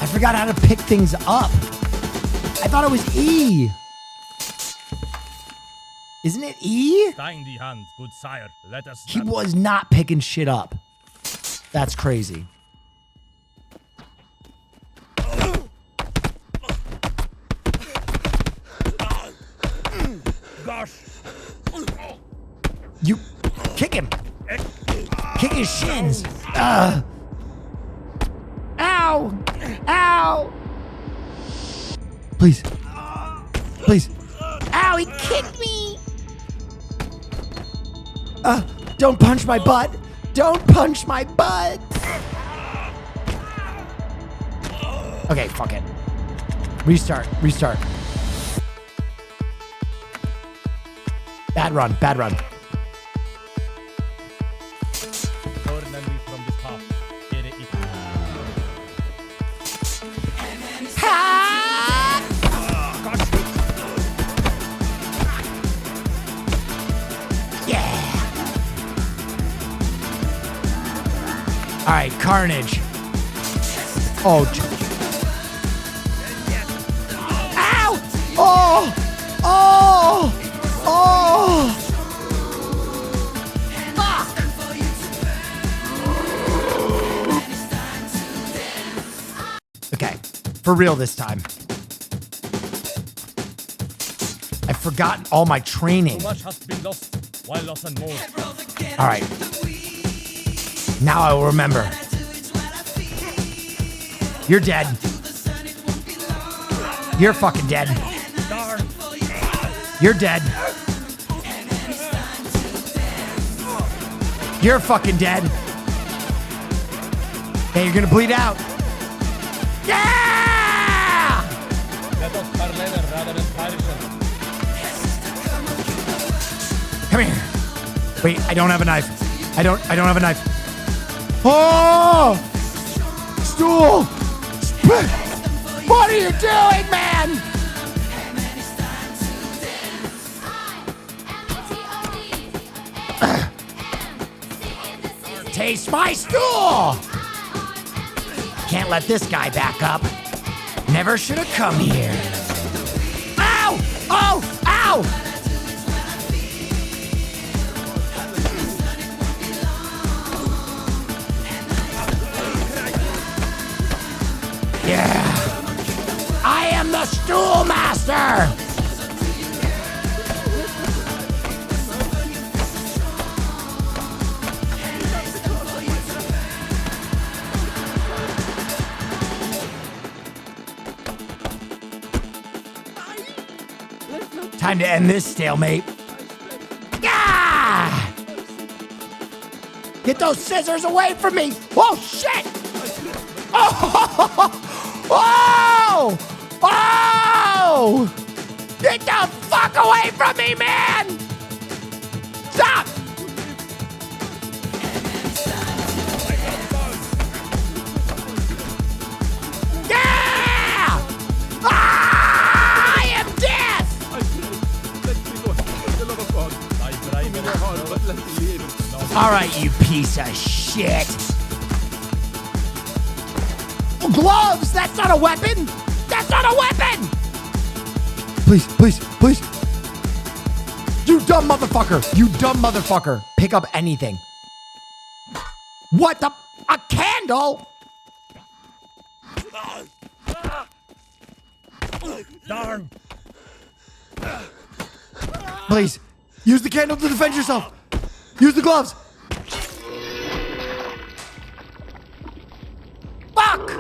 I forgot how to pick things up. I thought it was E. Isn't it E? Stein die Hand, good sire. Let us. He was not picking shit up. That's crazy. Gosh. You kick him. Kick his shins. Ow. Ow. Please. Please. Ow, he kicked me. Don't punch my butt. Don't punch my butt. Okay, fuck it. Restart. Bad run. All right, Carnage. Oh. Ow! For real this time. I've forgotten all my training. Much has been lost, while lost and more. All right. Now I will remember. You're dead. You're fucking dead. You're dead. You're fucking dead. Hey, you're gonna bleed out. Yeah! Let us parley rather than perish. Come here. Wait, I don't have a knife. I don't have a knife. Oh! Stool! What are you doing, man? Taste my stool! Can't let this guy back up. Never should have come here. Ow! Oh! Ow! Yeah! I am the stool master! Time to end this stalemate. Ah! Get those scissors away from me! Oh shit! Oh! Oh! Oh! Get the fuck away from me, man! Stop! Yeah! Ah! I am death! All right, you piece of shit. Gloves! That's not a weapon! That's not a weapon! Please, please, please. You dumb motherfucker! You dumb motherfucker! Pick up anything. What the? A candle? Darn! Please, use the candle to defend yourself. Use the gloves. Fuck!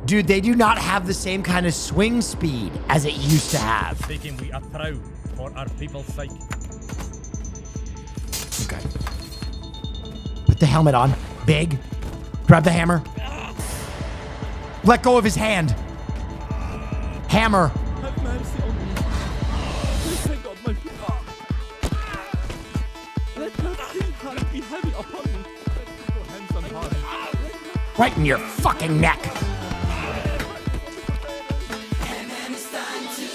Dude, they do not have the same kind of swing speed as it used to have. Speaking, we are proud for our people's sake. Okay. Put the helmet on. Big. Grab the hammer. Let go of his hand. Hammer. Have mercy on me. Please thank God my feet. Let your hand be heavy upon me. Let your hands on high. Right in your fucking neck.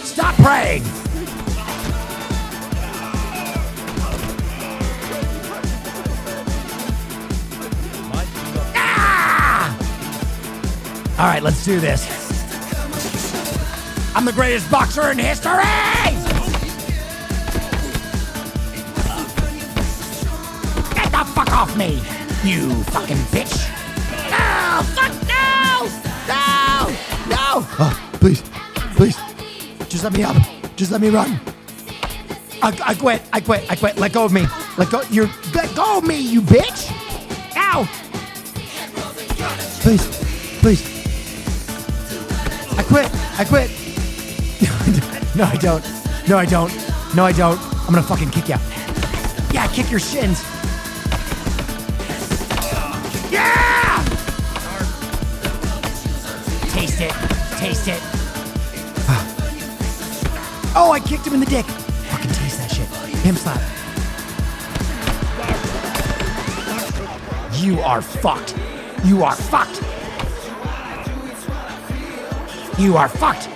Stop praying. Ah! All right, let's do this. I'm the greatest boxer in history! Get the fuck off me, you fucking bitch! No! Fuck no! No! No! Oh, please, please. Just let me up. Just let me run. I quit. I quit. I quit. Let go of me. Let go. Let go of me, you bitch! Ow! Please, please. I quit. I quit. No, I don't. No, I don't. No, I don't. I'm gonna fucking kick you. Yeah, kick your shins. Yeah! Taste it. Taste it. Oh, I kicked him in the dick. Fucking taste that shit. Him slap. You are fucked. You are fucked. You are fucked.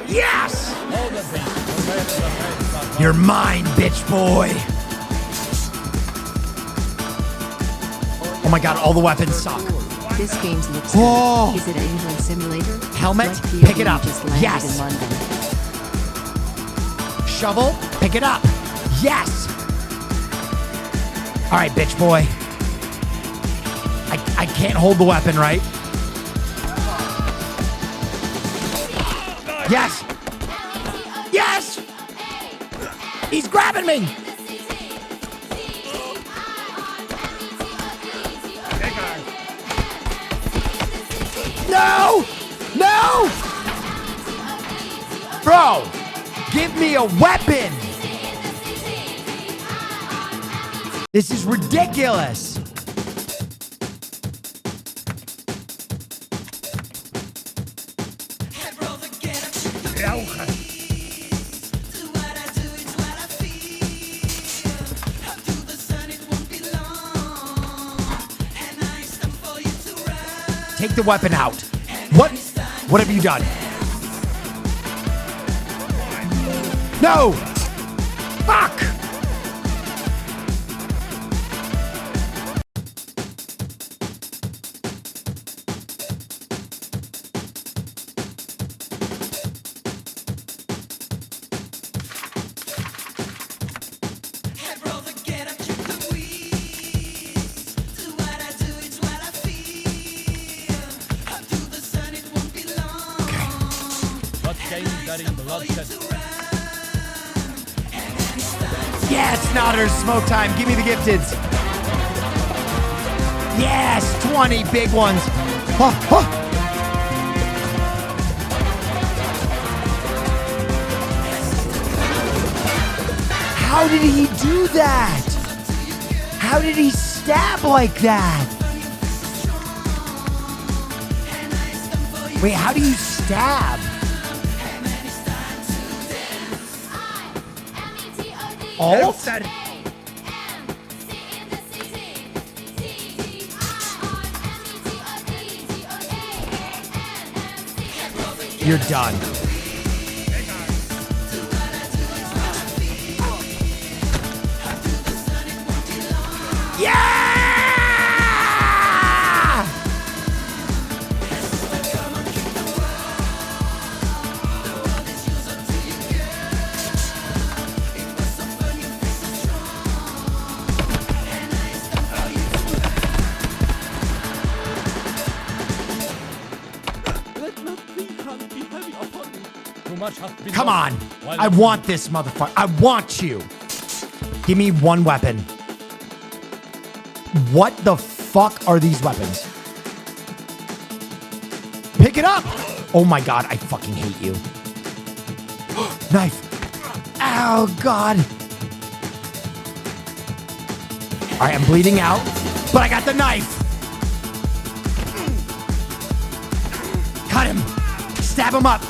Yes! You're mine, bitch boy. Oh my god, all the weapons suck. This game looks Oh. good. Is it England Simulator? Helmet, Like POV pick it up. just landed Yes. in London. Shovel, pick it up. Yes. All right, bitch boy. I can't hold the weapon, right? Yes. Yes. He's grabbing me. No. No. Bro, give me a weapon. This is ridiculous. Take the weapon out. What? What have you done? No! Fuck! Yes, Nodders, smoke time. Give me the gifteds. Yes, 20 big ones. Oh, oh. How did he do that? How did he stab like that? Wait, how do you stab? Alt? You're done. Yeah! Come on. I want this motherfucker. I want you. Give me one weapon. What the fuck are these weapons? Pick it up. Oh my God. I fucking hate you. Knife. Oh God. All right. I'm bleeding out, but I got the knife. Cut him. Stab him up.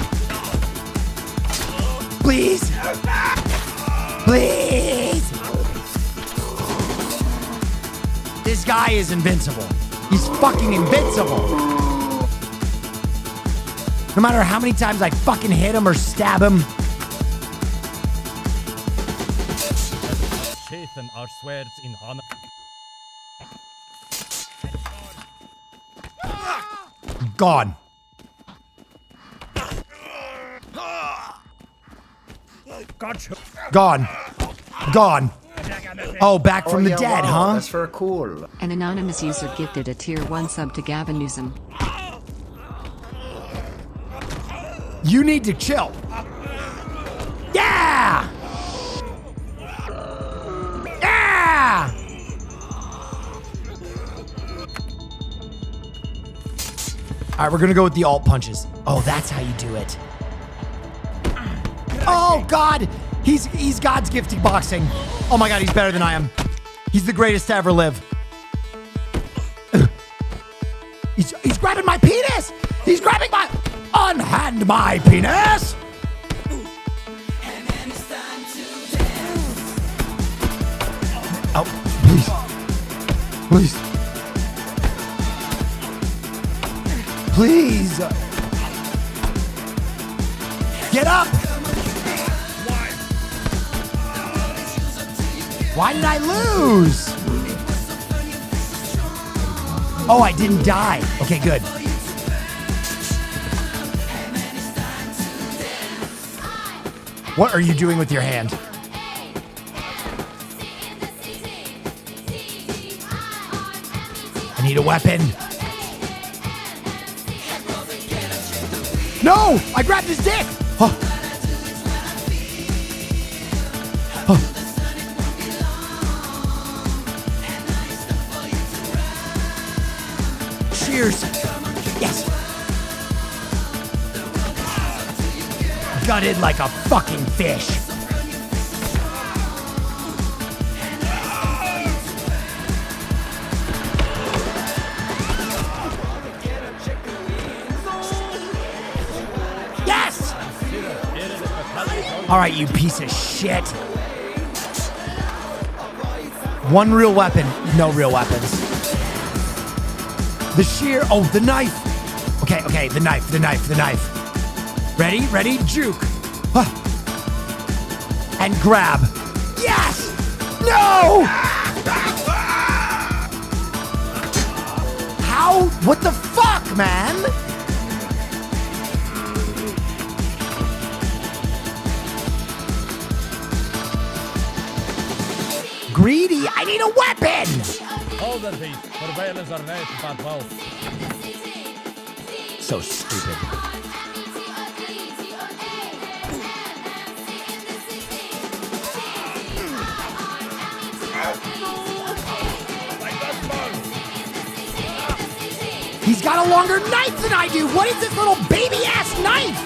Please. Please. This guy is invincible. He's fucking invincible. No matter how many times I fucking hit him or stab him. Schathen our swords in honor. Gone. Gotcha. Gone. Gone. Oh, back from the dead, huh? That's for cool. An anonymous user gifted a tier 1 sub to Gavin Newsom. You need to chill. Yeah! Yeah! All right, we're gonna go with the alt punches. Oh, that's how you do it. Oh God, he's God's gift to boxing. Oh my God, he's better than I am. He's the greatest to ever live. He's grabbing my penis. He's grabbing my, unhand my penis. Oh, please, please, please, get up. Why did I lose? Oh, I didn't die. Okay, good. What are you doing with your hand? need a weapon. No! I grabbed his dick! Huh. Huh. Cheers. Yes. Gutted like a fucking fish. Yes! All right, you piece of shit. One real weapon, no real weapons. The shear, oh, the knife. Okay, the knife. Ready, juke. Huh. And grab. Yes! No! How? What the fuck, man? Greedy, I need a weapon! Hold it, Pete. Surveillance are nice about both. So stupid. He's got a longer knife than I do. What is this little baby-ass knife?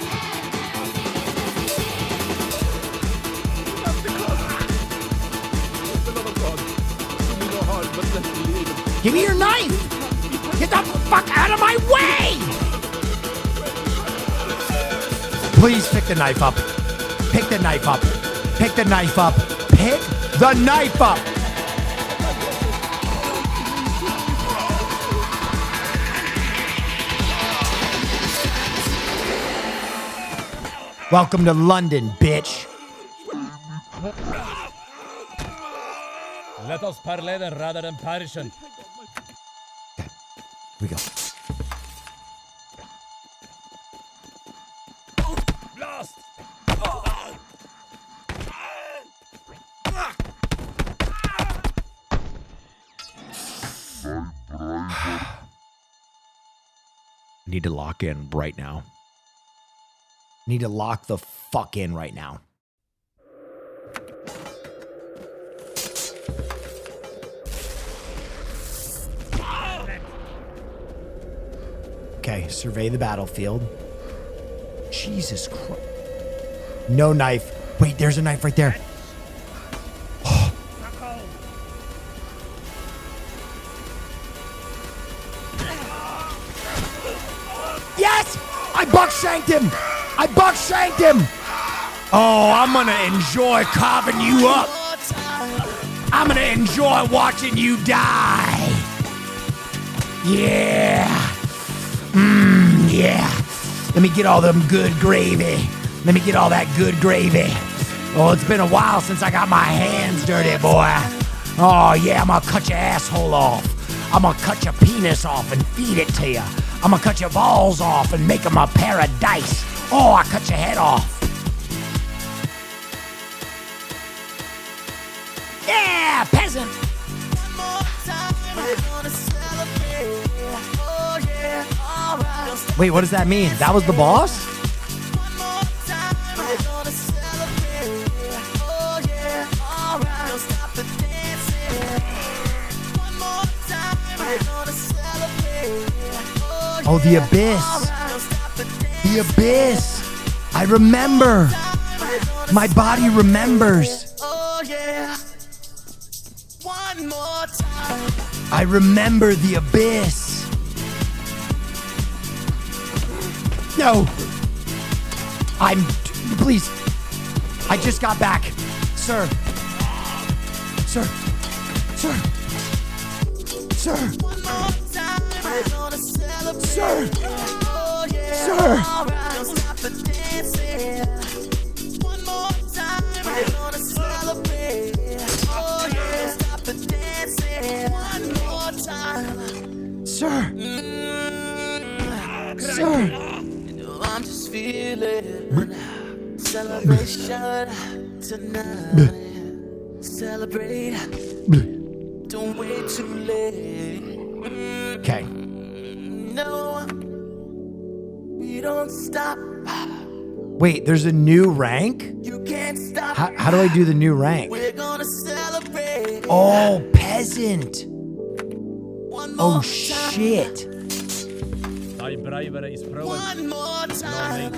Give me your knife! Get the fuck out of my way! Please pick the knife up. Pick the knife up. Pick the knife up. Pick the knife up! Welcome to London, bitch. Let us parley then rather than Parisian. Here we go. Blast! Need to lock in right now. Need to lock the fuck in right now. Okay, survey the battlefield. Jesus Christ. No knife. Wait, there's a knife right there. Yes! I buck-shanked him! Oh, I'm gonna enjoy carving you up. I'm gonna enjoy watching you die. Yeah. Yeah. Let me get all them good gravy. Let me get all that good gravy. Oh, it's been a while since I got my hands dirty, boy. Oh, yeah, I'm gonna cut your asshole off. I'm gonna cut your penis off and feed it to you. I'm gonna cut your balls off and make them a paradise. Oh, I cut your head off. Yeah, peasant. Wait, what does that mean? That was the boss? Oh, the abyss. The abyss. I remember. My body remembers. I remember the abyss. No. Please. I just got back. Sir. Sir. Sir. Sir. Sir. Sir. Sir. Sir. I'm just feeling celebration tonight. Celebrate. Don't wait too late. Okay. No, we don't stop. Wait, there's a new rank? You can't stop. How do I do the new rank? We're gonna celebrate. Oh, peasant. Oh, shit. One more time.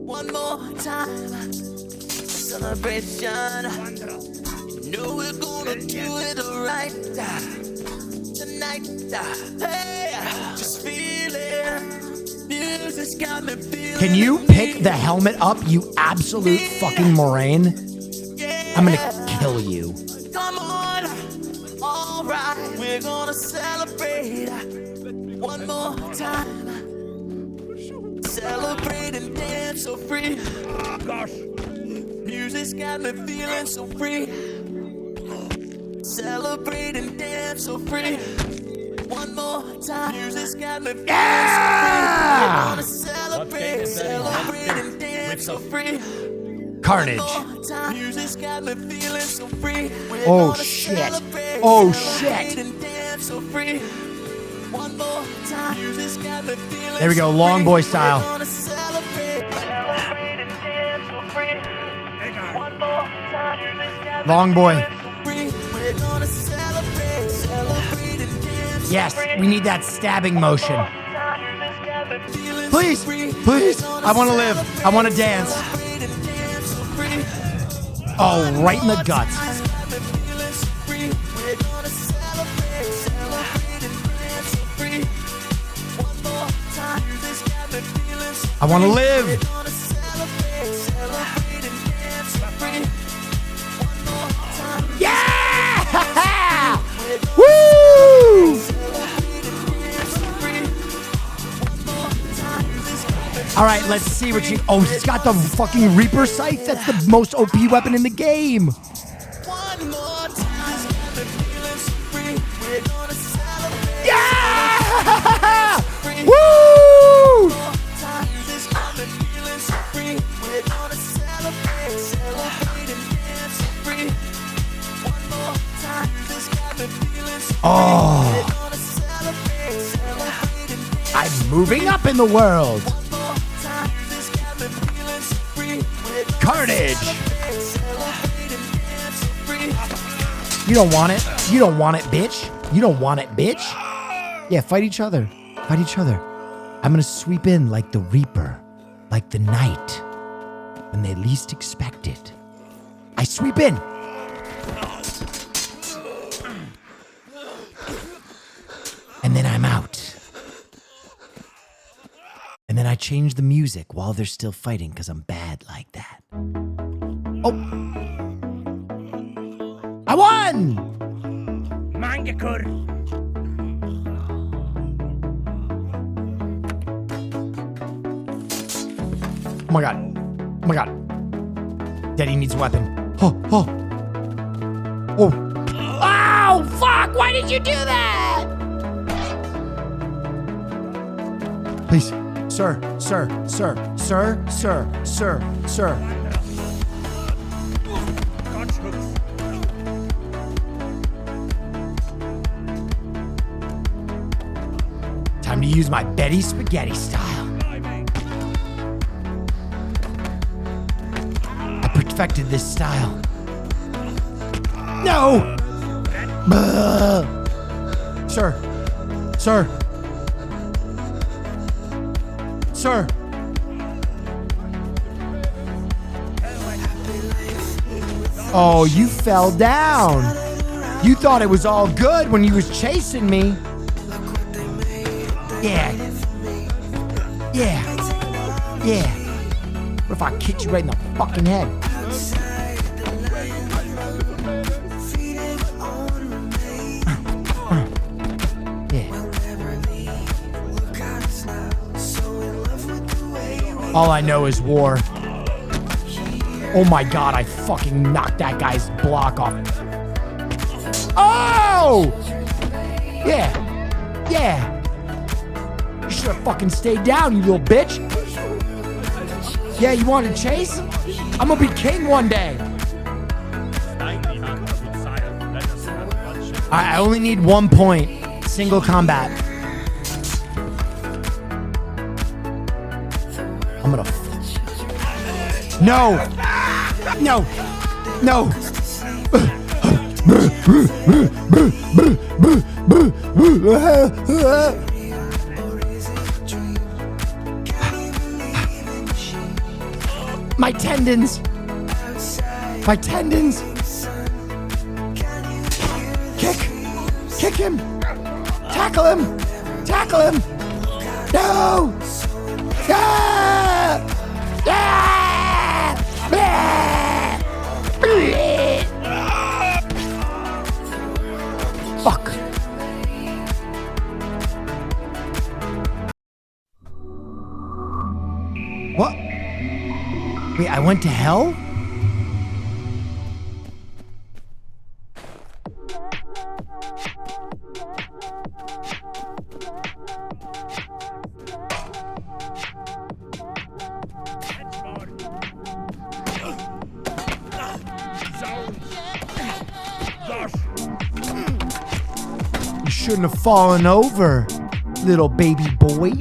One more time. Celebration. You know we're gonna do it right tonight. Hey, just feel it. Music's got me feeling. Can you pick the helmet up, you absolute fucking Moraine? I'm gonna kill you. Come on. All right, we're gonna celebrate one more time. Celebrate and dance so free. Gosh. Music's got me feeling so free. Celebrate and dance so free. One more time. Music's got me feeling so free. We're gonna celebrate, celebrate and dance so free. Carnage. Music's got me feeling so free. We're Oh, gonna shit. celebrate, Oh, celebrate shit. and dance so free. One more time. Music's got me feeling There we go, so long free. boy We're style. gonna celebrate, celebrate and dance so free. One more time. Music's got me Long boy. free. We're gonna celebrate, celebrate and dance so Yes, free. we need that stabbing motion. Please, please. I want to live. I want to dance. Oh, right in the guts. I want to live. Yeah! Woo! All right, let's see what you. Oh, he's got the fucking Reaper Scythe. That's the most OP weapon in the game. Yeah! Woo! Oh. I'm moving up in the world. Carnage. You don't want it. You don't want it, bitch. You don't want it, bitch. Yeah, fight each other. Fight each other. I'm gonna sweep in like the Reaper, like the night, when they least expect it. I sweep in. And then I'm out. And then I change the music while they're still fighting because I'm bad like that. Oh. I won! Mangakur. Oh my god. Oh my god. Daddy needs a weapon. Oh, oh. Oh. Oh, fuck! Why did you do that? Please. Sir, sir, sir, sir, sir, sir, sir. Time to use my Betty Spaghetti style. I perfected this style. No! Sir. Sir. Sir. Oh, you fell down. You thought it was all good when you was chasing me. Yeah. Yeah. Yeah. What if I kicked you right in the fucking head? All I know is war. Oh my god, I fucking knocked that guy's block off. Oh! Yeah. Yeah. You should have fucking stayed down, you little bitch. Yeah, you want to chase? I'm gonna be king one day. I only need 1 point. Single combat. I'm gonna. No! No! No! My tendons! My tendons! Kick him! Tackle him! Tackle him! No! Ah! Ah! Fuck. What? Wait, I went to hell? You shouldn't have fallen over, little baby boy.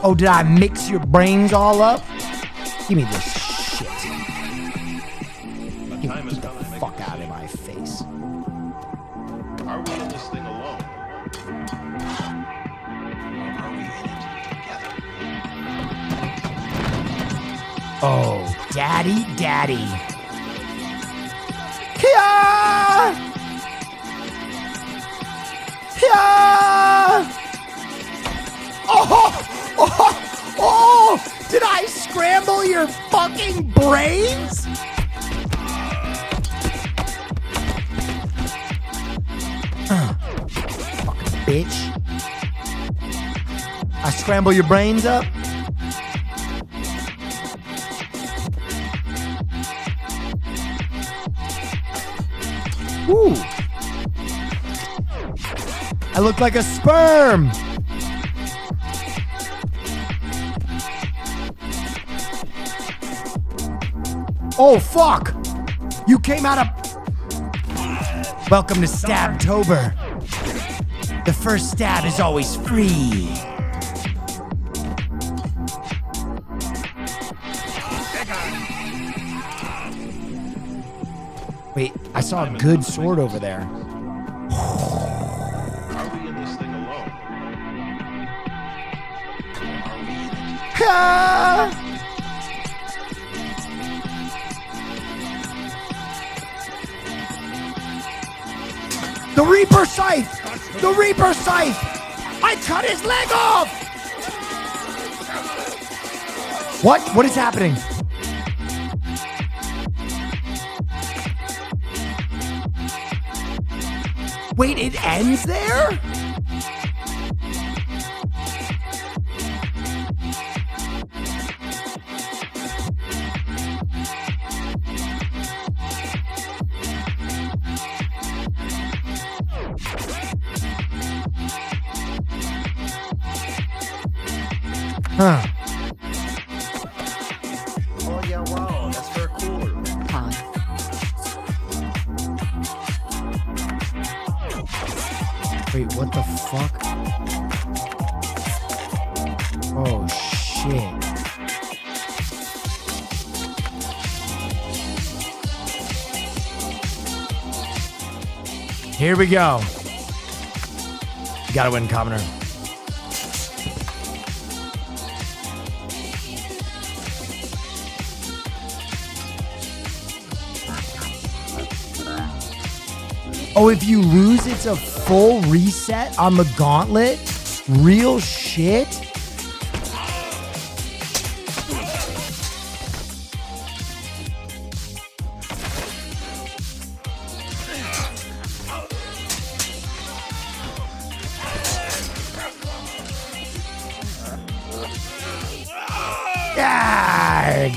Oh, did I mix your brains all up? Give me this shit. Get the fuck out of my face. Are we in this thing alone? Are we in it together? Oh, daddy, daddy. Here! Here! Oh! Oh! Oh! Did I scramble your fucking brains? Fucking bitch. I scramble your brains up? Ooh. I look like a sperm. Oh, fuck. You came out of... Welcome to Stabtober. The first stab is always free. Wait, I saw a good sword over there. Are we in this thing alone? Ah! The Reaper Scythe! The Reaper Scythe! I cut his leg off! What? What is happening? Wait, it ends there? Huh. Oh yeah, wow, that's very cool. Wait, what the fuck? Oh shit. Here we go. You gotta win, Commoner. Oh, if you lose, it's a full reset on the gauntlet? Real shit? Gag!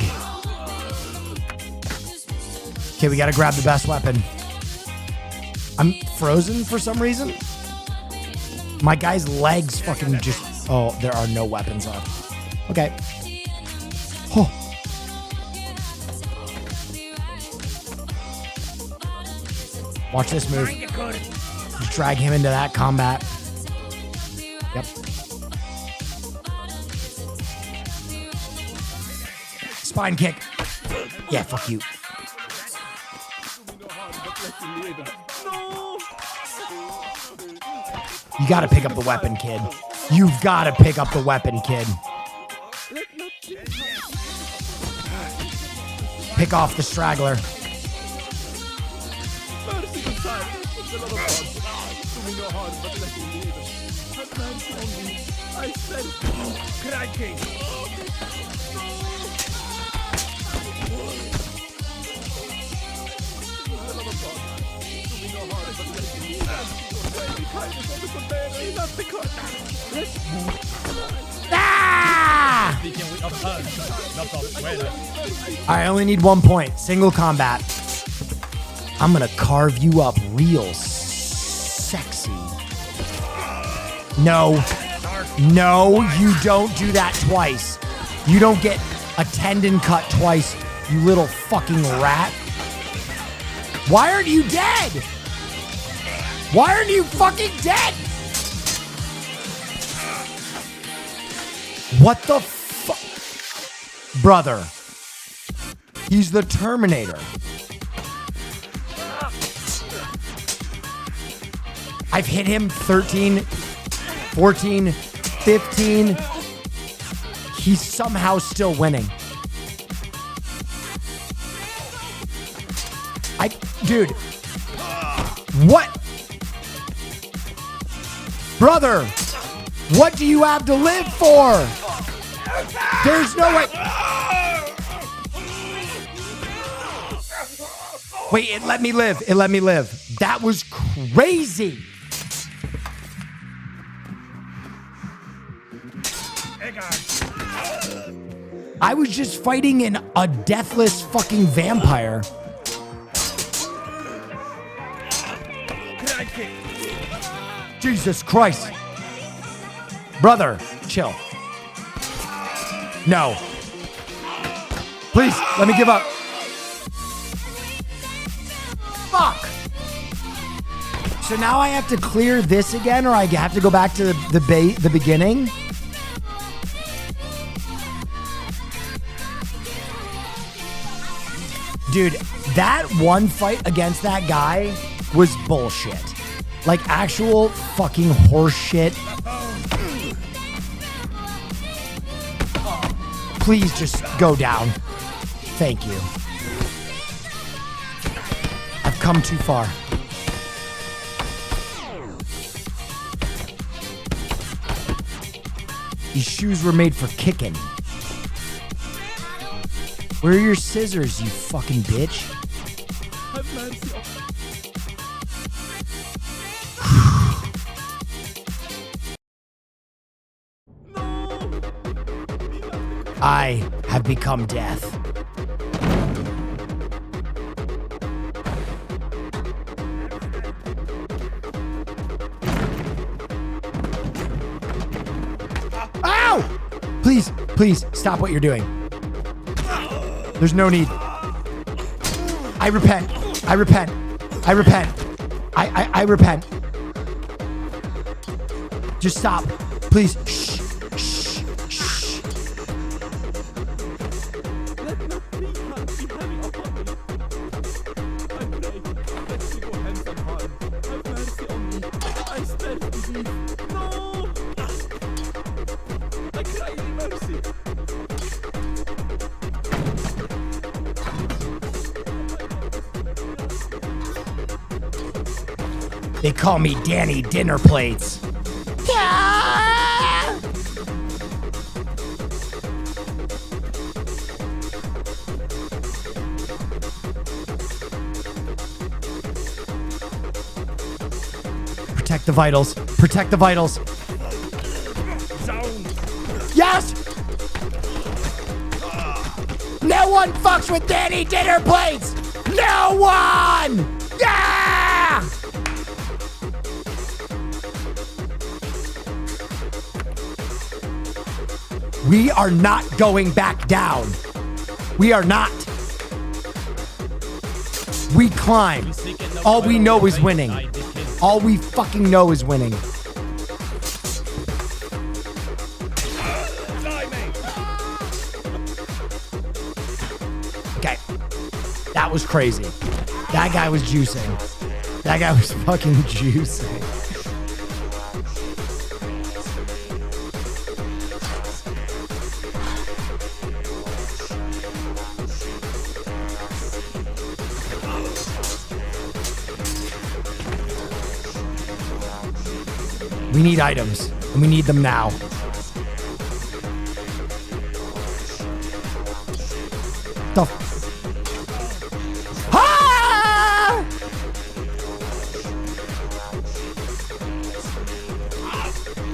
Okay, we gotta grab the best weapon. I'm frozen for some reason. My guy's legs fucking just... Oh, there are no weapons left. Okay. Oh. Watch this move. Just drag him into that combat. Yep. Spine kick. Yeah, fuck you. You gotta pick up the weapon, kid. You've gotta pick up the weapon, kid. Pick off the straggler. I said, cracking. Ah! I only need 1 point. Single combat. I'm gonna carve you up real sexy. No. No, you don't do that twice. You don't get a tendon cut twice, you little fucking rat. Why aren't you dead? Why aren't you fucking dead? What the fuck? Brother. He's the Terminator. I've hit him 13, 14, 15. He's somehow still winning. Dude. What? Brother, what do you have to live for? There's no way. Wait, it let me live. It let me live. That was crazy. I was just fighting a deathless fucking vampire. Jesus Christ. Brother, chill. No. Please, let me give up. Fuck. So now I have to clear this again, or I have to go back to the beginning? Dude, that one fight against that guy was bullshit. Like actual fucking horse shit. Please just go down. Thank you. I've come too far. These shoes were made for kicking. Where are your scissors, you fucking bitch? Have mercy on I have become death. Ow! Please, please, stop what you're doing. There's no need. I repent. I repent. I repent. I repent. Just stop. Please. Shh. Shh. Shh. Let not three hands be heavy upon me. I pray, let me go hence unharmed. Have mercy on me. I stand to thee. No! I cry thee mercy. They call me Danny Dinner Plates. Protect the vitals. Protect the vitals. Yes! No one fucks with Danny Dinner Plates! No one! Yeah! We are not going back down. We are not. We climb. All we know is winning. All we fucking know is winning. Okay. That was crazy. That guy was juicing. That guy was fucking juicing. We need items, and we need them now. The ah!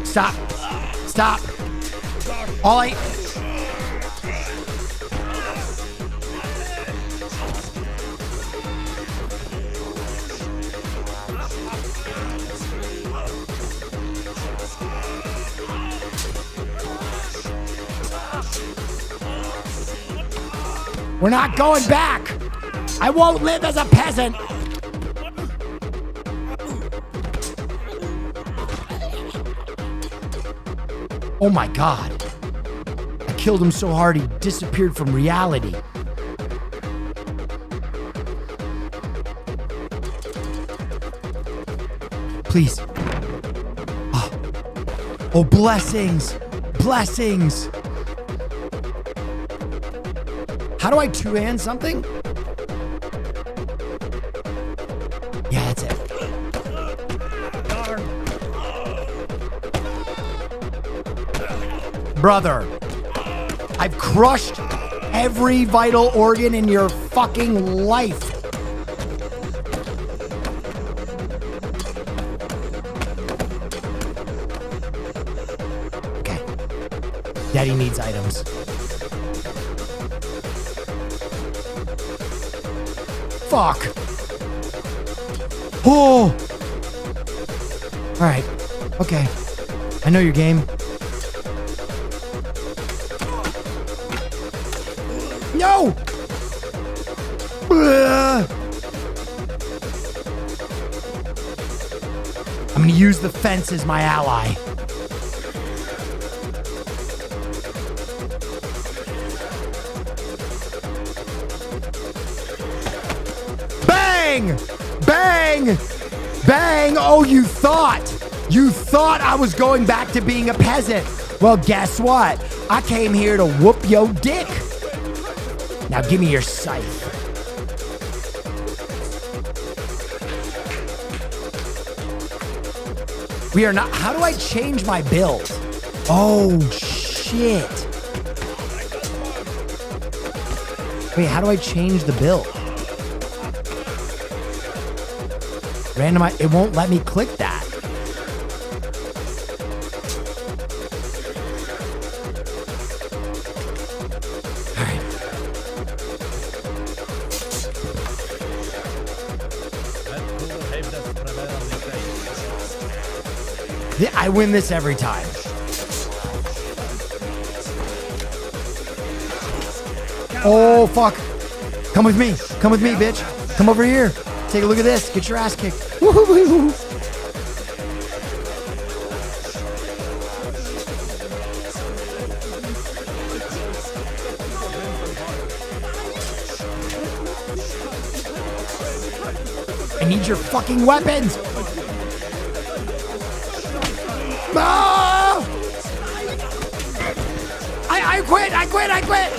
Stop. Stop. All I... We're not going back. I won't live as a peasant. Oh my God. I killed him so hard he disappeared from reality. Please. Oh, blessings. Blessings. How do I two-hand something? Yeah, that's it. Brother, I've crushed every vital organ in your fucking life. Okay. Daddy needs items. Fuck. Oh. All right. Okay. I know your game. No. I'm gonna use the fence as my ally. Bang! Bang! Bang! Oh, you thought I was going back to being a peasant. Well, guess what? I came here to whoop your dick. Now give me your scythe. We are not... How do I change my build? Oh, shit. Wait, how do I change the build? Randomize. It won't let me click that. All right. Yeah, I win this every time. Oh, fuck. Come with me. Come with me, bitch. Come over here. Take a look at this. Get your ass kicked. Woo-hoo-hoo-hoo. I need your fucking weapons. No! I quit. I quit. I quit.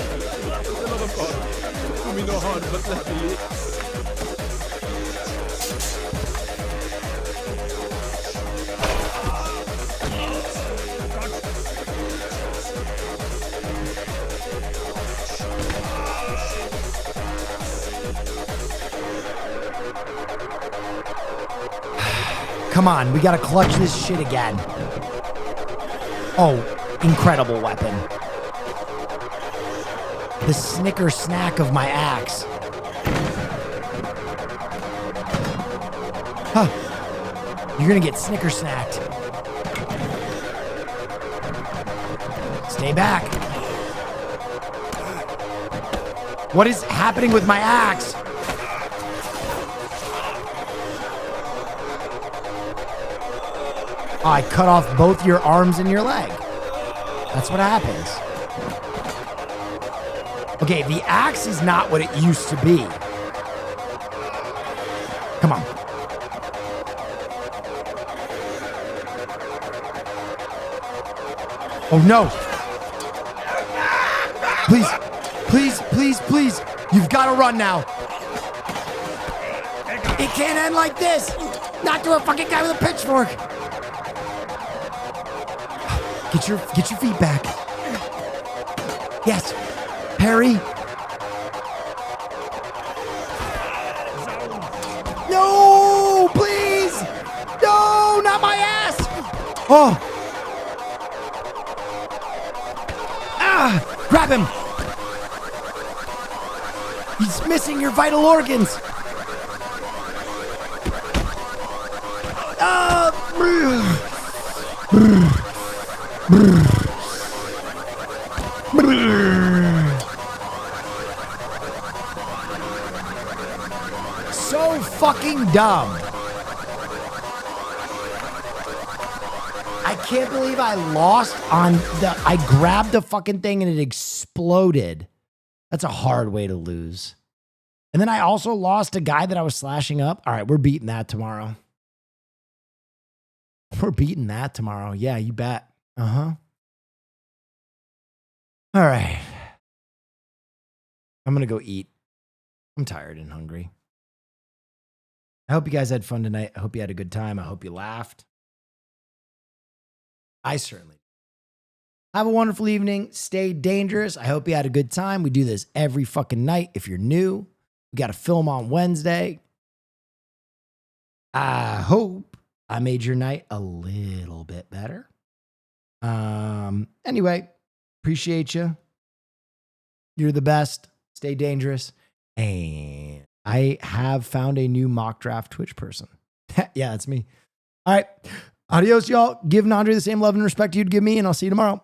Come on, we gotta clutch this shit again. Oh, incredible weapon. The snicker snack of my axe. Huh. You're gonna get snicker snacked. Stay back. What is happening with my axe? Oh, I cut off both your arms and your leg. That's what happens. Okay, the axe is not what it used to be. Come on. Oh no. Please, please, please, please. You've got to run now. It can't end like this. Not to a fucking guy with a pitchfork. Get your feet back. Yes. Harry. No, please. No, not my ass. Oh. Ah, grab him. He's missing your vital organs. So fucking dumb. I can't believe I lost on the... I grabbed the fucking thing and it exploded. That's a hard way to lose. And then I also lost a guy that I was slashing up. All right, we're beating that tomorrow. We're beating that tomorrow. Yeah, you bet. Uh-huh. All right. I'm going to go eat. I'm tired and hungry. I hope you guys had fun tonight. I hope you had a good time. I hope you laughed. I certainly. Have a wonderful evening. Stay dangerous. I hope you had a good time. We do this every fucking night. If you're new, we got a film on Wednesday. I hope I made your night a little bit better. Anyway, appreciate you. You're the best. Stay dangerous. And I have found a new mock draft Twitch person. Yeah, that's me. All right. Adios, y'all. Give Nandre the same love and respect you'd give me, and I'll see you tomorrow.